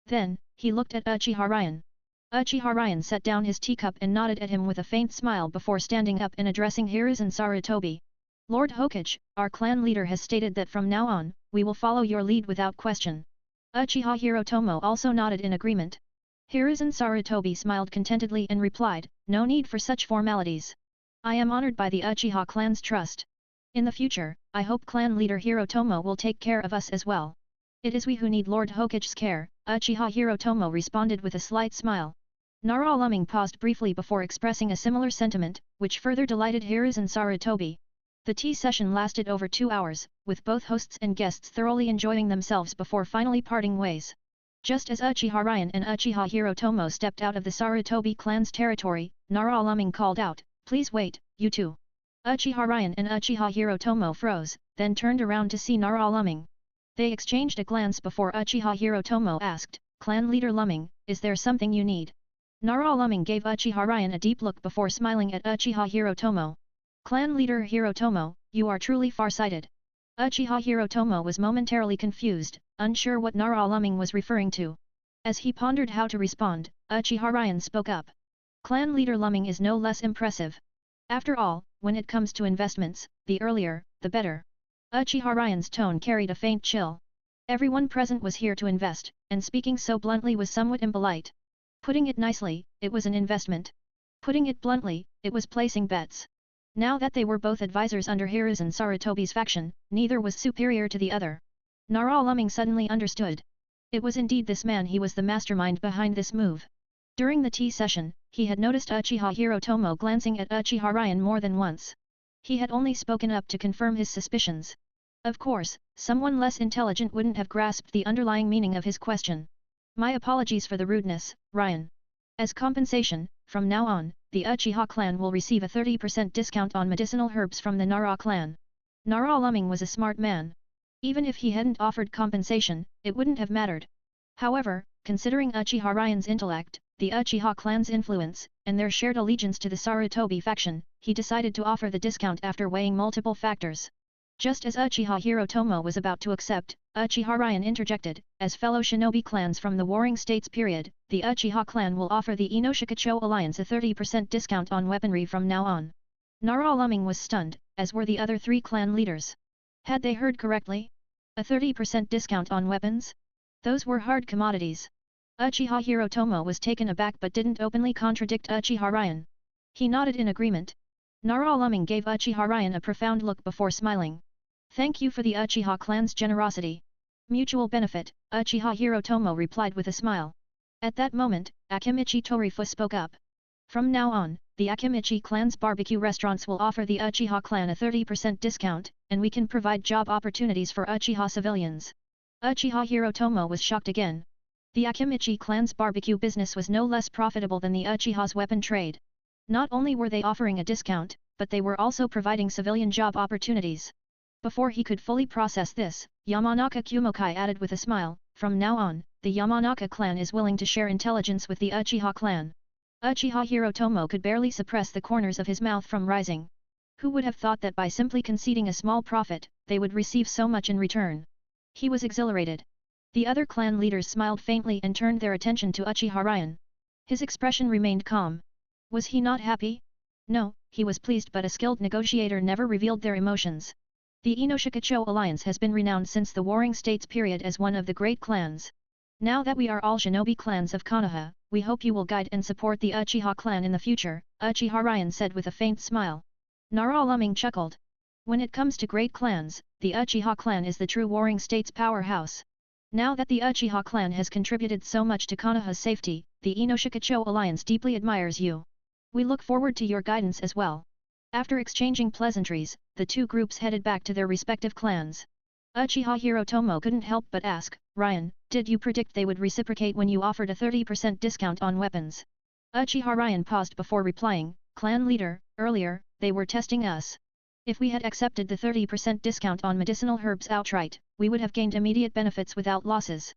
Then, he looked at Uchiha Ryan. Uchiha Ryan set down his teacup and nodded at him with a faint smile before standing up and addressing Hiruzen Sarutobi. Lord Hokage, our clan leader has stated that from now on, we will follow your lead without question. Uchiha Hirotomo also nodded in agreement. Hiruzen Sarutobi smiled contentedly and replied, no need for such formalities. I am honored by the Uchiha clan's trust. In the future, I hope clan leader Hirotomo will take care of us as well. It is we who need Lord Hokage's care, Uchiha Hirotomo responded with a slight smile. Naralaming paused briefly before expressing a similar sentiment, which further delighted Hiruzen Sarutobi. The tea session lasted over 2 hours, with both hosts and guests thoroughly enjoying themselves before finally parting ways. Just as Uchiha Ryan and Uchiha Hirotomo stepped out of the Sarutobi clan's territory, Naralaming called out, please wait, you two. Uchiha Ryan and Uchiha Hirotomo froze, then turned around to see Naralaming. They exchanged a glance before Uchiha Hirotomo asked, Clan leader Lumming, is there something you need? Naralaming gave Uchiha Ryan a deep look before smiling at Uchiha Hirotomo. Clan leader Hirotomo, you are truly far-sighted. Uchiha Hirotomo was momentarily confused, unsure what Naralaming was referring to. As he pondered how to respond, Uchiha Ryan spoke up. Clan leader Lumming is no less impressive. After all, when it comes to investments, the earlier, the better. Uchiha Ryan's tone carried a faint chill. Everyone present was here to invest, and speaking so bluntly was somewhat impolite. Putting it nicely, it was an investment. Putting it bluntly, it was placing bets. Now that they were both advisors under Hiruzen Sarutobi's faction, neither was superior to the other. Naralaming suddenly understood. It was indeed this man he was the mastermind behind this move. During the tea session, he had noticed Uchiha Hirotomo glancing at Uchiha Ryan more than once. He had only spoken up to confirm his suspicions. Of course, someone less intelligent wouldn't have grasped the underlying meaning of his question. My apologies for the rudeness, Ryan. As compensation, from now on, the Uchiha clan will receive a 30% discount on medicinal herbs from the Nara clan. Naralaming was a smart man. Even if he hadn't offered compensation, it wouldn't have mattered. However, considering Uchiha Ryan's intellect, the Uchiha clan's influence, and their shared allegiance to the Sarutobi faction, he decided to offer the discount after weighing multiple factors. Just as Uchiha Hirotomo was about to accept, Uchiha Ryan interjected, as fellow shinobi clans from the Warring States period, the Uchiha clan will offer the Inoshikacho Alliance a 30% discount on weaponry from now on. Naralaming was stunned, as were the other 3 clan leaders. Had they heard correctly? A 30% discount on weapons? Those were hard commodities. Uchiha Hirotomo was taken aback but didn't openly contradict Uchiha Ryan. He nodded in agreement. Naralaming gave Uchiha Ryan a profound look before smiling. Thank you for the Uchiha clan's generosity. Mutual benefit, Uchiha Hirotomo replied with a smile. At that moment, Akimichi Torifu spoke up. From now on, the Akimichi clan's barbecue restaurants will offer the Uchiha clan a 30% discount, and we can provide job opportunities for Uchiha civilians. Uchiha Hirotomo was shocked again. The Akimichi clan's barbecue business was no less profitable than the Uchiha's weapon trade. Not only were they offering a discount, but they were also providing civilian job opportunities. Before he could fully process this, Yamanaka Kumokai added with a smile, from now on, the Yamanaka clan is willing to share intelligence with the Uchiha clan. Uchiha Hirotomo could barely suppress the corners of his mouth from rising. Who would have thought that by simply conceding a small profit, they would receive so much in return? He was exhilarated. The other clan leaders smiled faintly and turned their attention to Uchiha Ryan. His expression remained calm. Was he not happy? No, he was pleased, but a skilled negotiator never revealed their emotions. The Inoshikacho Alliance has been renowned since the Warring States period as one of the great clans. Now that we are all shinobi clans of Konoha, we hope you will guide and support the Uchiha clan in the future, Uchiha Ryan said with a faint smile. Naralaming chuckled. When it comes to great clans, the Uchiha clan is the true Warring States powerhouse. Now that the Uchiha clan has contributed so much to Konoha's safety, the Inoshikacho Alliance deeply admires you. We look forward to your guidance as well. After exchanging pleasantries, the two groups headed back to their respective clans. Uchiha Hirotomo couldn't help but ask, Ryan, did you predict they would reciprocate when you offered a 30% discount on weapons? Uchiha Ryan paused before replying, Clan leader, earlier, they were testing us. If we had accepted the 30% discount on medicinal herbs outright, we would have gained immediate benefits without losses.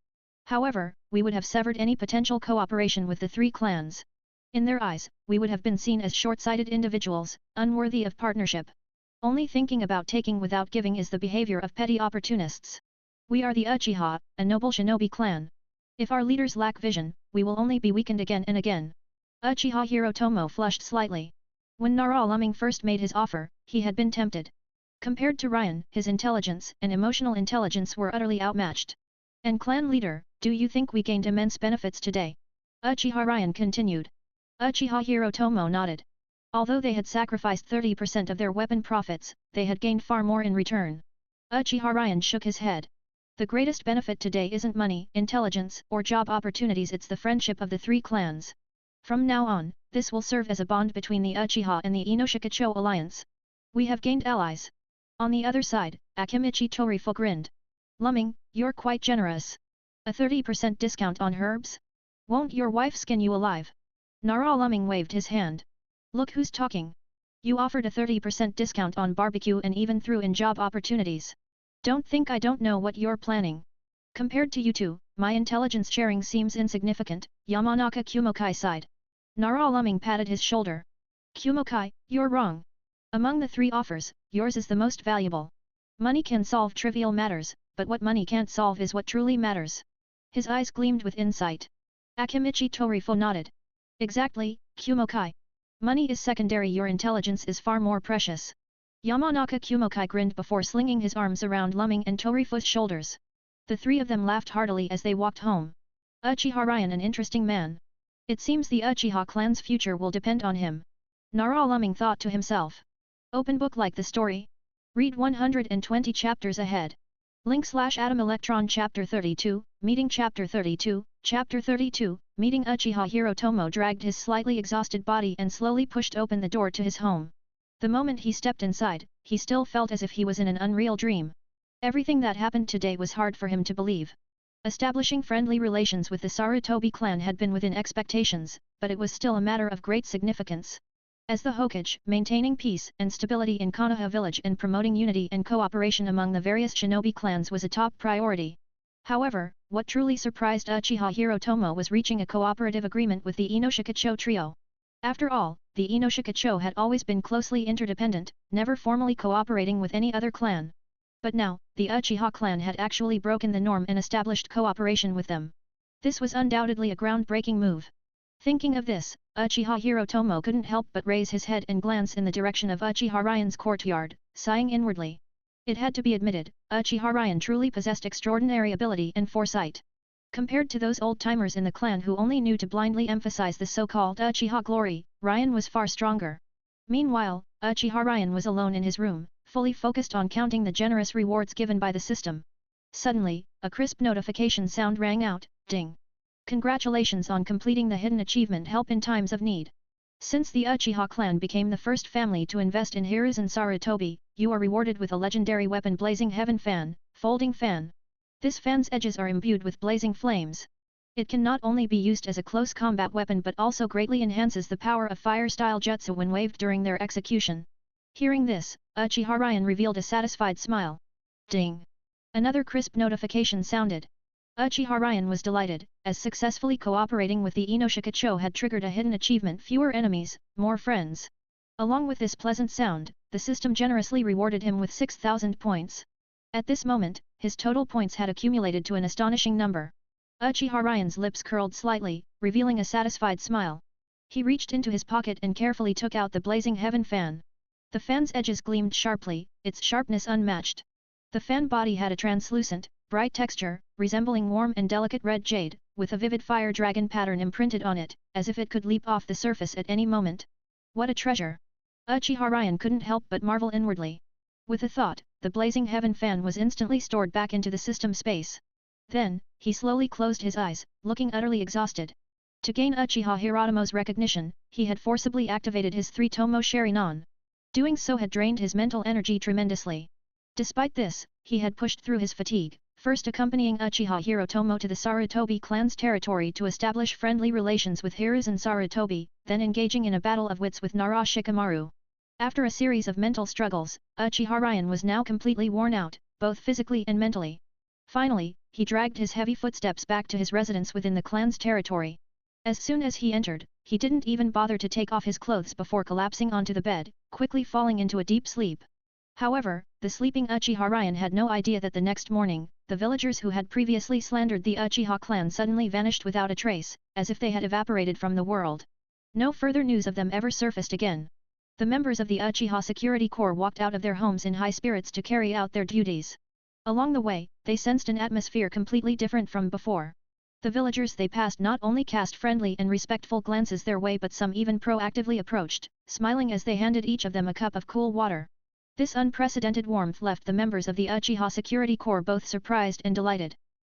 However, we would have severed any potential cooperation with the three clans. In their eyes, we would have been seen as short-sighted individuals, unworthy of partnership. Only thinking about taking without giving is the behavior of petty opportunists. We are the Uchiha, a noble shinobi clan. If our leaders lack vision, we will only be weakened again and again. Uchiha Hirotomo flushed slightly. When Naruto first made his offer, he had been tempted. Compared to Ryan, his intelligence and emotional intelligence were utterly outmatched. And clan leader, do you think we gained immense benefits today? Uchiha Ryan continued. Uchiha Hirotomo nodded. Although they had sacrificed 30% of their weapon profits, they had gained far more in return. Uchiha Ryan shook his head. The greatest benefit today isn't money, intelligence, or job opportunities, it's the friendship of the three clans. From now on, this will serve as a bond between the Uchiha and the Inoshikacho Alliance. We have gained allies. On the other side, Akimichi Torifo grinned. Lumming, you're quite generous. A 30% discount on herbs? Won't your wife skin you alive? Naruto Lumming waved his hand. Look who's talking. You offered a 30% discount on barbecue and even threw in job opportunities. Don't think I don't know what you're planning. Compared to you two, my intelligence sharing seems insignificant, Yamanaka Kumokai sighed. Naruto Lumming patted his shoulder. Kumokai, you're wrong. Among the three offers, yours is the most valuable. Money can solve trivial matters, but what money can't solve is what truly matters. His eyes gleamed with insight. Akimichi Torifo nodded. Exactly, Kumokai. Money is secondary, your intelligence is far more precious. Yamanaka Kumokai grinned before slinging his arms around Lumming and Torifo's shoulders. The three of them laughed heartily as they walked home. Uchiha Ryan, an interesting man. It seems the Uchiha clan's future will depend on him. Naruto Lumming thought to himself. Open book like the story? Read 120 chapters ahead. Link/Atom Electron Chapter 32, Meeting Chapter 32, Chapter 32, Meeting Uchiha Hirotomo dragged his slightly exhausted body and slowly pushed open the door to his home. The moment he stepped inside, he still felt as if he was in an unreal dream. Everything that happened today was hard for him to believe. Establishing friendly relations with the Sarutobi clan had been within expectations, but it was still a matter of great significance. As the Hokage, maintaining peace and stability in Konoha village and promoting unity and cooperation among the various shinobi clans was a top priority. However, what truly surprised Uchiha Hirotomo was reaching a cooperative agreement with the Inoshikacho trio. After all, the Inoshikacho had always been closely interdependent, never formally cooperating with any other clan. But now, the Uchiha clan had actually broken the norm and established cooperation with them. This was undoubtedly a groundbreaking move. Thinking of this, Uchiha Hirotomo couldn't help but raise his head and glance in the direction of Uchiha Ryan's courtyard, sighing inwardly. It had to be admitted, Uchiha Ryan truly possessed extraordinary ability and foresight. Compared to those old-timers in the clan who only knew to blindly emphasize the so-called Uchiha glory, Ryan was far stronger. Meanwhile, Uchiha Ryan was alone in his room, fully focused on counting the generous rewards given by the system. Suddenly, a crisp notification sound rang out, ding. Congratulations on completing the hidden achievement Help in Times of Need. Since the Uchiha clan became the first family to invest in Hiruzen Sarutobi, you are rewarded with a legendary weapon Blazing Heaven Fan, Folding Fan. This fan's edges are imbued with blazing flames. It can not only be used as a close combat weapon but also greatly enhances the power of fire-style jutsu when waved during their execution. Hearing this, Uchiha Ryan revealed a satisfied smile. Ding! Another crisp notification sounded. Uchiha Ryan was delighted, as successfully cooperating with the Inoshikacho had triggered a hidden achievement Fewer enemies, more friends. Along with this pleasant sound, the system generously rewarded him with 6,000 points. At this moment, his total points had accumulated to an astonishing number. Uchiha Ryan's lips curled slightly, revealing a satisfied smile. He reached into his pocket and carefully took out the Blazing Heaven Fan. The fan's edges gleamed sharply, its sharpness unmatched. The fan body had a translucent, bright texture, resembling warm and delicate red jade, with a vivid fire dragon pattern imprinted on it, as if it could leap off the surface at any moment. What a treasure! Uchiha Ryan couldn't help but marvel inwardly. With a thought, the Blazing Heaven Fan was instantly stored back into the system space. Then, he slowly closed his eyes, looking utterly exhausted. To gain Uchiha Hirotomo's recognition, he had forcibly activated his 3 Tomo Sharingan. Doing so had drained his mental energy tremendously. Despite this, he had pushed through his fatigue, first accompanying Uchiha Hirotomo to the Sarutobi clan's territory to establish friendly relations with Hiruzen Sarutobi, then engaging in a battle of wits with Nara Shikamaru. After a series of mental struggles, Uchiha Ryan was now completely worn out, both physically and mentally. Finally, he dragged his heavy footsteps back to his residence within the clan's territory. As soon as he entered, he didn't even bother to take off his clothes before collapsing onto the bed, quickly falling into a deep sleep. However, the sleeping Uchiha Ryan had no idea that the next morning, the villagers who had previously slandered the Uchiha clan suddenly vanished without a trace, as if they had evaporated from the world. No further news of them ever surfaced again. The members of the Uchiha Security Corps walked out of their homes in high spirits to carry out their duties. Along the way, they sensed an atmosphere completely different from before. The villagers they passed not only cast friendly and respectful glances their way but some even proactively approached, smiling as they handed each of them a cup of cool water. This unprecedented warmth left the members of the Uchiha Security Corps both surprised and delighted.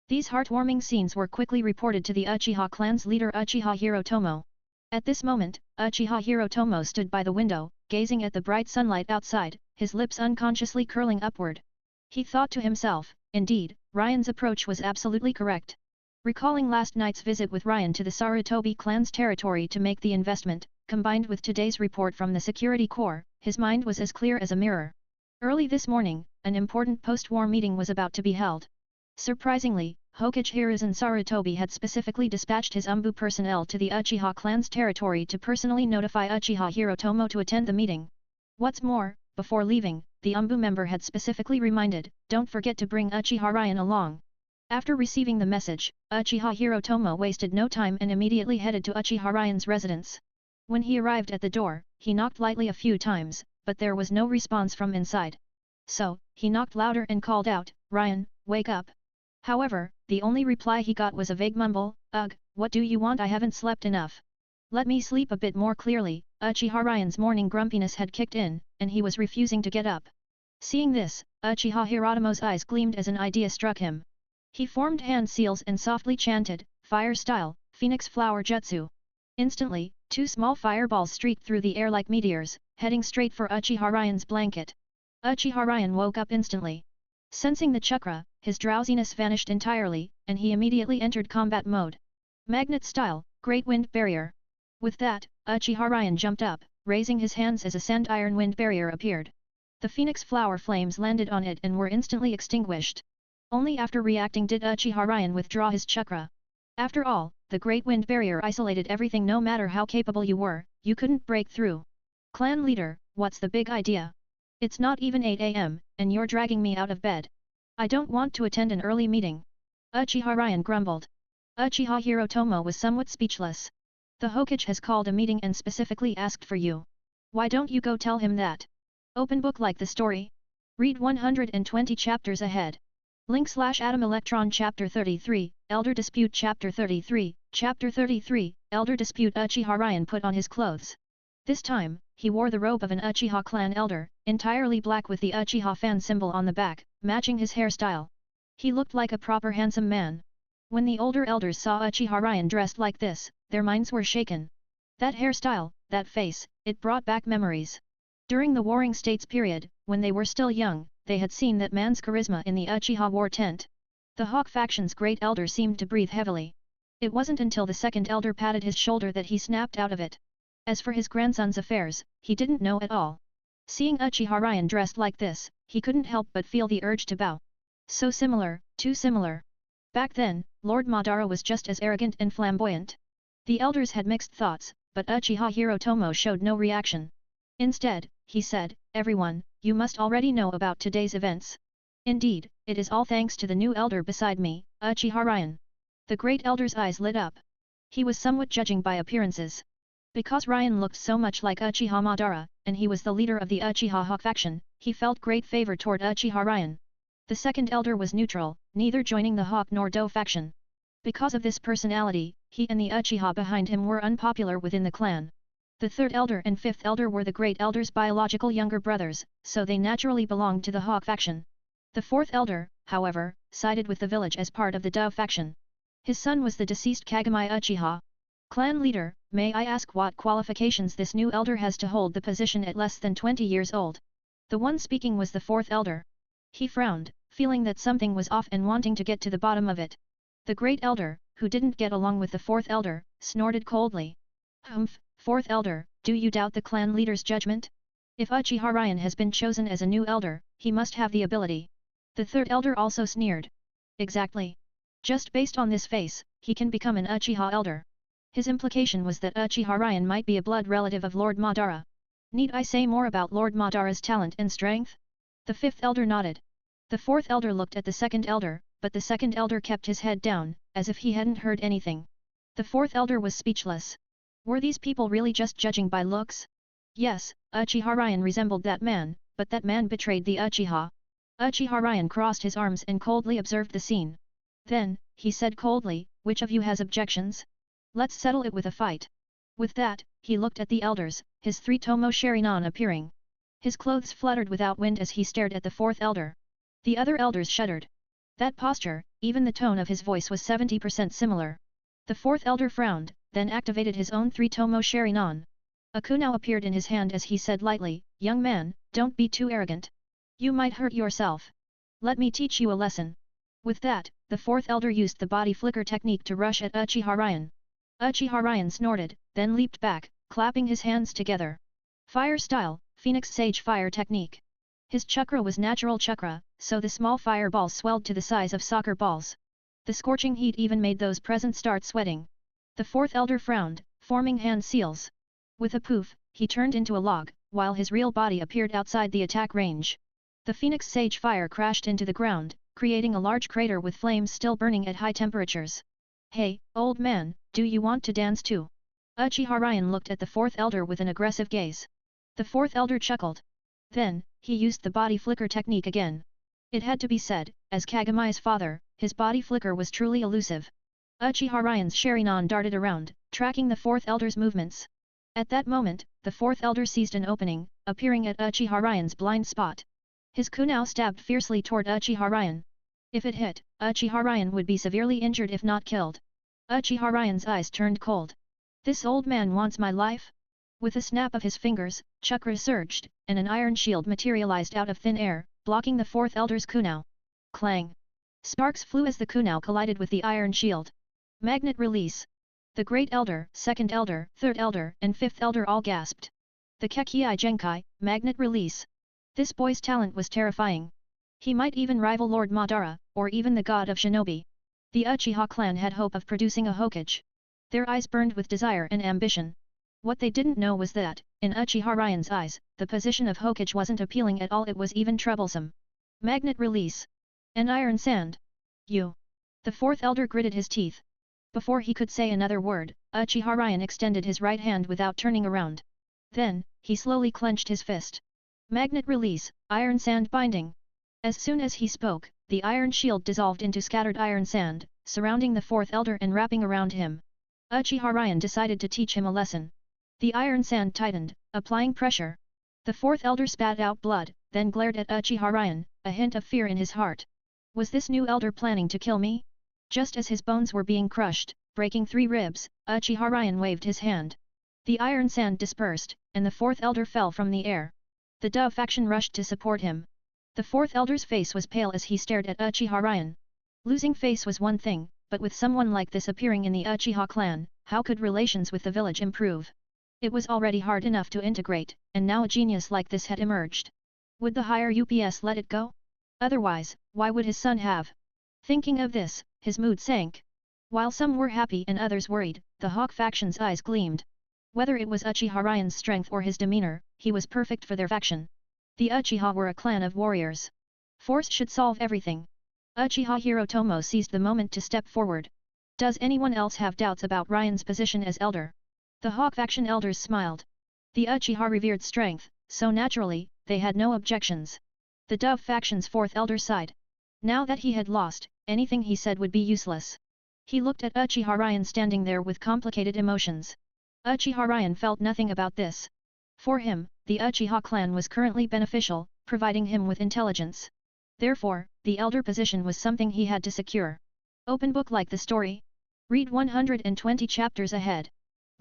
These heartwarming scenes were quickly reported to the Uchiha clan's leader Uchiha Hirotomo. At this moment, Uchiha Hirotomo stood by the window, gazing at the bright sunlight outside, his lips unconsciously curling upward. He thought to himself, indeed, Ryan's approach was absolutely correct. Recalling last night's visit with Ryan to the Sarutobi clan's territory to make the investment, combined with today's report from the Security Corps, his mind was as clear as a mirror. Early this morning, an important post-war meeting was about to be held. Surprisingly, Hokage Hiruzen Sarutobi had specifically dispatched his Umbu personnel to the Uchiha clan's territory to personally notify Uchiha Hirotomo to attend the meeting. What's more, before leaving, the Umbu member had specifically reminded, "Don't forget to bring Uchiha Ryan along." After receiving the message, Uchiha Hirotomo wasted no time and immediately headed to Uchiha Ryan's residence. When he arrived at the door, he knocked lightly a few times, but there was no response from inside. So, he knocked louder and called out, "Ryan, wake up." However, the only reply he got was a vague mumble, "Ugh, what do you want? I haven't slept enough. Let me sleep a bit more clearly." Uchiha Ryan's morning grumpiness had kicked in, and he was refusing to get up. Seeing this, Uchiha Hirotomo's eyes gleamed as an idea struck him. He formed hand seals and softly chanted, "Fire style, Phoenix Flower Jutsu." Instantly, 2 small fireballs streaked through the air like meteors, heading straight for Uchiha Ryan's blanket. Uchiha Ryan woke up instantly. Sensing the chakra, his drowsiness vanished entirely, and he immediately entered combat mode. Magnet style, Great Wind Barrier. With that, Uchiha Ryan jumped up, raising his hands as a sand-iron wind barrier appeared. The phoenix flower flames landed on it and were instantly extinguished. Only after reacting did Uchiha Ryan withdraw his chakra. After all, the Great Wind Barrier isolated everything. No matter how capable you were, you couldn't break through. Clan leader, what's the big idea? It's not even 8 AM, and you're dragging me out of bed. I don't want to attend an early meeting. Uchiha Ryan grumbled. Uchiha Hirotomo was somewhat speechless. The Hokage has called a meeting and specifically asked for you. Why don't you go tell him that? Open book like the story? Read 120 chapters ahead. Link/Atom Electron Chapter 33, Elder Dispute Chapter 33, Chapter 33, Elder Dispute. Uchiha Ryan put on his clothes. This time, he wore the robe of an Uchiha clan elder, entirely black with the Uchiha fan symbol on the back, matching his hairstyle. He looked like a proper handsome man. When the older elders saw Uchiha Ryan dressed like this, their minds were shaken. That hairstyle, that face, it brought back memories. During the Warring States period, when they were still young, they had seen that man's charisma in the Uchiha war tent. The Hawk faction's great elder seemed to breathe heavily. It wasn't until the second elder patted his shoulder that he snapped out of it. As for his grandson's affairs, he didn't know at all. Seeing Uchiha Ryan dressed like this, he couldn't help but feel the urge to bow. So similar, too similar. Back then, Lord Madara was just as arrogant and flamboyant. The elders had mixed thoughts, but Uchiha Hirotomo showed no reaction. Instead, he said, "Everyone, you must already know about today's events. Indeed, it is all thanks to the new elder beside me, Uchiha Ryan." The great elder's eyes lit up. He was somewhat judging by appearances. Because Ryan looked so much like Uchiha Madara, and he was the leader of the Uchiha Hawk faction, he felt great favor toward Uchiha Ryan. The second elder was neutral, neither joining the Hawk nor Do faction. Because of this personality, he and the Uchiha behind him were unpopular within the clan. The third elder and fifth elder were the great elder's biological younger brothers, so they naturally belonged to the Hawk faction. The fourth elder, however, sided with the village as part of the Do faction. His son was the deceased Kagami Uchiha. Clan leader, may I ask what qualifications this new elder has to hold the position at less than 20 years old? The one speaking was the fourth elder. He frowned, feeling that something was off and wanting to get to the bottom of it. The great elder, who didn't get along with the fourth elder, snorted coldly. Humph, fourth elder, do you doubt the clan leader's judgment? If Uchiha Ryan has been chosen as a new elder, he must have the ability. The third elder also sneered. Exactly. Just based on this face, he can become an Uchiha elder. His implication was that Uchiha Ryan might be a blood relative of Lord Madara. Need I say more about Lord Madara's talent and strength? The fifth elder nodded. The fourth elder looked at the second elder, but the second elder kept his head down, as if he hadn't heard anything. The fourth elder was speechless. Were these people really just judging by looks? Yes, Uchiha Ryan resembled that man, but that man betrayed the Uchiha. Uchiha Ryan crossed his arms and coldly observed the scene. Then, he said coldly, which of you has objections? Let's settle it with a fight. With that, he looked at the elders, his three Tomo Sharingan appearing. His clothes fluttered without wind as he stared at the fourth elder. The other elders shuddered. That posture, even the tone of his voice was 70% similar. The fourth elder frowned, then activated his own three Tomo Sharingan. A kunai appeared in his hand as he said lightly, "Young man, don't be too arrogant. You might hurt yourself. Let me teach you a lesson." With that, the fourth elder used the body flicker technique to rush at Uchiha Ryan. Uchiha Ryan snorted, then leaped back, clapping his hands together. Fire style, Phoenix Sage Fire Technique. His chakra was natural chakra, so the small fireballs swelled to the size of soccer balls. The scorching heat even made those present start sweating. The fourth elder frowned, forming hand seals. With a poof, he turned into a log, while his real body appeared outside the attack range. The Phoenix Sage Fire crashed into the ground, creating a large crater with flames still burning at high temperatures. Hey, old man, do you want to dance too? Uchiha Ryan looked at the fourth elder with an aggressive gaze. The fourth elder chuckled. Then, he used the body flicker technique again. It had to be said, as Kagamai's father, his body flicker was truly elusive. Uchiha Ryan's Sharingan darted around, tracking the fourth elder's movements. At that moment, the fourth elder seized an opening, appearing at Uchiha Ryan's blind spot. His kunai stabbed fiercely toward Uchiha Ryan. If it hit, Uchiha Ryan would be severely injured if not killed. Uchiha Ryan's eyes turned cold. This old man wants my life? With a snap of his fingers, chakra surged, and an iron shield materialized out of thin air, blocking the fourth elder's kunai. Clang! Sparks flew as the kunai collided with the iron shield. Magnet release! The great elder, second elder, third elder, and fifth elder all gasped. The Kekkei Genkai, magnet release! This boy's talent was terrifying. He might even rival Lord Madara, or even the god of shinobi. The Uchiha clan had hope of producing a Hokage. Their eyes burned with desire and ambition. What they didn't know was that, in Uchiha Ryan's eyes, the position of Hokage wasn't appealing at all, it was even troublesome. Magnet release! An iron sand! You! The fourth elder gritted his teeth. Before he could say another word, Uchiha Ryan extended his right hand without turning around. Then, he slowly clenched his fist. Magnet release, iron sand binding! As soon as he spoke, the iron shield dissolved into scattered iron sand, surrounding the fourth elder and wrapping around him. Uchiha Ryan decided to teach him a lesson. The iron sand tightened, applying pressure. The fourth elder spat out blood, then glared at Uchiha Ryan, a hint of fear in his heart. Was this new elder planning to kill me? Just as his bones were being crushed, breaking 3 ribs, Uchiha Ryan waved his hand. The iron sand dispersed, and the fourth elder fell from the air. The Dove faction rushed to support him. The fourth elder's face was pale as he stared at Uchiha Ryan. Losing face was one thing, but with someone like this appearing in the Uchiha clan, how could relations with the village improve? It was already hard enough to integrate, and now a genius like this had emerged. Would the higher UPS let it go? Otherwise, why would his son have? Thinking of this, his mood sank. While some were happy and others worried, the Hawk faction's eyes gleamed. Whether it was Uchiha Ryan's strength or his demeanor, he was perfect for their faction. The Uchiha were a clan of warriors. Force should solve everything. Uchiha Hirotomo seized the moment to step forward. Does anyone else have doubts about Ryan's position as elder? The Hawk faction elders smiled. The Uchiha revered strength, so naturally, they had no objections. The Dove faction's fourth elder sighed. Now that he had lost, anything he said would be useless. He looked at Uchiha Ryan standing there with complicated emotions. Uchiha Ryan felt nothing about this. For him, the Uchiha clan was currently beneficial, providing him with intelligence. Therefore, the elder position was something he had to secure. Open book like the story? Read 120 chapters ahead.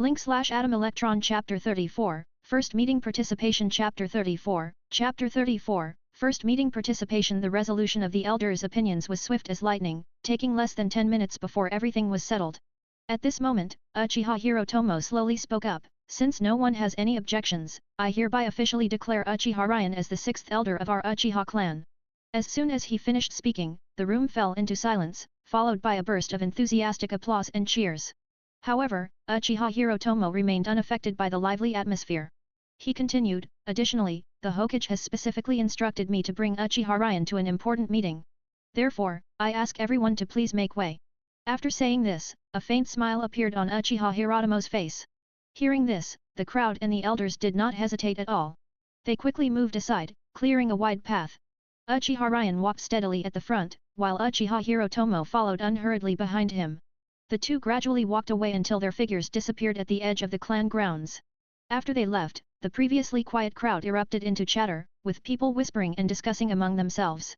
Link/Atom Electron Chapter 34, First Meeting Participation Chapter 34, Chapter 34, First Meeting Participation. The resolution of the elders' opinions was swift as lightning, taking less than 10 minutes before everything was settled. At this moment, Uchiha Hirotomo slowly spoke up, "Since no one has any objections, I hereby officially declare Uchiha Ryan as the 6th elder of our Uchiha clan." As soon as he finished speaking, the room fell into silence, followed by a burst of enthusiastic applause and cheers. However, Uchiha Hirotomo remained unaffected by the lively atmosphere. He continued, "Additionally, the Hokage has specifically instructed me to bring Uchiha Ryan to an important meeting. Therefore, I ask everyone to please make way." After saying this, a faint smile appeared on Uchiha Hirotomo's face. Hearing this, the crowd and the elders did not hesitate at all. They quickly moved aside, clearing a wide path. Uchiha Ryan walked steadily at the front, while Uchiha Hirotomo followed unhurriedly behind him. The two gradually walked away until their figures disappeared at the edge of the clan grounds. After they left, the previously quiet crowd erupted into chatter, with people whispering and discussing among themselves.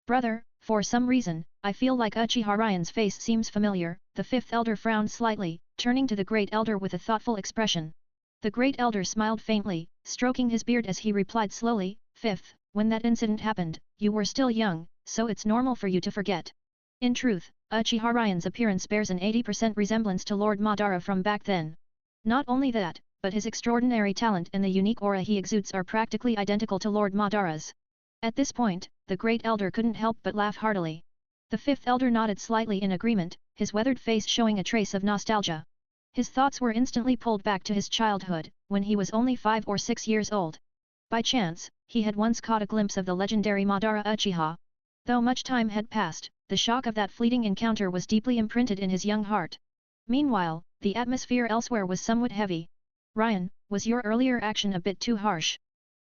"Brother, for some reason, I feel like Uchiha Ryan's face seems familiar." The 5th elder frowned slightly, turning to the Great Elder with a thoughtful expression. The Great Elder smiled faintly, stroking his beard as he replied slowly, "5th, when that incident happened, you were still young, so it's normal for you to forget. In truth, Uchiha Ryan's appearance bears an 80% resemblance to Lord Madara from back then. Not only that, but his extraordinary talent and the unique aura he exudes are practically identical to Lord Madara's." At this point, the Great Elder couldn't help but laugh heartily. The 5th elder nodded slightly in agreement, his weathered face showing a trace of nostalgia. His thoughts were instantly pulled back to his childhood, when he was only 5 or 6 years old. By chance, he had once caught a glimpse of the legendary Madara Uchiha. Though much time had passed, the shock of that fleeting encounter was deeply imprinted in his young heart. Meanwhile, the atmosphere elsewhere was somewhat heavy. "Ryan, was your earlier action a bit too harsh?"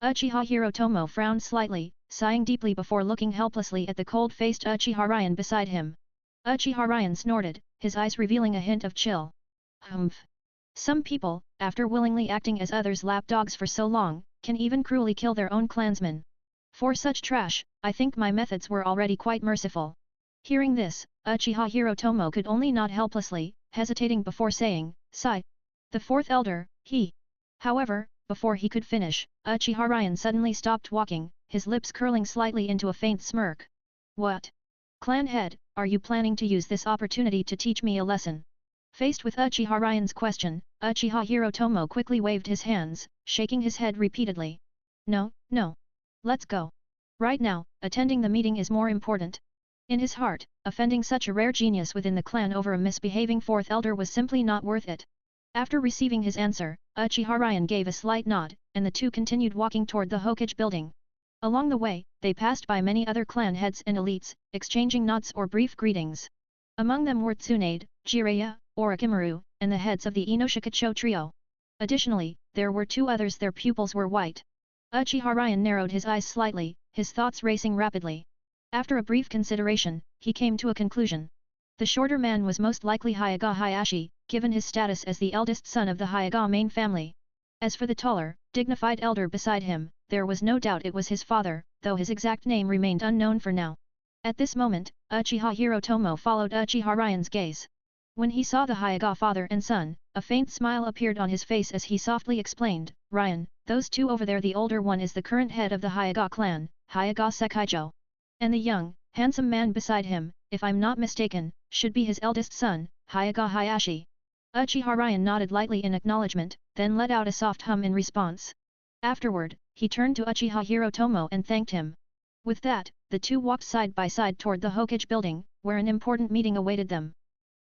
Uchiha Hirotomo frowned slightly, sighing deeply before looking helplessly at the cold-faced Uchiha Ryan beside him. Uchiha Ryan snorted, his eyes revealing a hint of chill. "Humph. Some people, after willingly acting as others' lapdogs for so long, can even cruelly kill their own clansmen. For such trash, I think my methods were already quite merciful." Hearing this, Uchiha Hirotomo could only nod helplessly, hesitating before saying, "Sigh." The 4th elder, he. However, before he could finish, Uchiha Ryan suddenly stopped walking, his lips curling slightly into a faint smirk. "What? Clan head, are you planning to use this opportunity to teach me a lesson?" Faced with Uchiha Ryan's question, Uchiha Hirotomo quickly waved his hands, shaking his head repeatedly. "No, no. Let's go. Right now, attending the meeting is more important." In his heart, offending such a rare genius within the clan over a misbehaving 4th elder was simply not worth it. After receiving his answer, Uchiha Ryan gave a slight nod, and the two continued walking toward the Hokage building. Along the way, they passed by many other clan heads and elites, exchanging nods or brief greetings. Among them were Tsunade, Jiraiya, Orochimaru, and the heads of the Inoshikacho trio. Additionally, there were 2 others, their pupils were white. Uchiha Ryan narrowed his eyes slightly, his thoughts racing rapidly. After a brief consideration, he came to a conclusion. The shorter man was most likely Hyaga Hayashi, given his status as the eldest son of the Hyaga main family. As for the taller, dignified elder beside him, there was no doubt it was his father, though his exact name remained unknown for now. At this moment, Uchiha Hirotomo followed Uchiha Ryan's gaze. When he saw the Hyaga father and son, a faint smile appeared on his face as he softly explained, "Ryan, those 2 over there, the older one is the current head of the Hyaga clan, Hyaga Sekaijo. And the young, handsome man beside him, if I'm not mistaken, should be his eldest son, Hyaga Hayashi." Uchiha Ryan nodded lightly in acknowledgement, then let out a soft hum in response. Afterward, he turned to Uchiha Hirotomo and thanked him. With that, the two walked side by side toward the Hokage building, where an important meeting awaited them.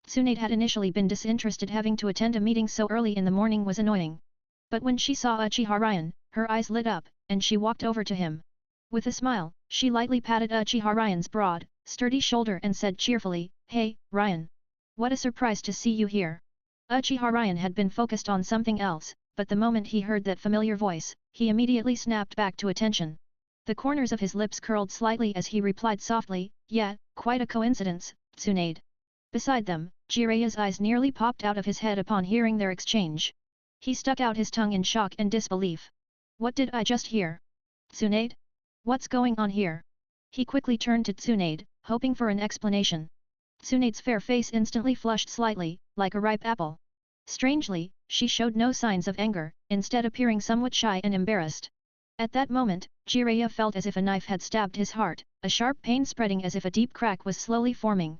Tsunade had initially been disinterested. Having to attend a meeting so early in the morning was annoying. But when she saw Uchiha Ryan, her eyes lit up, and she walked over to him. With a smile, she lightly patted Uchiha Ryan's broad, sturdy shoulder and said cheerfully, "Hey, Ryan! What a surprise to see you here." Uchiha Ryan had been focused on something else, but the moment he heard that familiar voice, he immediately snapped back to attention. The corners of his lips curled slightly as he replied softly, "Yeah, quite a coincidence, Tsunade." Beside them, Jiraiya's eyes nearly popped out of his head upon hearing their exchange. He stuck out his tongue in shock and disbelief. "What did I just hear? Tsunade? What's going on here?" He quickly turned to Tsunade, hoping for an explanation. Tsunade's fair face instantly flushed slightly, like a ripe apple. Strangely, she showed no signs of anger, instead appearing somewhat shy and embarrassed. At that moment, Jiraiya felt as if a knife had stabbed his heart, a sharp pain spreading as if a deep crack was slowly forming.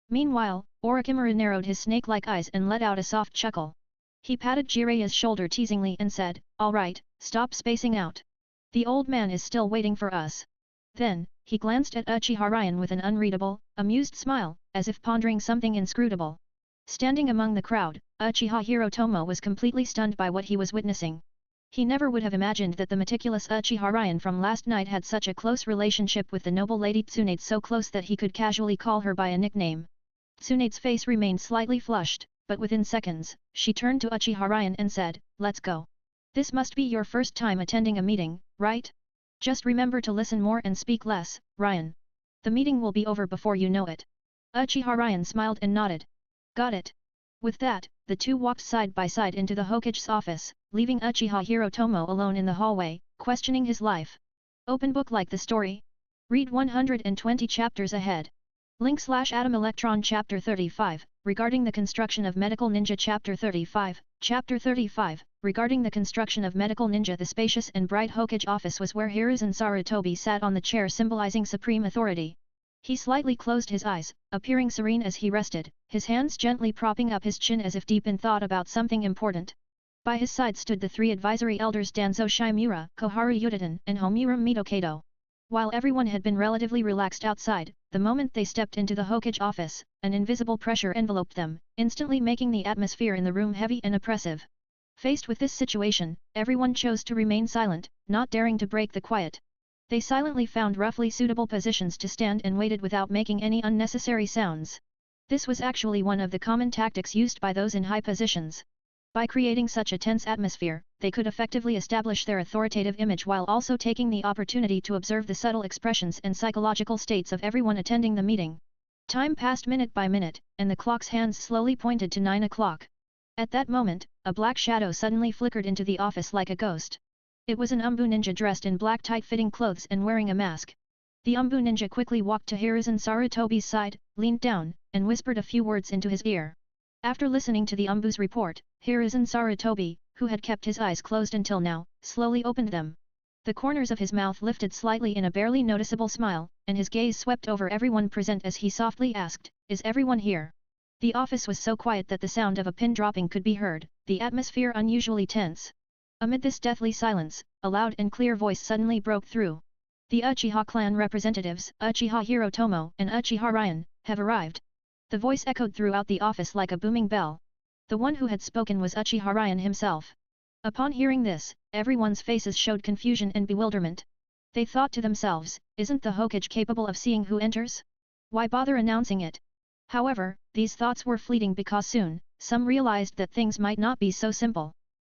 Meanwhile, Orochimaru narrowed his snake-like eyes and let out a soft chuckle. He patted Jiraiya's shoulder teasingly and said, "All right, stop spacing out. The old man is still waiting for us." Then, he glanced at Uchiha Ryan with an unreadable, amused smile, as if pondering something inscrutable. Standing among the crowd, Uchiha Hirotomo was completely stunned by what he was witnessing. He never would have imagined that the meticulous Uchiha Ryan from last night had such a close relationship with the noble lady Tsunade, so close that he could casually call her by a nickname. Tsunade's face remained slightly flushed, but within seconds, she turned to Uchiha Ryan and said, "Let's go. This must be your first time attending a meeting, right? Just remember to listen more and speak less, Ryan. The meeting will be over before you know it." Uchiha Ryan smiled and nodded. "Got it." With that, the two walked side by side into the Hokage's office, leaving Uchiha Hirotomo alone in the hallway, questioning his life. Open book like the story? Read 120 chapters ahead. Link/Atom Electron Chapter 35, regarding the construction of Medical Ninja Chapter 35, Chapter 35, regarding the construction of Medical Ninja. The spacious and bright Hokage office was where Hiruzen Sarutobi sat on the chair symbolizing supreme authority. He slightly closed his eyes, appearing serene as he rested, his hands gently propping up his chin as if deep in thought about something important. By his side stood the three advisory elders Danzo Shimura, Koharu Yudatan, and Homura Mitokado. While everyone had been relatively relaxed outside, the moment they stepped into the Hokage office, an invisible pressure enveloped them, instantly making the atmosphere in the room heavy and oppressive. Faced with this situation, everyone chose to remain silent, not daring to break the quiet. They silently found roughly suitable positions to stand and waited without making any unnecessary sounds. This was actually one of the common tactics used by those in high positions. By creating such a tense atmosphere, they could effectively establish their authoritative image while also taking the opportunity to observe the subtle expressions and psychological states of everyone attending the meeting. Time passed minute by minute, and the clock's hands slowly pointed to 9 o'clock. At that moment, a black shadow suddenly flickered into the office like a ghost. It was an Umbu ninja dressed in black tight-fitting clothes and wearing a mask. The Umbu ninja quickly walked to Hiruzen Sarutobi's side, leaned down, and whispered a few words into his ear. After listening to the Umbu's report, Hiruzen Sarutobi, who had kept his eyes closed until now, slowly opened them. The corners of his mouth lifted slightly in a barely noticeable smile, and his gaze swept over everyone present as he softly asked, "Is everyone here?" The office was so quiet that the sound of a pin dropping could be heard, the atmosphere unusually tense. Amid this deathly silence, a loud and clear voice suddenly broke through. "The Uchiha clan representatives, Uchiha Hirotomo and Uchiha Ryan, have arrived." The voice echoed throughout the office like a booming bell. The one who had spoken was Uchiha Ryan himself. Upon hearing this, everyone's faces showed confusion and bewilderment. They thought to themselves, isn't the Hokage capable of seeing who enters? Why bother announcing it? However, these thoughts were fleeting because soon, some realized that things might not be so simple.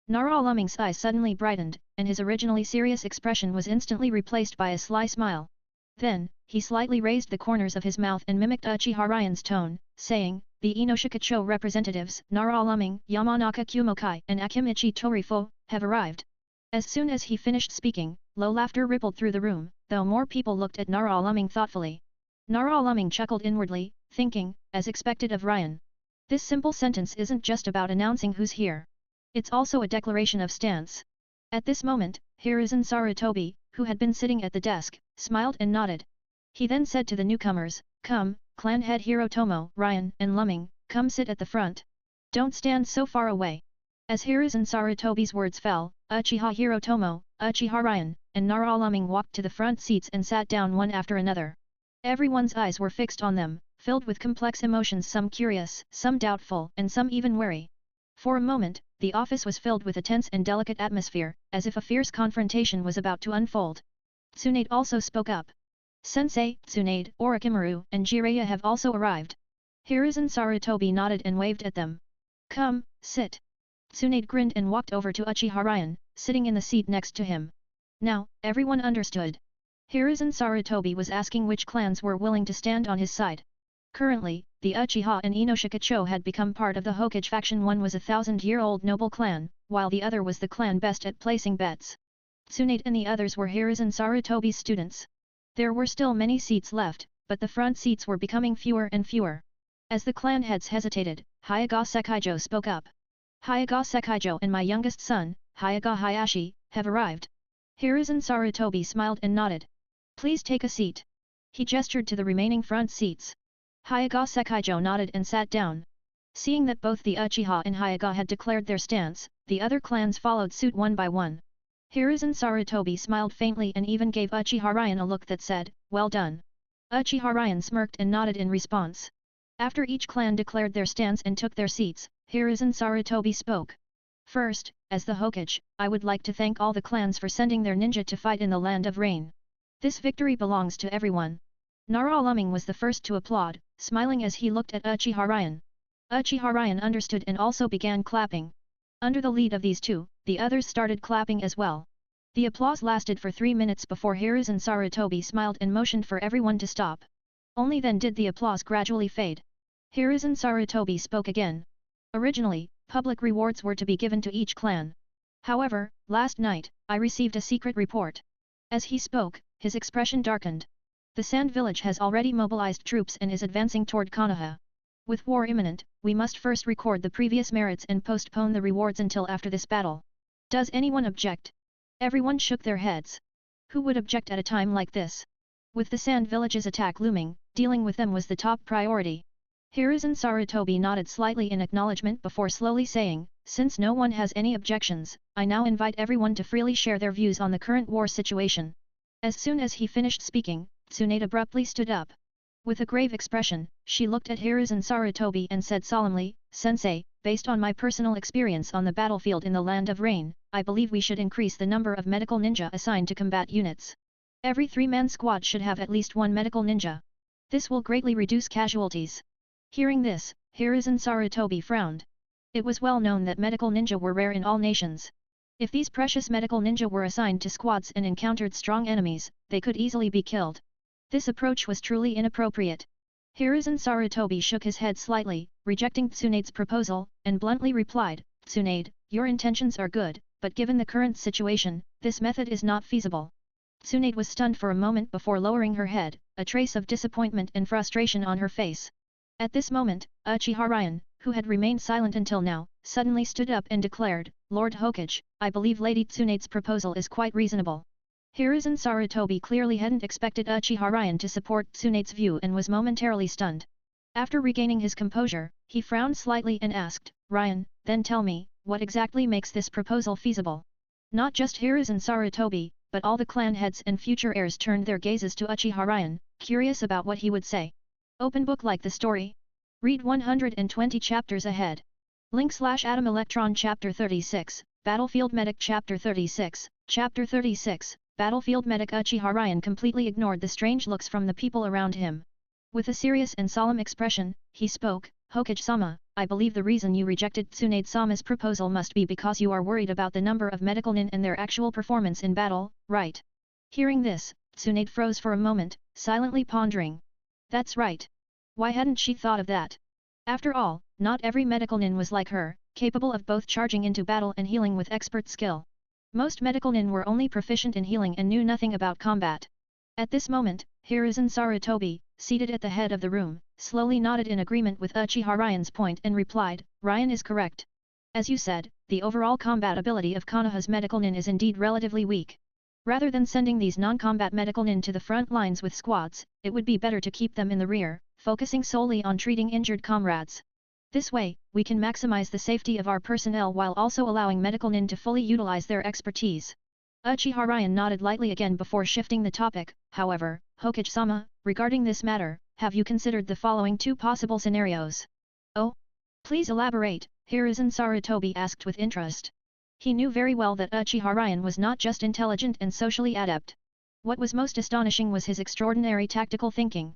Naraluming's eyes suddenly brightened, and his originally serious expression was instantly replaced by a sly smile. Then, he slightly raised the corners of his mouth and mimicked Uchiha Ryan's tone, saying, "The Inoshikacho representatives, Naraluming, Yamanaka Kumokai and Akimichi Torifo, have arrived." As soon as he finished speaking, low laughter rippled through the room, though more people looked at Naraluming thoughtfully. Naraluming chuckled inwardly, thinking, as expected of Ryan. This simple sentence isn't just about announcing who's here. It's also a declaration of stance. At this moment, Hiruzen Sarutobi, who had been sitting at the desk, smiled and nodded. He then said to the newcomers, "Come, clan head Hirotomo, Ryan, and Luming, come sit at the front. Don't stand so far away." As Hiruzen Sarutobi's words fell, Uchiha Hirotomo, Uchiha Ryan, and Naraluming walked to the front seats and sat down one after another. Everyone's eyes were fixed on them, filled with complex emotions, some curious, some doubtful, and some even wary. For a moment, the office was filled with a tense and delicate atmosphere, as if a fierce confrontation was about to unfold. Tsunade also spoke up. "Sensei, Tsunade, Orochimaru, and Jiraiya have also arrived." Hiruzen Sarutobi nodded and waved at them. "Come, sit." Tsunade grinned and walked over to Uchiha Ryan, sitting in the seat next to him. Now, everyone understood. Hiruzen Sarutobi was asking which clans were willing to stand on his side. Currently, the Uchiha and Inoshikacho had become part of the Hokage faction. One was a 1,000-year-old noble clan, while the other was the clan best at placing bets. Tsunade and the others were Hiruzen Sarutobi's students. There were still many seats left, but the front seats were becoming fewer and fewer. As the clan heads hesitated, Hyaga Sekaijo spoke up. Hyaga Sekaijo and my youngest son, Hyaga Hayashi, have arrived. Hiruzen Sarutobi smiled and nodded. Please take a seat. He gestured to the remaining front seats. Hyaga Sekaijo nodded and sat down. Seeing that both the Uchiha and Hyaga had declared their stance, the other clans followed suit one by one. Hiruzen Sarutobi smiled faintly and even gave Uchiha Ryan a look that said, "Well done." Uchiha Ryan smirked and nodded in response. After each clan declared their stance and took their seats, Hiruzen Sarutobi spoke. First, as the Hokage, I would like to thank all the clans for sending their ninja to fight in the Land of Rain. This victory belongs to everyone. Naralaming was the first to applaud, smiling as he looked at Uchiha Ryan. Uchiha Ryan understood and also began clapping. Under the lead of these two, the others started clapping as well. The applause lasted for 3 minutes before Hiruzen Sarutobi smiled and motioned for everyone to stop. Only then did the applause gradually fade. Hiruzen Sarutobi spoke again. Originally, public rewards were to be given to each clan. However, last night, I received a secret report. As he spoke, his expression darkened. The Sand Village has already mobilized troops and is advancing toward Konoha. With war imminent, we must first record the previous merits and postpone the rewards until after this battle. Does anyone object? Everyone shook their heads. Who would object at a time like this? With the Sand Village's attack looming, dealing with them was the top priority. Hiruzen Sarutobi nodded slightly in acknowledgement before slowly saying, "Since no one has any objections, I now invite everyone to freely share their views on the current war situation." As soon as he finished speaking, Tsunade abruptly stood up. With a grave expression, she looked at Hiruzen Sarutobi and said solemnly, "Sensei, based on my personal experience on the battlefield in the Land of Rain, I believe we should increase the number of medical ninja assigned to combat units. Every 3-man squad should have at least one medical ninja. This will greatly reduce casualties." Hearing this, Hiruzen Sarutobi frowned. It was well known that medical ninja were rare in all nations. If these precious medical ninja were assigned to squads and encountered strong enemies, they could easily be killed. This approach was truly inappropriate. Hiruzen Sarutobi shook his head slightly, rejecting Tsunade's proposal, and bluntly replied, "Tsunade, your intentions are good, but given the current situation, this method is not feasible." Tsunade was stunned for a moment before lowering her head, a trace of disappointment and frustration on her face. At this moment, Uchiha Ryan, who had remained silent until now, suddenly stood up and declared, "Lord Hokage, I believe Lady Tsunade's proposal is quite reasonable." Hiruzen Sarutobi clearly hadn't expected Uchiha Ryan to support Tsunade's view and was momentarily stunned. After regaining his composure, he frowned slightly and asked, "Ryan, then tell me, what exactly makes this proposal feasible?" Not just Hiruzen Sarutobi, but all the clan heads and future heirs turned their gazes to Uchiha Ryan, curious about what he would say. Open book like the story? Read 120 chapters ahead. Link/Atom Electron Chapter 36, Battlefield Medic Chapter 36, Chapter 36, Battlefield Medic. Uchiha Ryan completely ignored the strange looks from the people around him. With a serious and solemn expression, he spoke, "Hokage-sama, I believe the reason you rejected Tsunade-sama's proposal must be because you are worried about the number of medical nin and their actual performance in battle, right?" Hearing this, Tsunade froze for a moment, silently pondering. That's right. Why hadn't she thought of that? After all, not every medical nin was like her, capable of both charging into battle and healing with expert skill. Most medical nin were only proficient in healing and knew nothing about combat. At this moment, Hiruzen Sarutobi, seated at the head of the room, slowly nodded in agreement with Uchiha Ryan's point and replied, "Ryan is correct. As you said, the overall combat ability of Konoha's medical nin is indeed relatively weak. Rather than sending these non-combat medical nin to the front lines with squads, it would be better to keep them in the rear, focusing solely on treating injured comrades. This way, we can maximize the safety of our personnel while also allowing medical nin to fully utilize their expertise." Uchiha Ryan nodded lightly again before shifting the topic. "However, Hokage-sama, regarding this matter, have you considered the following 2 possible scenarios?" "Oh? Please elaborate," Hiruzen Sarutobi asked with interest. He knew very well that Uchiha Ryan was not just intelligent and socially adept. What was most astonishing was his extraordinary tactical thinking.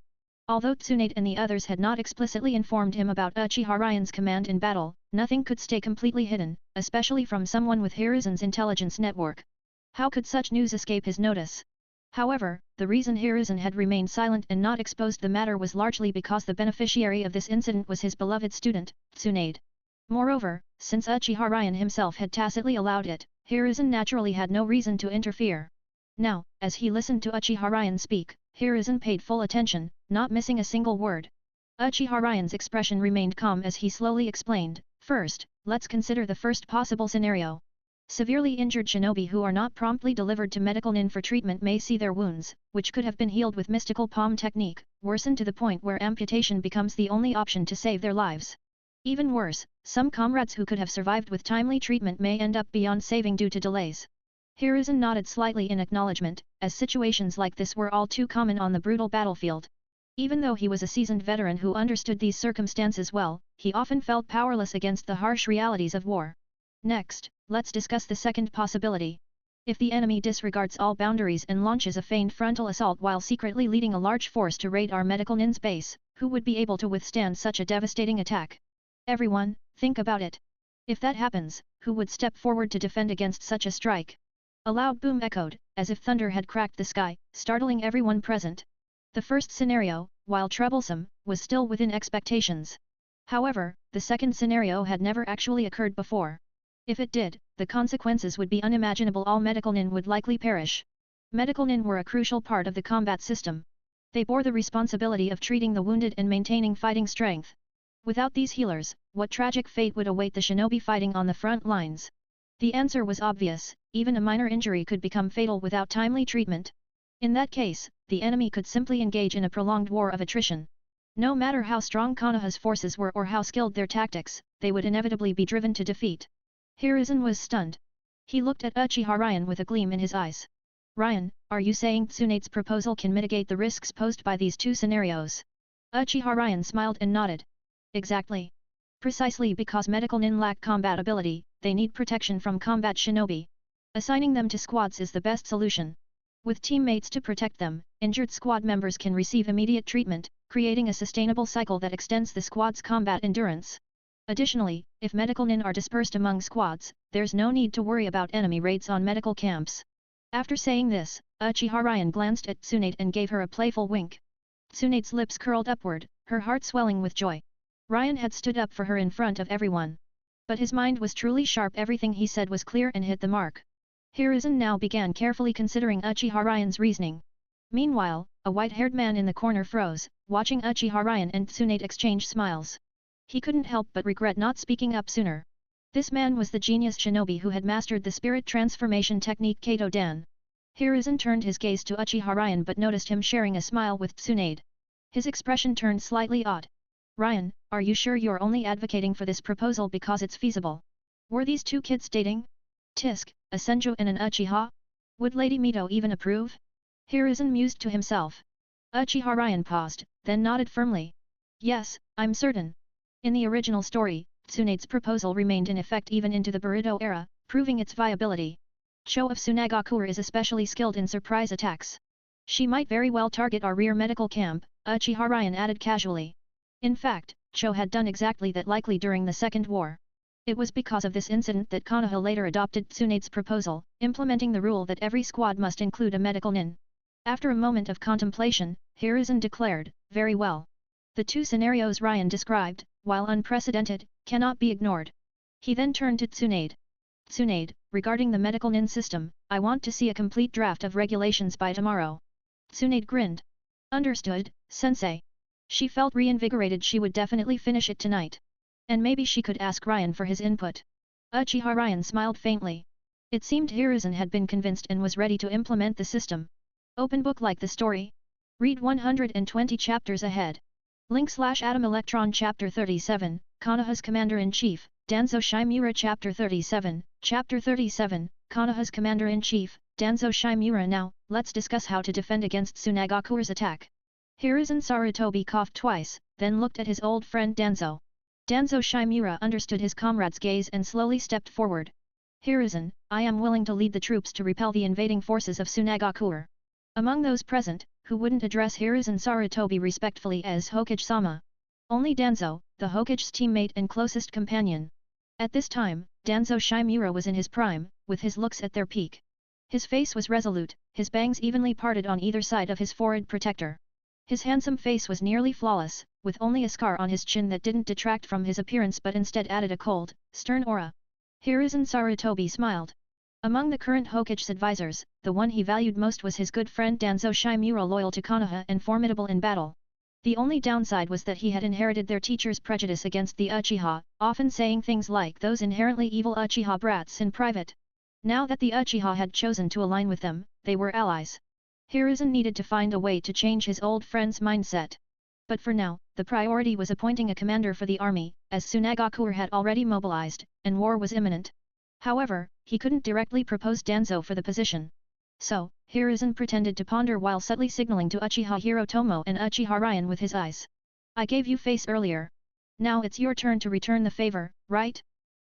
Although Tsunade and the others had not explicitly informed him about Uchiha Ryan's command in battle, nothing could stay completely hidden, especially from someone with Hiruzen's intelligence network. How could such news escape his notice? However, the reason Hiruzen had remained silent and not exposed the matter was largely because the beneficiary of this incident was his beloved student, Tsunade. Moreover, since Uchiha Ryan himself had tacitly allowed it, Hiruzen naturally had no reason to interfere. Now, as he listened to Uchiha Ryan speak, Hiruzen paid full attention, not missing a single word. Uchiha Ryan's expression remained calm as he slowly explained, "First, let's consider the first possible scenario. Severely injured shinobi who are not promptly delivered to medical nin for treatment may see their wounds, which could have been healed with mystical palm technique, worsen to the point where amputation becomes the only option to save their lives. Even worse, some comrades who could have survived with timely treatment may end up beyond saving due to delays. Hiruzen nodded slightly in acknowledgement, as situations like this were all too common on the brutal battlefield. Even though he was a seasoned veteran who understood these circumstances well, he often felt powerless against the harsh realities of war. Next, let's discuss the second possibility. If the enemy disregards all boundaries and launches a feigned frontal assault while secretly leading a large force to raid our medical nin's base, who would be able to withstand such a devastating attack? Everyone, think about it. If that happens, who would step forward to defend against such a strike? A loud boom echoed, as if thunder had cracked the sky, startling everyone present. The first scenario, while troublesome, was still within expectations. However, the second scenario had never actually occurred before. If it did, the consequences would be unimaginable. All medical nin would likely perish. Medical nin were a crucial part of the combat system. They bore the responsibility of treating the wounded and maintaining fighting strength. Without these healers, what tragic fate would await the shinobi fighting on the front lines? The answer was obvious: even a minor injury could become fatal without timely treatment. In that case, the enemy could simply engage in a prolonged war of attrition. No matter how strong Konoha's forces were or how skilled their tactics, they would inevitably be driven to defeat. Hiruzen was stunned. He looked at Uchiha Ryan with a gleam in his eyes. Ryan, are you saying Tsunade's proposal can mitigate the risks posed by these two scenarios? Uchiha Ryan smiled and nodded. Exactly. Precisely because medical nin lack combat ability, they need protection from combat shinobi. Assigning them to squads is the best solution. With teammates to protect them, injured squad members can receive immediate treatment, creating a sustainable cycle that extends the squad's combat endurance. Additionally, if medical nin are dispersed among squads, there's no need to worry about enemy raids on medical camps. After saying this, Uchiha Ryan glanced at Tsunade and gave her a playful wink. Tsunade's lips curled upward, her heart swelling with joy. Ryan had stood up for her in front of everyone. But his mind was truly sharp. Everything he said was clear and hit the mark. Hiruzen now began carefully considering Uchiha Ryan's reasoning. Meanwhile, a white-haired man in the corner froze, watching Uchiha Ryan and Tsunade exchange smiles. He couldn't help but regret not speaking up sooner. This man was the genius shinobi who had mastered the spirit transformation technique Kato Dan. Hiruzen turned his gaze to Uchiha Ryan but noticed him sharing a smile with Tsunade. His expression turned slightly odd. Ryan, are you sure you're only advocating for this proposal because it's feasible? Were these two kids dating? Tisk, a Senju and an Uchiha? Would Lady Mito even approve? Hiruzen mused to himself. Uchiha Ryan paused, then nodded firmly. Yes, I'm certain. In the original story, Tsunade's proposal remained in effect even into the Boruto era, proving its viability. Cho of Tsunagakure is especially skilled in surprise attacks. She might very well target our rear medical camp, Uchiha Ryan added casually. In fact, Cho had done exactly that likely during the Second War. It was because of this incident that Konoha later adopted Tsunade's proposal, implementing the rule that every squad must include a medical nin. After a moment of contemplation, Hiruzen declared, very well. The two scenarios Ryan described, while unprecedented, cannot be ignored. He then turned to Tsunade. Tsunade, regarding the medical nin system, I want to see a complete draft of regulations by tomorrow. Tsunade grinned. Understood, sensei. She felt reinvigorated. She would definitely finish it tonight. And maybe she could ask Ryan for his input. Uchiha Ryan smiled faintly. It seemed Hiruzen had been convinced and was ready to implement the system. Open book like the story? Read 120 chapters ahead. Link/Atom Electron Chapter 37, Konoha's Commander-in-Chief, Danzo Shimura Chapter 37, Chapter 37, Konoha's Commander-in-Chief, Danzo Shimura. Now, let's discuss how to defend against Tsunagakure's attack. Hiruzen Sarutobi coughed twice, then looked at his old friend Danzo. Danzo Shimura understood his comrade's gaze and slowly stepped forward. Hiruzen, I am willing to lead the troops to repel the invading forces of Tsunagakure. Among those present, who wouldn't address Hiruzen Sarutobi respectfully as Hokage-sama? Only Danzo, the Hokage's teammate and closest companion. At this time, Danzo Shimura was in his prime, with his looks at their peak. His face was resolute, his bangs evenly parted on either side of his forehead protector. His handsome face was nearly flawless, with only a scar on his chin that didn't detract from his appearance but instead added a cold, stern aura. Hiruzen Sarutobi smiled. Among the current Hokage's advisors, the one he valued most was his good friend Danzo Shimura, loyal to Konoha and formidable in battle. The only downside was that he had inherited their teacher's prejudice against the Uchiha, often saying things like those inherently evil Uchiha brats in private. Now that the Uchiha had chosen to align with them, they were allies. Hiruzen needed to find a way to change his old friend's mindset. But for now, the priority was appointing a commander for the army, as Tsunade had already mobilized, and war was imminent. However, he couldn't directly propose Danzo for the position. So, Hiruzen pretended to ponder while subtly signaling to Uchiha Hirotomo and Uchiha Ryan with his eyes. I gave you face earlier. Now it's your turn to return the favor, right?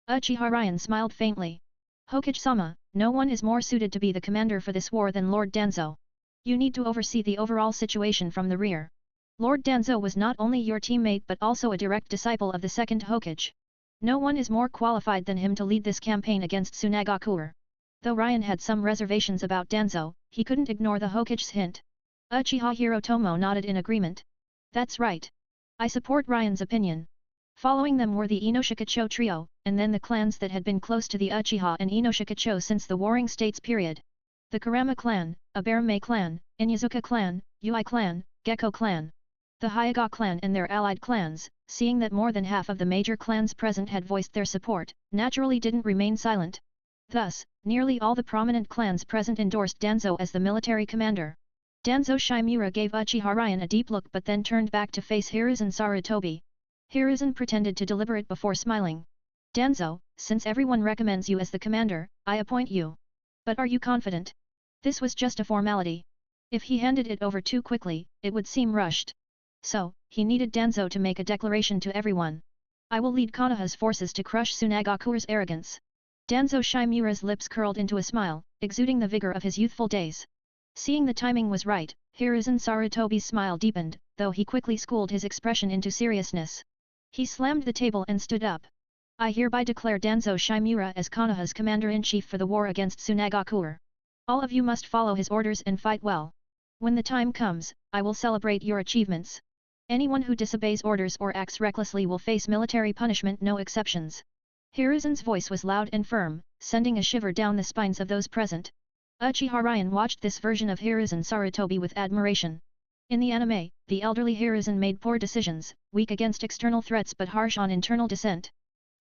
Uchiha Ryan smiled faintly. Hokage-sama, no one is more suited to be the commander for this war than Lord Danzo. You need to oversee the overall situation from the rear. Lord Danzo was not only your teammate but also a direct disciple of the second Hokage. No one is more qualified than him to lead this campaign against Tsunade. Though Ryan had some reservations about Danzo, he couldn't ignore the Hokage's hint. Uchiha Hirotomo nodded in agreement. That's right. I support Ryan's opinion. Following them were the Inoshikacho trio, and then the clans that had been close to the Uchiha and Inoshikacho since the Warring States period. The Kurama clan, Aberame clan, Inyazuka clan, Ui clan, Gecko clan. The Hyuga clan and their allied clans, seeing that more than half of the major clans present had voiced their support, naturally didn't remain silent. Thus, nearly all the prominent clans present endorsed Danzo as the military commander. Danzo Shimura gave Uchiha Ryan a deep look but then turned back to face Hiruzen Sarutobi. Hiruzen pretended to deliberate before smiling. Danzo, since everyone recommends you as the commander, I appoint you. But are you confident? This was just a formality. If he handed it over too quickly, it would seem rushed. So, he needed Danzo to make a declaration to everyone. I will lead Konoha's forces to crush Tsunade's arrogance. Danzo Shimura's lips curled into a smile, exuding the vigor of his youthful days. Seeing the timing was right, Hiruzen Sarutobi's smile deepened, though he quickly schooled his expression into seriousness. He slammed the table and stood up. I hereby declare Danzo Shimura as Konoha's commander-in-chief for the war against Tsunade. All of you must follow his orders and fight well. When the time comes, I will celebrate your achievements. Anyone who disobeys orders or acts recklessly will face military punishment, no exceptions. Hiruzen's voice was loud and firm, sending a shiver down the spines of those present. Uchiha Ryan watched this version of Hiruzen Sarutobi with admiration. In the anime, the elderly Hiruzen made poor decisions, weak against external threats but harsh on internal dissent.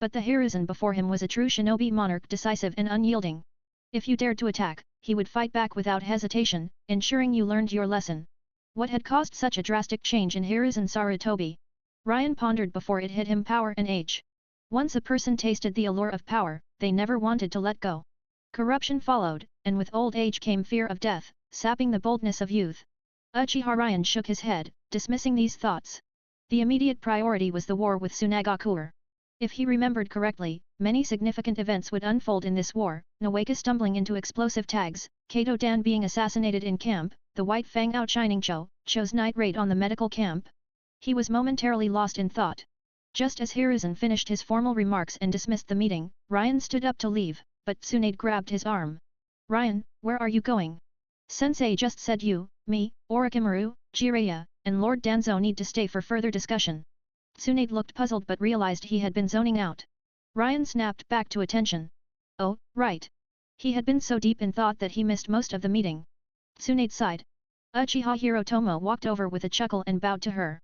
But the Hiruzen before him was a true shinobi monarch, decisive and unyielding. If you dared to attack, he would fight back without hesitation, ensuring you learned your lesson. What had caused such a drastic change in Hiruzen Sarutobi? Ryan pondered before it hit him: power and age. Once a person tasted the allure of power, they never wanted to let go. Corruption followed, and with old age came fear of death, sapping the boldness of youth. Uchiha Ryan shook his head, dismissing these thoughts. The immediate priority was the war with Tsunade. If he remembered correctly, many significant events would unfold in this war: Nawaka stumbling into explosive tags, Kato Dan being assassinated in camp, the White Fang outshining Cho's night raid on the medical camp. He was momentarily lost in thought. Just as Hiruzen finished his formal remarks and dismissed the meeting, Ryan stood up to leave, but Tsunade grabbed his arm. Ryan, where are you going? Sensei just said you, me, Orochimaru, Jiraiya, and Lord Danzo need to stay for further discussion. Tsunade looked puzzled but realized he had been zoning out. Ryan snapped back to attention. Oh, right. He had been so deep in thought that he missed most of the meeting. Tsunade sighed. Uchiha Hirotomo walked over with a chuckle and bowed to her.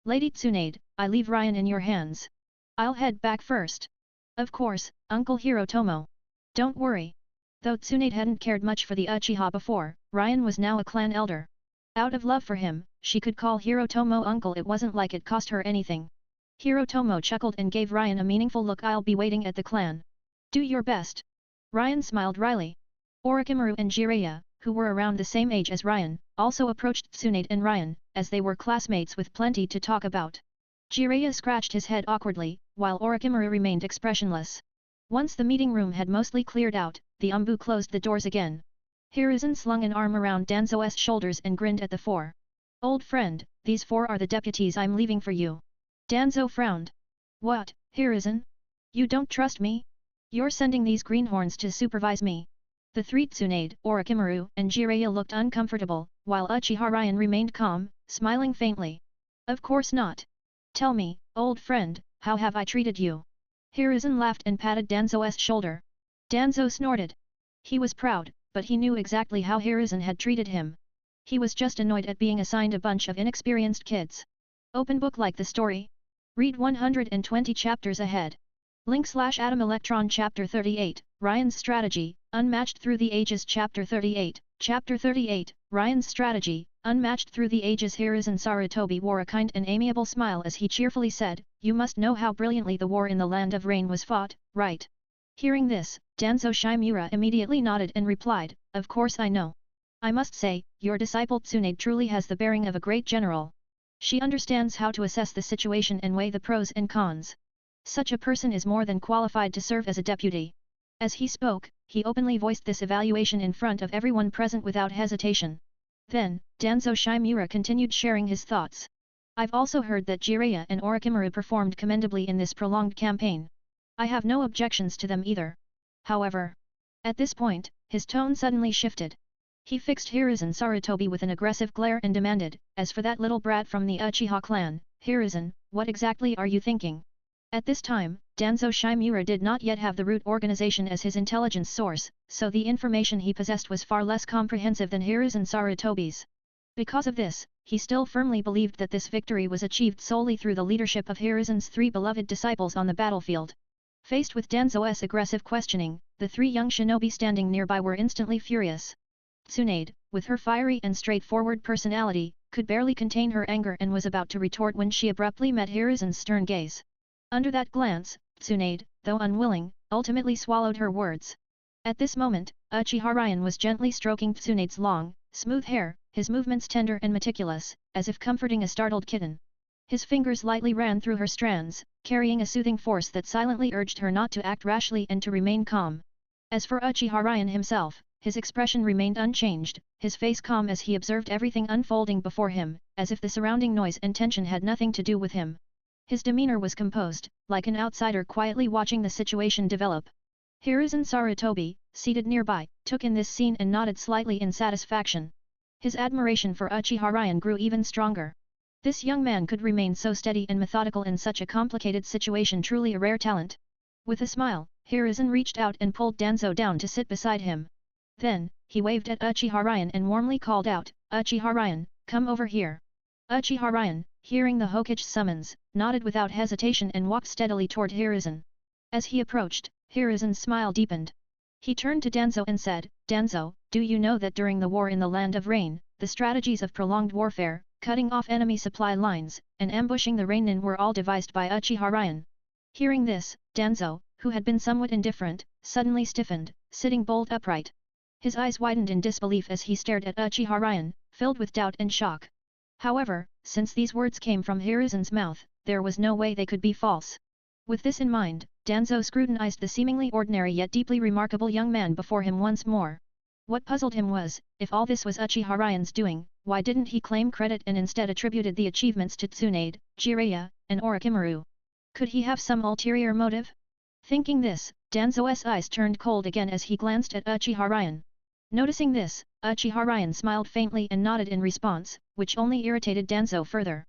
Lady Tsunade, I leave Ryan in your hands. I'll head back first. Of course, Uncle Hirotomo. Don't worry. Though Tsunade hadn't cared much for the Uchiha before, Ryan was now a clan elder. Out of love for him, she could call Hirotomo uncle. It wasn't like it cost her anything. Hirotomo chuckled and gave Ryan a meaningful look. I'll be waiting at the clan. Do your best. Ryan smiled wryly. Orochimaru and Jiraiya, who were around the same age as Ryan, also approached Tsunade and Ryan, as they were classmates with plenty to talk about. Jiraiya scratched his head awkwardly, while Orochimaru remained expressionless. Once the meeting room had mostly cleared out, the Umbu closed the doors again. Hiruzen slung an arm around Danzo's shoulders and grinned at the four. Old friend, these four are the deputies I'm leaving for you. Danzo frowned. What, Hiruzen? You don't trust me? You're sending these greenhorns to supervise me? The three Tsunade, Orochimaru, and Jiraiya looked uncomfortable, while Uchiha Ryan remained calm, smiling faintly. Of course not. Tell me, old friend, how have I treated you? Hiruzen laughed and patted Danzo's shoulder. Danzo snorted. He was proud, but he knew exactly how Hiruzen had treated him. He was just annoyed at being assigned a bunch of inexperienced kids. Open book like the story? Read 120 chapters ahead. Link/Atom Electron Chapter 38, Ryan's Strategy, Unmatched Through the Ages Chapter 38, Chapter 38, Ryan's Strategy, Unmatched Through the Ages. Hiruzen Sarutobi wore a kind and amiable smile as he cheerfully said, "You must know how brilliantly the war in the Land of Rain was fought, right?" Hearing this, Danzo Shimura immediately nodded and replied, "Of course I know. I must say, your disciple Tsunade truly has the bearing of a great general. She understands how to assess the situation and weigh the pros and cons. Such a person is more than qualified to serve as a deputy." As he spoke, he openly voiced this evaluation in front of everyone present without hesitation. Then, Danzo Shimura continued sharing his thoughts. "I've also heard that Jiraiya and Orochimaru performed commendably in this prolonged campaign. I have no objections to them either. However..." At this point, his tone suddenly shifted. He fixed Hiruzen Sarutobi with an aggressive glare and demanded, "As for that little brat from the Uchiha clan, Hiruzen, what exactly are you thinking?" At this time, Danzo Shimura did not yet have the root organization as his intelligence source, so the information he possessed was far less comprehensive than Hiruzen Sarutobi's. Because of this, he still firmly believed that this victory was achieved solely through the leadership of Hiruzen's three beloved disciples on the battlefield. Faced with Danzo's aggressive questioning, the three young shinobi standing nearby were instantly furious. Tsunade, with her fiery and straightforward personality, could barely contain her anger and was about to retort when she abruptly met Hiruzen's stern gaze. Under that glance, Tsunade, though unwilling, ultimately swallowed her words. At this moment, Uchiha Ryan was gently stroking Tsunade's long, smooth hair, his movements tender and meticulous, as if comforting a startled kitten. His fingers lightly ran through her strands, carrying a soothing force that silently urged her not to act rashly and to remain calm. As for Uchiha Ryan himself, his expression remained unchanged, his face calm as he observed everything unfolding before him, as if the surrounding noise and tension had nothing to do with him. His demeanor was composed, like an outsider quietly watching the situation develop. Hiruzen Sarutobi, seated nearby, took in this scene and nodded slightly in satisfaction. His admiration for Uchiha Ryan grew even stronger. This young man could remain so steady and methodical in such a complicated situation, truly a rare talent. With a smile, Hiruzen reached out and pulled Danzo down to sit beside him. Then, he waved at Uchiha Ryan and warmly called out, "Uchiha Ryan, come over here." Uchiha Ryan, hearing the Hokage's summons, nodded without hesitation and walked steadily toward Hiruzen. As he approached, Hiruzen's smile deepened. He turned to Danzo and said, "Danzo, do you know that during the war in the Land of Rain, the strategies of prolonged warfare, cutting off enemy supply lines, and ambushing the Rainin were all devised by Uchiha Ryan?" Hearing this, Danzo, who had been somewhat indifferent, suddenly stiffened, sitting bolt upright. His eyes widened in disbelief as he stared at Uchiha Ryan, filled with doubt and shock. However, since these words came from Hiruzen's mouth, there was no way they could be false. With this in mind, Danzo scrutinized the seemingly ordinary yet deeply remarkable young man before him once more. What puzzled him was, if all this was Uchiha Ryan's doing, why didn't he claim credit and instead attributed the achievements to Tsunade, Jiraiya, and Orochimaru? Could he have some ulterior motive? Thinking this, Danzo's eyes turned cold again as he glanced at Uchiha Ryan. Noticing this, Uchiha Ryan smiled faintly and nodded in response, which only irritated Danzo further.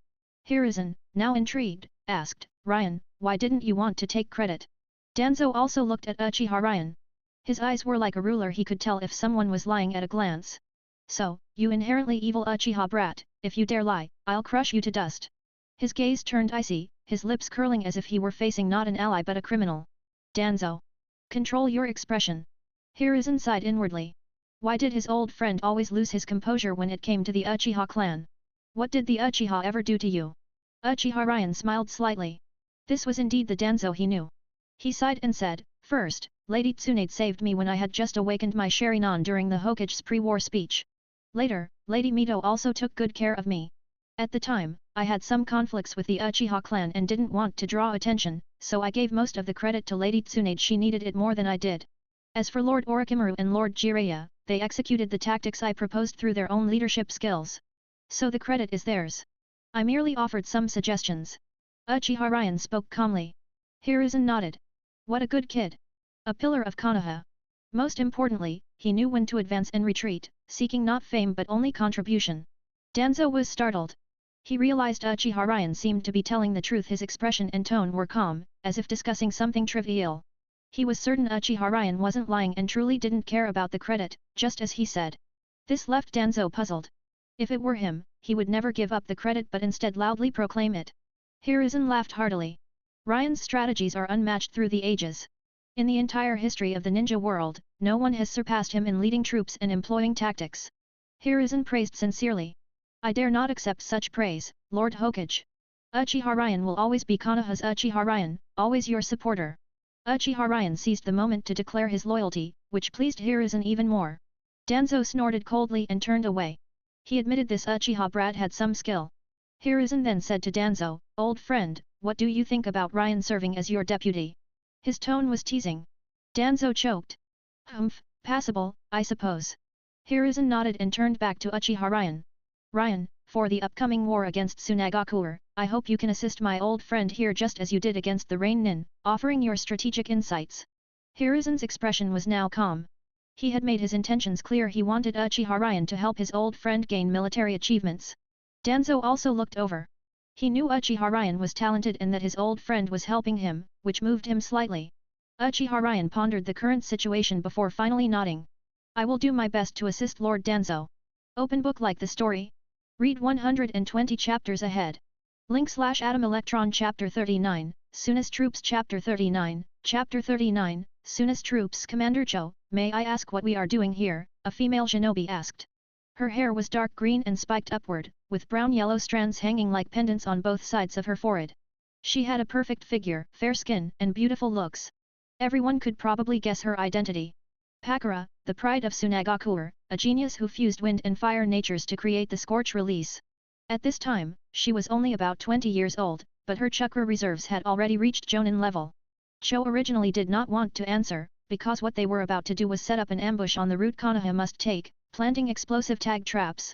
Hiruzen, now intrigued, asked, "Ryan, why didn't you want to take credit?" Danzo also looked at Uchiha Ryan. His eyes were like a ruler, he could tell if someone was lying at a glance. "So, you inherently evil Uchiha brat, if you dare lie, I'll crush you to dust." His gaze turned icy, his lips curling as if he were facing not an ally but a criminal. "Danzo, control your expression." Hiruzen sighed inwardly. Why did his old friend always lose his composure when it came to the Uchiha clan? What did the Uchiha ever do to you? Uchiha Ryan smiled slightly. This was indeed the Danzo he knew. He sighed and said, "First, Lady Tsunade saved me when I had just awakened my Sharingan during the Hokage's pre-war speech. Later, Lady Mito also took good care of me. At the time, I had some conflicts with the Uchiha clan and didn't want to draw attention, so I gave most of the credit to Lady Tsunade, she needed it more than I did. As for Lord Orochimaru and Lord Jiraiya, they executed the tactics I proposed through their own leadership skills. So the credit is theirs. I merely offered some suggestions." Uchiha Ryan spoke calmly. Hiruzen nodded. What a good kid. A pillar of Konoha. Most importantly, he knew when to advance and retreat, seeking not fame but only contribution. Danzo was startled. He realized Uchiha Ryan seemed to be telling the truth, his expression and tone were calm, as if discussing something trivial. He was certain Uchiha Ryan wasn't lying and truly didn't care about the credit, just as he said. This left Danzo puzzled. If it were him, he would never give up the credit but instead loudly proclaim it. Hiruzen laughed heartily. Ryan's strategies are unmatched through the ages. In the entire history of the ninja world, no one has surpassed him in leading troops and employing tactics. Hiruzen praised sincerely. I dare not accept such praise, Lord Hokage. Uchiha Ryan will always be Konoha's Uchiha Ryan, always your supporter. Uchiha Ryan seized the moment to declare his loyalty, which pleased Hiruzen even more. Danzo snorted coldly and turned away. He admitted this Uchiha brat had some skill. Hiruzen then said to Danzo, old friend, what do you think about Ryan serving as your deputy? His tone was teasing. Danzo choked. Humph, passable, I suppose. Hiruzen nodded and turned back to Uchiha Ryan. Ryan, for the upcoming war against Tsunade, I hope you can assist my old friend here just as you did against the Rain Nin, offering your strategic insights. Hiruzen's expression was now calm. He had made his intentions clear. He wanted Uchiha Ryan to help his old friend gain military achievements. Danzo also looked over. He knew Uchiha Ryan was talented and that his old friend was helping him, which moved him slightly. Uchiha Ryan pondered the current situation before finally nodding. I will do my best to assist Lord Danzo. Open book like the story? Read 120 chapters ahead. Link/Atom Electron Chapter 39, Tsunade's Troops Chapter 39, Tsunade's Troops. Commander Cho, may I ask what we are doing here? A female shinobi asked. Her hair was dark green and spiked upward, with brown-yellow strands hanging like pendants on both sides of her forehead. She had a perfect figure, fair skin, and beautiful looks. Everyone could probably guess her identity. Pakura, the pride of Tsunade, a genius who fused wind and fire natures to create the Scorch release. At this time, she was only about 20 years old, but her chakra reserves had already reached Jonin level. Cho originally did not want to answer, because what they were about to do was set up an ambush on the route Konoha must take, planting explosive tag traps.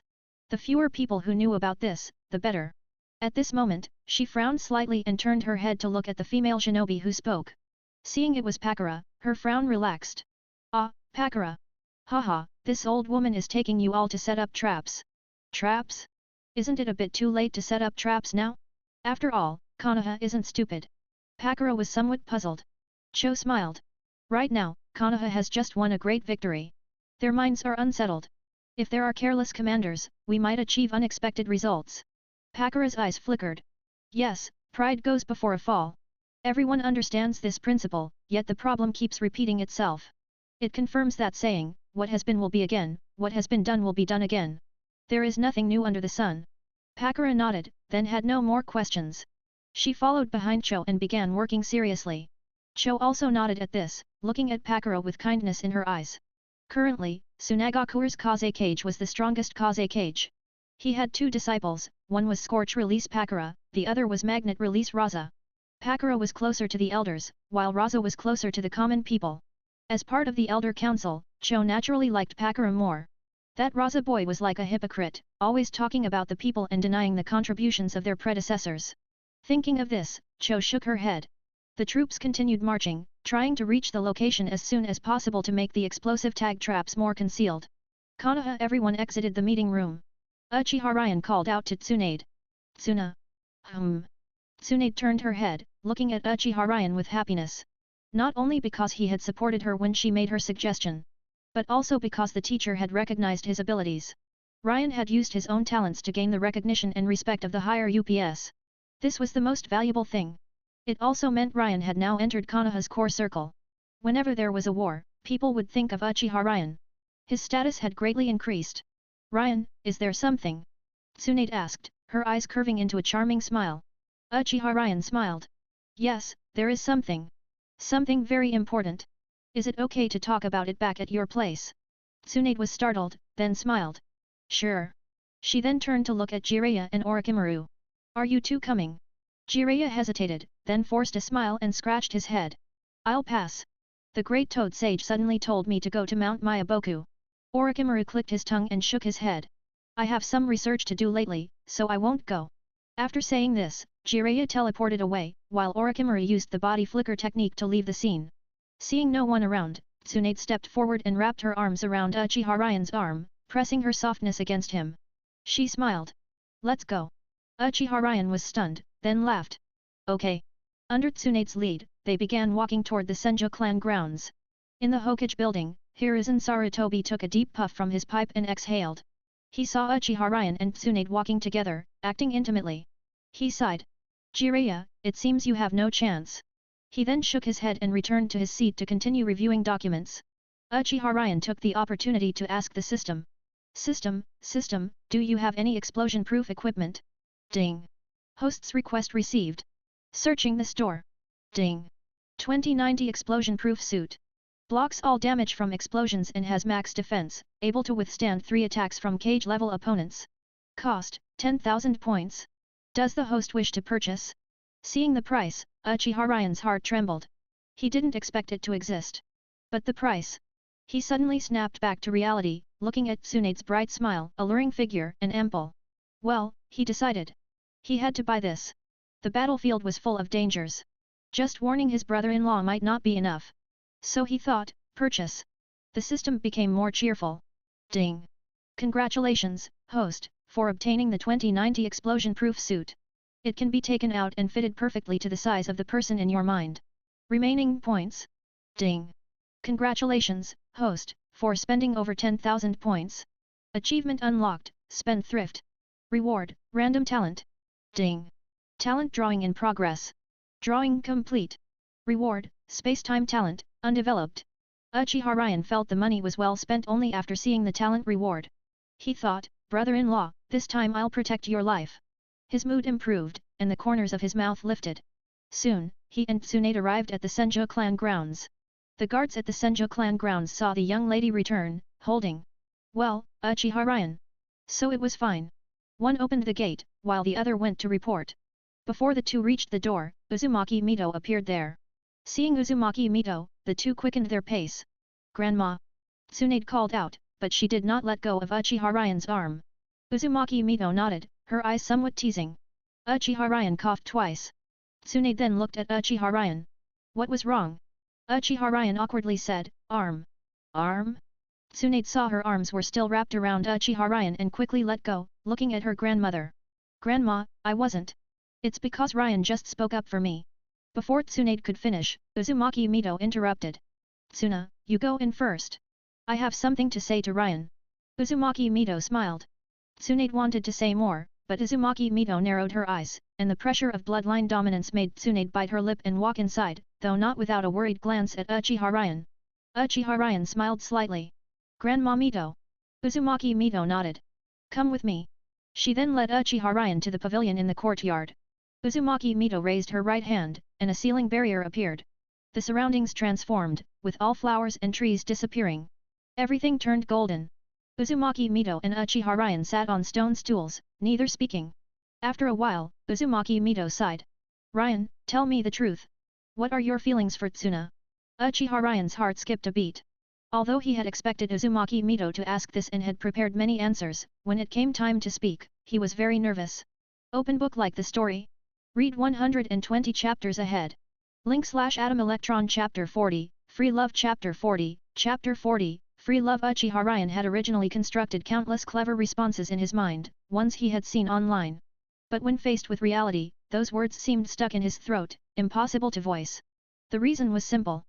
The fewer people who knew about this, the better. At this moment, she frowned slightly and turned her head to look at the female shinobi who spoke. Seeing it was Pakura, her frown relaxed. Ah, Pakura. Haha, this old woman is taking you all to set up traps. Traps? Isn't it a bit too late to set up traps now? After all, Konoha isn't stupid. Pakura was somewhat puzzled. Cho smiled. Right now, Konoha has just won a great victory. Their minds are unsettled. If there are careless commanders, we might achieve unexpected results. Pakura's eyes flickered. Yes, pride goes before a fall. Everyone understands this principle, yet the problem keeps repeating itself. It confirms that saying, what has been will be again, what has been done will be done again. There is nothing new under the sun. Pakura nodded, then had no more questions. She followed behind Cho and began working seriously. Cho also nodded at this, looking at Pakura with kindness in her eyes. Currently, Tsunade Kaze Cage was the strongest Kaze Cage. He had two disciples, one was Scorch Release Pakura, the other was Magnet Release Raza. Pakura was closer to the elders, while Raza was closer to the common people. As part of the Elder Council, Cho naturally liked Pakura more. That Raza boy was like a hypocrite, always talking about the people and denying the contributions of their predecessors. Thinking of this, Cho shook her head. The troops continued marching, trying to reach the location as soon as possible to make the explosive tag traps more concealed. Konoha. Everyone exited the meeting room. Uchiha Ryan called out to Tsunade. Tsuna. Tsunade turned her head, looking at Uchiha Ryan with happiness. Not only because he had supported her when she made her suggestion, but also because the teacher had recognized his abilities. Ryan had used his own talents to gain the recognition and respect of the higher UPS. This was the most valuable thing. It also meant Ryan had now entered Konoha's core circle. Whenever there was a war, people would think of Uchiha Ryan. His status had greatly increased. Ryan, is there something? Tsunade asked, her eyes curving into a charming smile. Uchiha Ryan smiled. Yes, there is something. Something very important. Is it okay to talk about it back at your place? Tsunade was startled, then smiled. Sure. She then turned to look at Jiraiya and Orochimaru. Are you two coming? Jiraiya hesitated, then forced a smile and scratched his head. I'll pass. The Great Toad Sage suddenly told me to go to Mount Mayaboku. Orochimaru clicked his tongue and shook his head. I have some research to do lately, so I won't go. After saying this, Jiraiya teleported away, while Orochimaru used the body flicker technique to leave the scene. Seeing no one around, Tsunade stepped forward and wrapped her arms around Uchiha Ryan's arm, pressing her softness against him. She smiled. Let's go. Uchiha Ryan was stunned, then laughed. Okay. Under Tsunade's lead, they began walking toward the Senju clan grounds. In the Hokage building, Hiruzen Sarutobi took a deep puff from his pipe and exhaled. He saw Uchiha and Tsunade walking together, acting intimately. He sighed. Jiraiya, it seems you have no chance. He then shook his head and returned to his seat to continue reviewing documents. Uchiha took the opportunity to ask the system. System, do you have any explosion-proof equipment? Ding. Host's request received. Searching the store. Ding. 2090 explosion-proof suit. Blocks all damage from explosions and has max defense, able to withstand 3 attacks from cage-level opponents. Cost, 10,000 points. Does the host wish to purchase? Seeing the price, Uchiha heart trembled. He didn't expect it to exist. But the price. He suddenly snapped back to reality, looking at Tsunade's bright smile, alluring figure, and ample. Well, he decided. He had to buy this. The battlefield was full of dangers. Just warning his brother-in-law might not be enough. So he thought, purchase. The system became more cheerful. Ding. Congratulations, host, for obtaining the 2090 explosion-proof suit. It can be taken out and fitted perfectly to the size of the person in your mind. Remaining points. Ding. Congratulations, host, for spending over 10,000 points. Achievement unlocked, Spendthrift. Reward, Random Talent. Ding. Talent drawing in progress. Drawing complete. Reward, Space-Time Talent, undeveloped. Uchiha felt the money was well spent only after seeing the talent reward. He thought, brother-in-law, this time I'll protect your life. His mood improved, and the corners of his mouth lifted. Soon, he and Tsunade arrived at the Senjo clan grounds. The guards at the Senjo clan grounds saw the young lady return, holding. Well, Uchiha. So it was fine. One opened the gate, while the other went to report. Before the two reached the door, Uzumaki Mito appeared there. Seeing Uzumaki Mito, the two quickened their pace. Grandma! Tsunade called out, but she did not let go of Uchiha arm. Uzumaki Mito nodded, her eyes somewhat teasing. Uchiha coughed twice. Tsunade then looked at Uchiha. What was wrong? Uchiha awkwardly said, arm. Arm? Tsunade saw her arms were still wrapped around Uchiha and quickly let go, looking at her grandmother. Grandma, I wasn't. It's because Ryan just spoke up for me. Before Tsunade could finish, Uzumaki Mito interrupted. Tsuna, you go in first. I have something to say to Ryan. Uzumaki Mito smiled. Tsunade wanted to say more, but Uzumaki Mito narrowed her eyes, and the pressure of bloodline dominance made Tsunade bite her lip and walk inside, though not without a worried glance at Uchiha. Uchiha smiled slightly. Grandma Mito. Uzumaki Mito nodded. Come with me. She then led Uchiha to the pavilion in the courtyard. Uzumaki Mito raised her right hand, and a ceiling barrier appeared. The surroundings transformed, with all flowers and trees disappearing. Everything turned golden. Uzumaki Mito and Uchiha sat on stone stools, neither speaking. After a while, Uzumaki Mito sighed. Ryan, tell me the truth. What are your feelings for Tsuna? Uchiha heart skipped a beat. Although he had expected Uzumaki Mito to ask this and had prepared many answers, when it came time to speak, he was very nervous. Open book like the story? Read 120 chapters ahead. Link/Atom Electron Chapter 40, Free Love Chapter 40, Chapter 40, Free Love. Uchiha had originally constructed countless clever responses in his mind, ones he had seen online. But when faced with reality, those words seemed stuck in his throat, impossible to voice. The reason was simple.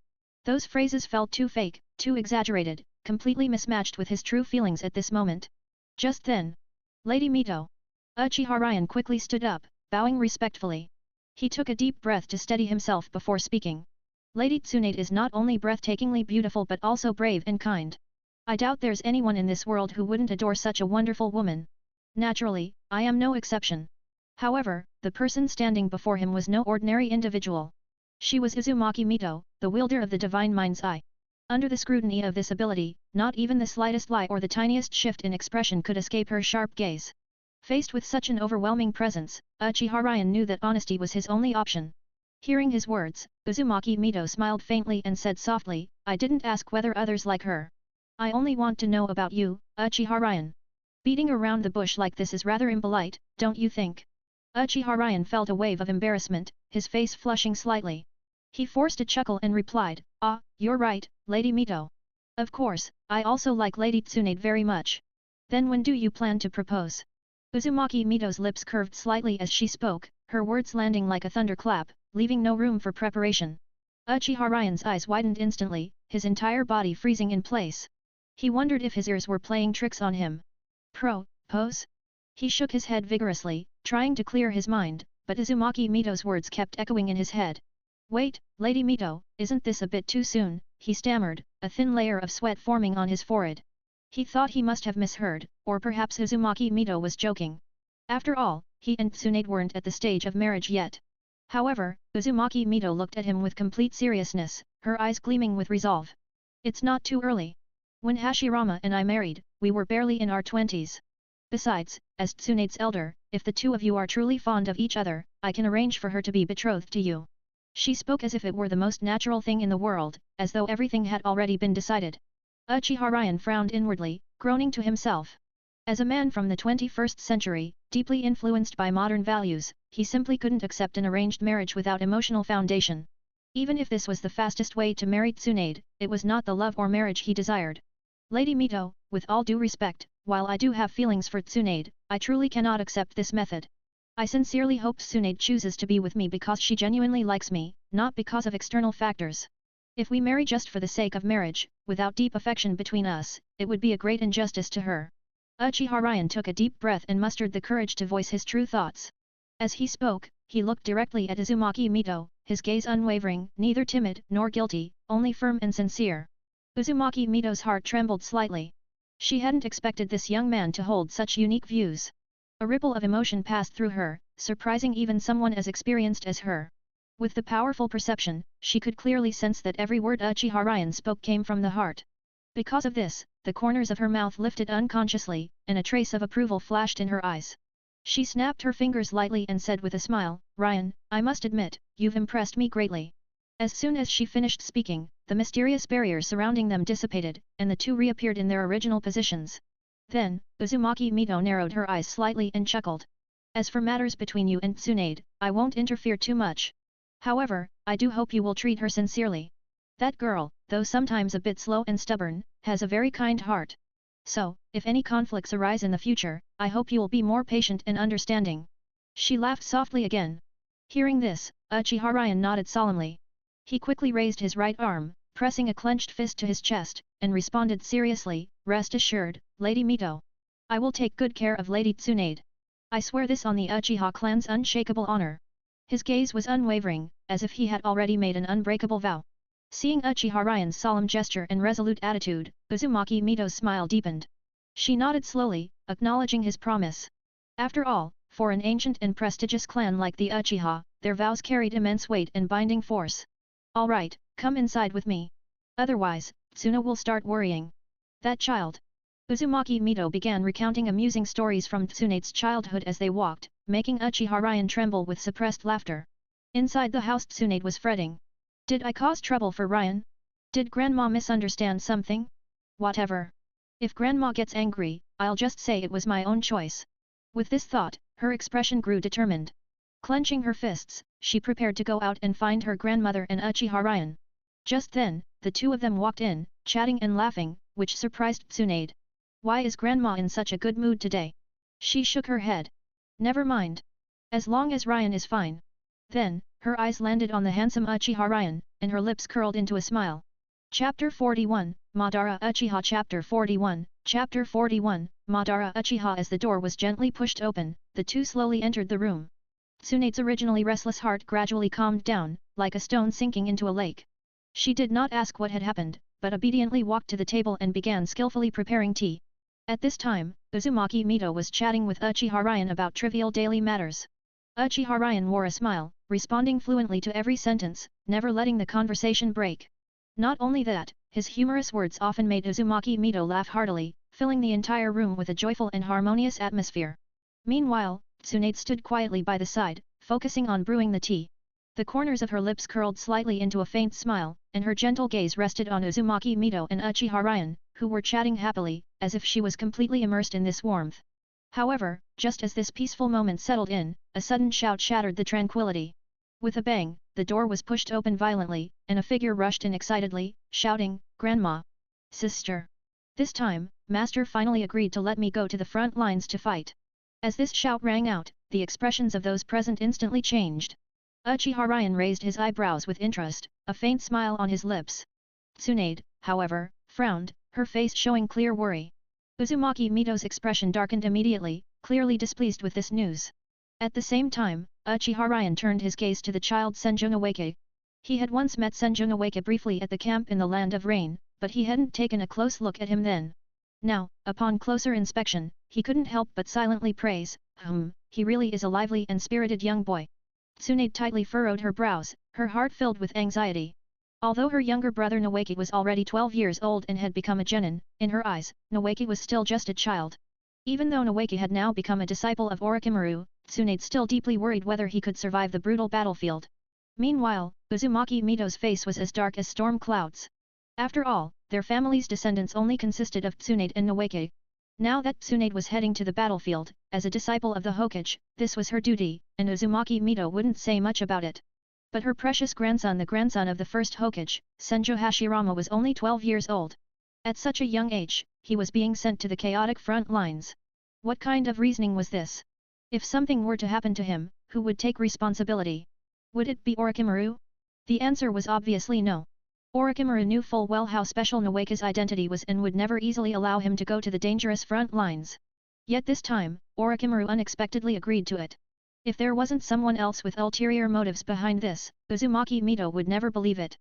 Those phrases felt too fake, too exaggerated, completely mismatched with his true feelings at this moment. Just then. Lady Mito. Uchiha quickly stood up, bowing respectfully. He took a deep breath to steady himself before speaking. Lady Tsunade is not only breathtakingly beautiful but also brave and kind. I doubt there's anyone in this world who wouldn't adore such a wonderful woman. Naturally, I am no exception. However, the person standing before him was no ordinary individual. She was Uzumaki Mito, the wielder of the Divine Mind's Eye. Under the scrutiny of this ability, not even the slightest lie or the tiniest shift in expression could escape her sharp gaze. Faced with such an overwhelming presence, Uchiha knew that honesty was his only option. Hearing his words, Uzumaki Mito smiled faintly and said softly, I didn't ask whether others like her. I only want to know about you, Uchiha. Beating around the bush like this is rather impolite, don't you think? Uchiha felt a wave of embarrassment, his face flushing slightly. He forced a chuckle and replied, Ah, you're right, Lady Mito. Of course, I also like Lady Tsunade very much. Then when do you plan to propose? Uzumaki Mito's lips curved slightly as she spoke, her words landing like a thunderclap, leaving no room for preparation. Uchiha eyes widened instantly, his entire body freezing in place. He wondered if his ears were playing tricks on him. Pose? He shook his head vigorously, trying to clear his mind, but Uzumaki Mito's words kept echoing in his head. Wait, Lady Mito, isn't this a bit too soon? He stammered, a thin layer of sweat forming on his forehead. He thought he must have misheard, or perhaps Uzumaki Mito was joking. After all, he and Tsunade weren't at the stage of marriage yet. However, Uzumaki Mito looked at him with complete seriousness, her eyes gleaming with resolve. It's not too early. When Hashirama and I married, we were barely in our 20s. Besides, as Tsunade's elder, if the two of you are truly fond of each other, I can arrange for her to be betrothed to you. She spoke as if it were the most natural thing in the world, as though everything had already been decided. Uchiha Ryan frowned inwardly, groaning to himself. As a man from the 21st century, deeply influenced by modern values, he simply couldn't accept an arranged marriage without emotional foundation. Even if this was the fastest way to marry Tsunade, it was not the love or marriage he desired. Lady Mito, with all due respect, while I do have feelings for Tsunade, I truly cannot accept this method. I sincerely hope Tsunade chooses to be with me because she genuinely likes me, not because of external factors. If we marry just for the sake of marriage, without deep affection between us, it would be a great injustice to her. Uchiha Ryan took a deep breath and mustered the courage to voice his true thoughts. As he spoke, he looked directly at Uzumaki Mito, his gaze unwavering, neither timid nor guilty, only firm and sincere. Uzumaki Mito's heart trembled slightly. She hadn't expected this young man to hold such unique views. A ripple of emotion passed through her, surprising even someone as experienced as her. With the powerful perception, she could clearly sense that every word Uchiha Ryan spoke came from the heart. Because of this, the corners of her mouth lifted unconsciously, and a trace of approval flashed in her eyes. She snapped her fingers lightly and said with a smile, "Ryan, I must admit, you've impressed me greatly." As soon as she finished speaking, the mysterious barriers surrounding them dissipated, and the two reappeared in their original positions. Then, Uzumaki Mito narrowed her eyes slightly and chuckled. "As for matters between you and Tsunade, I won't interfere too much. However, I do hope you will treat her sincerely. That girl, though sometimes a bit slow and stubborn, has a very kind heart. So, if any conflicts arise in the future, I hope you will be more patient and understanding." She laughed softly again. Hearing this, Uchiha Ryan nodded solemnly. He quickly raised his right arm, pressing a clenched fist to his chest, and responded seriously, "Rest assured, Lady Mito. I will take good care of Lady Tsunade. I swear this on the Uchiha clan's unshakable honor." His gaze was unwavering, as if he had already made an unbreakable vow. Seeing Uchiha Ryan's solemn gesture and resolute attitude, Uzumaki Mito's smile deepened. She nodded slowly, acknowledging his promise. After all, for an ancient and prestigious clan like the Uchiha, their vows carried immense weight and binding force. "All right, come inside with me. Otherwise, Tsuna will start worrying. That child." Uzumaki Mito began recounting amusing stories from Tsunade's childhood as they walked, making Uchiha Ryan tremble with suppressed laughter. Inside the house, Tsunade was fretting. "Did I cause trouble for Ryan? Did Grandma misunderstand something? Whatever. If Grandma gets angry, I'll just say it was my own choice." With this thought, her expression grew determined. Clenching her fists, she prepared to go out and find her grandmother and Uchiha Ryan. Just then, the two of them walked in, chatting and laughing, which surprised Tsunade. "Why is Grandma in such a good mood today?" She shook her head. "Never mind. As long as Ryan is fine." Then, her eyes landed on the handsome Uchiha Ryan, and her lips curled into a smile. Chapter 41, Madara Uchiha Chapter 41, Chapter 41, Madara Uchiha. As the door was gently pushed open, the two slowly entered the room. Tsunade's originally restless heart gradually calmed down, like a stone sinking into a lake. She did not ask what had happened, but obediently walked to the table and began skillfully preparing tea. At this time, Uzumaki Mito was chatting with Uchiha Ryan about trivial daily matters. Uchiha Ryan wore a smile, responding fluently to every sentence, never letting the conversation break. Not only that, his humorous words often made Uzumaki Mito laugh heartily, filling the entire room with a joyful and harmonious atmosphere. Meanwhile, Tsunade stood quietly by the side, focusing on brewing the tea. The corners of her lips curled slightly into a faint smile, and her gentle gaze rested on Uzumaki Mito and Uchiha Ryan, who were chatting happily, as if she was completely immersed in this warmth. However, just as this peaceful moment settled in, a sudden shout shattered the tranquility. With a bang, the door was pushed open violently, and a figure rushed in excitedly, shouting, "Grandma! Sister!" This time, Master finally agreed to let me go to the front lines to fight. As this shout rang out, the expressions of those present instantly changed. Uchiha Ryan raised his eyebrows with interest, a faint smile on his lips. Tsunade, however, frowned, her face showing clear worry. Uzumaki Mito's expression darkened immediately, clearly displeased with this news. At the same time, Uchiha Ryan turned his gaze to the child Senju Noeke. He had once met Senju Noeke briefly at the camp in the Land of Rain, but he hadn't taken a close look at him then. Now, upon closer inspection, he couldn't help but silently praise, he really is a lively and spirited young boy. Tsunade tightly furrowed her brows, her heart filled with anxiety. Although her younger brother Noeke was already 12 years old and had become a genin, in her eyes, Noeke was still just a child. Even though Noeke had now become a disciple of Orochimaru, Tsunade still deeply worried whether he could survive the brutal battlefield. Meanwhile, Uzumaki Mito's face was as dark as storm clouds. After all, their family's descendants only consisted of Tsunade and Noeke. Now that Tsunade was heading to the battlefield, as a disciple of the Hokage, this was her duty, and Uzumaki Mito wouldn't say much about it. But her precious grandson, the grandson of the first Hokage, Senju Hashirama, was only 12 years old. At such a young age, he was being sent to the chaotic front lines. What kind of reasoning was this? If something were to happen to him, who would take responsibility? Would it be Orochimaru? The answer was obviously no. Orochimaru knew full well how special Noeke's identity was and would never easily allow him to go to the dangerous front lines. Yet this time, Orochimaru unexpectedly agreed to it. If there wasn't someone else with ulterior motives behind this, Uzumaki Mito would never believe it.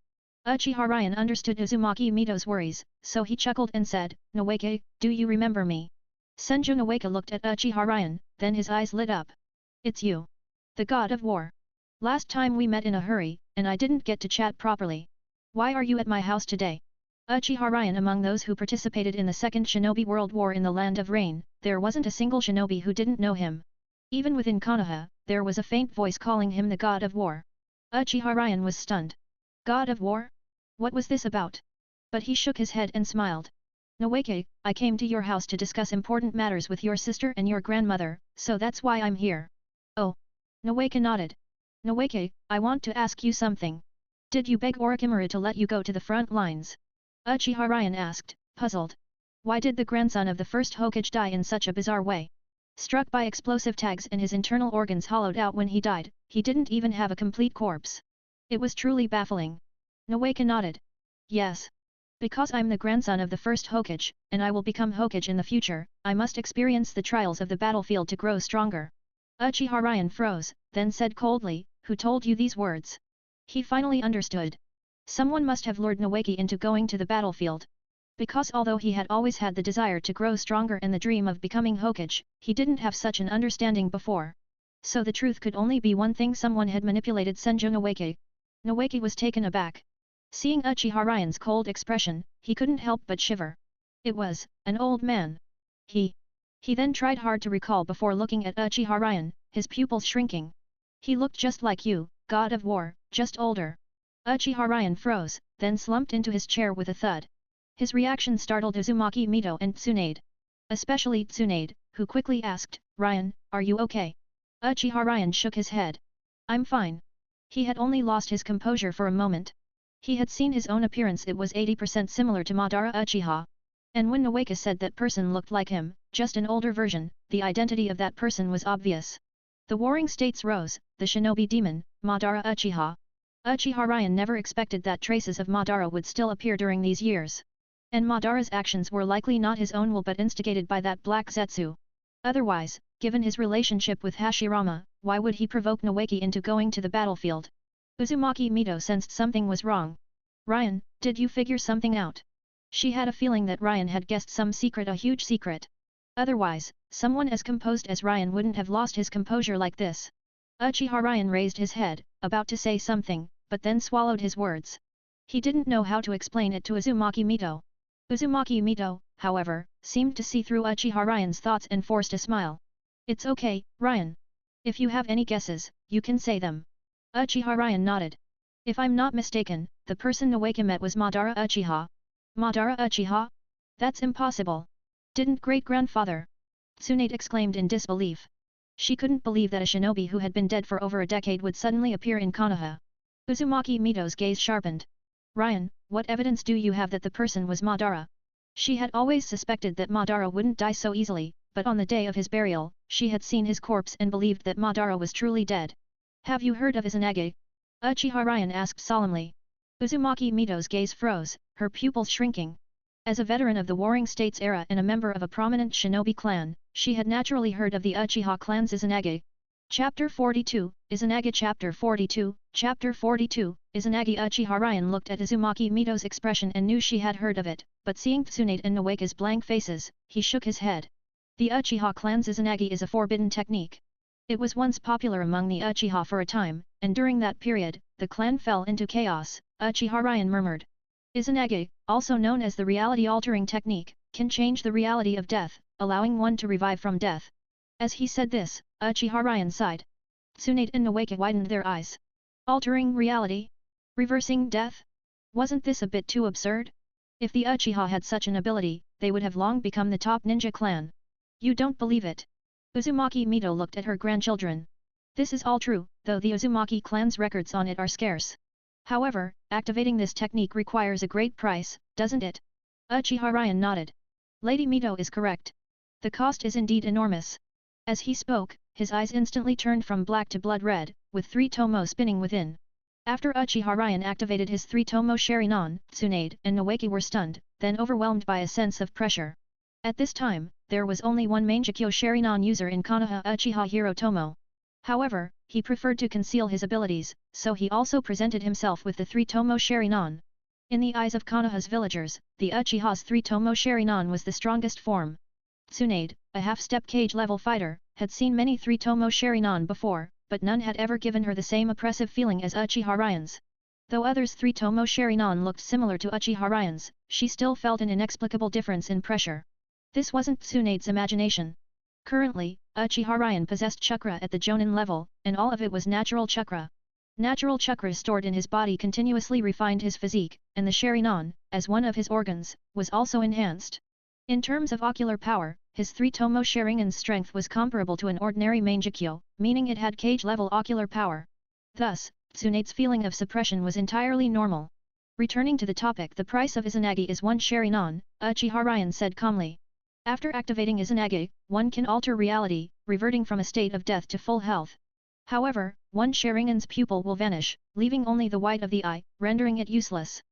Uchiha Ryan understood Uzumaki Mito's worries, so he chuckled and said, "Noeke, do you remember me?" Senju Noeke looked at Uchiha Ryan, then his eyes lit up. "It's you. The god of war. Last time we met in a hurry, and I didn't get to chat properly. Why are you at my house today?" Uchiha Ryan, among those who participated in the Second Shinobi World War in the Land of Rain, there wasn't a single shinobi who didn't know him. Even within Konoha, there was a faint voice calling him the God of War. Uchiha Ryan was stunned. God of War? What was this about? But he shook his head and smiled. "Noeke, I came to your house to discuss important matters with your sister and your grandmother, so that's why I'm here." "Oh." Noeke nodded. "Noeke, I want to ask you something. Did you beg Orochimaru to let you go to the front lines?" Uchiha Ryan asked, puzzled. Why did the grandson of the first Hokage die in such a bizarre way? Struck by explosive tags and his internal organs hollowed out when he died, he didn't even have a complete corpse. It was truly baffling. Noeke nodded. "Yes. Because I'm the grandson of the first Hokage, and I will become Hokage in the future, I must experience the trials of the battlefield to grow stronger." Uchiha Ryan froze, then said coldly, "Who told you these words?" He finally understood. Someone must have lured Noeke into going to the battlefield. Because although he had always had the desire to grow stronger and the dream of becoming Hokage, he didn't have such an understanding before. So the truth could only be one thing: someone had manipulated Senju Noeke. Noeke was taken aback. Seeing Uchiha Ryan's cold expression, he couldn't help but shiver. It was an old man. He then tried hard to recall before looking at Uchiha Ryan, his pupils shrinking. "He looked just like you, God of War, just older." Uchiha Ryan froze, then slumped into his chair with a thud. His reaction startled Uzumaki Mito and Tsunade. Especially Tsunade, who quickly asked, "Ryan, are you okay?" Uchiha Ryan shook his head. "I'm fine." He had only lost his composure for a moment. He had seen his own appearance; it was 80% similar to Madara Uchiha. And when Noeke said that person looked like him, just an older version, the identity of that person was obvious. The Warring States rose, the shinobi demon, Madara Uchiha. Uchiha Ryan never expected that traces of Madara would still appear during these years. And Madara's actions were likely not his own will but instigated by that black Zetsu. Otherwise, given his relationship with Hashirama, why would he provoke Noeke into going to the battlefield? Uzumaki Mito sensed something was wrong. "Ryan, did you figure something out?" She had a feeling that Ryan had guessed some secret, a huge secret. Otherwise, someone as composed as Ryan wouldn't have lost his composure like this. Uchiha Ryan raised his head, about to say something, but then swallowed his words. He didn't know how to explain it to Uzumaki Mito. Uzumaki Mito, however, seemed to see through Uchiha Ryan's thoughts and forced a smile. "It's okay, Ryan. If you have any guesses, you can say them." Uchiha Ryan nodded. "If I'm not mistaken, the person Noeke met was Madara Uchiha." "Madara Uchiha? That's impossible. Didn't great-grandfather?" Tsunade exclaimed in disbelief. She couldn't believe that a shinobi who had been dead for over a decade would suddenly appear in Konoha. Uzumaki Mito's gaze sharpened. "Ryan, what evidence do you have that the person was Madara?" She had always suspected that Madara wouldn't die so easily, but on the day of his burial, she had seen his corpse and believed that Madara was truly dead. "Have you heard of Tsunade?" Uchiha Ryan asked solemnly. Uzumaki Mito's gaze froze, her pupils shrinking. As a veteran of the Warring States era and a member of a prominent shinobi clan, she had naturally heard of the Uchiha clan's Izanagi. Chapter 42, Izanagi. Chapter 42, Chapter 42, Izanagi. Uchiha Ryan looked at Uzumaki Mito's expression and knew she had heard of it, but seeing Tsunade and Noeka's blank faces, he shook his head. The Uchiha clan's Izanagi is a forbidden technique. It was once popular among the Uchiha for a time, and during that period, the clan fell into chaos, Uchiha Ryan murmured. Izanagi, also known as the reality-altering technique, can change the reality of death, allowing one to revive from death. As he said this, Uchiha Ryan sighed. Tsunade and Noeka widened their eyes. Altering reality? Reversing death? Wasn't this a bit too absurd? If the Uchiha had such an ability, they would have long become the top ninja clan. You don't believe it? Uzumaki Mito looked at her grandchildren. This is all true, though the Uzumaki clan's records on it are scarce. However, activating this technique requires a great price, doesn't it? Uchiha Ryan nodded. Lady Mito is correct. The cost is indeed enormous. As he spoke, his eyes instantly turned from black to blood red, with 3 tomo spinning within. After Uchiha Ryan activated his 3 tomo Sharingan, Tsunade and Noeki were stunned, then overwhelmed by a sense of pressure. At this time, there was only one Mangekyo Sharingan user in Konoha, Uchiha Hirotomo. However, he preferred to conceal his abilities, so he also presented himself with the 3 tomo Sharingan. In the eyes of Konoha's villagers, the Uchiha's 3 tomo Sharingan was the strongest form. Tsunade, a half-step cage-level fighter, had seen many 3 tomo Sharingan before, but none had ever given her the same oppressive feeling as Uchiha Ryan's. Though others' 3 tomo Sharingan looked similar to Uchiha Ryan's, she still felt an inexplicable difference in pressure. This wasn't Tsunade's imagination. Currently, Uchiha Ryan possessed chakra at the Jonin level, and all of it was natural chakra. Natural chakra stored in his body continuously refined his physique, and the Sharingan, as one of his organs, was also enhanced. In terms of ocular power, his 3 tomo Sharingan's strength was comparable to an ordinary Mangekyo, meaning it had cage-level ocular power. Thus, Tsunade's feeling of suppression was entirely normal. Returning to the topic, the price of Izanagi is 1 Sharingan, Uchiha Ryan said calmly. After activating Izanagi, one can alter reality, reverting from a state of death to full health. However, 1 Sharingan's pupil will vanish, leaving only the white of the eye, rendering it useless.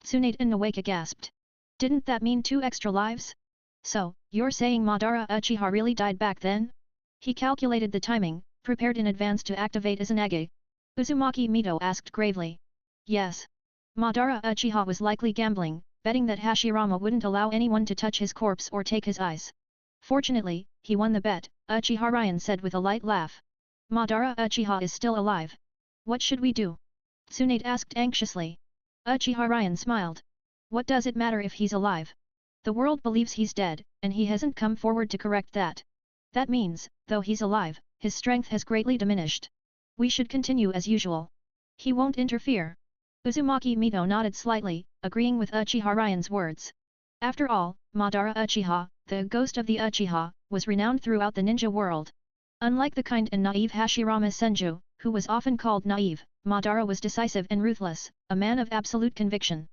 Tsunade and Noeka gasped. Didn't that mean 2 extra lives? So, you're saying Madara Uchiha really died back then? He calculated the timing, prepared in advance to activate Izanagi. Uzumaki Mito asked gravely. Yes. Madara Uchiha was likely gambling, betting that Hashirama wouldn't allow anyone to touch his corpse or take his eyes. Fortunately, he won the bet, Uchiha Ryan said with a light laugh. Madara Uchiha is still alive. What should we do? Tsunade asked anxiously. Uchiha Ryan smiled. What does it matter if he's alive? The world believes he's dead, and he hasn't come forward to correct that. That means, though he's alive, his strength has greatly diminished. We should continue as usual. He won't interfere. Uzumaki Mito nodded slightly, agreeing with Uchiha Ryan's words. After all, Madara Uchiha, the ghost of the Uchiha, was renowned throughout the ninja world. Unlike the kind and naive Hashirama Senju, who was often called naive, Madara was decisive and ruthless, a man of absolute conviction.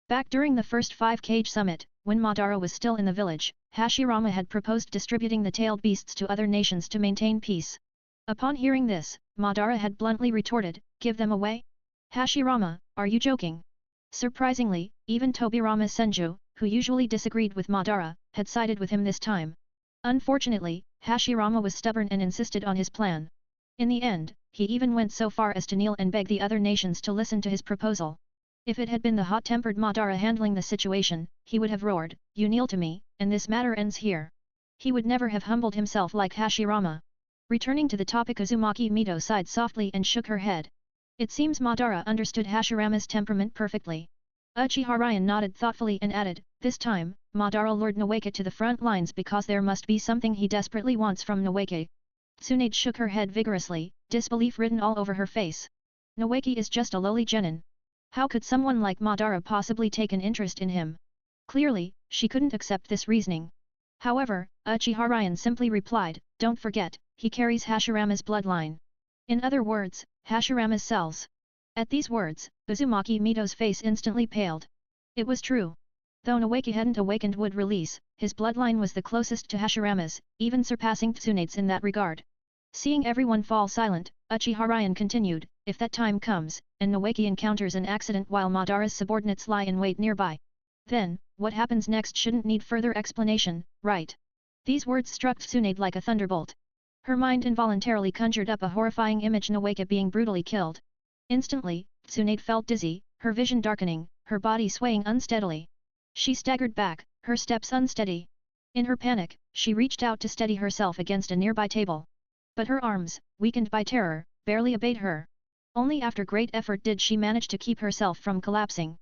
Back during the first 5-Cage Summit, when Madara was still in the village, Hashirama had proposed distributing the tailed beasts to other nations to maintain peace. Upon hearing this, Madara had bluntly retorted, "Give them away? Hashirama, are you joking?" Surprisingly, even Tobirama Senju, who usually disagreed with Madara, had sided with him this time. Unfortunately, Hashirama was stubborn and insisted on his plan. In the end, he even went so far as to kneel and beg the other nations to listen to his proposal. If it had been the hot-tempered Madara handling the situation, he would have roared, "You kneel to me, and this matter ends here." He would never have humbled himself like Hashirama. Returning to the topic, Uzumaki Mito sighed softly and shook her head. It seems Madara understood Hashirama's temperament perfectly. Uchiha Ryan nodded thoughtfully and added, "This time, Madara lured Noeka to the front lines because there must be something he desperately wants from Noeka." Tsunade shook her head vigorously, disbelief written all over her face. Noeki is just a lowly genin. How could someone like Madara possibly take an interest in him? Clearly, she couldn't accept this reasoning. However, Uchiha Ryan simply replied, "Don't forget, he carries Hashirama's bloodline. In other words, Hashirama's cells." At these words, Uzumaki Mito's face instantly paled. It was true. Though Noeki hadn't awakened wood release, his bloodline was the closest to Hashirama's, even surpassing Tsunade's in that regard. Seeing everyone fall silent, Uchiha Ryan continued, "If that time comes, and Noeki encounters an accident while Madara's subordinates lie in wait nearby, then, what happens next shouldn't need further explanation, right? These words struck Tsunade like a thunderbolt. Her mind involuntarily conjured up a horrifying image: Noeka being brutally killed. Instantly, Tsunade felt dizzy, her vision darkening, her body swaying unsteadily. She staggered back, her steps unsteady. In her panic, she reached out to steady herself against a nearby table. But her arms, weakened by terror, barely obeyed her. Only after great effort did she manage to keep herself from collapsing.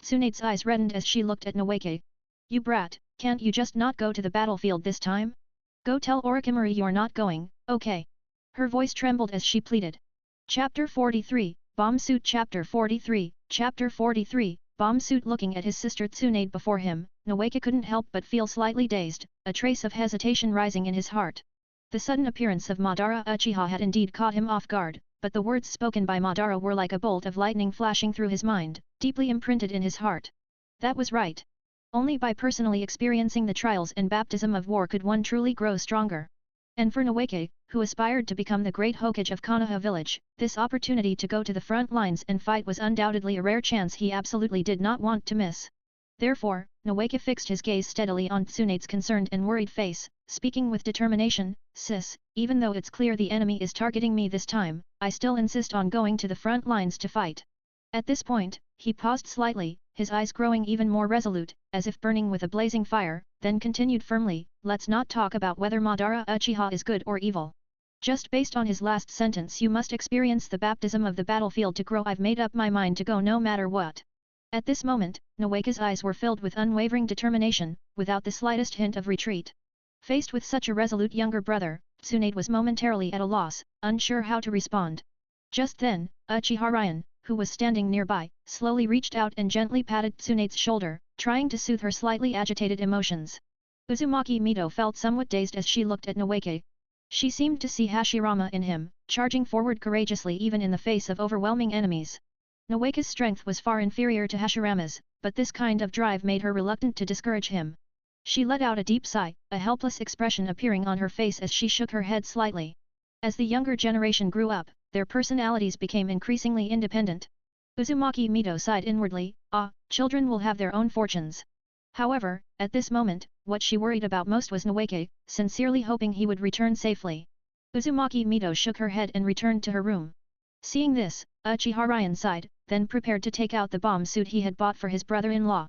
Tsunade's eyes reddened as she looked at Noeka. "You brat, can't you just not go to the battlefield this time? Go tell Orikimori you're not going, okay?" Her voice trembled as she pleaded. Chapter 43, Bomb Suit. Chapter 43, Bomb Suit. Looking at his sister Tsunade before him, Noeka couldn't help but feel slightly dazed, a trace of hesitation rising in his heart. The sudden appearance of Madara Uchiha had indeed caught him off guard, but the words spoken by Madara were like a bolt of lightning flashing through his mind, deeply imprinted in his heart. That was right. Only by personally experiencing the trials and baptism of war could one truly grow stronger. And for Noeka, who aspired to become the great Hokage of Konoha village, this opportunity to go to the front lines and fight was undoubtedly a rare chance he absolutely did not want to miss. Therefore, Noeka fixed his gaze steadily on Tsunade's concerned and worried face, speaking with determination, "Sis, even though it's clear the enemy is targeting me this time, I still insist on going to the front lines to fight." At this point, he paused slightly, his eyes growing even more resolute, as if burning with a blazing fire, then continued firmly, "Let's not talk about whether Madara Uchiha is good or evil. Just based on his last sentence you must experience the baptism of the battlefield to grow. I've made up my mind to go no matter what." At this moment, Noeka's eyes were filled with unwavering determination, without the slightest hint of retreat. Faced with such a resolute younger brother, Tsunade was momentarily at a loss, unsure how to respond. Just then, Uchiha Ryan, who was standing nearby, slowly reached out and gently patted Tsunade's shoulder, trying to soothe her slightly agitated emotions. Uzumaki Mito felt somewhat dazed as she looked at Noeka. She seemed to see Hashirama in him, charging forward courageously even in the face of overwhelming enemies. Noeka's strength was far inferior to Hashirama's, but this kind of drive made her reluctant to discourage him. She let out a deep sigh, a helpless expression appearing on her face as she shook her head slightly. As the younger generation grew up, their personalities became increasingly independent. Uzumaki Mito sighed inwardly, children will have their own fortunes. However, at this moment, what she worried about most was Noeka, sincerely hoping he would return safely. Uzumaki Mito shook her head and returned to her room. Seeing this, Uchiha Ryan sighed, then prepared to take out the bomb suit he had bought for his brother-in-law.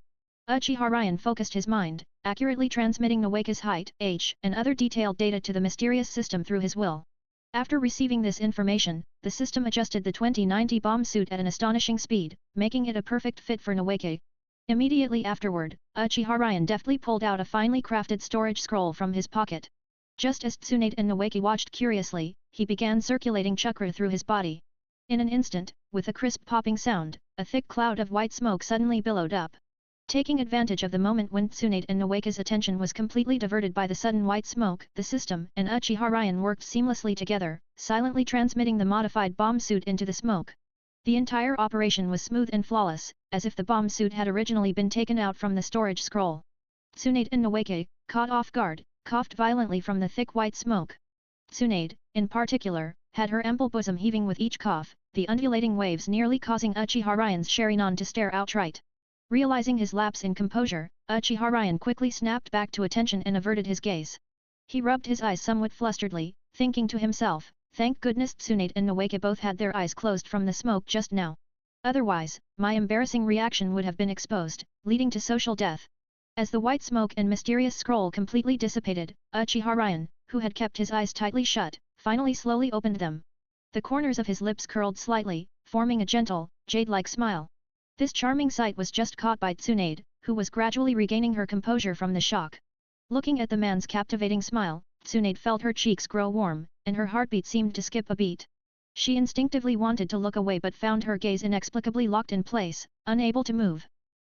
Uchiha Ryan focused his mind, accurately transmitting Noeka's height, age, and other detailed data to the mysterious system through his will. After receiving this information, the system adjusted the 2090 bomb suit at an astonishing speed, making it a perfect fit for Noeka. Immediately afterward, Uchiha Ryan deftly pulled out a finely crafted storage scroll from his pocket. Just as Tsunade and Noeka watched curiously, he began circulating chakra through his body. In an instant, with a crisp popping sound, a thick cloud of white smoke suddenly billowed up. Taking advantage of the moment when Tsunade and Noeka's attention was completely diverted by the sudden white smoke, the system and Uchiha Ryan worked seamlessly together, silently transmitting the modified bomb suit into the smoke. The entire operation was smooth and flawless, as if the bomb suit had originally been taken out from the storage scroll. Tsunade and Noeka, caught off guard, coughed violently from the thick white smoke. Tsunade, in particular, had her ample bosom heaving with each cough, the undulating waves nearly causing Uchiha Ryan's Sharingan to stare outright. Realizing his lapse in composure, Uchiha Ryan quickly snapped back to attention and averted his gaze. He rubbed his eyes somewhat flusteredly, thinking to himself, "Thank goodness Tsunade and Noeka both had their eyes closed from the smoke just now. Otherwise, my embarrassing reaction would have been exposed, leading to social death." As the white smoke and mysterious scroll completely dissipated, Uchiha Ryan, who had kept his eyes tightly shut, finally slowly opened them. The corners of his lips curled slightly, forming a gentle, jade-like smile. This charming sight was just caught by Tsunade, who was gradually regaining her composure from the shock. Looking at the man's captivating smile, Tsunade felt her cheeks grow warm, and her heartbeat seemed to skip a beat. She instinctively wanted to look away but found her gaze inexplicably locked in place, unable to move.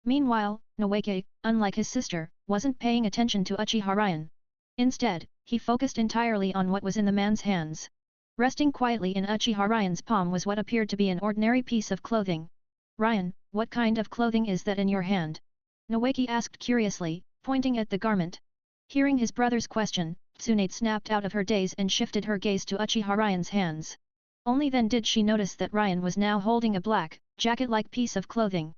Meanwhile, Noeka, unlike his sister, wasn't paying attention to Uchiha Ryan. Instead, he focused entirely on what was in the man's hands. Resting quietly in Uchiha Ryan's palm was what appeared to be an ordinary piece of clothing. "Ryan, what kind of clothing is that in your hand?" Noeka asked curiously, pointing at the garment. Hearing his brother's question, Tsunade snapped out of her daze and shifted her gaze to Uchiha Ryan's hands. Only then did she notice that Ryan was now holding a black, jacket-like piece of clothing.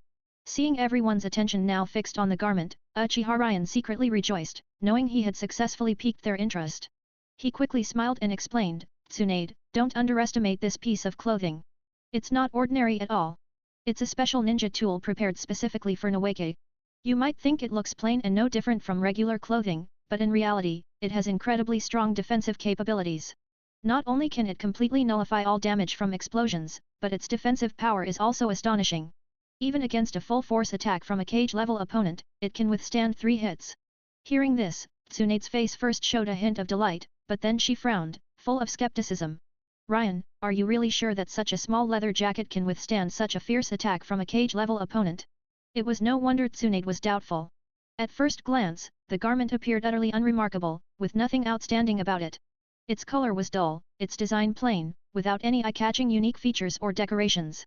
Seeing everyone's attention now fixed on the garment, Uchiha Ryan secretly rejoiced, knowing he had successfully piqued their interest. He quickly smiled and explained, Tsunade, don't underestimate this piece of clothing. It's not ordinary at all. It's a special ninja tool prepared specifically for Noeke. You might think it looks plain and no different from regular clothing, but in reality, it has incredibly strong defensive capabilities. Not only can it completely nullify all damage from explosions, but its defensive power is also astonishing. Even against a full-force attack from a cage-level opponent, it can withstand 3 hits. Hearing this, Tsunade's face first showed a hint of delight, but then she frowned, full of skepticism. Ryan, are you really sure that such a small leather jacket can withstand such a fierce attack from a cage-level opponent? It was no wonder Tsunade was doubtful. At first glance, the garment appeared utterly unremarkable, with nothing outstanding about it. Its color was dull, its design plain, without any eye-catching unique features or decorations.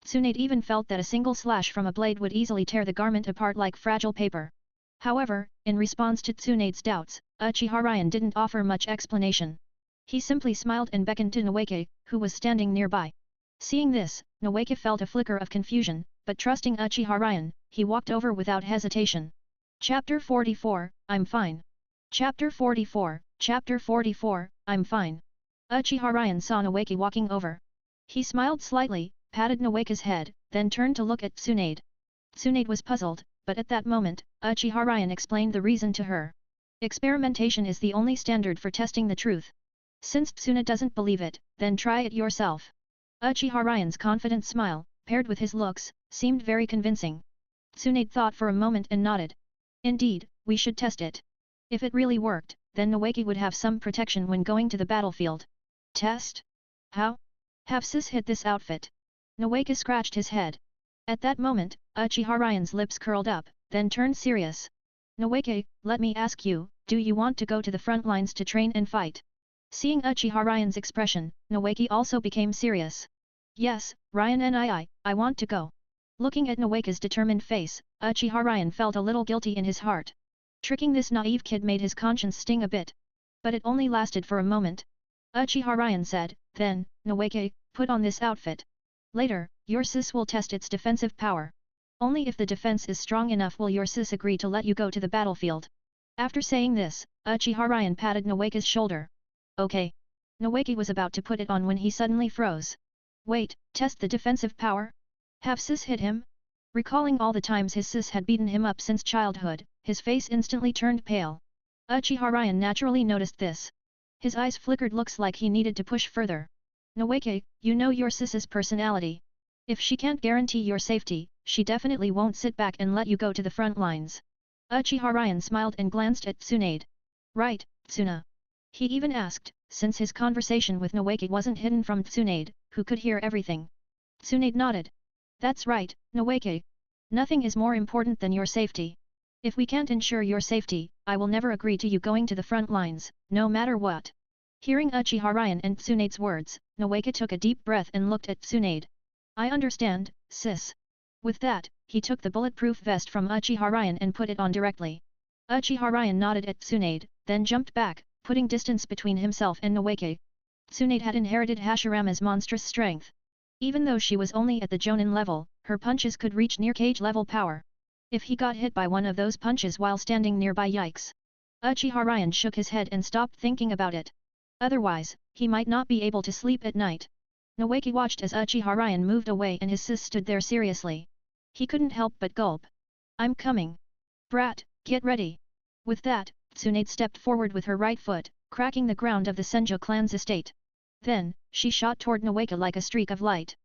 Tsunade even felt that a single slash from a blade would easily tear the garment apart like fragile paper. However, in response to Tsunade's doubts, Uchiha Ryan didn't offer much explanation. He simply smiled and beckoned to Noeke, who was standing nearby. Seeing this, Noeke felt a flicker of confusion, but trusting Uchiha Ryan, he walked over without hesitation. Chapter 44, I'm fine. Chapter 44, Chapter 44, I'm fine. Uchiha Ryan saw Noeke walking over. He smiled slightly, patted Noeke's head, then turned to look at Tsunade. Tsunade was puzzled, but at that moment, Uchiha Ryan explained the reason to her. Experimentation is the only standard for testing the truth. Since Tsunade doesn't believe it, then try it yourself. Uchiha Ryan's confident smile, paired with his looks, seemed very convincing. Tsunade thought for a moment and nodded. Indeed, we should test it. If it really worked, then Noeke would have some protection when going to the battlefield. Test? How? Have sis hit this outfit? Noeke scratched his head. At that moment, Uchiha Ryan's lips curled up, then turned serious. Noeke, let me ask you, do you want to go to the front lines to train and fight? Seeing Uchiha Ryan's expression, Noeke also became serious. Yes, Ryan and I want to go. Looking at Noeke's determined face, Uchiha Ryan felt a little guilty in his heart. Tricking this naive kid made his conscience sting a bit. But it only lasted for a moment. Uchiha Ryan said, then, Noeke, put on this outfit. Later, your sis will test its defensive power. Only if the defense is strong enough will your sis agree to let you go to the battlefield. After saying this, Uchiha Ryan patted Noeke's shoulder. Okay. Noeke was about to put it on when he suddenly froze. Wait, test the defensive power? Have sis hit him? Recalling all the times his sis had beaten him up since childhood, his face instantly turned pale. Uchiha Ryan naturally noticed this. His eyes flickered, looks like he needed to push further. Noeke, you know your sis's personality. If she can't guarantee your safety, she definitely won't sit back and let you go to the front lines. Uchiha Ryan smiled and glanced at Tsunade. Right, Tsuna. He even asked, since his conversation with Noeke wasn't hidden from Tsunade, who could hear everything. Tsunade nodded. That's right, Noeke. Nothing is more important than your safety. If we can't ensure your safety, I will never agree to you going to the front lines, no matter what. Hearing Uchiha Ryan and Tsunade's words, Noeke took a deep breath and looked at Tsunade. I understand, sis. With that, he took the bulletproof vest from Uchiha Ryan and put it on directly. Uchiha Ryan nodded at Tsunade, then jumped back, putting distance between himself and Noeke. Tsunade had inherited Hashirama's monstrous strength. Even though she was only at the Jonin level, her punches could reach near cage level power. If he got hit by one of those punches while standing nearby, yikes. Uchiha Ryan shook his head and stopped thinking about it. Otherwise, he might not be able to sleep at night. Noeke watched as Uchiha Ryan moved away and his sis stood there seriously. He couldn't help but gulp. I'm coming. Brat, get ready. With that, Tsunade stepped forward with her right foot, cracking the ground of the Senjo clan's estate. Then, she shot toward Noeke like a streak of light.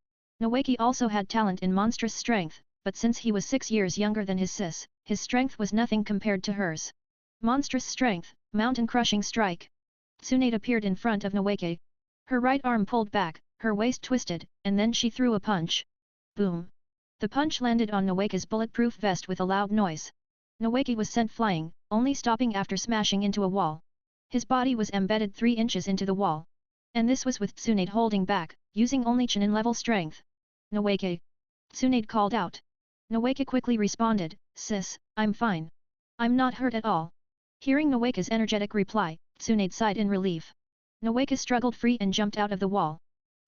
Noeke also had talent in monstrous strength, but since he was 6 years younger than his sis, his strength was nothing compared to hers. Monstrous strength, mountain-crushing strike. Tsunade appeared in front of Noeke. Her right arm pulled back, her waist twisted, and then she threw a punch. Boom! The punch landed on Noeke's bulletproof vest with a loud noise. Noeke was sent flying, only stopping after smashing into a wall. His body was embedded 3 inches into the wall. And this was with Tsunade holding back, using only Chunin-level strength. Noeke! Tsunade called out. Noeke quickly responded, Sis, I'm fine. I'm not hurt at all. Hearing Noeke's energetic reply, Tsunade sighed in relief. Noeke struggled free and jumped out of the wall.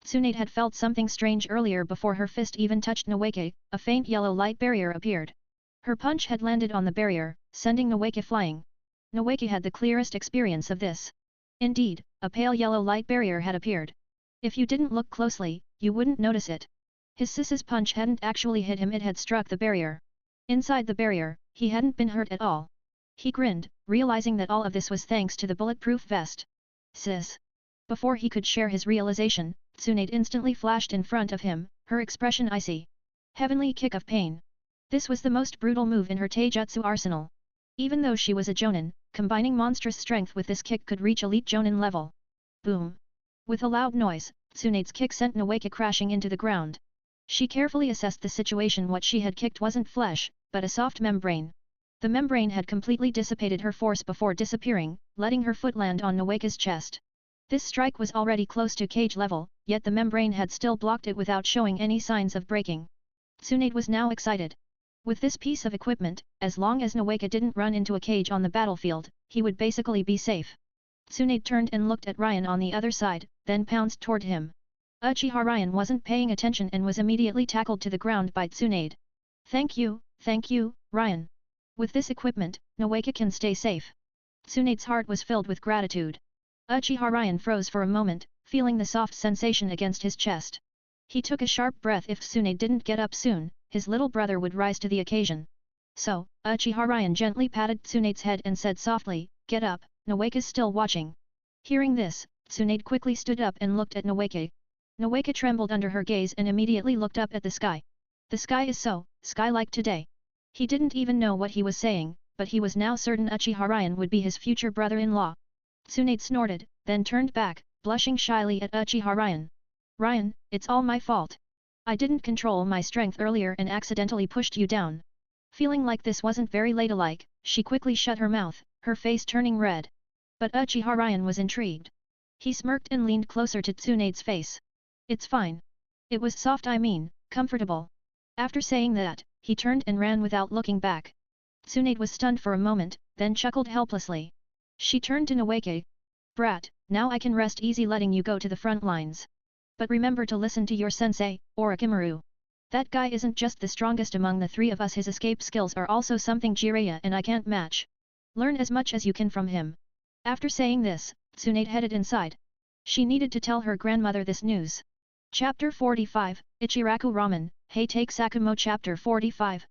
Tsunade had felt something strange earlier before her fist even touched Noeke, a faint yellow light barrier appeared. Her punch had landed on the barrier, sending Noeke flying. Noeke had the clearest experience of this. Indeed, a pale yellow light barrier had appeared. If you didn't look closely, you wouldn't notice it. His sis's punch hadn't actually hit him, it had struck the barrier. Inside the barrier, he hadn't been hurt at all. He grinned, realizing that all of this was thanks to the bulletproof vest. Sis. Before he could share his realization, Tsunade instantly flashed in front of him, her expression icy. Heavenly kick of pain. This was the most brutal move in her taijutsu arsenal. Even though she was a jonin, combining monstrous strength with this kick could reach elite jonin level. Boom! With a loud noise, Tsunade's kick sent Noeke crashing into the ground. She carefully assessed the situation. What she had kicked wasn't flesh, but a soft membrane. The membrane had completely dissipated her force before disappearing, letting her foot land on Noeke's chest. This strike was already close to cage level, yet the membrane had still blocked it without showing any signs of breaking. Tsunade was now excited. With this piece of equipment, as long as Noeke didn't run into a cage on the battlefield, he would basically be safe. Tsunade turned and looked at Ryan on the other side, then pounced toward him. Uchiha Ryan wasn't paying attention and was immediately tackled to the ground by Tsunade. Thank you, Ryan. With this equipment, Noeke can stay safe. Tsunade's heart was filled with gratitude. Uchiha Ryan froze for a moment, feeling the soft sensation against his chest. He took a sharp breath. If Tsunade didn't get up soon, his little brother would rise to the occasion. So, Uchiha Ryan gently patted Tsunade's head and said softly, "Get up, Noeke's still watching." Hearing this, Tsunade quickly stood up and looked at Noeke. Noeke trembled under her gaze and immediately looked up at the sky. The sky is so sky-like today. He didn't even know what he was saying, but he was now certain Uchiha Ryan would be his future brother-in-law. Tsunade snorted, then turned back, blushing shyly at Uchiha Ryan. "Ryan, it's all my fault. I didn't control my strength earlier and accidentally pushed you down." Feeling like this wasn't very ladylike, she quickly shut her mouth, her face turning red. But Uchiha Ryan was intrigued. He smirked and leaned closer to Tsunade's face. "It's fine. It was soft, comfortable." After saying that, he turned and ran without looking back. Tsunade was stunned for a moment, then chuckled helplessly. She turned to Noeke. "Brat, now I can rest easy letting you go to the front lines. But remember to listen to your sensei, Orochimaru. That guy isn't just the strongest among the three of us, his escape skills are also something Jiraiya and I can't match. Learn as much as you can from him." After saying this, Tsunade headed inside. She needed to tell her grandmother this news. Chapter 45, Ichiraku Ramen, Heitake Sakumo. Chapter 45,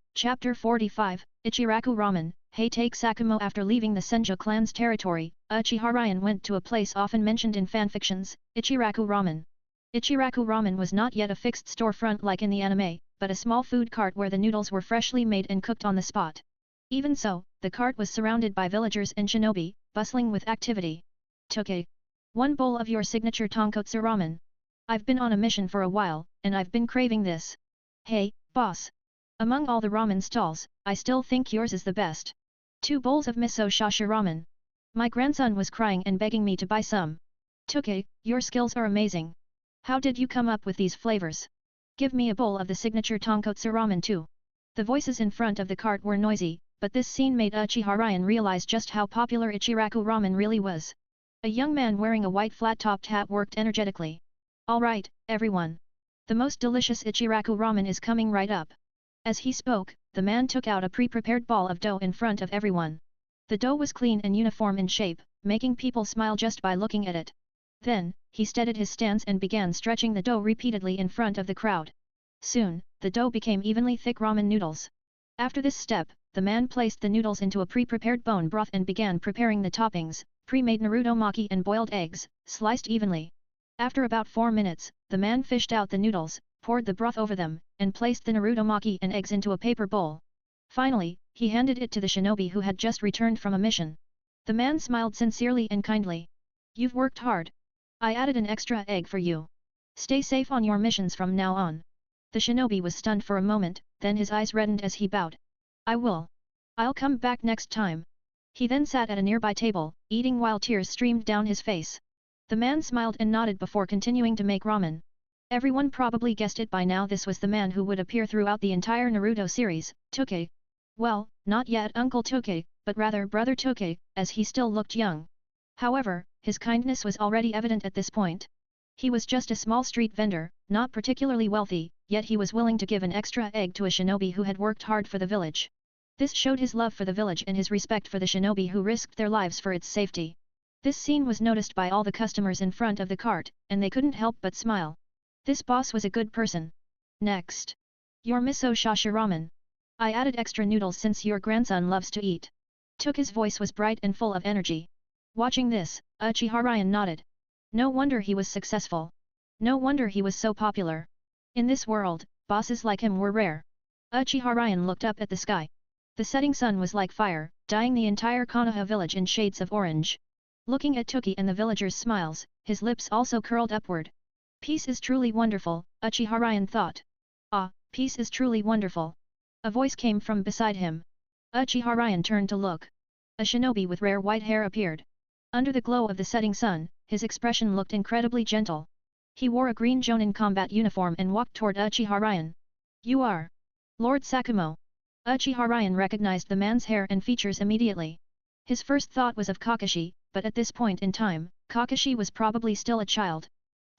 Ichiraku Ramen, Heitake Sakumo. After leaving the Senju clan's territory, Uchiha Ryan went to a place often mentioned in fanfictions, Ichiraku Ramen. Ichiraku Ramen was not yet a fixed storefront like in the anime, but a small food cart where the noodles were freshly made and cooked on the spot. Even so, the cart was surrounded by villagers and shinobi, bustling with activity. "Toke. One bowl of your signature tonkotsu ramen. I've been on a mission for a while, and I've been craving this. Hey, boss. Among all the ramen stalls, I still think yours is the best. 2 bowls of miso shashi ramen. My grandson was crying and begging me to buy some. Toke, your skills are amazing. How did you come up with these flavors? Give me a bowl of the signature tonkotsu ramen too." The voices in front of the cart were noisy, but this scene made Uchiha Ryan realize just how popular Ichiraku Ramen really was. A young man wearing a white flat-topped hat worked energetically. "Alright, everyone. The most delicious Ichiraku Ramen is coming right up." As he spoke, the man took out a pre-prepared ball of dough in front of everyone. The dough was clean and uniform in shape, making people smile just by looking at it. Then, he steadied his stance and began stretching the dough repeatedly in front of the crowd. Soon, the dough became evenly thick ramen noodles. After this step, the man placed the noodles into a pre-prepared bone broth and began preparing the toppings, pre-made Naruto maki and boiled eggs, sliced evenly. After about 4 minutes, the man fished out the noodles, poured the broth over them, and placed the Naruto maki and eggs into a paper bowl. Finally, he handed it to the shinobi who had just returned from a mission. The man smiled sincerely and kindly. "You've worked hard. I added an extra egg for you. Stay safe on your missions from now on." The shinobi was stunned for a moment, then his eyes reddened as he bowed. "I will. I'll come back next time." He then sat at a nearby table, eating while tears streamed down his face. The man smiled and nodded before continuing to make ramen. Everyone probably guessed it by now, this was the man who would appear throughout the entire Naruto series, Toke. Well, not yet Uncle Toke, but rather Brother Toke, as he still looked young. However, his kindness was already evident at this point. He was just a small street vendor, not particularly wealthy, yet he was willing to give an extra egg to a shinobi who had worked hard for the village. This showed his love for the village and his respect for the shinobi who risked their lives for its safety. This scene was noticed by all the customers in front of the cart, and they couldn't help but smile. This boss was a good person. Next. Your miso shashi ramen. I added extra noodles since your grandson loves to eat. Toki's voice was bright and full of energy. Watching this, Uchihara nodded. No wonder he was successful. No wonder he was so popular. In this world, bosses like him were rare. Uchihara looked up at the sky. The setting sun was like fire, dyeing the entire Konoha village in shades of orange. Looking at Toki and the villagers' smiles, his lips also curled upward. Peace is truly wonderful, Uchihara thought. Ah, peace is truly wonderful. A voice came from beside him. Uchihara turned to look. A shinobi with rare white hair appeared. Under the glow of the setting sun, his expression looked incredibly gentle. He wore a green Jonin combat uniform and walked toward Uchihara. You are Lord Sakumo. Uchihara recognized the man's hair and features immediately. His first thought was of Kakashi, but at this point in time, Kakashi was probably still a child.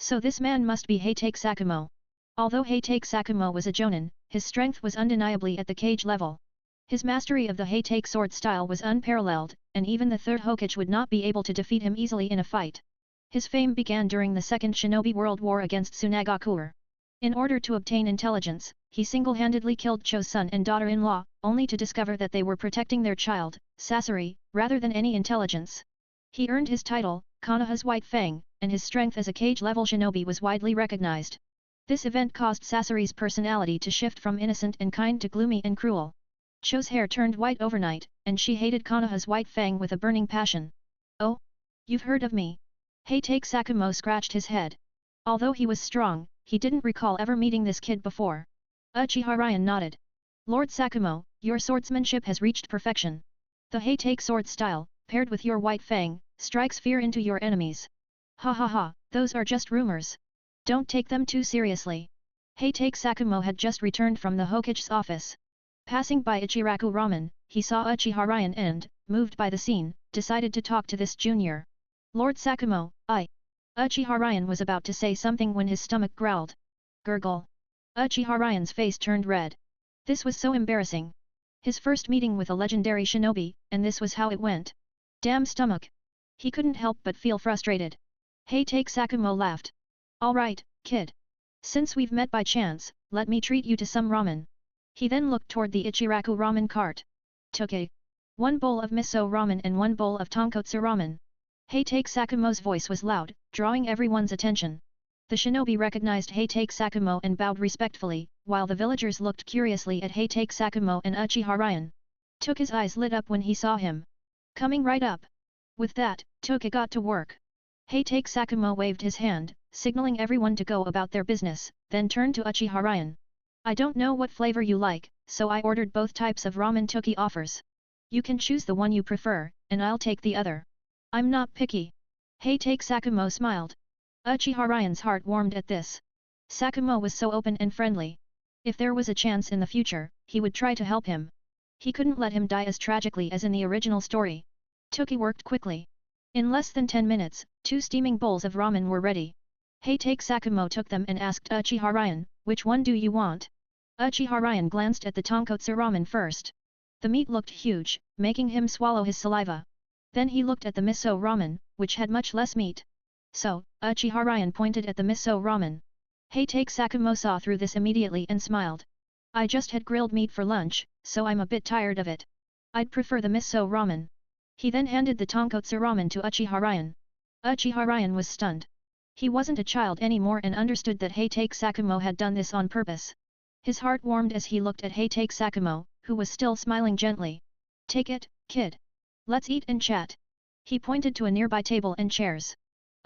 So this man must be Heitake Sakumo. Although Heitake Sakumo was a Jonin, his strength was undeniably at the cage level. His mastery of the Heitake sword style was unparalleled, and even the third Hokage would not be able to defeat him easily in a fight. His fame began during the Second Shinobi World War against Tsunade. In order to obtain intelligence, he single-handedly killed Cho's son and daughter-in-law, only to discover that they were protecting their child, Sasori, rather than any intelligence. He earned his title, Konoha's White Fang, and his strength as a cage-level shinobi was widely recognized. This event caused Sasori's personality to shift from innocent and kind to gloomy and cruel. Cho's hair turned white overnight, and she hated Konoha's White Fang with a burning passion. Oh? You've heard of me? Heitake Sakumo scratched his head. Although he was strong, he didn't recall ever meeting this kid before. Uchihara nodded. Lord Sakumo, your swordsmanship has reached perfection. The Heitake sword style, paired with your White Fang, strikes fear into your enemies. Ha ha ha, those are just rumors. Don't take them too seriously. Heitake Sakumo had just returned from the Hokage's office. Passing by Ichiraku Ramen, he saw Uchihara and, moved by the scene, decided to talk to this junior. Lord Sakumo, Uchihara was about to say something when his stomach growled. Gurgle. Uchihara's face turned red. This was so embarrassing. His first meeting with a legendary shinobi, and this was how it went. Damn stomach. He couldn't help but feel frustrated. Heitake Sakumo laughed. Alright, kid. Since we've met by chance, let me treat you to some ramen. He then looked toward the Ichiraku ramen cart. Took 1 bowl of miso ramen and 1 bowl of tonkotsu ramen. Heitake Sakumo's voice was loud, drawing everyone's attention. The shinobi recognized Heitake Sakumo and bowed respectfully, while the villagers looked curiously at Heitake Sakumo and Uchihara. Toka's eyes lit up when he saw him. Coming right up. With that, Toka got to work. Heitake Sakumo waved his hand, signaling everyone to go about their business, then turned to Uchihara. I don't know what flavor you like, so I ordered both types of ramen Toki offers. You can choose the one you prefer, and I'll take the other. I'm not picky. Heitake Sakumo smiled. Uchihara's heart warmed at this. Sakumo was so open and friendly. If there was a chance in the future, he would try to help him. He couldn't let him die as tragically as in the original story. Toki worked quickly. In less than 10 minutes, 2 steaming bowls of ramen were ready. Heitake Sakumo took them and asked Uchihara, which one do you want? Uchihara glanced at the tonkotsu ramen first. The meat looked huge, making him swallow his saliva. Then he looked at the miso ramen, which had much less meat. So, Uchihara pointed at the miso ramen. Heitake Sakumo saw through this immediately and smiled. I just had grilled meat for lunch, so I'm a bit tired of it. I'd prefer the miso ramen. He then handed the tonkotsu ramen to Uchihara. Uchihara was stunned. He wasn't a child anymore and understood that Heitake Sakumo had done this on purpose. His heart warmed as he looked at Heitake Sakumo, who was still smiling gently. Take it, kid. Let's eat and chat. He pointed to a nearby table and chairs.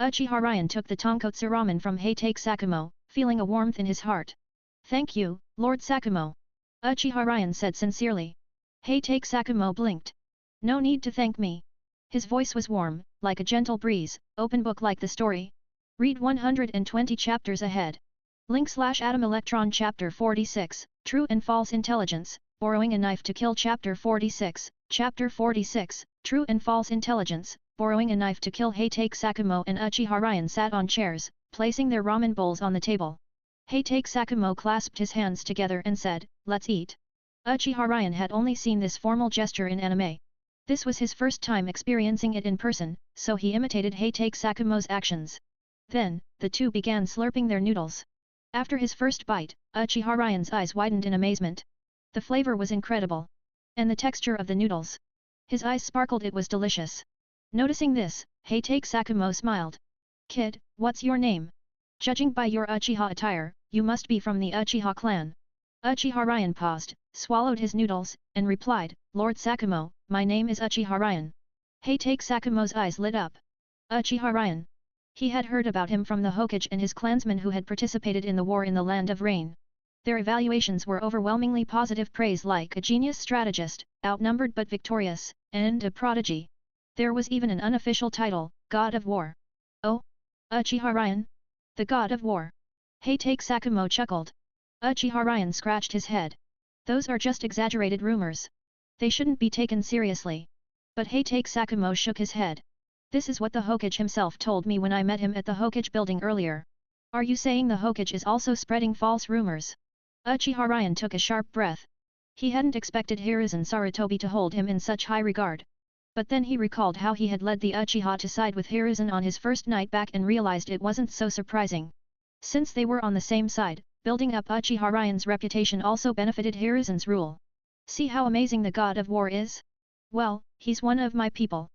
Uchihara took the tonkotsu ramen from Heitake Sakumo, feeling a warmth in his heart. Thank you, Lord Sakumo. Uchihara said sincerely. Heitake Sakumo blinked. No need to thank me. His voice was warm, like a gentle breeze, open book like the story. Read 120 chapters ahead. Link/Atom Electron Chapter 46, True and False Intelligence, Borrowing a Knife to Kill Chapter 46, Chapter 46, True and False Intelligence, Borrowing a Knife to Kill. Heitake Sakumo and Uchihara sat on chairs, placing their ramen bowls on the table. Heitake Sakumo clasped his hands together and said, let's eat. Uchiha Ryan had only seen this formal gesture in anime. This was his first time experiencing it in person, so he imitated Heitake Sakumo's actions. Then, the two began slurping their noodles. After his first bite, Uchiha Ryan's eyes widened in amazement. The flavor was incredible. And the texture of the noodles. His eyes sparkled. It was delicious. Noticing this, Heitake Sakumo smiled. Kid, what's your name? Judging by your Uchiha attire, you must be from the Uchiha clan. Uchiha Ryan paused, swallowed his noodles, and replied, Lord Sakumo, my name is Uchiha Ryan. Heitake Sakumo's eyes lit up. Uchiha Ryan. He had heard about him from the Hokage and his clansmen who had participated in the war in the Land of Rain. Their evaluations were overwhelmingly positive praise, like a genius strategist, outnumbered but victorious, and a prodigy. There was even an unofficial title, God of War. Oh? Uchiha Ryan? The God of War. Heitake Sakumo chuckled. Uchiha Ryan scratched his head. Those are just exaggerated rumors. They shouldn't be taken seriously. But Heitake Sakumo shook his head. This is what the Hokage himself told me when I met him at the Hokage building earlier. Are you saying the Hokage is also spreading false rumors? Uchiha Ryan took a sharp breath. He hadn't expected Hiruzen Sarutobi to hold him in such high regard. But then he recalled how he had led the Uchiha to side with Hiruzen on his first night back and realized it wasn't so surprising. Since they were on the same side, building up Uchiha Ryan's reputation also benefited Hiruzen's rule. See how amazing the God of War is? Well, he's one of my people.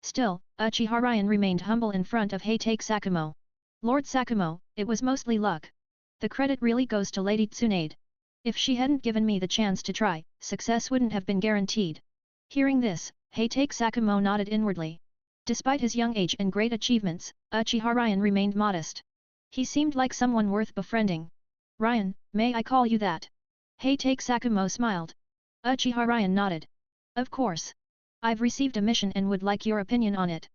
Still, Uchiha Ryan remained humble in front of Heitake Sakumo. Lord Sakumo, it was mostly luck. The credit really goes to Lady Tsunade. If she hadn't given me the chance to try, success wouldn't have been guaranteed. Hearing this, Heitake Sakumo nodded inwardly. Despite his young age and great achievements, Uchiha Ryan remained modest. He seemed like someone worth befriending. Ryan, may I call you that? Heitake Sakumo smiled. Uchiha Ryan nodded. Of course. I've received a mission and would like your opinion on it.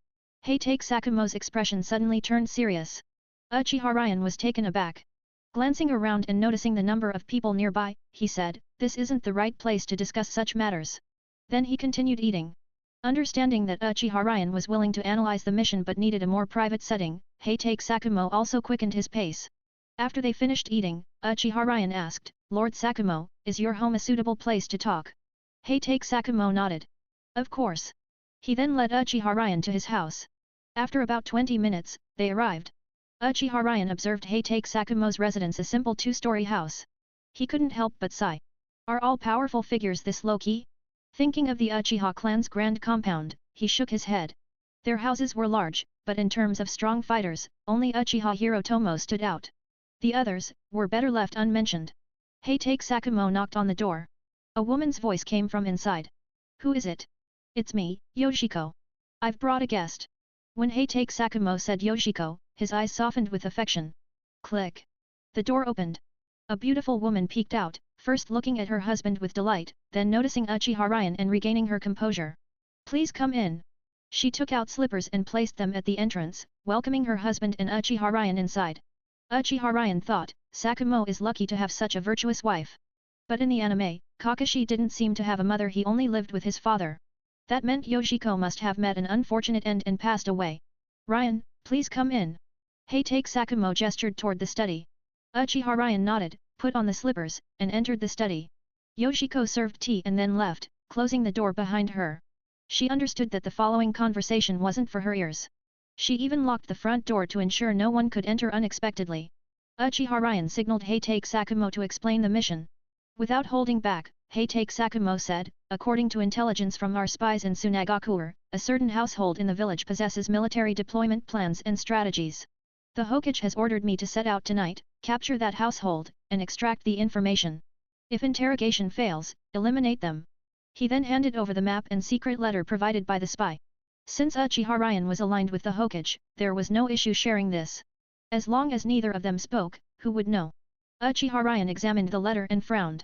Heitake Sakumo's expression suddenly turned serious. Uchiha Ryan was taken aback. Glancing around and noticing the number of people nearby, he said, this isn't the right place to discuss such matters. Then he continued eating. Understanding that Uchiha Ryan was willing to analyze the mission but needed a more private setting, Heitake Sakumo also quickened his pace. After they finished eating, Uchiha Ryan asked, Lord Sakumo, is your home a suitable place to talk? Heitake Sakumo nodded. Of course. He then led Uchiha Ryan to his house. After about 20 minutes, they arrived. Uchiha Ryan observed Heitake Sakumo's residence, a simple two-story house. He couldn't help but sigh. Are all powerful figures this low-key? Thinking of the Uchiha clan's grand compound, he shook his head. Their houses were large, but in terms of strong fighters, only Uchiha Hirotomo stood out. The others were better left unmentioned. Heitake Sakumo knocked on the door. A woman's voice came from inside. Who is it? It's me, Yoshiko. I've brought a guest. When Heitake Sakumo said Yoshiko, his eyes softened with affection. Click. The door opened. A beautiful woman peeked out, first looking at her husband with delight, then noticing Uchiha Ryan and regaining her composure. Please come in. She took out slippers and placed them at the entrance, welcoming her husband and Uchiha Ryan inside. Uchiha Ryan thought, Sakumo is lucky to have such a virtuous wife. But in the anime, Kakashi didn't seem to have a mother, he only lived with his father. That meant Yoshiko must have met an unfortunate end and passed away. Ryan, please come in. Heitake Sakumo gestured toward the study. Uchiha Ryan nodded, put on the slippers, and entered the study. Yoshiko served tea and then left, closing the door behind her. She understood that the following conversation wasn't for her ears. She even locked the front door to ensure no one could enter unexpectedly. Uchiha Ryan signaled Heitake Sakumo to explain the mission. Without holding back, Heitake Sakumo said, according to intelligence from our spies in Tsunade, a certain household in the village possesses military deployment plans and strategies. The Hokage has ordered me to set out tonight, capture that household, and extract the information. If interrogation fails, eliminate them. He then handed over the map and secret letter provided by the spy. Since Uchiha Ryan was aligned with the Hokage, there was no issue sharing this. As long as neither of them spoke, who would know? Uchiha Ryan examined the letter and frowned.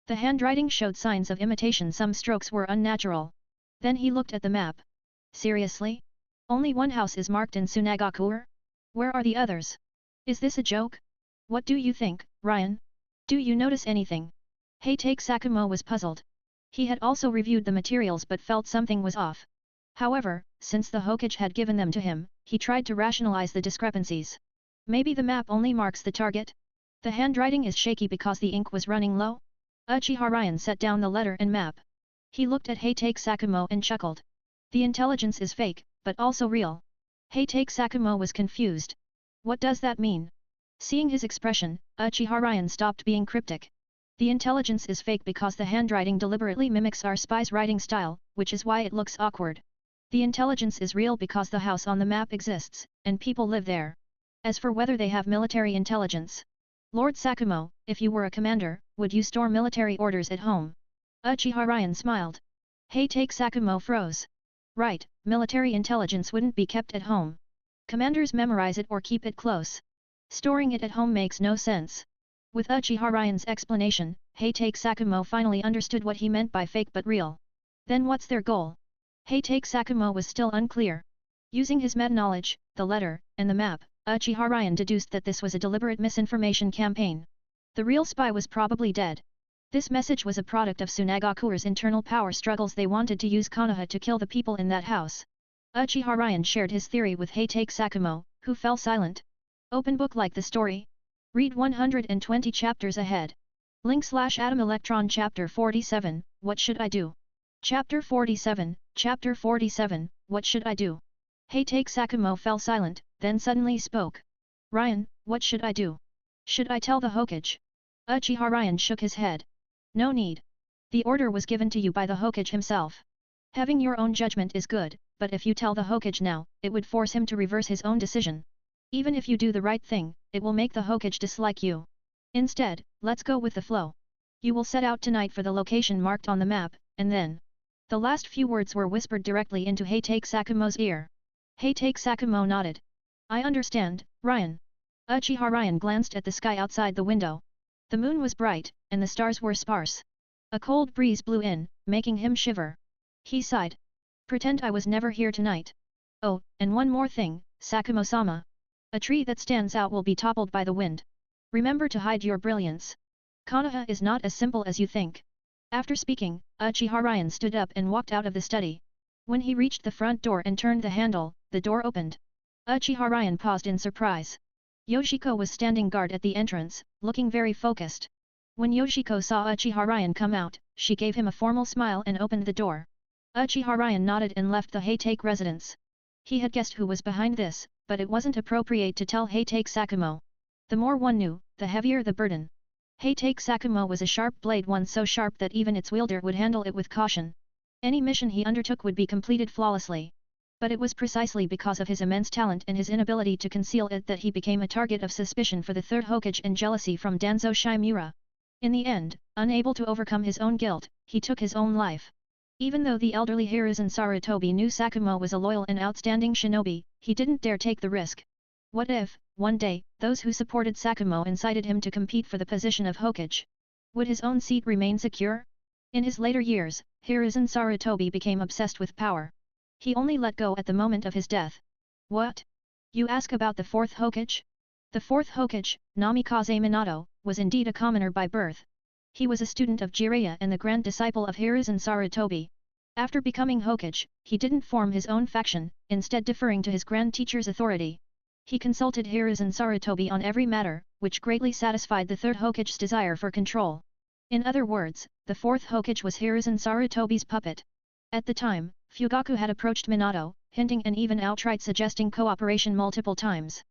The handwriting showed signs of imitation, some strokes were unnatural. Then he looked at the map. Seriously? Only one house is marked in Tsunade? Where are the others? Is this a joke? What do you think, Ryan? Do you notice anything? Heitake Sakumo was puzzled. He had also reviewed the materials but felt something was off. However, since the Hokage had given them to him, he tried to rationalize the discrepancies. Maybe the map only marks the target? The handwriting is shaky because the ink was running low? Uchiha Ryan set down the letter and map. He looked at Heitake Sakumo and chuckled. The intelligence is fake, but also real. Heitake Sakumo was confused. What does that mean? Seeing his expression, Uchiha Ryan stopped being cryptic. The intelligence is fake because the handwriting deliberately mimics our spy's writing style, which is why it looks awkward. The intelligence is real because the house on the map exists, and people live there. As for whether they have military intelligence, Lord Sakumo, if you were a commander, would you store military orders at home? Uchiha Ryan smiled. Heitake Sakumo froze. Right, military intelligence wouldn't be kept at home. Commanders memorize it or keep it close. Storing it at home makes no sense. With Uchiha Ryan's explanation, Heitake Sakumo finally understood what he meant by fake but real. Then what's their goal? Heitake Sakumo was still unclear. Using his meta-knowledge, the letter, and the map, Uchiha Ryan deduced that this was a deliberate misinformation campaign. The real spy was probably dead. This message was a product of Tsunagakure's internal power struggles. They wanted to use Konoha to kill the people in that house. Uchiha Ryan shared his theory with Heitake Sakumo, who fell silent. Open book like the story? Read 120 chapters ahead. Link/Atom Electron Chapter 47, What Should I Do? Chapter 47, What Should I Do? Heitake Sakumo fell silent, then suddenly spoke. Ryan, what should I do? Should I tell the Hokage? Uchiha Ryan shook his head. No need. The order was given to you by the Hokage himself. Having your own judgment is good, but if you tell the Hokage now, it would force him to reverse his own decision. Even if you do the right thing, it will make the Hokage dislike you. Instead, let's go with the flow. You will set out tonight for the location marked on the map, and then... The last few words were whispered directly into Heitake Sakumo's ear. Heitake Sakumo nodded. I understand, Ryan. Uchiha Ryan glanced at the sky outside the window. The moon was bright, and the stars were sparse. A cold breeze blew in, making him shiver. He sighed. Pretend I was never here tonight. Oh, and one more thing, Sakumo-sama. A tree that stands out will be toppled by the wind. Remember to hide your brilliance. Konoha is not as simple as you think. After speaking, Uchiha Ryan stood up and walked out of the study. When he reached the front door and turned the handle, the door opened. Uchiha Ryan paused in surprise. Yoshiko was standing guard at the entrance, looking very focused. When Yoshiko saw Uchiha Ryan come out, she gave him a formal smile and opened the door. Uchiha Ryan nodded and left the Heitake residence. He had guessed who was behind this, but it wasn't appropriate to tell Heitake Sakumo. The more one knew, the heavier the burden. Heitake Sakumo was a sharp blade, one so sharp that even its wielder would handle it with caution. Any mission he undertook would be completed flawlessly. But it was precisely because of his immense talent and his inability to conceal it that he became a target of suspicion for the third Hokage and jealousy from Danzo Shimura. In the end, unable to overcome his own guilt, he took his own life. Even though the elderly Hiruzen Sarutobi knew Sakumo was a loyal and outstanding shinobi, he didn't dare take the risk. What if, one day, those who supported Sakumo incited him to compete for the position of Hokage? Would his own seat remain secure? In his later years, Hiruzen Sarutobi became obsessed with power. He only let go at the moment of his death. What? You ask about the fourth Hokage? The fourth Hokage, Namikaze Minato, was indeed a commoner by birth. He was a student of Jiraiya and the grand disciple of Hiruzen Sarutobi. After becoming Hokage, he didn't form his own faction, instead deferring to his grand teacher's authority. He consulted Hiruzen Sarutobi on every matter, which greatly satisfied the third Hokage's desire for control. In other words, the fourth Hokage was Hiruzen Sarutobi's puppet. At the time, Fugaku had approached Minato, hinting and even outright suggesting cooperation multiple times.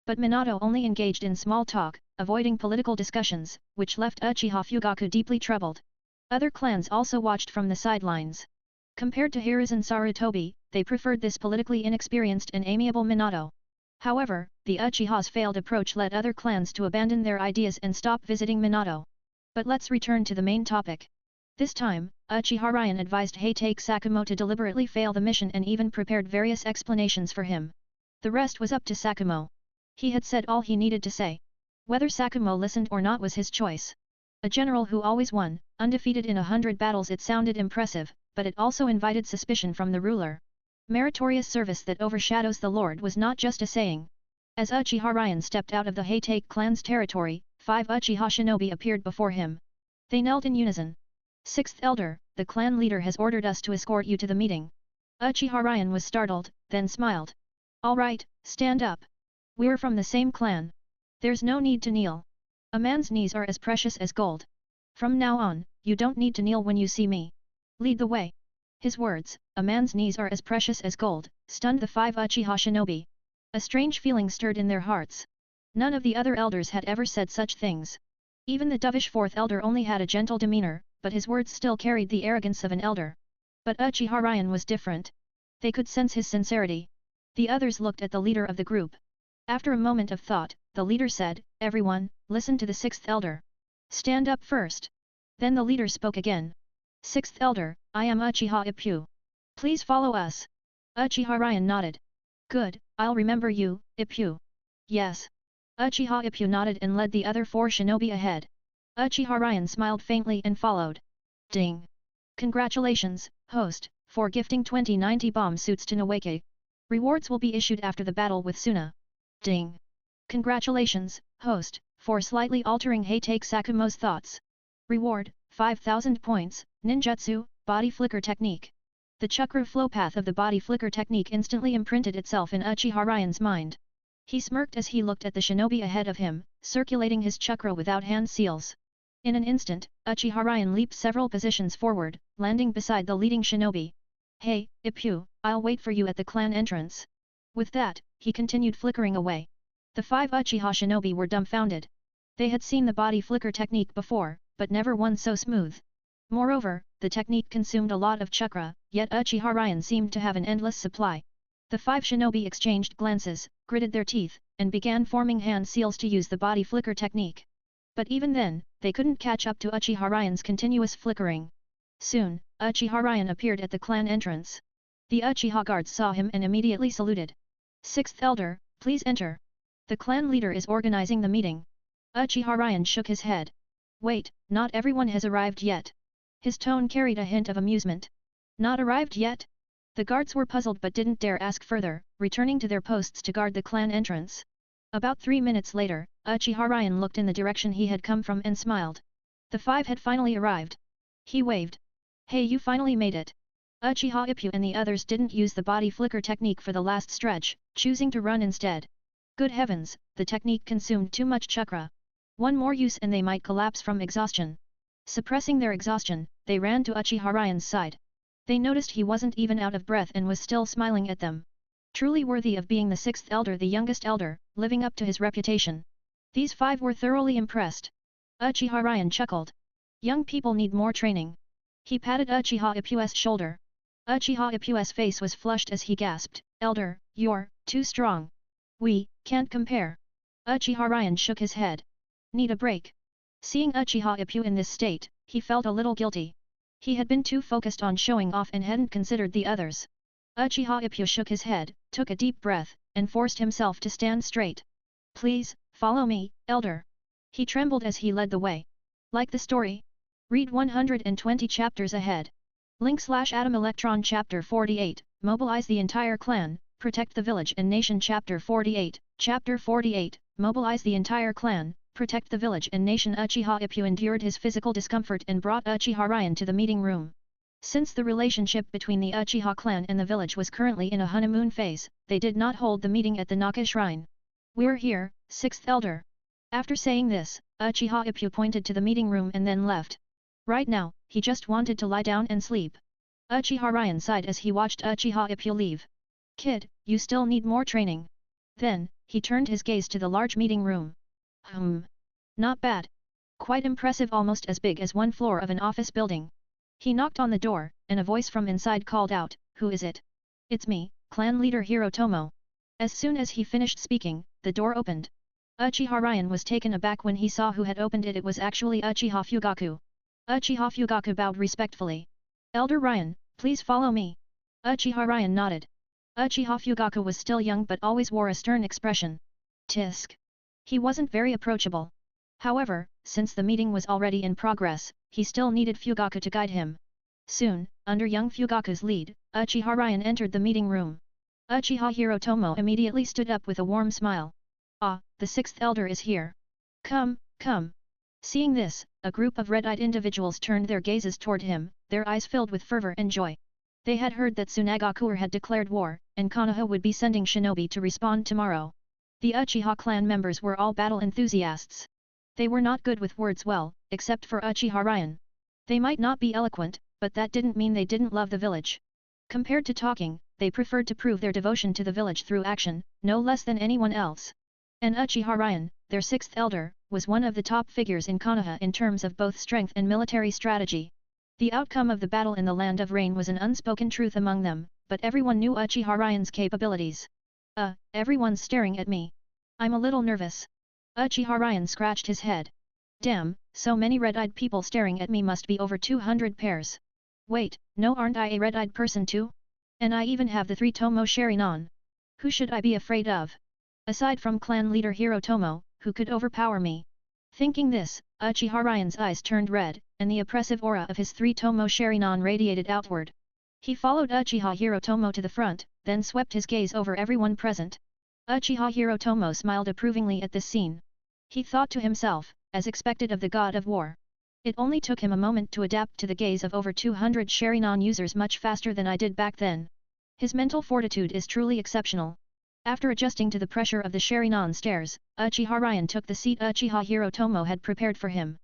But Minato only engaged in small talk, avoiding political discussions, which left Uchiha Fugaku deeply troubled. Other clans also watched from the sidelines. Compared to Hiruzen Sarutobi, they preferred this politically inexperienced and amiable Minato. However, the Uchiha's failed approach led other clans to abandon their ideas and stop visiting Minato. But let's return to the main topic. This time, Uchiha Ryan advised Heitake Sakumo to deliberately fail the mission and even prepared various explanations for him. The rest was up to Sakumo. He had said all he needed to say. Whether Sakumo listened or not was his choice. A general who always won, undefeated in 100 battles, it sounded impressive, but it also invited suspicion from the ruler. Meritorious service that overshadows the lord was not just a saying. As Uchiha Ryan stepped out of the Heitake clan's territory, 5 Uchiha shinobi appeared before him. They knelt in unison. Sixth Elder, the clan leader has ordered us to escort you to the meeting. Uchiha Ryan was startled, then smiled. All right, stand up. We're from the same clan. There's no need to kneel. A man's knees are as precious as gold. From now on, you don't need to kneel when you see me. Lead the way. His words, a man's knees are as precious as gold, stunned the 5 Uchiha shinobi. A strange feeling stirred in their hearts. None of the other elders had ever said such things. Even the dovish 4th elder only had a gentle demeanor, but his words still carried the arrogance of an elder. But Uchiha Ryan was different. They could sense his sincerity. The others looked at the leader of the group. After a moment of thought, the leader said, "Everyone, listen to the 6th elder. Stand up first." Then the leader spoke again. "6th elder, I am Uchiha Ippu. Please follow us." Uchiha Ryan nodded. "Good, I'll remember you, Ippu." "Yes." Uchiha Ippu nodded and led the other 4 shinobi ahead. Uchiha Ryan smiled faintly and followed. Ding! Congratulations, host, for gifting 2090 bomb suits to Nawake. Rewards will be issued after the battle with Suna. Ding! Congratulations, host, for slightly altering Heitake Sakumo's thoughts. Reward, 5,000 points, ninjutsu, body flicker technique. The chakra flow path of the body flicker technique instantly imprinted itself in Uchiha Ryan's mind. He smirked as he looked at the shinobi ahead of him, circulating his chakra without hand seals. In an instant, Uchiha Ryan leaped several positions forward, landing beside the leading shinobi. "Hey, Ippu, I'll wait for you at the clan entrance." With that, he continued flickering away. The 5 Uchiha shinobi were dumbfounded. They had seen the body flicker technique before, but never one so smooth. Moreover, the technique consumed a lot of chakra, yet Uchiha Ryan seemed to have an endless supply. The 5 shinobi exchanged glances, gritted their teeth, and began forming hand seals to use the body flicker technique. But even then, they couldn't catch up to Uchiha Ryan's continuous flickering. Soon, Uchiha Ryan appeared at the clan entrance. The Uchiha guards saw him and immediately saluted. "6th elder, please enter. The clan leader is organizing the meeting." Uchiha Ryan shook his head. "Wait, not everyone has arrived yet." His tone carried a hint of amusement. "Not arrived yet?" The guards were puzzled but didn't dare ask further, returning to their posts to guard the clan entrance. About 3 minutes later, Uchiha Ryan looked in the direction he had come from and smiled. The 5 had finally arrived. He waved. "Hey, you finally made it." Uchiha Ippu and the others didn't use the body flicker technique for the last stretch, choosing to run instead. Good heavens, the technique consumed too much chakra. One more use and they might collapse from exhaustion. Suppressing their exhaustion, they ran to Uchiha Ryan's side. They noticed he wasn't even out of breath and was still smiling at them. Truly worthy of being the 6th elder, the youngest elder, living up to his reputation. These 5 were thoroughly impressed. Uchiha Ryan chuckled. Young people need more training. He patted Uchiha Ippu's shoulder. Uchiha Ippu's face was flushed as he gasped, "Elder, you're too strong. We can't compare." Uchiha Ryan shook his head. "Need a break." Seeing Uchiha Ippu in this state, he felt a little guilty. He had been too focused on showing off and hadn't considered the others. Uchiha Ippu shook his head, took a deep breath, and forced himself to stand straight. "Please, follow me, elder." He trembled as he led the way. Like the story? Read 120 chapters ahead. Link/Atom Electron Chapter 48, Mobilize the entire clan, protect the village and nation. Chapter 48, Chapter 48, Mobilize the entire clan, protect the village and nation. Uchiha Ippu endured his physical discomfort and brought Uchiha Ryan to the meeting room. Since the relationship between the Uchiha clan and the village was currently in a honeymoon phase, they did not hold the meeting at the Naka shrine. "We're here, 6th elder." After saying this, Uchiha Ippu pointed to the meeting room and then left. Right now, he just wanted to lie down and sleep. Uchiha Ryan sighed as he watched Uchiha Ippu leave. "Kid, you still need more training." Then, he turned his gaze to the large meeting room. Not bad. Quite impressive, almost as big as one floor of an office building. He knocked on the door, and a voice from inside called out, "Who is it?" "It's me, clan leader Hirotomo." As soon as he finished speaking, the door opened. Uchiha Ryan was taken aback when he saw who had opened it. It was actually Uchiha Fugaku. Uchiha Fugaku bowed respectfully. "Elder Ryan, please follow me." Uchiha Ryan nodded. Uchiha Fugaku was still young but always wore a stern expression. Tisk. He wasn't very approachable. However, since the meeting was already in progress, he still needed Fugaku to guide him. Soon, under young Fugaku's lead, Uchiha Ryan entered the meeting room. Uchiha Hirotomo immediately stood up with a warm smile. "Ah, the 6th elder is here. Come, come." Seeing this, a group of red-eyed individuals turned their gazes toward him, their eyes filled with fervor and joy. They had heard that Tsunade had declared war, and Konoha would be sending shinobi to respond tomorrow. The Uchiha clan members were all battle enthusiasts. They were not good with words, well, except for Uchiha Ryan. They might not be eloquent, but that didn't mean they didn't love the village. Compared to talking, they preferred to prove their devotion to the village through action, no less than anyone else. And Uchiha Ryan, their sixth elder, was one of the top figures in Konoha in terms of both strength and military strategy. The outcome of the battle in the Land of Rain was an unspoken truth among them, but everyone knew Uchiha Ryan's capabilities. Everyone's staring at me. I'm a little nervous. Uchiha Ryan scratched his head. Damn, so many red-eyed people staring at me must be over 200 pairs. Wait, no, aren't I a red-eyed person too? And I even have the 3 Tomo Sharingan. Who should I be afraid of? Aside from clan leader Hirotomo, who could overpower me? Thinking this, Uchiha Ryan's eyes turned red, and the oppressive aura of his 3 Tomo Sharingan radiated outward. He followed Uchiha Hirotomo to the front, then swept his gaze over everyone present. Uchiha Hirotomo smiled approvingly at this scene. He thought to himself, as expected of the god of war. It only took him a moment to adapt to the gaze of over 200 Sharingan users much faster than I did back then. His mental fortitude is truly exceptional. After adjusting to the pressure of the Sharingan stares, Uchiha Ryan took the seat Uchiha Hirotomo had prepared for him.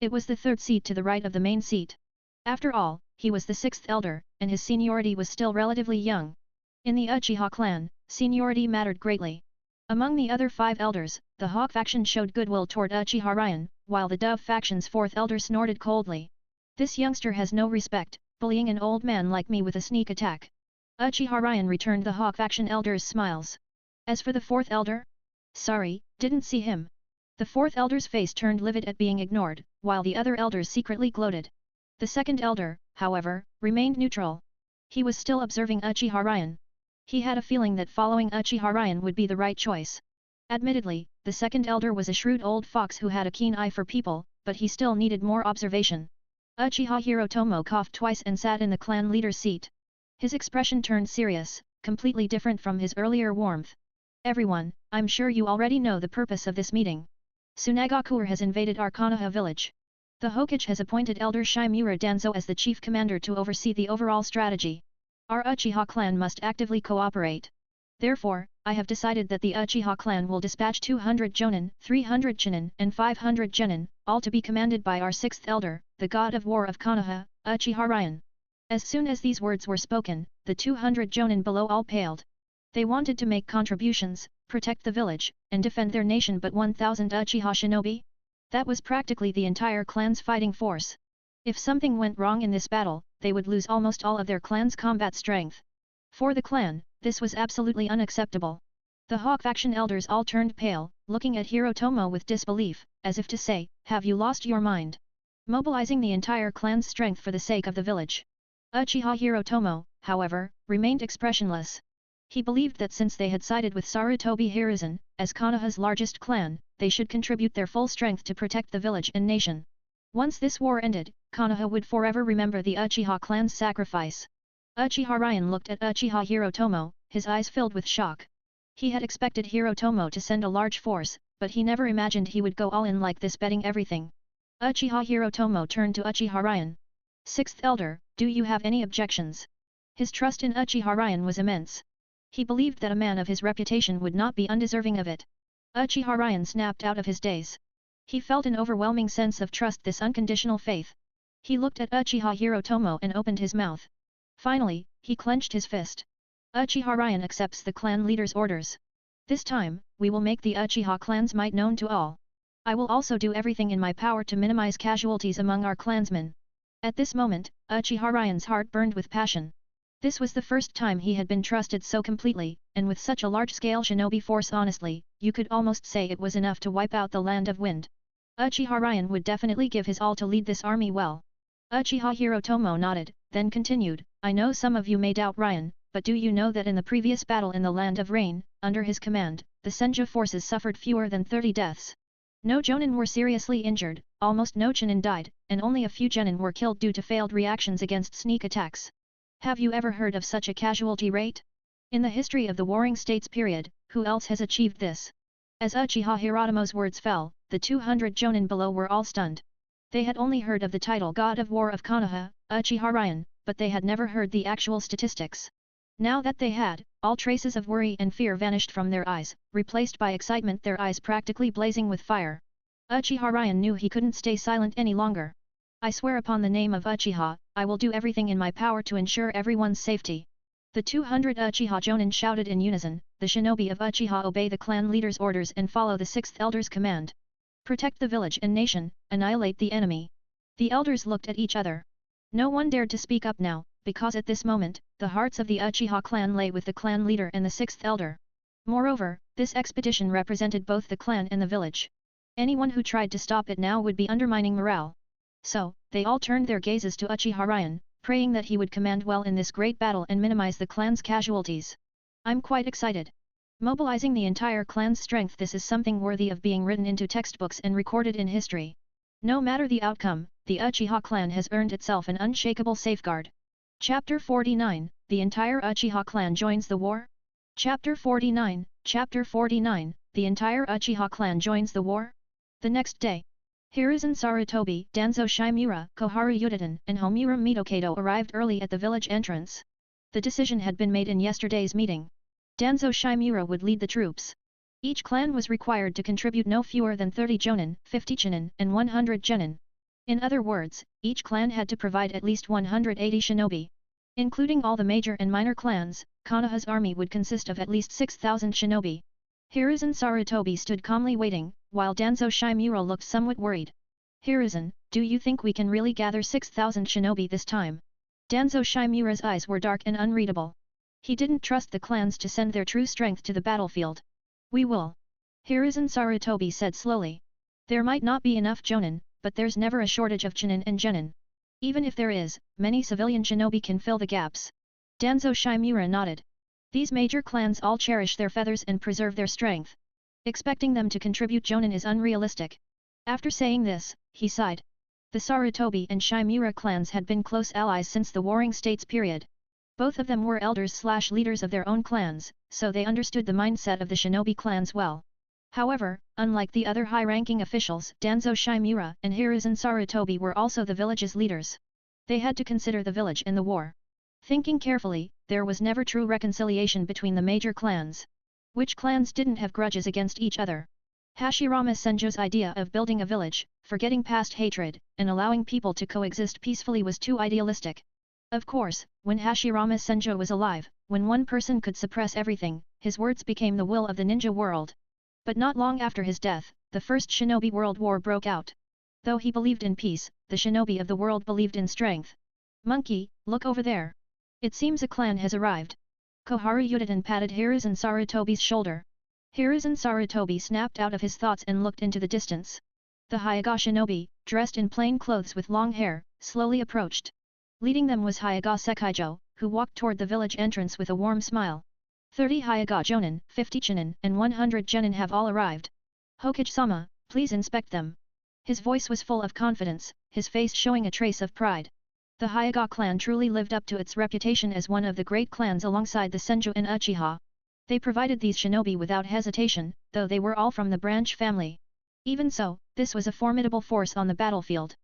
It was the third seat to the right of the main seat. After all, he was the sixth elder, and his seniority was still relatively young. In the Uchiha clan, seniority mattered greatly. Among the other 5 elders, the Hawk faction showed goodwill toward Uchiha Ryan, while the Dove faction's 4th elder snorted coldly. This youngster has no respect, bullying an old man like me with a sneak attack. Uchiha Ryan returned the Hawk faction elder's smiles. As for the 4th elder? Sorry, didn't see him. The 4th elder's face turned livid at being ignored, while the other elders secretly gloated. The 2nd elder, however, remained neutral. He was still observing Uchiha Ryan. He had a feeling that following Uchiha Ryan would be the right choice. Admittedly, the 2nd elder was a shrewd old fox who had a keen eye for people, but he still needed more observation. Uchiha Hirotomo coughed twice and sat in the clan leader's seat. His expression turned serious, completely different from his earlier warmth. Everyone, I'm sure you already know the purpose of this meeting. Tsunade has invaded our Konoha village. The Hokage has appointed Elder Shimura Danzo as the chief commander to oversee the overall strategy. Our Uchiha clan must actively cooperate. Therefore, I have decided that the Uchiha clan will dispatch 200 Jonin, 300 Chunin, and 500 Genin, all to be commanded by our 6th elder, the god of war of Konoha, Uchiha Ryan. As soon as these words were spoken, the 200 Jonin below all paled. They wanted to make contributions, protect the village, and defend their nation, but 1,000 Uchiha shinobi? That was practically the entire clan's fighting force. If something went wrong in this battle, they would lose almost all of their clan's combat strength. For the clan, this was absolutely unacceptable. The Hawk faction elders all turned pale, looking at Hirotomo with disbelief, as if to say, have you lost your mind? Mobilizing the entire clan's strength for the sake of the village. Uchiha Hirotomo, however, remained expressionless. He believed that since they had sided with Sarutobi Hiruzen, as Konoha's largest clan, they should contribute their full strength to protect the village and nation. Once this war ended, Konoha would forever remember the Uchiha clan's sacrifice. Uchiha Ryan looked at Uchiha Hirotomo, his eyes filled with shock. He had expected Hirotomo to send a large force, but he never imagined he would go all in like this, betting everything. Uchiha Hirotomo turned to Uchiha Ryan. 6th elder, do you have any objections? His trust in Uchiha Ryan was immense. He believed that a man of his reputation would not be undeserving of it. Uchiha Ryan snapped out of his daze. He felt an overwhelming sense of trust, this unconditional faith. He looked at Uchiha Hirotomo and opened his mouth. Finally, he clenched his fist. Uchiha Ryan accepts the clan leader's orders. This time, we will make the Uchiha clan's might known to all. I will also do everything in my power to minimize casualties among our clansmen. At this moment, Uchiha Ryan's heart burned with passion. This was the first time he had been trusted so completely, and with such a large-scale shinobi force. Honestly, you could almost say it was enough to wipe out the Land of Wind. Uchiha Ryan would definitely give his all to lead this army well. Uchiha Hirotomo nodded, then continued, I know some of you may doubt Ryan, but do you know that in the previous battle in the Land of Rain, under his command, the Senju forces suffered fewer than 30 deaths. No Jonin were seriously injured, almost no Chunin died, and only a few Genin were killed due to failed reactions against sneak attacks. Have you ever heard of such a casualty rate? In the history of the Warring States period, who else has achieved this? As Uchiha Hirotomo's words fell, the 200 Jonin below were all stunned. They had only heard of the title God of War of Konoha, Uchiha Ryan, but they had never heard the actual statistics. Now that they had, all traces of worry and fear vanished from their eyes, replaced by excitement, their eyes practically blazing with fire. Uchiha Ryan knew he couldn't stay silent any longer. I swear upon the name of Uchiha, I will do everything in my power to ensure everyone's safety. The 200 Uchiha Jonin shouted in unison, the shinobi of Uchiha obey the clan leader's orders and follow the sixth elder's command. Protect the village and nation, annihilate the enemy. The elders looked at each other. No one dared to speak up now, because at this moment, the hearts of the Uchiha clan lay with the clan leader and the sixth elder. Moreover, this expedition represented both the clan and the village. Anyone who tried to stop it now would be undermining morale. So, they all turned their gazes to Uchiha Ryan, praying that he would command well in this great battle and minimize the clan's casualties. I'm quite excited. Mobilizing the entire clan's strength, this is something worthy of being written into textbooks and recorded in history. No matter the outcome, the Uchiha clan has earned itself an unshakable safeguard. Chapter 49, The entire Uchiha clan joins the war? Chapter 49, The entire Uchiha clan joins the war? The next day, Hiruzen Sarutobi, Danzo Shimura, Koharu Yudatan, and Homura Mitokado arrived early at the village entrance. The decision had been made in yesterday's meeting. Danzo Shimura would lead the troops. Each clan was required to contribute no fewer than 30 jonin, 50 chunin, and 100 genin. In other words, each clan had to provide at least 180 shinobi. Including all the major and minor clans, Konoha's army would consist of at least 6,000 shinobi. Hiruzen Sarutobi stood calmly waiting, while Danzo Shimura looked somewhat worried. Hiruzen, do you think we can really gather 6,000 shinobi this time? Danzo Shimura's eyes were dark and unreadable. He didn't trust the clans to send their true strength to the battlefield. We will. Hiruzen Sarutobi said slowly. There might not be enough jonin, but there's never a shortage of chunin and genin. Even if there is, many civilian shinobi can fill the gaps. Danzo Shimura nodded. These major clans all cherish their feathers and preserve their strength. Expecting them to contribute jonin is unrealistic. After saying this, he sighed. The Sarutobi and Shimura clans had been close allies since the Warring States period. Both of them were elders/leaders of their own clans, so they understood the mindset of the shinobi clans well. However, unlike the other high-ranking officials, Danzo Shimura and Hiruzen Sarutobi were also the village's leaders. They had to consider the village in the war. Thinking carefully, there was never true reconciliation between the major clans. Which clans didn't have grudges against each other? Hashirama Senjo's idea of building a village, forgetting past hatred, and allowing people to coexist peacefully was too idealistic. Of course, when Hashirama Senjo was alive, when one person could suppress everything, his words became the will of the ninja world. But not long after his death, the First Shinobi World War broke out. Though he believed in peace, the shinobi of the world believed in strength. Monkey, look over there. It seems a clan has arrived. Koharu Yudatan patted Hiruzen Sarutobi's shoulder. Hiruzen Sarutobi snapped out of his thoughts and looked into the distance. The Hyaga shinobi, dressed in plain clothes with long hair, slowly approached. Leading them was Hyaga Sekaijo, who walked toward the village entrance with a warm smile. 30 Hyaga jonin, 50 chunin, and 100 genin have all arrived. Hokage-sama, please inspect them. His voice was full of confidence, his face showing a trace of pride. The Hyaga clan truly lived up to its reputation as one of the great clans alongside the Senju and Uchiha. They provided these shinobi without hesitation, though they were all from the branch family. Even so, this was a formidable force on the battlefield.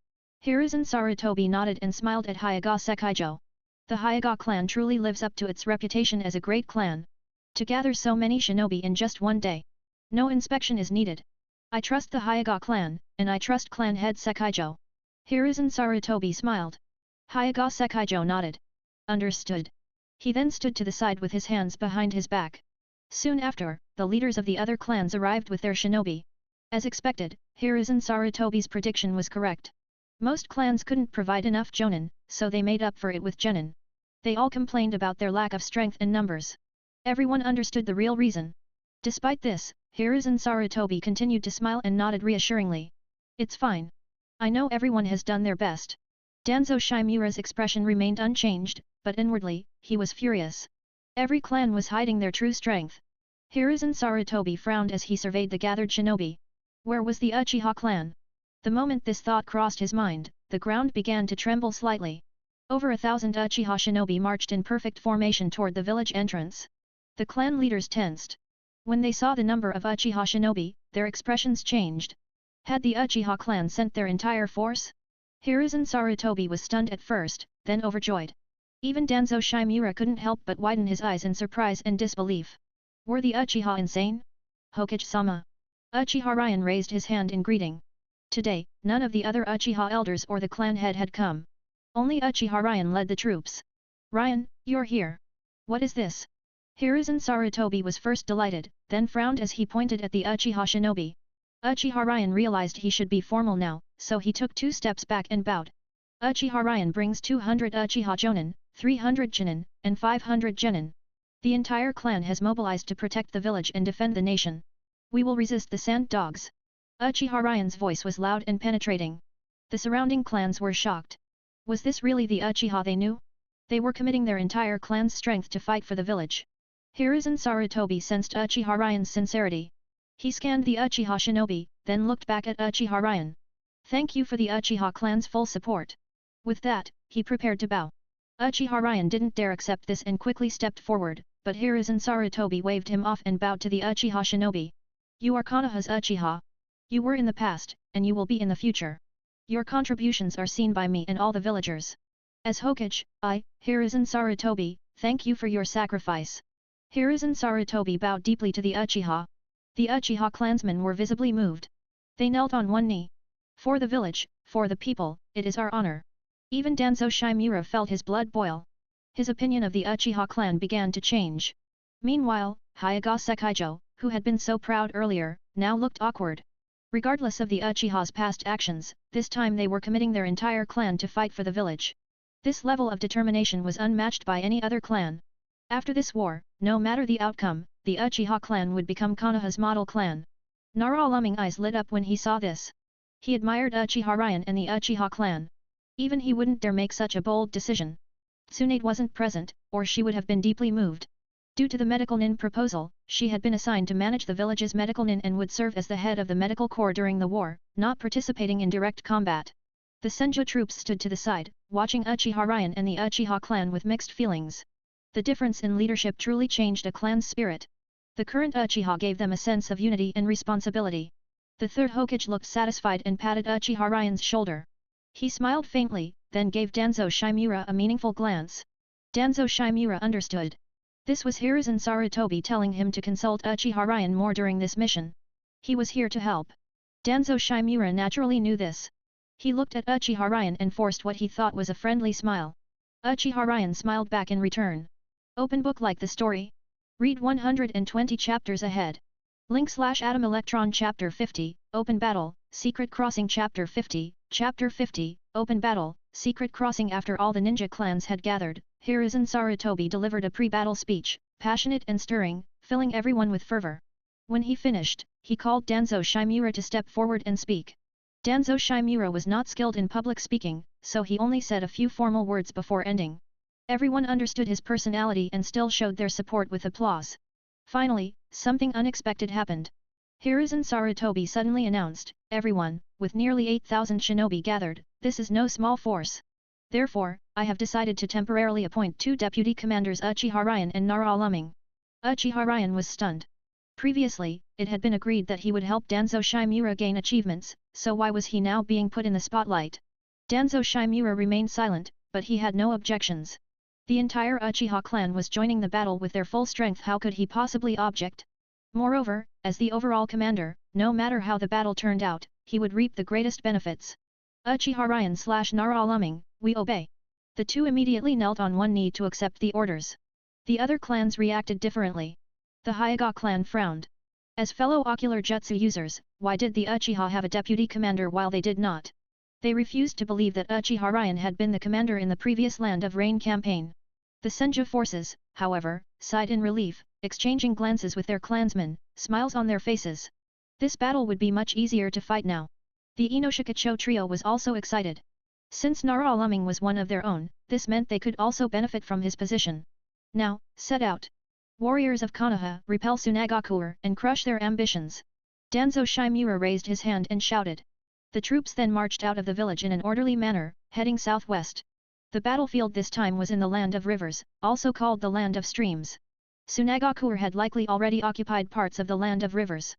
Hiruzen Sarutobi nodded and smiled at Hyaga Sekaijo. The Hyaga clan truly lives up to its reputation as a great clan. To gather so many shinobi in just one day. No inspection is needed. I trust the Hyaga clan, and I trust clan head Sekaijo. Hiruzen Sarutobi smiled. Hyaga Sekaijo nodded. Understood. He then stood to the side with his hands behind his back. Soon after, the leaders of the other clans arrived with their shinobi. As expected, Hiruzen Sarutobi's prediction was correct. Most clans couldn't provide enough jonin, so they made up for it with genin. They all complained about their lack of strength and numbers. Everyone understood the real reason. Despite this, Hiruzen Sarutobi continued to smile and nodded reassuringly. It's fine. I know everyone has done their best. Danzo Shimura's expression remained unchanged, but inwardly, he was furious. Every clan was hiding their true strength. Hiruzen Sarutobi frowned as he surveyed the gathered shinobi. Where was the Uchiha clan? The moment this thought crossed his mind, the ground began to tremble slightly. Over 1,000 Uchiha shinobi marched in perfect formation toward the village entrance. The clan leaders tensed. When they saw the number of Uchiha shinobi, their expressions changed. Had the Uchiha clan sent their entire force? Hiruzen Sarutobi was stunned at first, then overjoyed. Even Danzo Shimura couldn't help but widen his eyes in surprise and disbelief. Were the Uchiha insane? Hokage-sama. Uchiha Ryan raised his hand in greeting. Today, none of the other Uchiha elders or the clan head had come. Only Uchiha Ryan led the troops. "Ryan, you're here. What is this?" Hiruzen Sarutobi was first delighted, then frowned as he pointed at the Uchiha shinobi. Uchiha Ryan realized he should be formal now, so he took 2 steps back and bowed. "Uchiha Ryan brings 200 Uchiha Jonin, 300 Chunin, and 500 Genin. The entire clan has mobilized to protect the village and defend the nation. We will resist the sand dogs." Uchiha Ryan's voice was loud and penetrating. The surrounding clans were shocked. Was this really the Uchiha they knew? They were committing their entire clan's strength to fight for the village. Hiruzen Sarutobi sensed Uchiha Ryan's sincerity. He scanned the Uchiha shinobi, then looked back at Uchiha Ryan. "Thank you for the Uchiha clan's full support." With that, he prepared to bow. Uchiha Ryan didn't dare accept this and quickly stepped forward, but Hiruzen Sarutobi waved him off and bowed to the Uchiha shinobi. "You are Konoha's Uchiha. You were in the past, and you will be in the future. Your contributions are seen by me and all the villagers. As Hokage, I, Hiruzen Sarutobi, thank you for your sacrifice." Hiruzen Sarutobi bowed deeply to the Uchiha. The Uchiha clansmen were visibly moved. They knelt on one knee. "For the village, for the people, it is our honor." Even Danzo Shimura felt his blood boil. His opinion of the Uchiha clan began to change. Meanwhile, Hyaga Sekaijo, who had been so proud earlier, now looked awkward. Regardless of the Uchiha's past actions, this time they were committing their entire clan to fight for the village. This level of determination was unmatched by any other clan. After this war, no matter the outcome, the Uchiha clan would become Konoha's model clan. Naralaming eyes lit up when he saw this. He admired Uchiha Ryan and the Uchiha clan. Even he wouldn't dare make such a bold decision. Tsunade wasn't present, or she would have been deeply moved. Due to the medical nin proposal, she had been assigned to manage the village's medical nin and would serve as the head of the medical corps during the war, not participating in direct combat. The Senju troops stood to the side, watching Uchiha Ryan and the Uchiha clan with mixed feelings. The difference in leadership truly changed a clan's spirit. The current Uchiha gave them a sense of unity and responsibility. The third Hokage looked satisfied and patted Uchiha Ryan's shoulder. He smiled faintly, then gave Danzo Shimura a meaningful glance. Danzo Shimura understood. This was Hiruzen Sarutobi telling him to consult Uchiha Ryan more during this mission. He was here to help. Danzo Shimura naturally knew this. He looked at Uchiha Ryan and forced what he thought was a friendly smile. Uchiha Ryan smiled back in return. Open book like the story? Read 120 chapters ahead. Link/Atom Electron Chapter 50, Open Battle, Secret Crossing Chapter 50, Chapter 50, Open Battle, Secret Crossing. After all the ninja clans had gathered, Hiruzen Sarutobi delivered a pre-battle speech, passionate and stirring, filling everyone with fervor. When he finished, he called Danzo Shimura to step forward and speak. Danzo Shimura was not skilled in public speaking, so he only said a few formal words before ending. Everyone understood his personality and still showed their support with applause. Finally, something unexpected happened. Hiruzen Sarutobi suddenly announced, "Everyone, with nearly 8,000 shinobi gathered, this is no small force. Therefore, I have decided to temporarily appoint 2 deputy commanders, Uchiha Ryan and Naralaming." Uchiha Ryan was stunned. Previously, it had been agreed that he would help Danzo Shimura gain achievements, so why was he now being put in the spotlight? Danzo Shimura remained silent, but he had no objections. The entire Uchiha clan was joining the battle with their full strength. How could he possibly object? Moreover, as the overall commander, no matter how the battle turned out, he would reap the greatest benefits. Uchiha Ryan/Naralaming, we obey. The two immediately knelt on one knee to accept the orders. The other clans reacted differently. The Hyaga clan frowned. As fellow ocular jutsu users, why did the Uchiha have a deputy commander while they did not? They refused to believe that Uchiha Ryan had been the commander in the previous Land of Rain campaign. The Senju forces, however, sighed in relief, exchanging glances with their clansmen, smiles on their faces. This battle would be much easier to fight now. The Inoshikacho trio was also excited. Since Naralaming was one of their own, this meant they could also benefit from his position. Now, set out. Warriors of Konoha, repel Tsunade and crush their ambitions. Danzo Shimura raised his hand and shouted. The troops then marched out of the village in an orderly manner, heading southwest. The battlefield this time was in the Land of Rivers, also called the Land of Streams. Tsunade had likely already occupied parts of the Land of Rivers.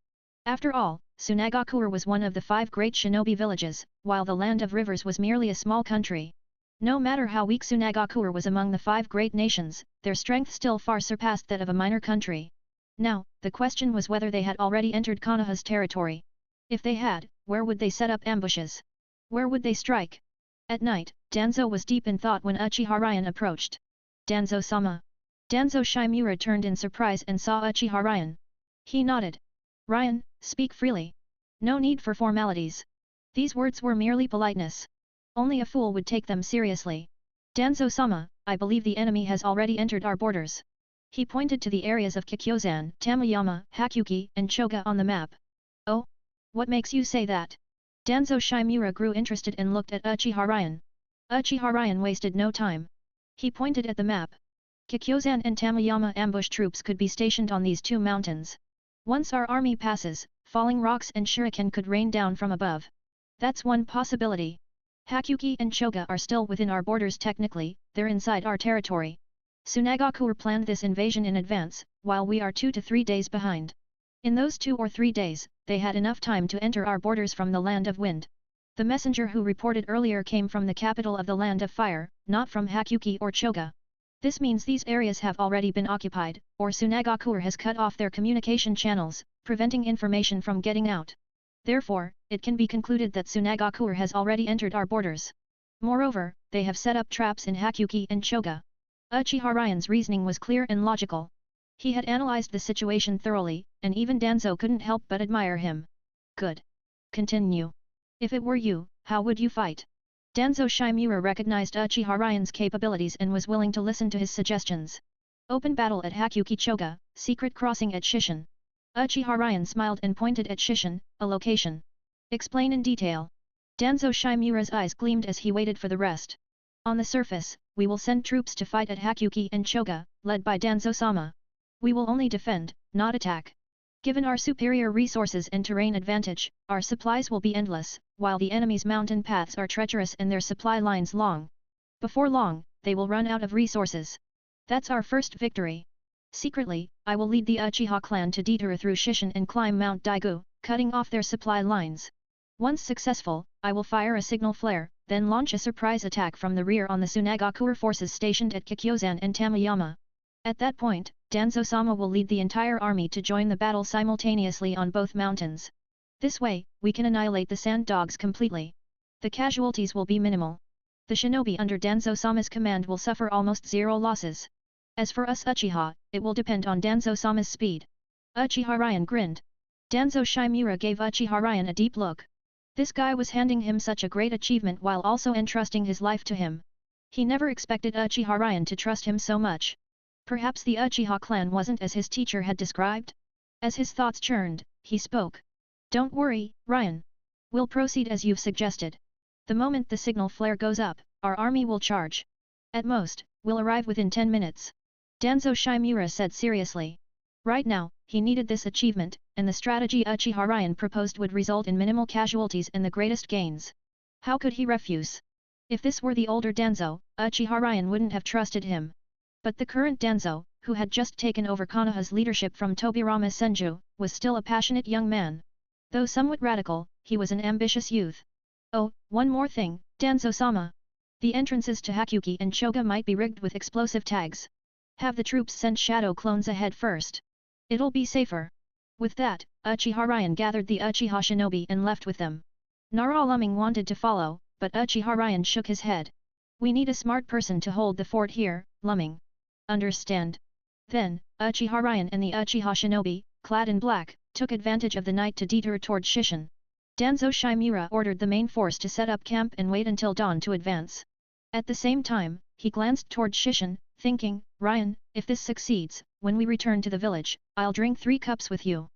After all, Tsunade was one of the 5 great shinobi villages, while the Land of Rivers was merely a small country. No matter how weak Tsunade was among the 5 great nations, their strength still far surpassed that of a minor country. Now, the question was whether they had already entered Konoha's territory. If they had, Where would they set up ambushes? Where would they strike? At night, Danzo was deep in thought when Uchiha Ryan approached. Danzo-sama. Danzo Shimura turned in surprise and saw Uchiha Ryan. He nodded. Ryan, speak freely. No need for formalities. These words were merely politeness. Only a fool would take them seriously. Danzo-sama, I believe the enemy has already entered our borders. He pointed to the areas of Kikyozan, Tamayama, Hakuki, and Choga on the map. Oh? What makes you say that? Danzo Shimura grew interested and looked at Uchiha Ryan. Uchiha Ryan wasted no time. He pointed at the map. Kikyozan and Tamayama ambush troops could be stationed on these two mountains. Once our army passes, falling rocks and shuriken could rain down from above. That's one possibility. Hakuki and Choga are still within our borders technically, they're inside our territory. Tsunade planned this invasion in advance, while we are 2 to 3 days behind. In those 2 or 3 days, they had enough time to enter our borders from the Land of Wind. The messenger who reported earlier came from the capital of the Land of Fire, not from Hakuki or Choga. This means these areas have already been occupied, or Tsunade has cut off their communication channels, preventing information from getting out. Therefore, it can be concluded that Tsunade has already entered our borders. Moreover, they have set up traps in Hakuki and Choga. Uchiha Ryan's reasoning was clear and logical. He had analyzed the situation thoroughly, and even Danzo couldn't help but admire him. Good. Continue. If it were you, how would you fight? Danzo Shimura recognized Uchiha Ryan's capabilities and was willing to listen to his suggestions. Open battle at Hakuki Choga, secret crossing at Shishin. Uchiha Ryan smiled and pointed at Shishin, a location. Explain in detail. Danzo Shimura's eyes gleamed as he waited for the rest. On the surface, we will send troops to fight at Hakuki and Choga, led by Danzo-sama. We will only defend, not attack. Given our superior resources and terrain advantage, our supplies will be endless, while the enemy's mountain paths are treacherous and their supply lines long. Before long, they will run out of resources. That's our first victory. Secretly, I will lead the Uchiha clan to detour through Shishin and climb Mount Daigu, cutting off their supply lines. Once successful, I will fire a signal flare, then launch a surprise attack from the rear on the Tsunade forces stationed at Kikyozan and Tamayama. At that point, Danzo-sama will lead the entire army to join the battle simultaneously on both mountains. This way, we can annihilate the sand dogs completely. The casualties will be minimal. The shinobi under Danzo-sama's command will suffer almost 0 losses. As for us Uchiha, it will depend on Danzo-sama's speed. Uchiha Ryan grinned. Danzo Shimura gave Uchiha Ryan a deep look. This guy was handing him such a great achievement while also entrusting his life to him. He never expected Uchiha Ryan to trust him so much. Perhaps the Uchiha clan wasn't as his teacher had described? As his thoughts churned, he spoke. Don't worry, Ryan. We'll proceed as you've suggested. The moment the signal flare goes up, our army will charge. At most, we'll arrive within 10 minutes. Danzo Shimura said seriously. Right now, he needed this achievement, and the strategy Uchiha Ryan proposed would result in minimal casualties and the greatest gains. How could he refuse? If this were the older Danzo, Uchiha Ryan wouldn't have trusted him. But the current Danzo, who had just taken over Konoha's leadership from Tobirama Senju, was still a passionate young man. Though somewhat radical, he was an ambitious youth. Oh, one more thing, Danzo-sama. The entrances to Hakuki and Choga might be rigged with explosive tags. Have the troops send shadow clones ahead first. It'll be safer. With that, Uchiha Ryan gathered the Uchiha shinobi and left with them. Nara-Luming wanted to follow, but Uchiha Ryan shook his head. We need a smart person to hold the fort here, Luming. Understand. Then, Uchiha Ryan and the Uchiha shinobi, clad in black, took advantage of the night to detour toward Shishin. Danzo Shimura ordered the main force to set up camp and wait until dawn to advance. At the same time, he glanced toward Shishin, thinking, Ryan, if this succeeds, when we return to the village, I'll drink 3 cups with you.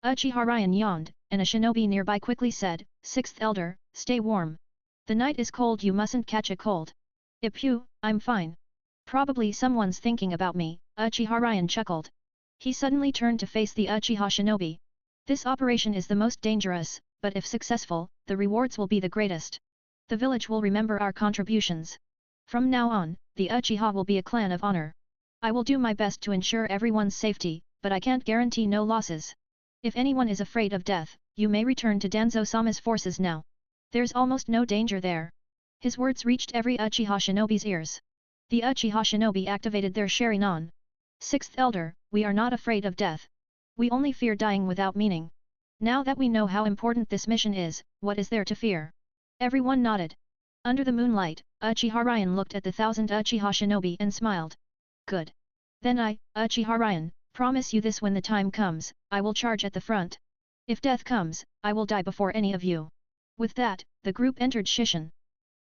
Uchiha Ryan yawned, and a shinobi nearby quickly said, 6th Elder, stay warm. The night is cold, you mustn't catch a cold. Ippu, I'm fine. Probably someone's thinking about me, Uchiha Ryan chuckled. He suddenly turned to face the Uchiha shinobi. This operation is the most dangerous, but if successful, the rewards will be the greatest. The village will remember our contributions. From now on, the Uchiha will be a clan of honor. I will do my best to ensure everyone's safety, but I can't guarantee no losses. If anyone is afraid of death, you may return to Danzo-sama's forces now. There's almost no danger there. His words reached every Uchiha shinobi's ears. The Uchiha shinobi activated their Sharingan. 6th Elder, we are not afraid of death. We only fear dying without meaning. Now that we know how important this mission is, what is there to fear? Everyone nodded. Under the moonlight, Uchiha Ryan looked at the 1,000 Uchiha shinobi and smiled. Good. Then I, Uchiha Ryan, promise you this: when the time comes, I will charge at the front. If death comes, I will die before any of you. With that, the group entered Shishin.